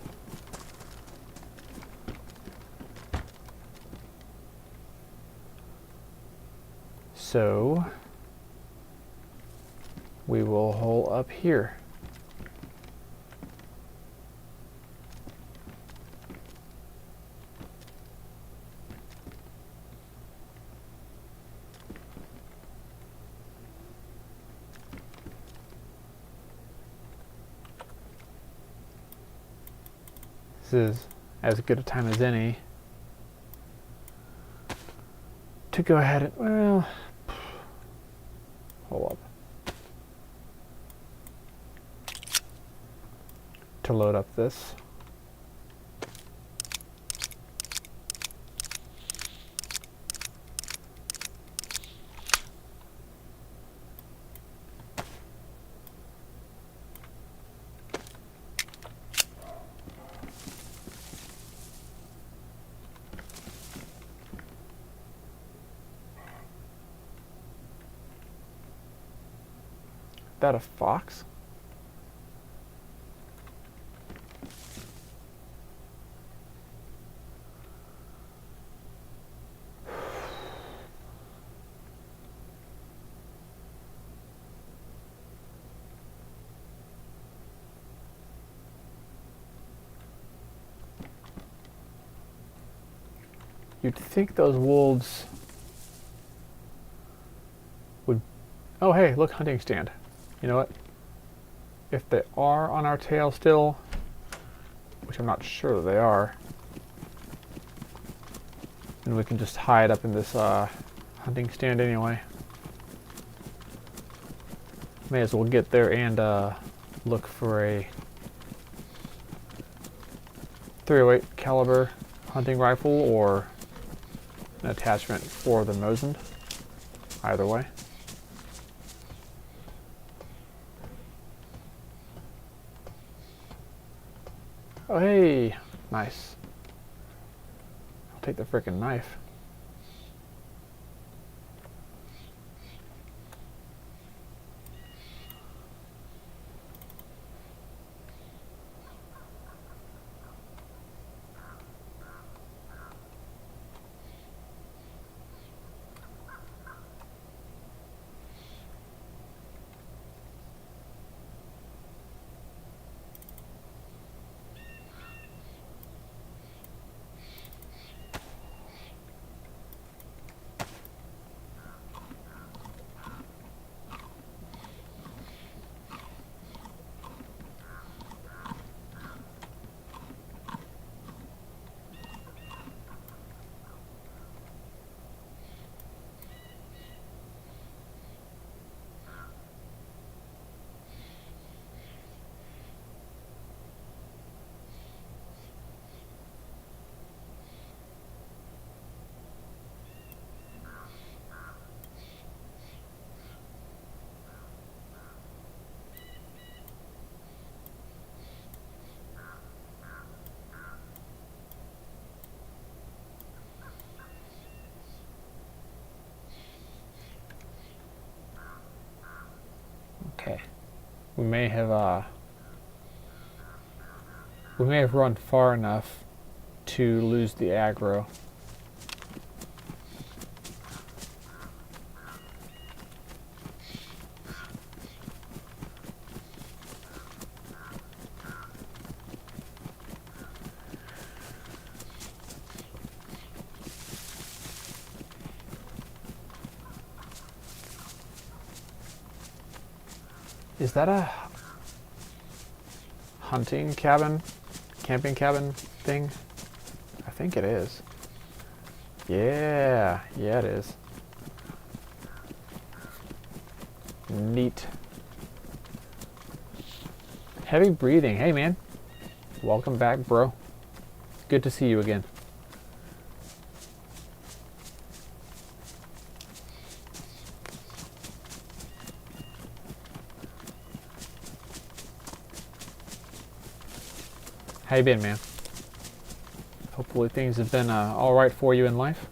So we will hole up here. This is as good a time as any to go ahead and, well, hold up. To load up this. That a fox? You'd think those wolves would... Oh hey, look, hunting stand. You know what? If they are on our tail still, which I'm not sure that they are, then we can just hide up in this hunting stand anyway. May as well get there and look for a .308 caliber hunting rifle or an attachment for the Mosin. Either way. Oh hey, nice. I'll take the frickin' knife. Okay. We may have run far enough to lose the aggro. Is that a hunting cabin, camping cabin thing? I think it is. Yeah, it is. Neat. Heavy breathing. Hey man, welcome back, bro. Good to see you again. How you been, man? Hopefully things have been all right for you in life.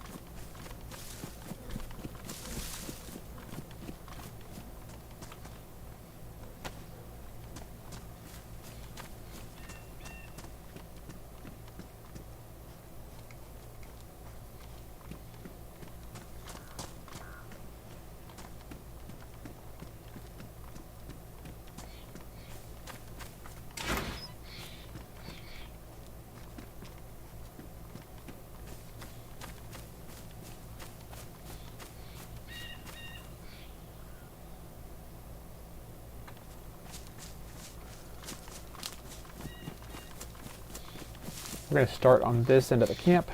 We're going to start on this end of the camp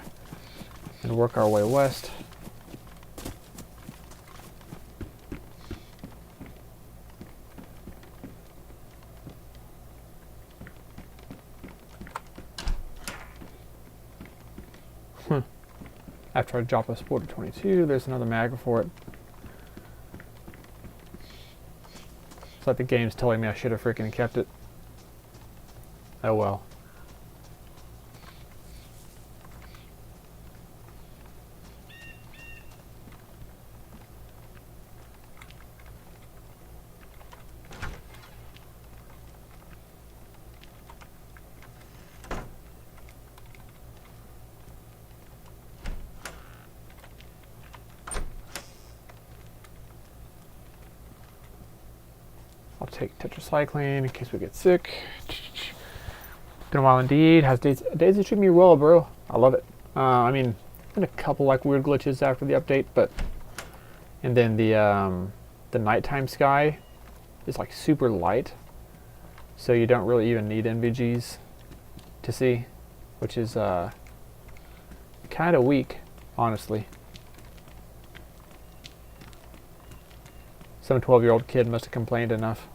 and work our way west. After I drop a sport of 22, there's another mag for it. It's like the game's telling me I should have freaking kept it. Oh well. I'll take tetracycline in case we get sick. Been a while indeed. Has DayZ treated me well, bro? I love it. I mean, been a couple like weird glitches after the update, but and then the nighttime sky is like super light, so you don't really even need NVGs to see, which is kind of weak, honestly. Some 12-year-old kid must have complained enough.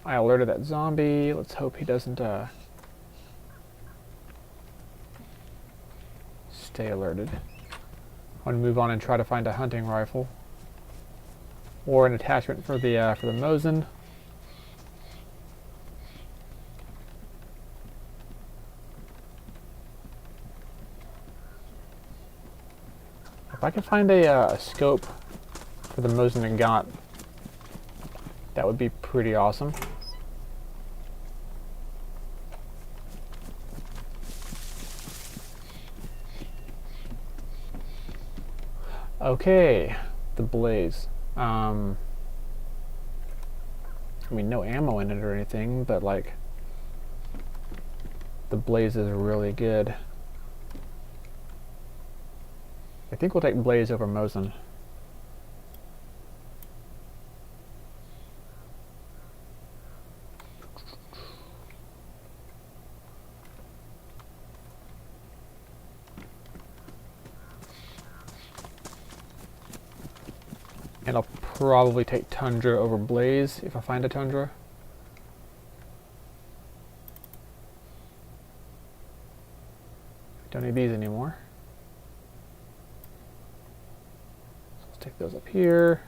I alerted that zombie. Let's hope he doesn't stay alerted. I want to move on and try to find a hunting rifle or an attachment for the Mosin. If I can find a scope for the Mosin and Gaunt, that would be pretty awesome. Okay, the blaze. I mean, no ammo in it or anything, but like, the blaze is really good. I think we'll take blaze over Mosin. And I'll probably take Tundra over Blaze if I find a Tundra. Don't need these anymore. So let's take those up here.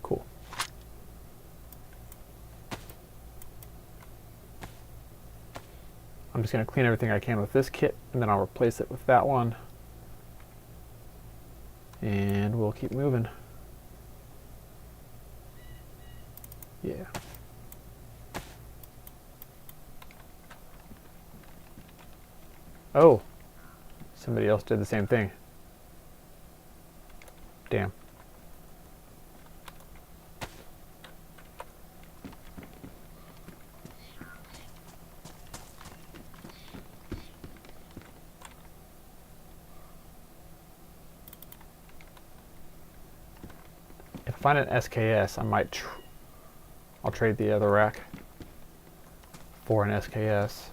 Cool. I'm just going to clean everything I can with this kit, and then I'll replace it with that one. And we'll keep moving. Yeah. Oh, somebody else did the same thing. Damn. If I find an SKS, I might I'll trade the other rack for an SKS.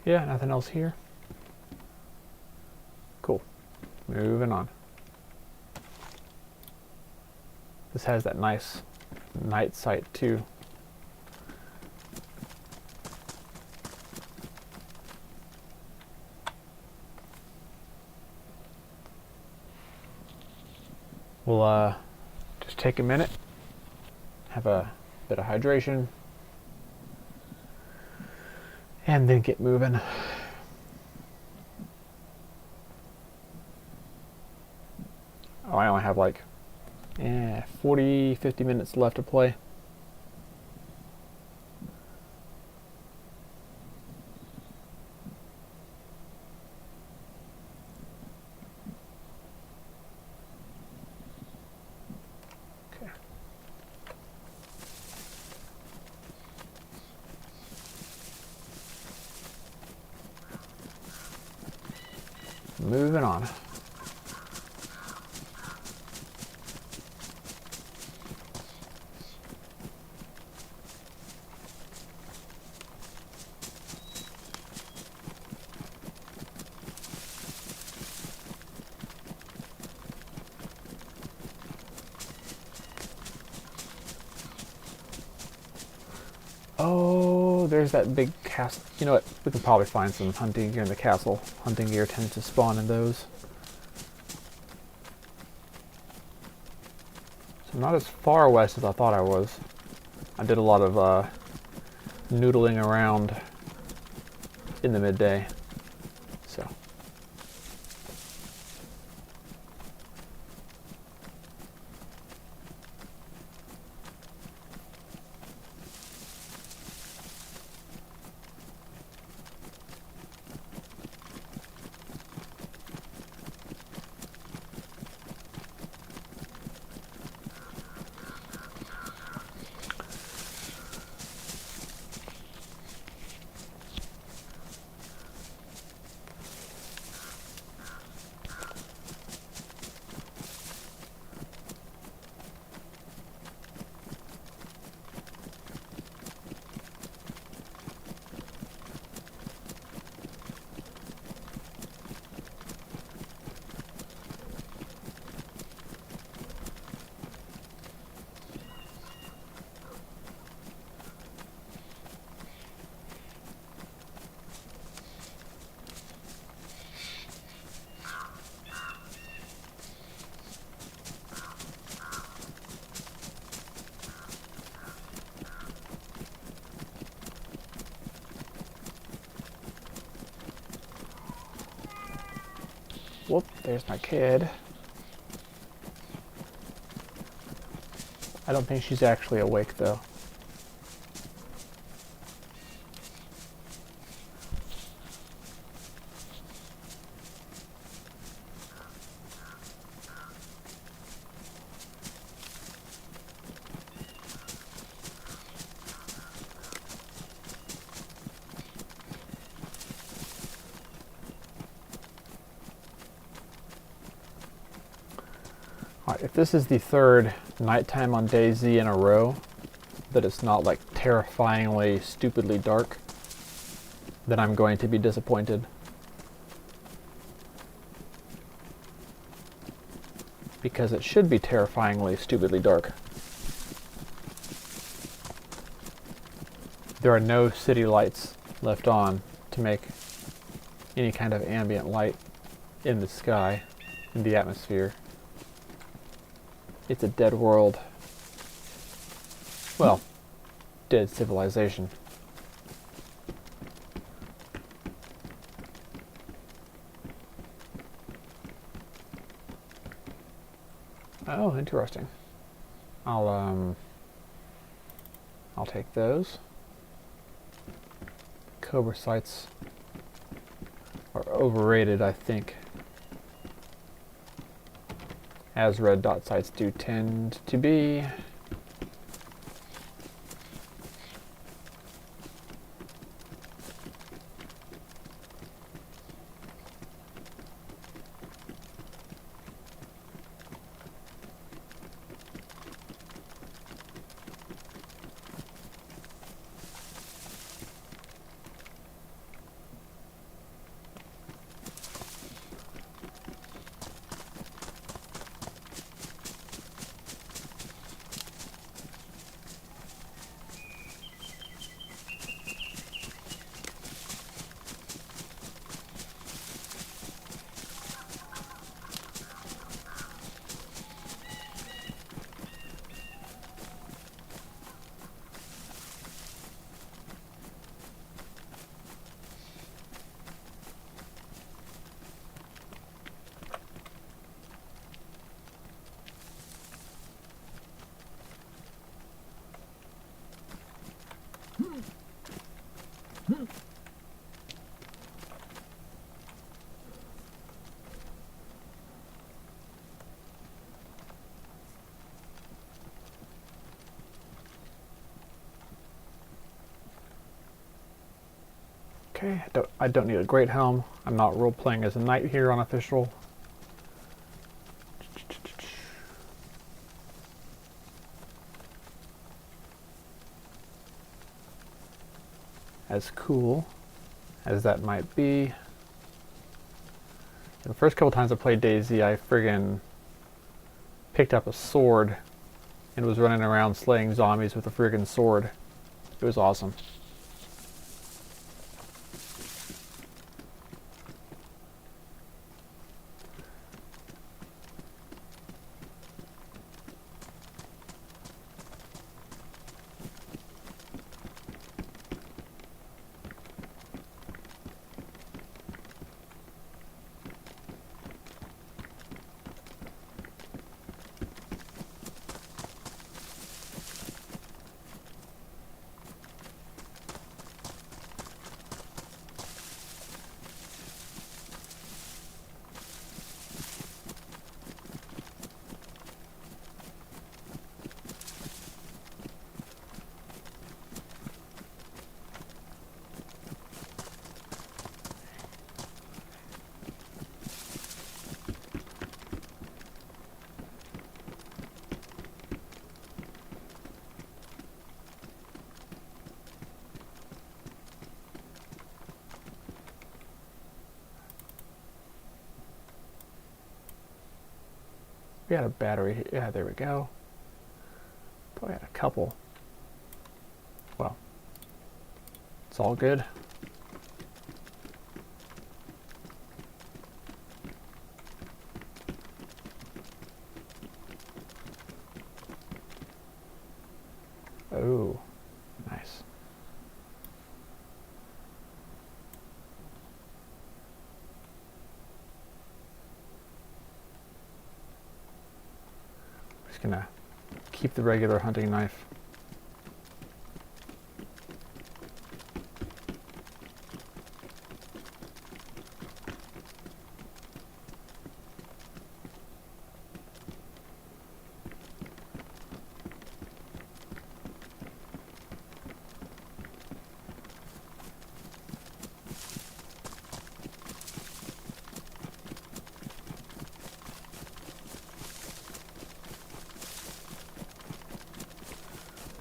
Yeah, nothing else here. Cool. Moving on. This has that nice night sight too. We'll just take a minute, have a bit of hydration, and then get moving. Oh, I only have like 40, 50 minutes left to play. Okay. Moving on. Oh, there's that big castle. You know what? We can probably find some hunting gear in the castle. Hunting gear tends to spawn in those. So I'm not as far west as I thought I was. I did a lot of noodling around in the midday. So. Whoop, there's my kid. I don't think she's actually awake though. Alright, if this is the third nighttime on DayZ in a row that it's not like terrifyingly, stupidly dark, then I'm going to be disappointed. Because it should be terrifyingly, stupidly dark. There are no city lights left on to make any kind of ambient light in the sky, in the atmosphere. It's a dead world. Well, dead civilization. Oh, interesting. I'll take those. Cobra sights are overrated, I think, as red dot sights do tend to be. Okay, I don't need a great helm. I'm not role playing as a knight here on official. As cool as that might be. The first couple times I played DayZ, I friggin' picked up a sword and was running around slaying zombies with a friggin' sword. It was awesome. We had a battery here. Yeah, there we go. Probably had a couple. Well, it's all good. Oh, nice. Just gonna keep the regular hunting knife.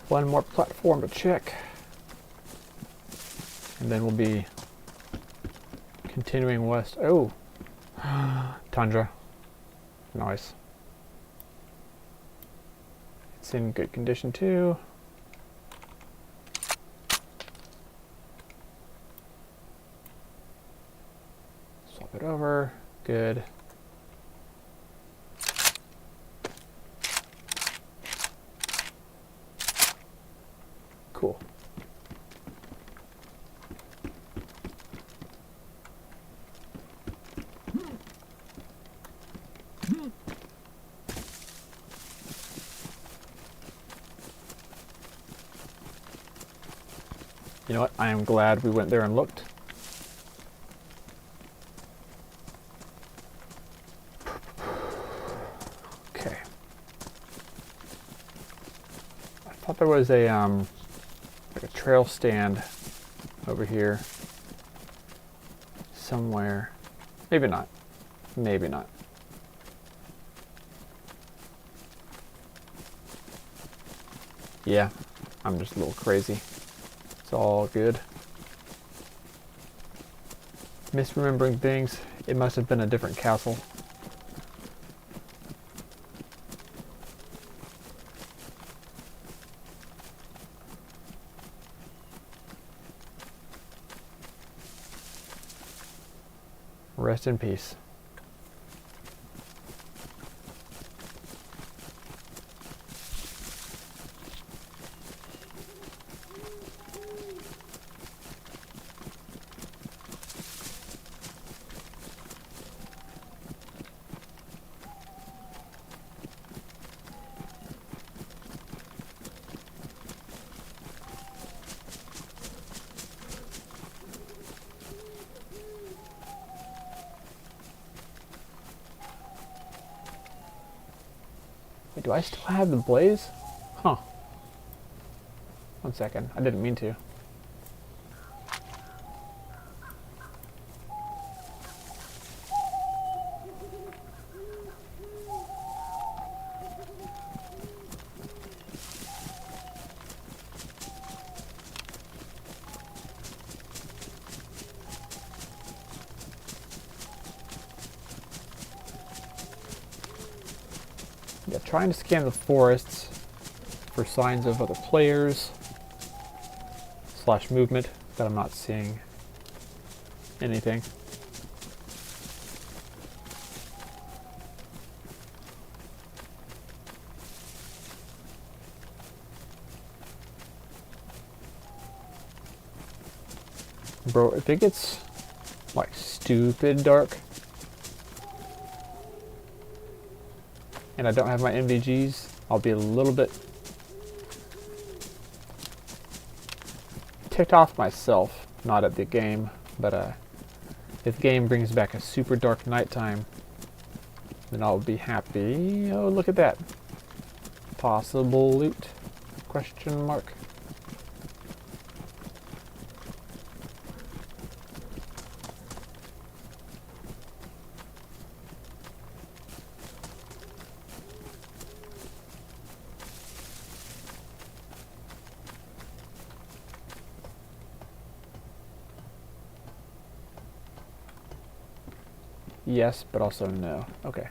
One more platform to check, and then we'll be continuing west. Oh, tundra. Nice. It's in good condition too. Swap it over. Good. Cool. You know what? I am glad we went there and looked. Okay. I thought there was a like a trail stand over here somewhere. Maybe not. Maybe not. Yeah, I'm just a little crazy. It's all good. Misremembering things. It must have been a different castle. Rest in peace. Wait, do I still have the blaze? Huh. 1 second. I didn't mean to. Yeah, trying to scan the forests for signs of other players / movement, but I'm not seeing anything. Bro, if it gets like stupid dark and I don't have my MVGs, I'll be a little bit ticked off myself, not at the game, but if the game brings back a super dark nighttime, then I'll be happy. Oh, look at that. Possible loot? Question mark. Yes, but also no. Okay.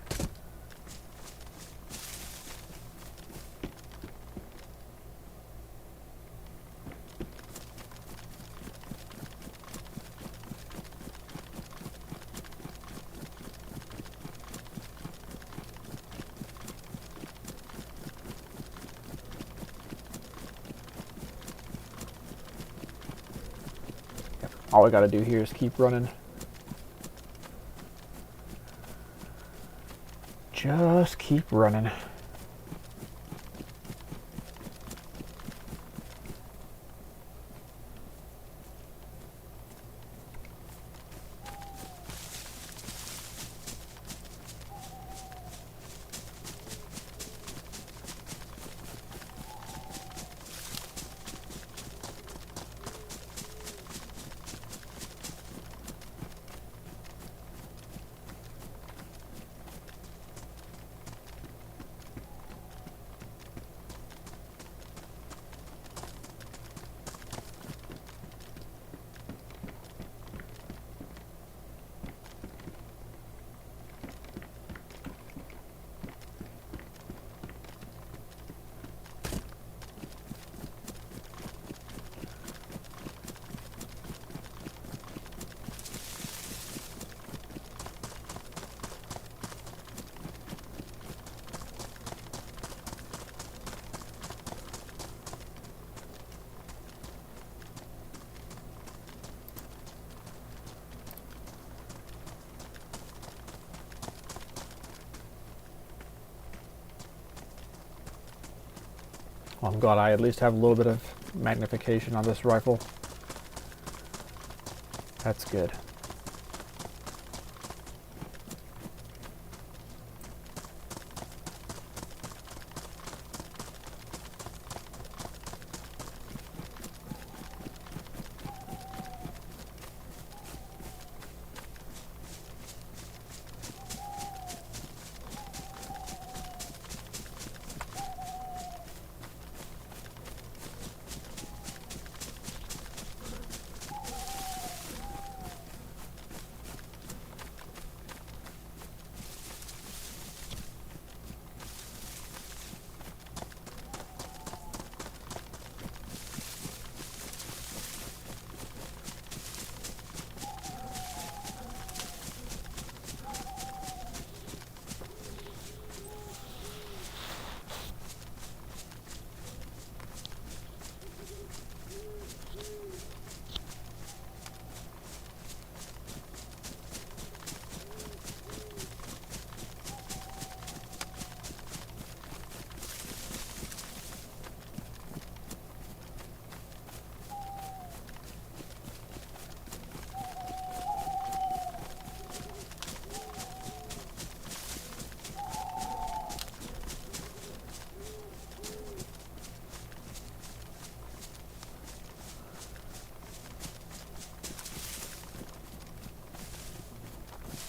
All I gotta do here is keep running. Just keep running. Well, I'm glad I at least have a little bit of magnification on this rifle. That's good.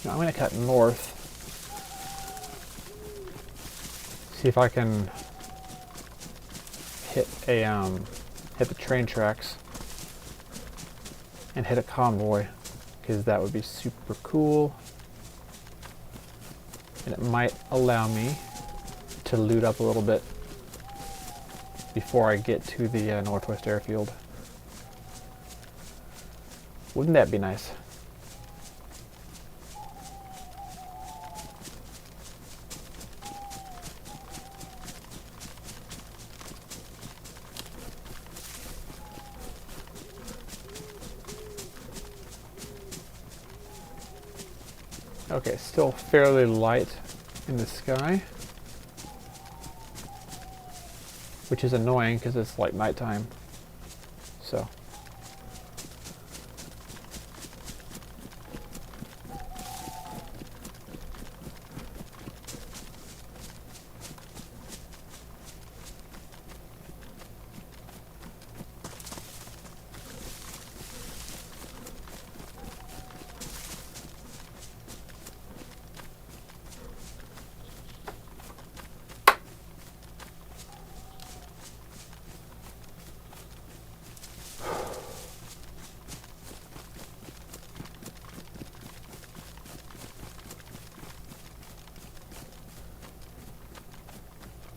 Now I'm going to cut north. See if I can hit the train tracks and hit a convoy, because that would be super cool. And it might allow me to loot up a little bit before I get to the Northwest Airfield. Wouldn't that be nice? Okay, still fairly light in the sky, which is annoying because it's like nighttime. So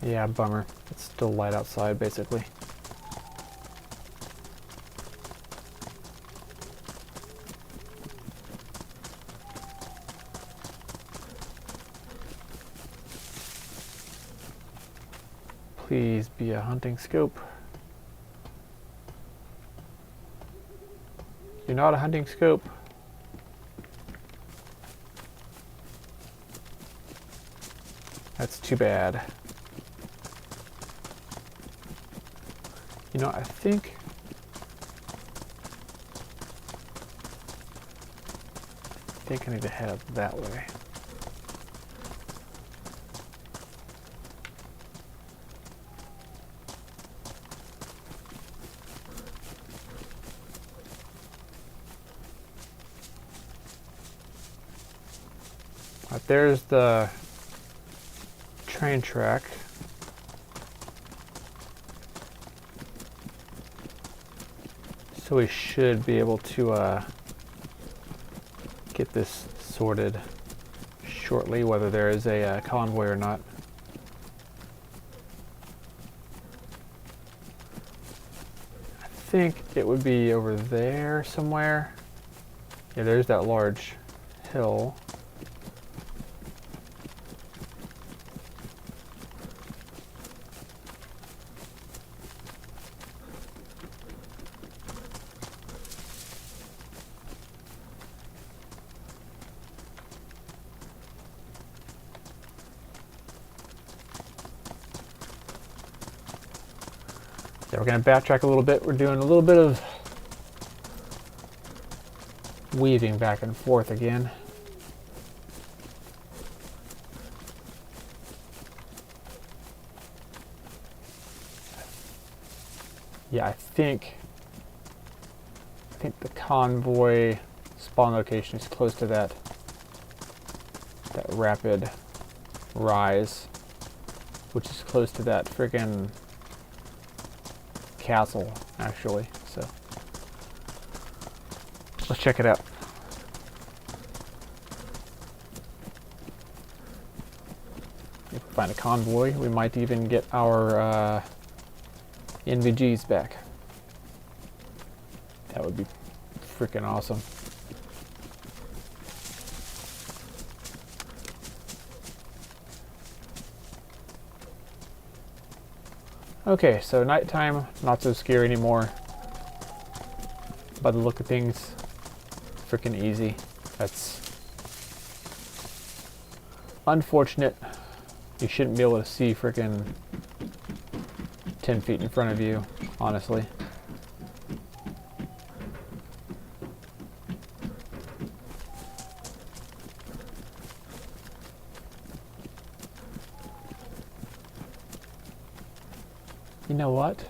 yeah, bummer. It's still light outside, basically. Please be a hunting scope. You're not a hunting scope. That's too bad. You know, I think I need to head up that way. There's the train track. So we should be able to get this sorted shortly, whether there is a convoy or not. I think it would be over there somewhere. Yeah, there's that large hill. Yeah, we're going to backtrack a little bit. We're doing a little bit of weaving back and forth again. Yeah, I think the convoy spawn location is close to that rapid rise, which is close to that friggin' castle, actually. So let's check it out. If we find a convoy, we might even get our NVGs back. That would be freaking awesome. Okay, so nighttime, not so scary anymore. By the look of things, freaking easy. That's unfortunate. You shouldn't be able to see freaking 10 feet in front of you, honestly. You know what?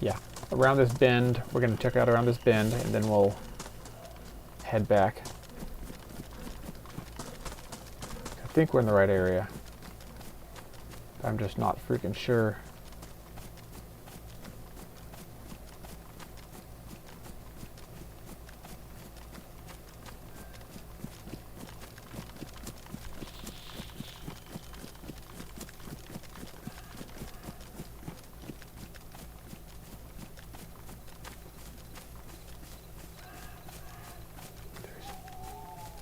Yeah, around this bend, we're going to check out around this bend, and then we'll head back. I think we're in the right area. I'm just not freaking sure.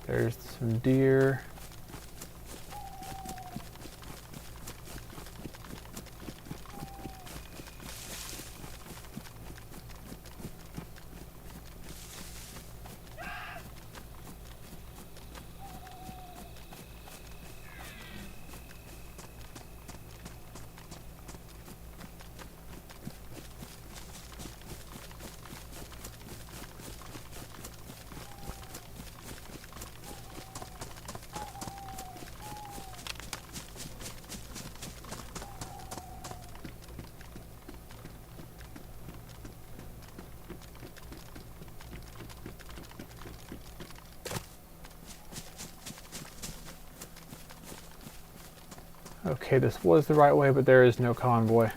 There's some deer. Okay, this was the right way, but there is no convoy.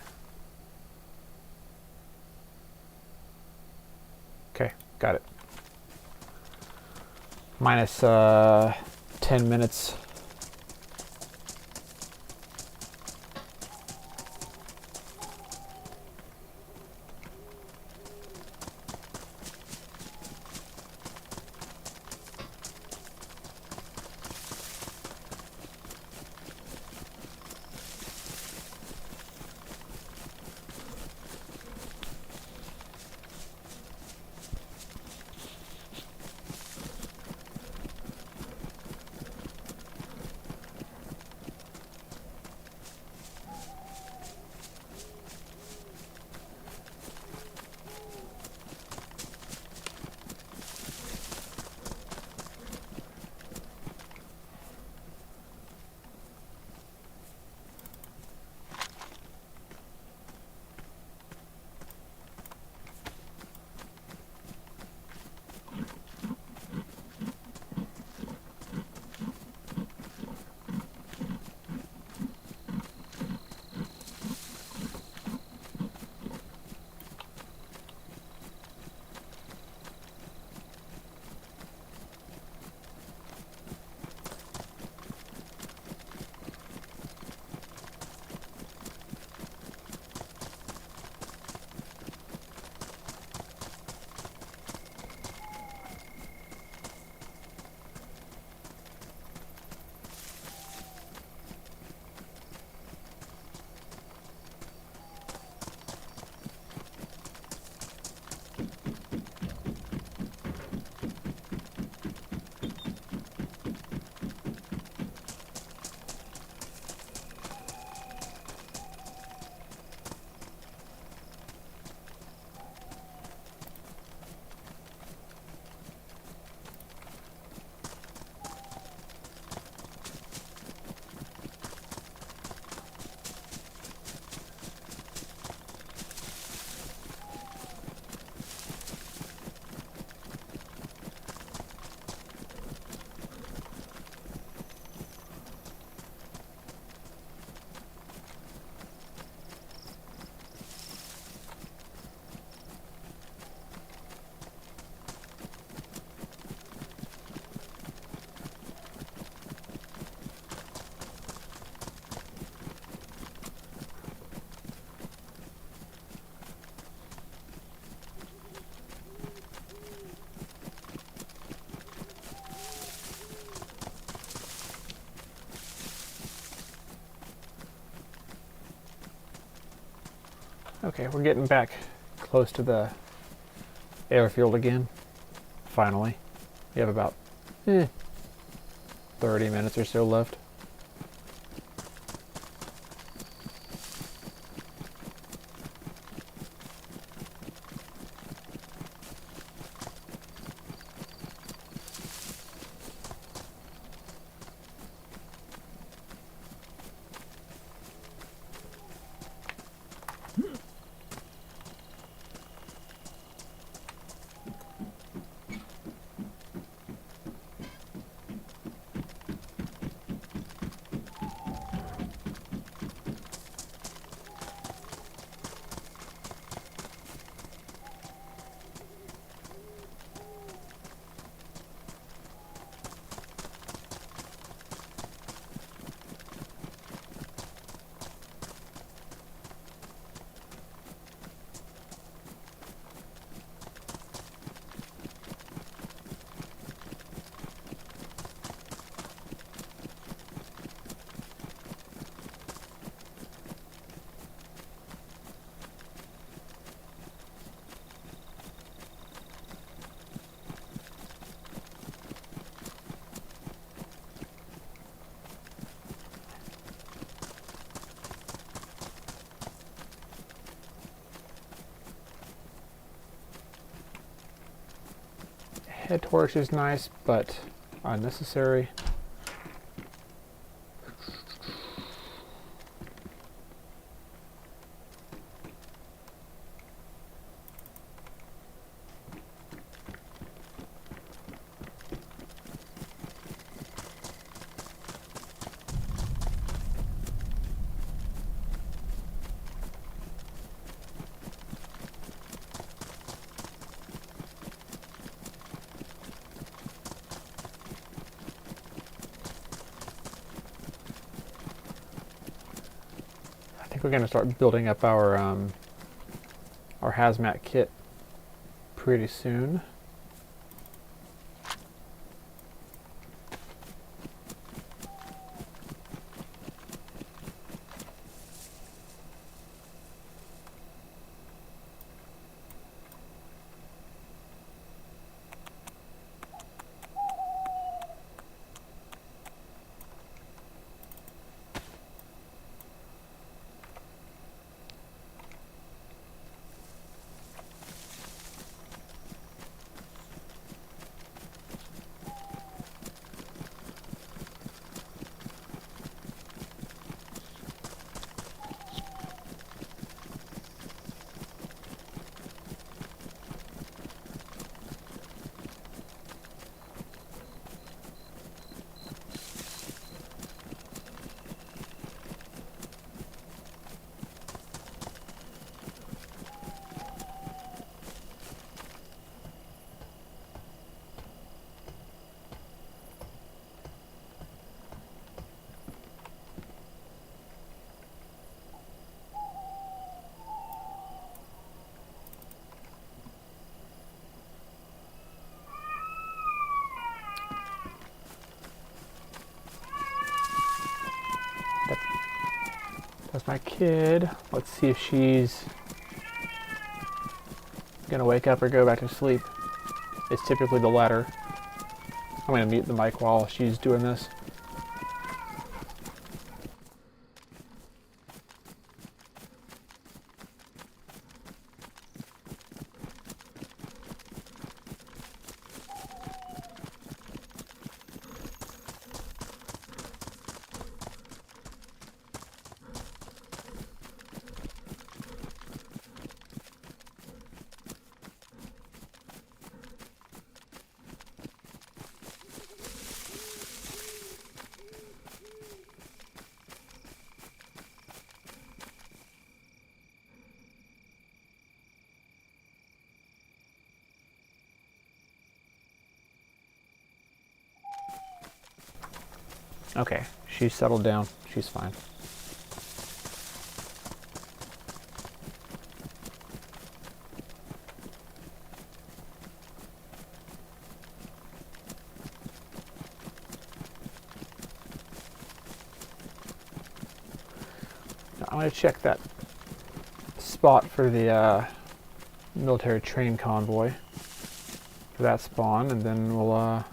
Okay, got it. Minus 10 minutes. Okay, we're getting back close to the airfield again. Finally. We have about 30 minutes or so left. head torch is nice, but unnecessary. I think we're going to start building up our hazmat kit pretty soon. That's my kid. Let's see if she's gonna wake up or go back to sleep. It's typically the latter. I'm gonna mute the mic while she's doing this. Okay, she's settled down. She's fine. Now, I'm going to check that spot for the military train convoy for that spawn, and then we'll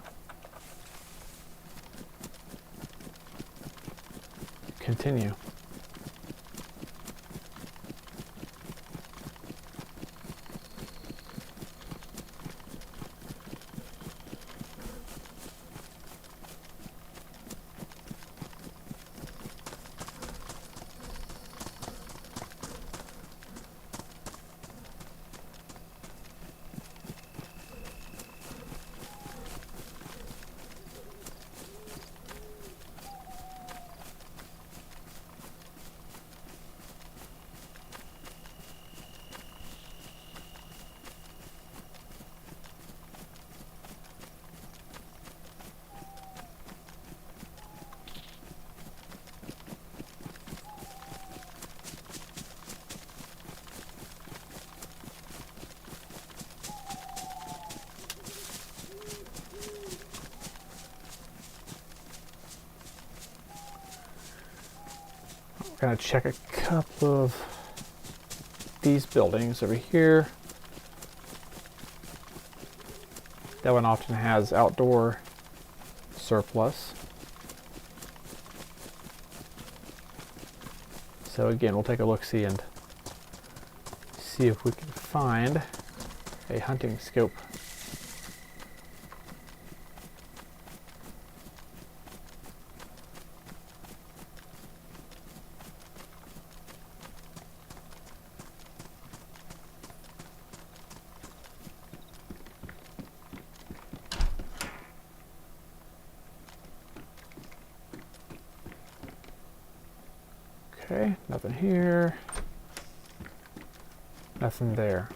continue. We're going to check a couple of these buildings over here. That one often has outdoor surplus. So again, we'll take a look-see and see if we can find a hunting scope. Okay, nothing here. Nothing there.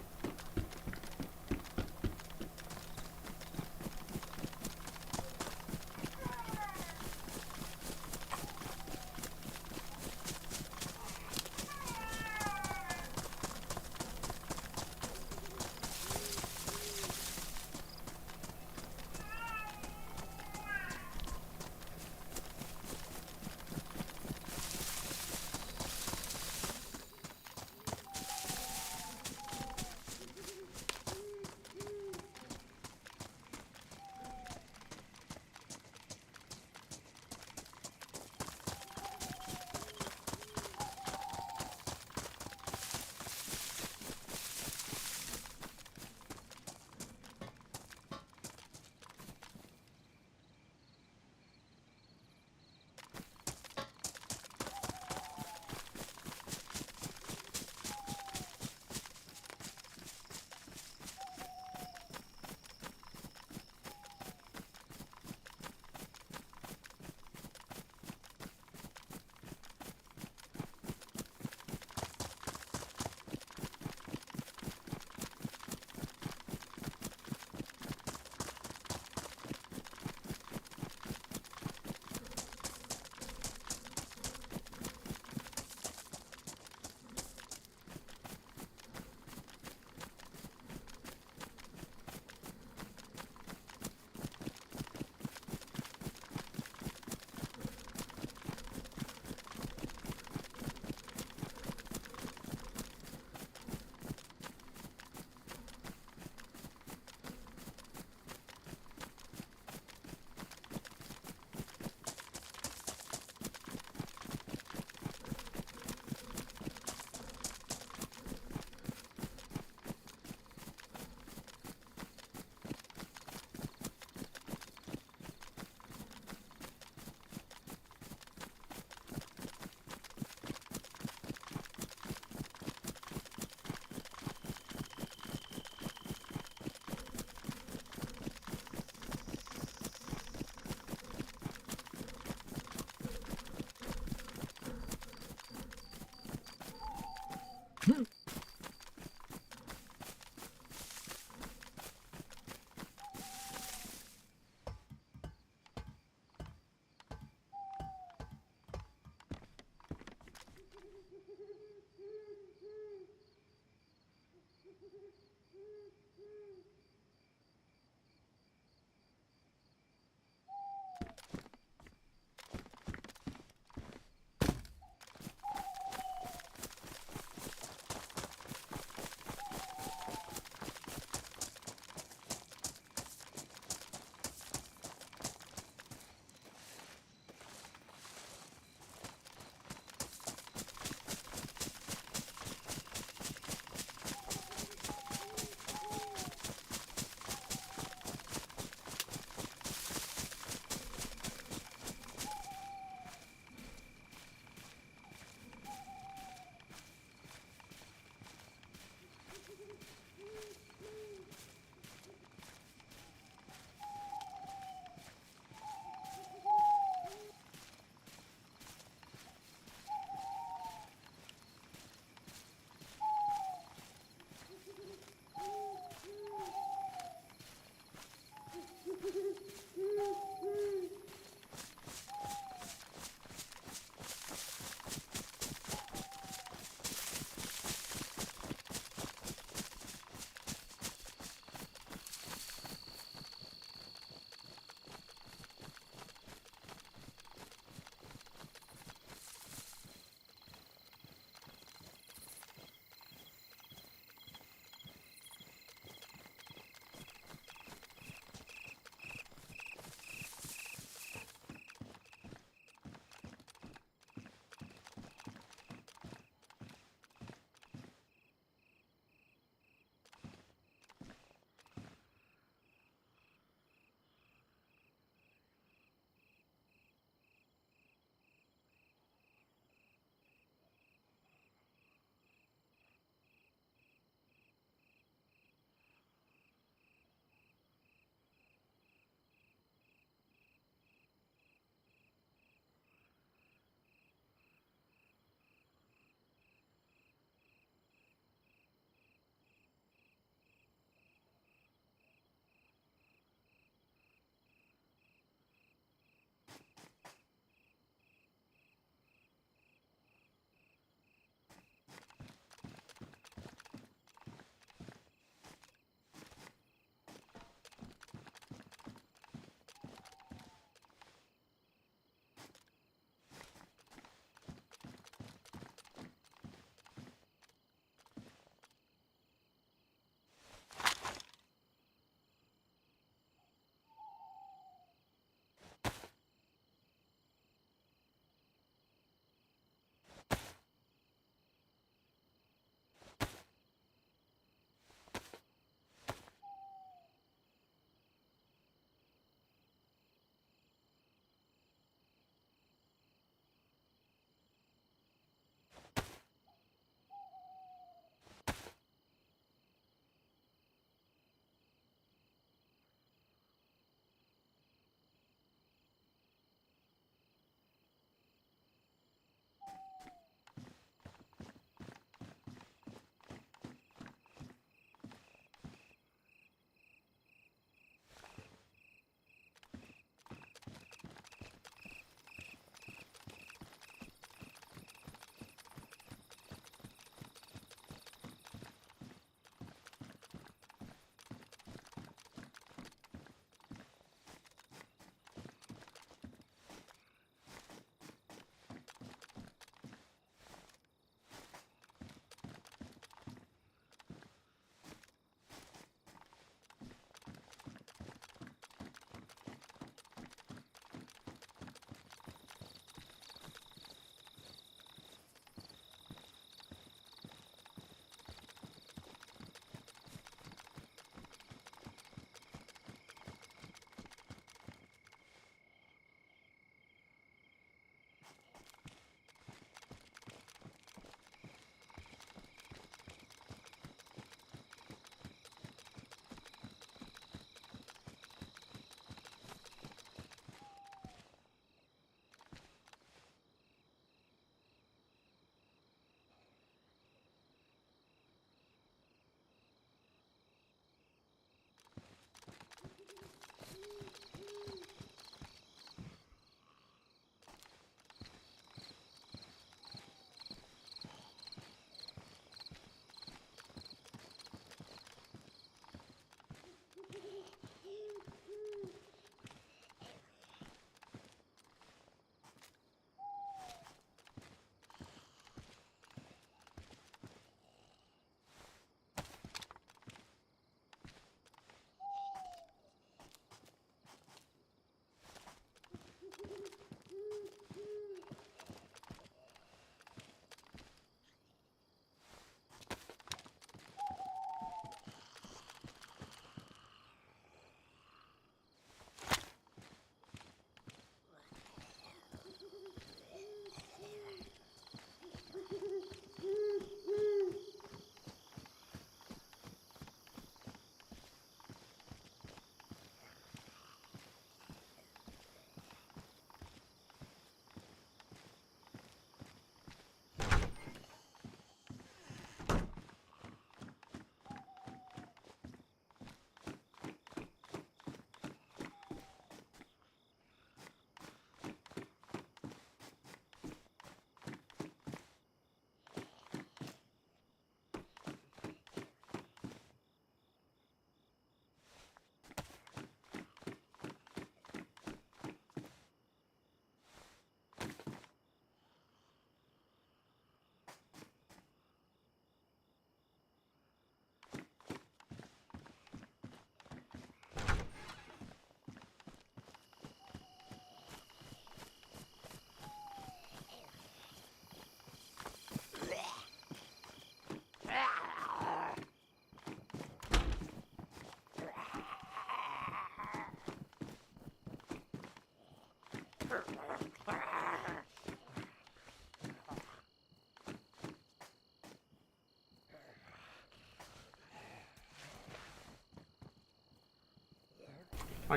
Hi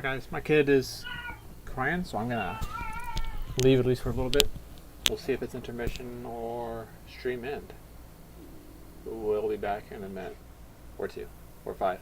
guys, my kid is crying, so I'm gonna leave at least for a little bit. We'll see if it's intermission or stream end. We'll be back in a minute, or two, or 5.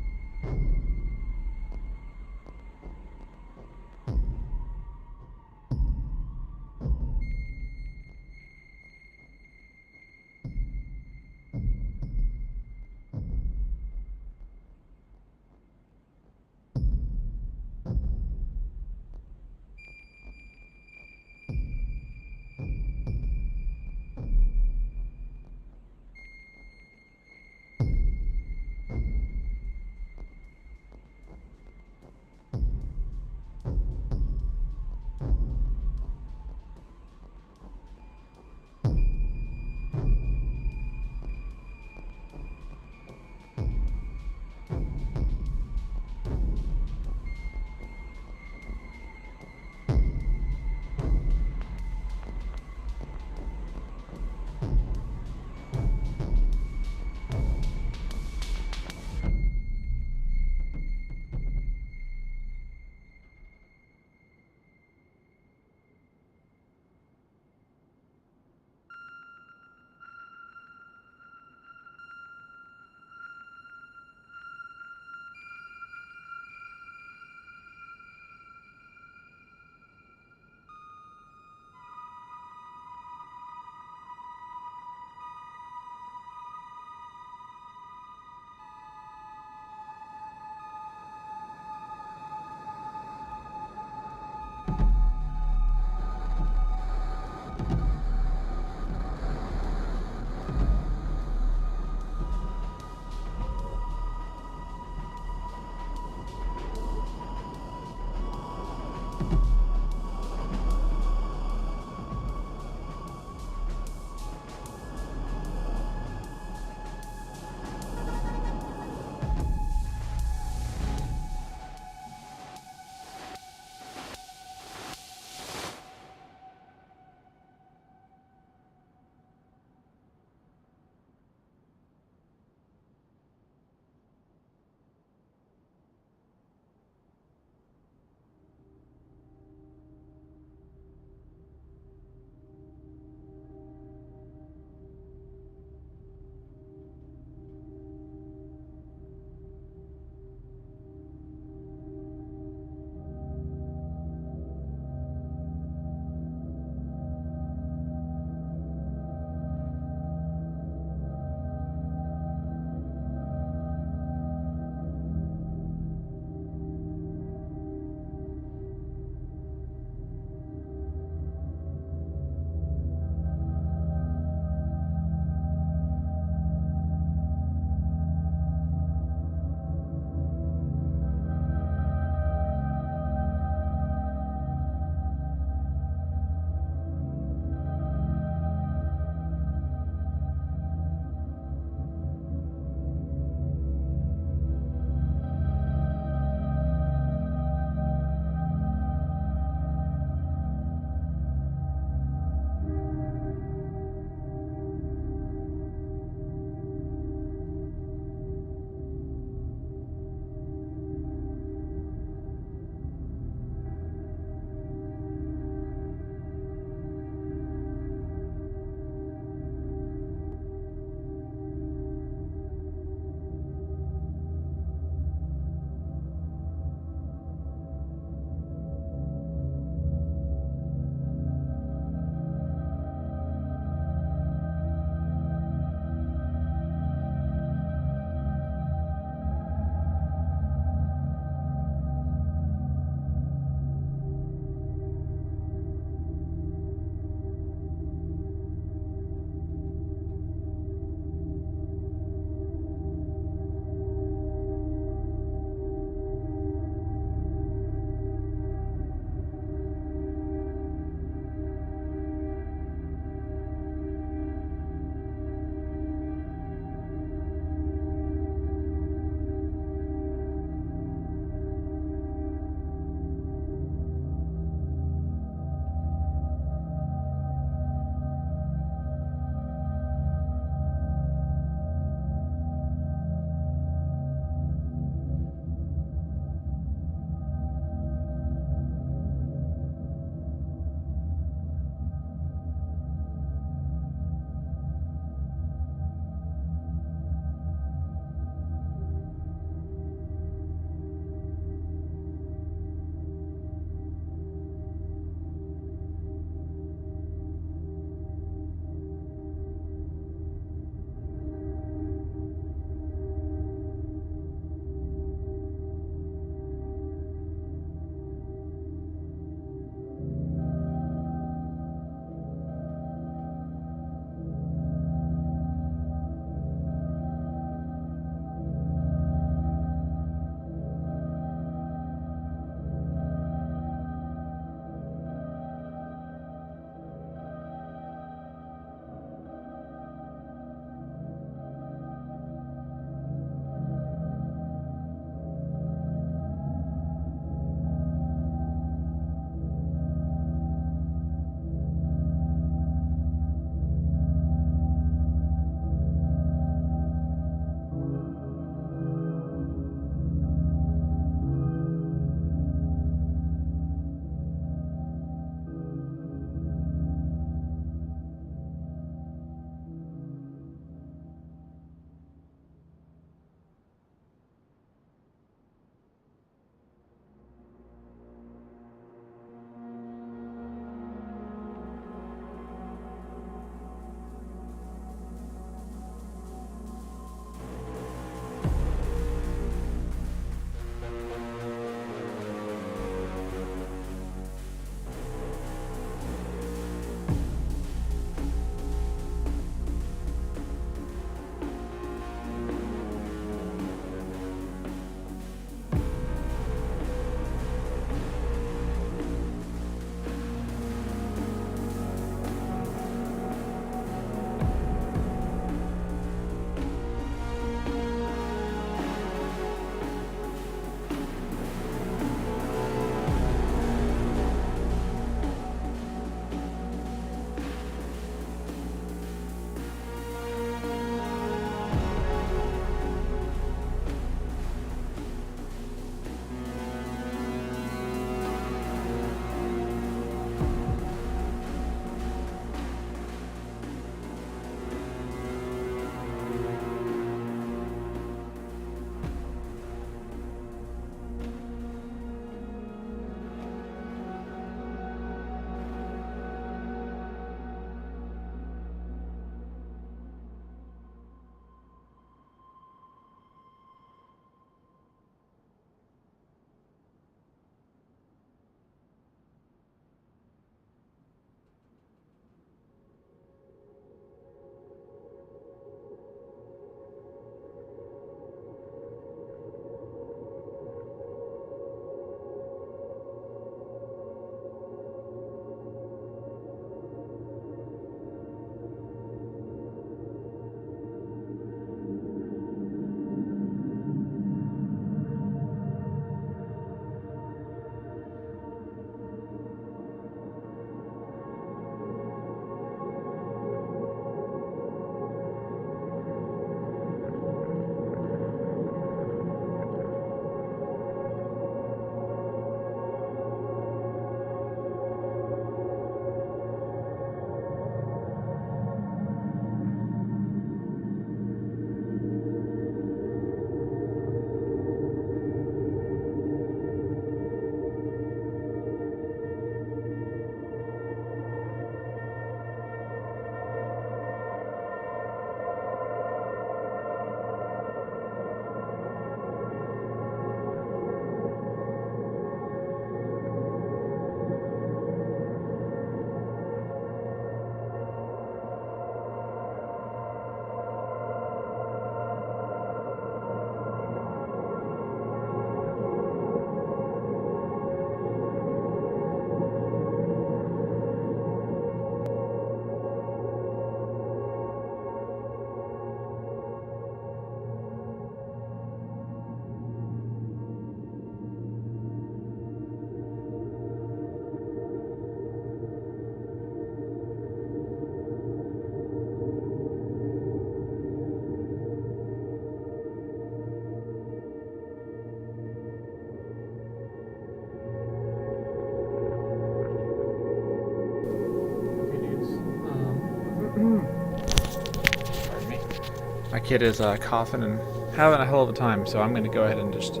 My kid is coughing and having a hell of a time, so I'm going to go ahead and just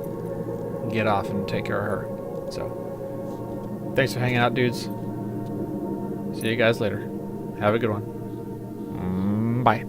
get off and take care of her. So, thanks for hanging out, dudes. See you guys later. Have a good one. Bye.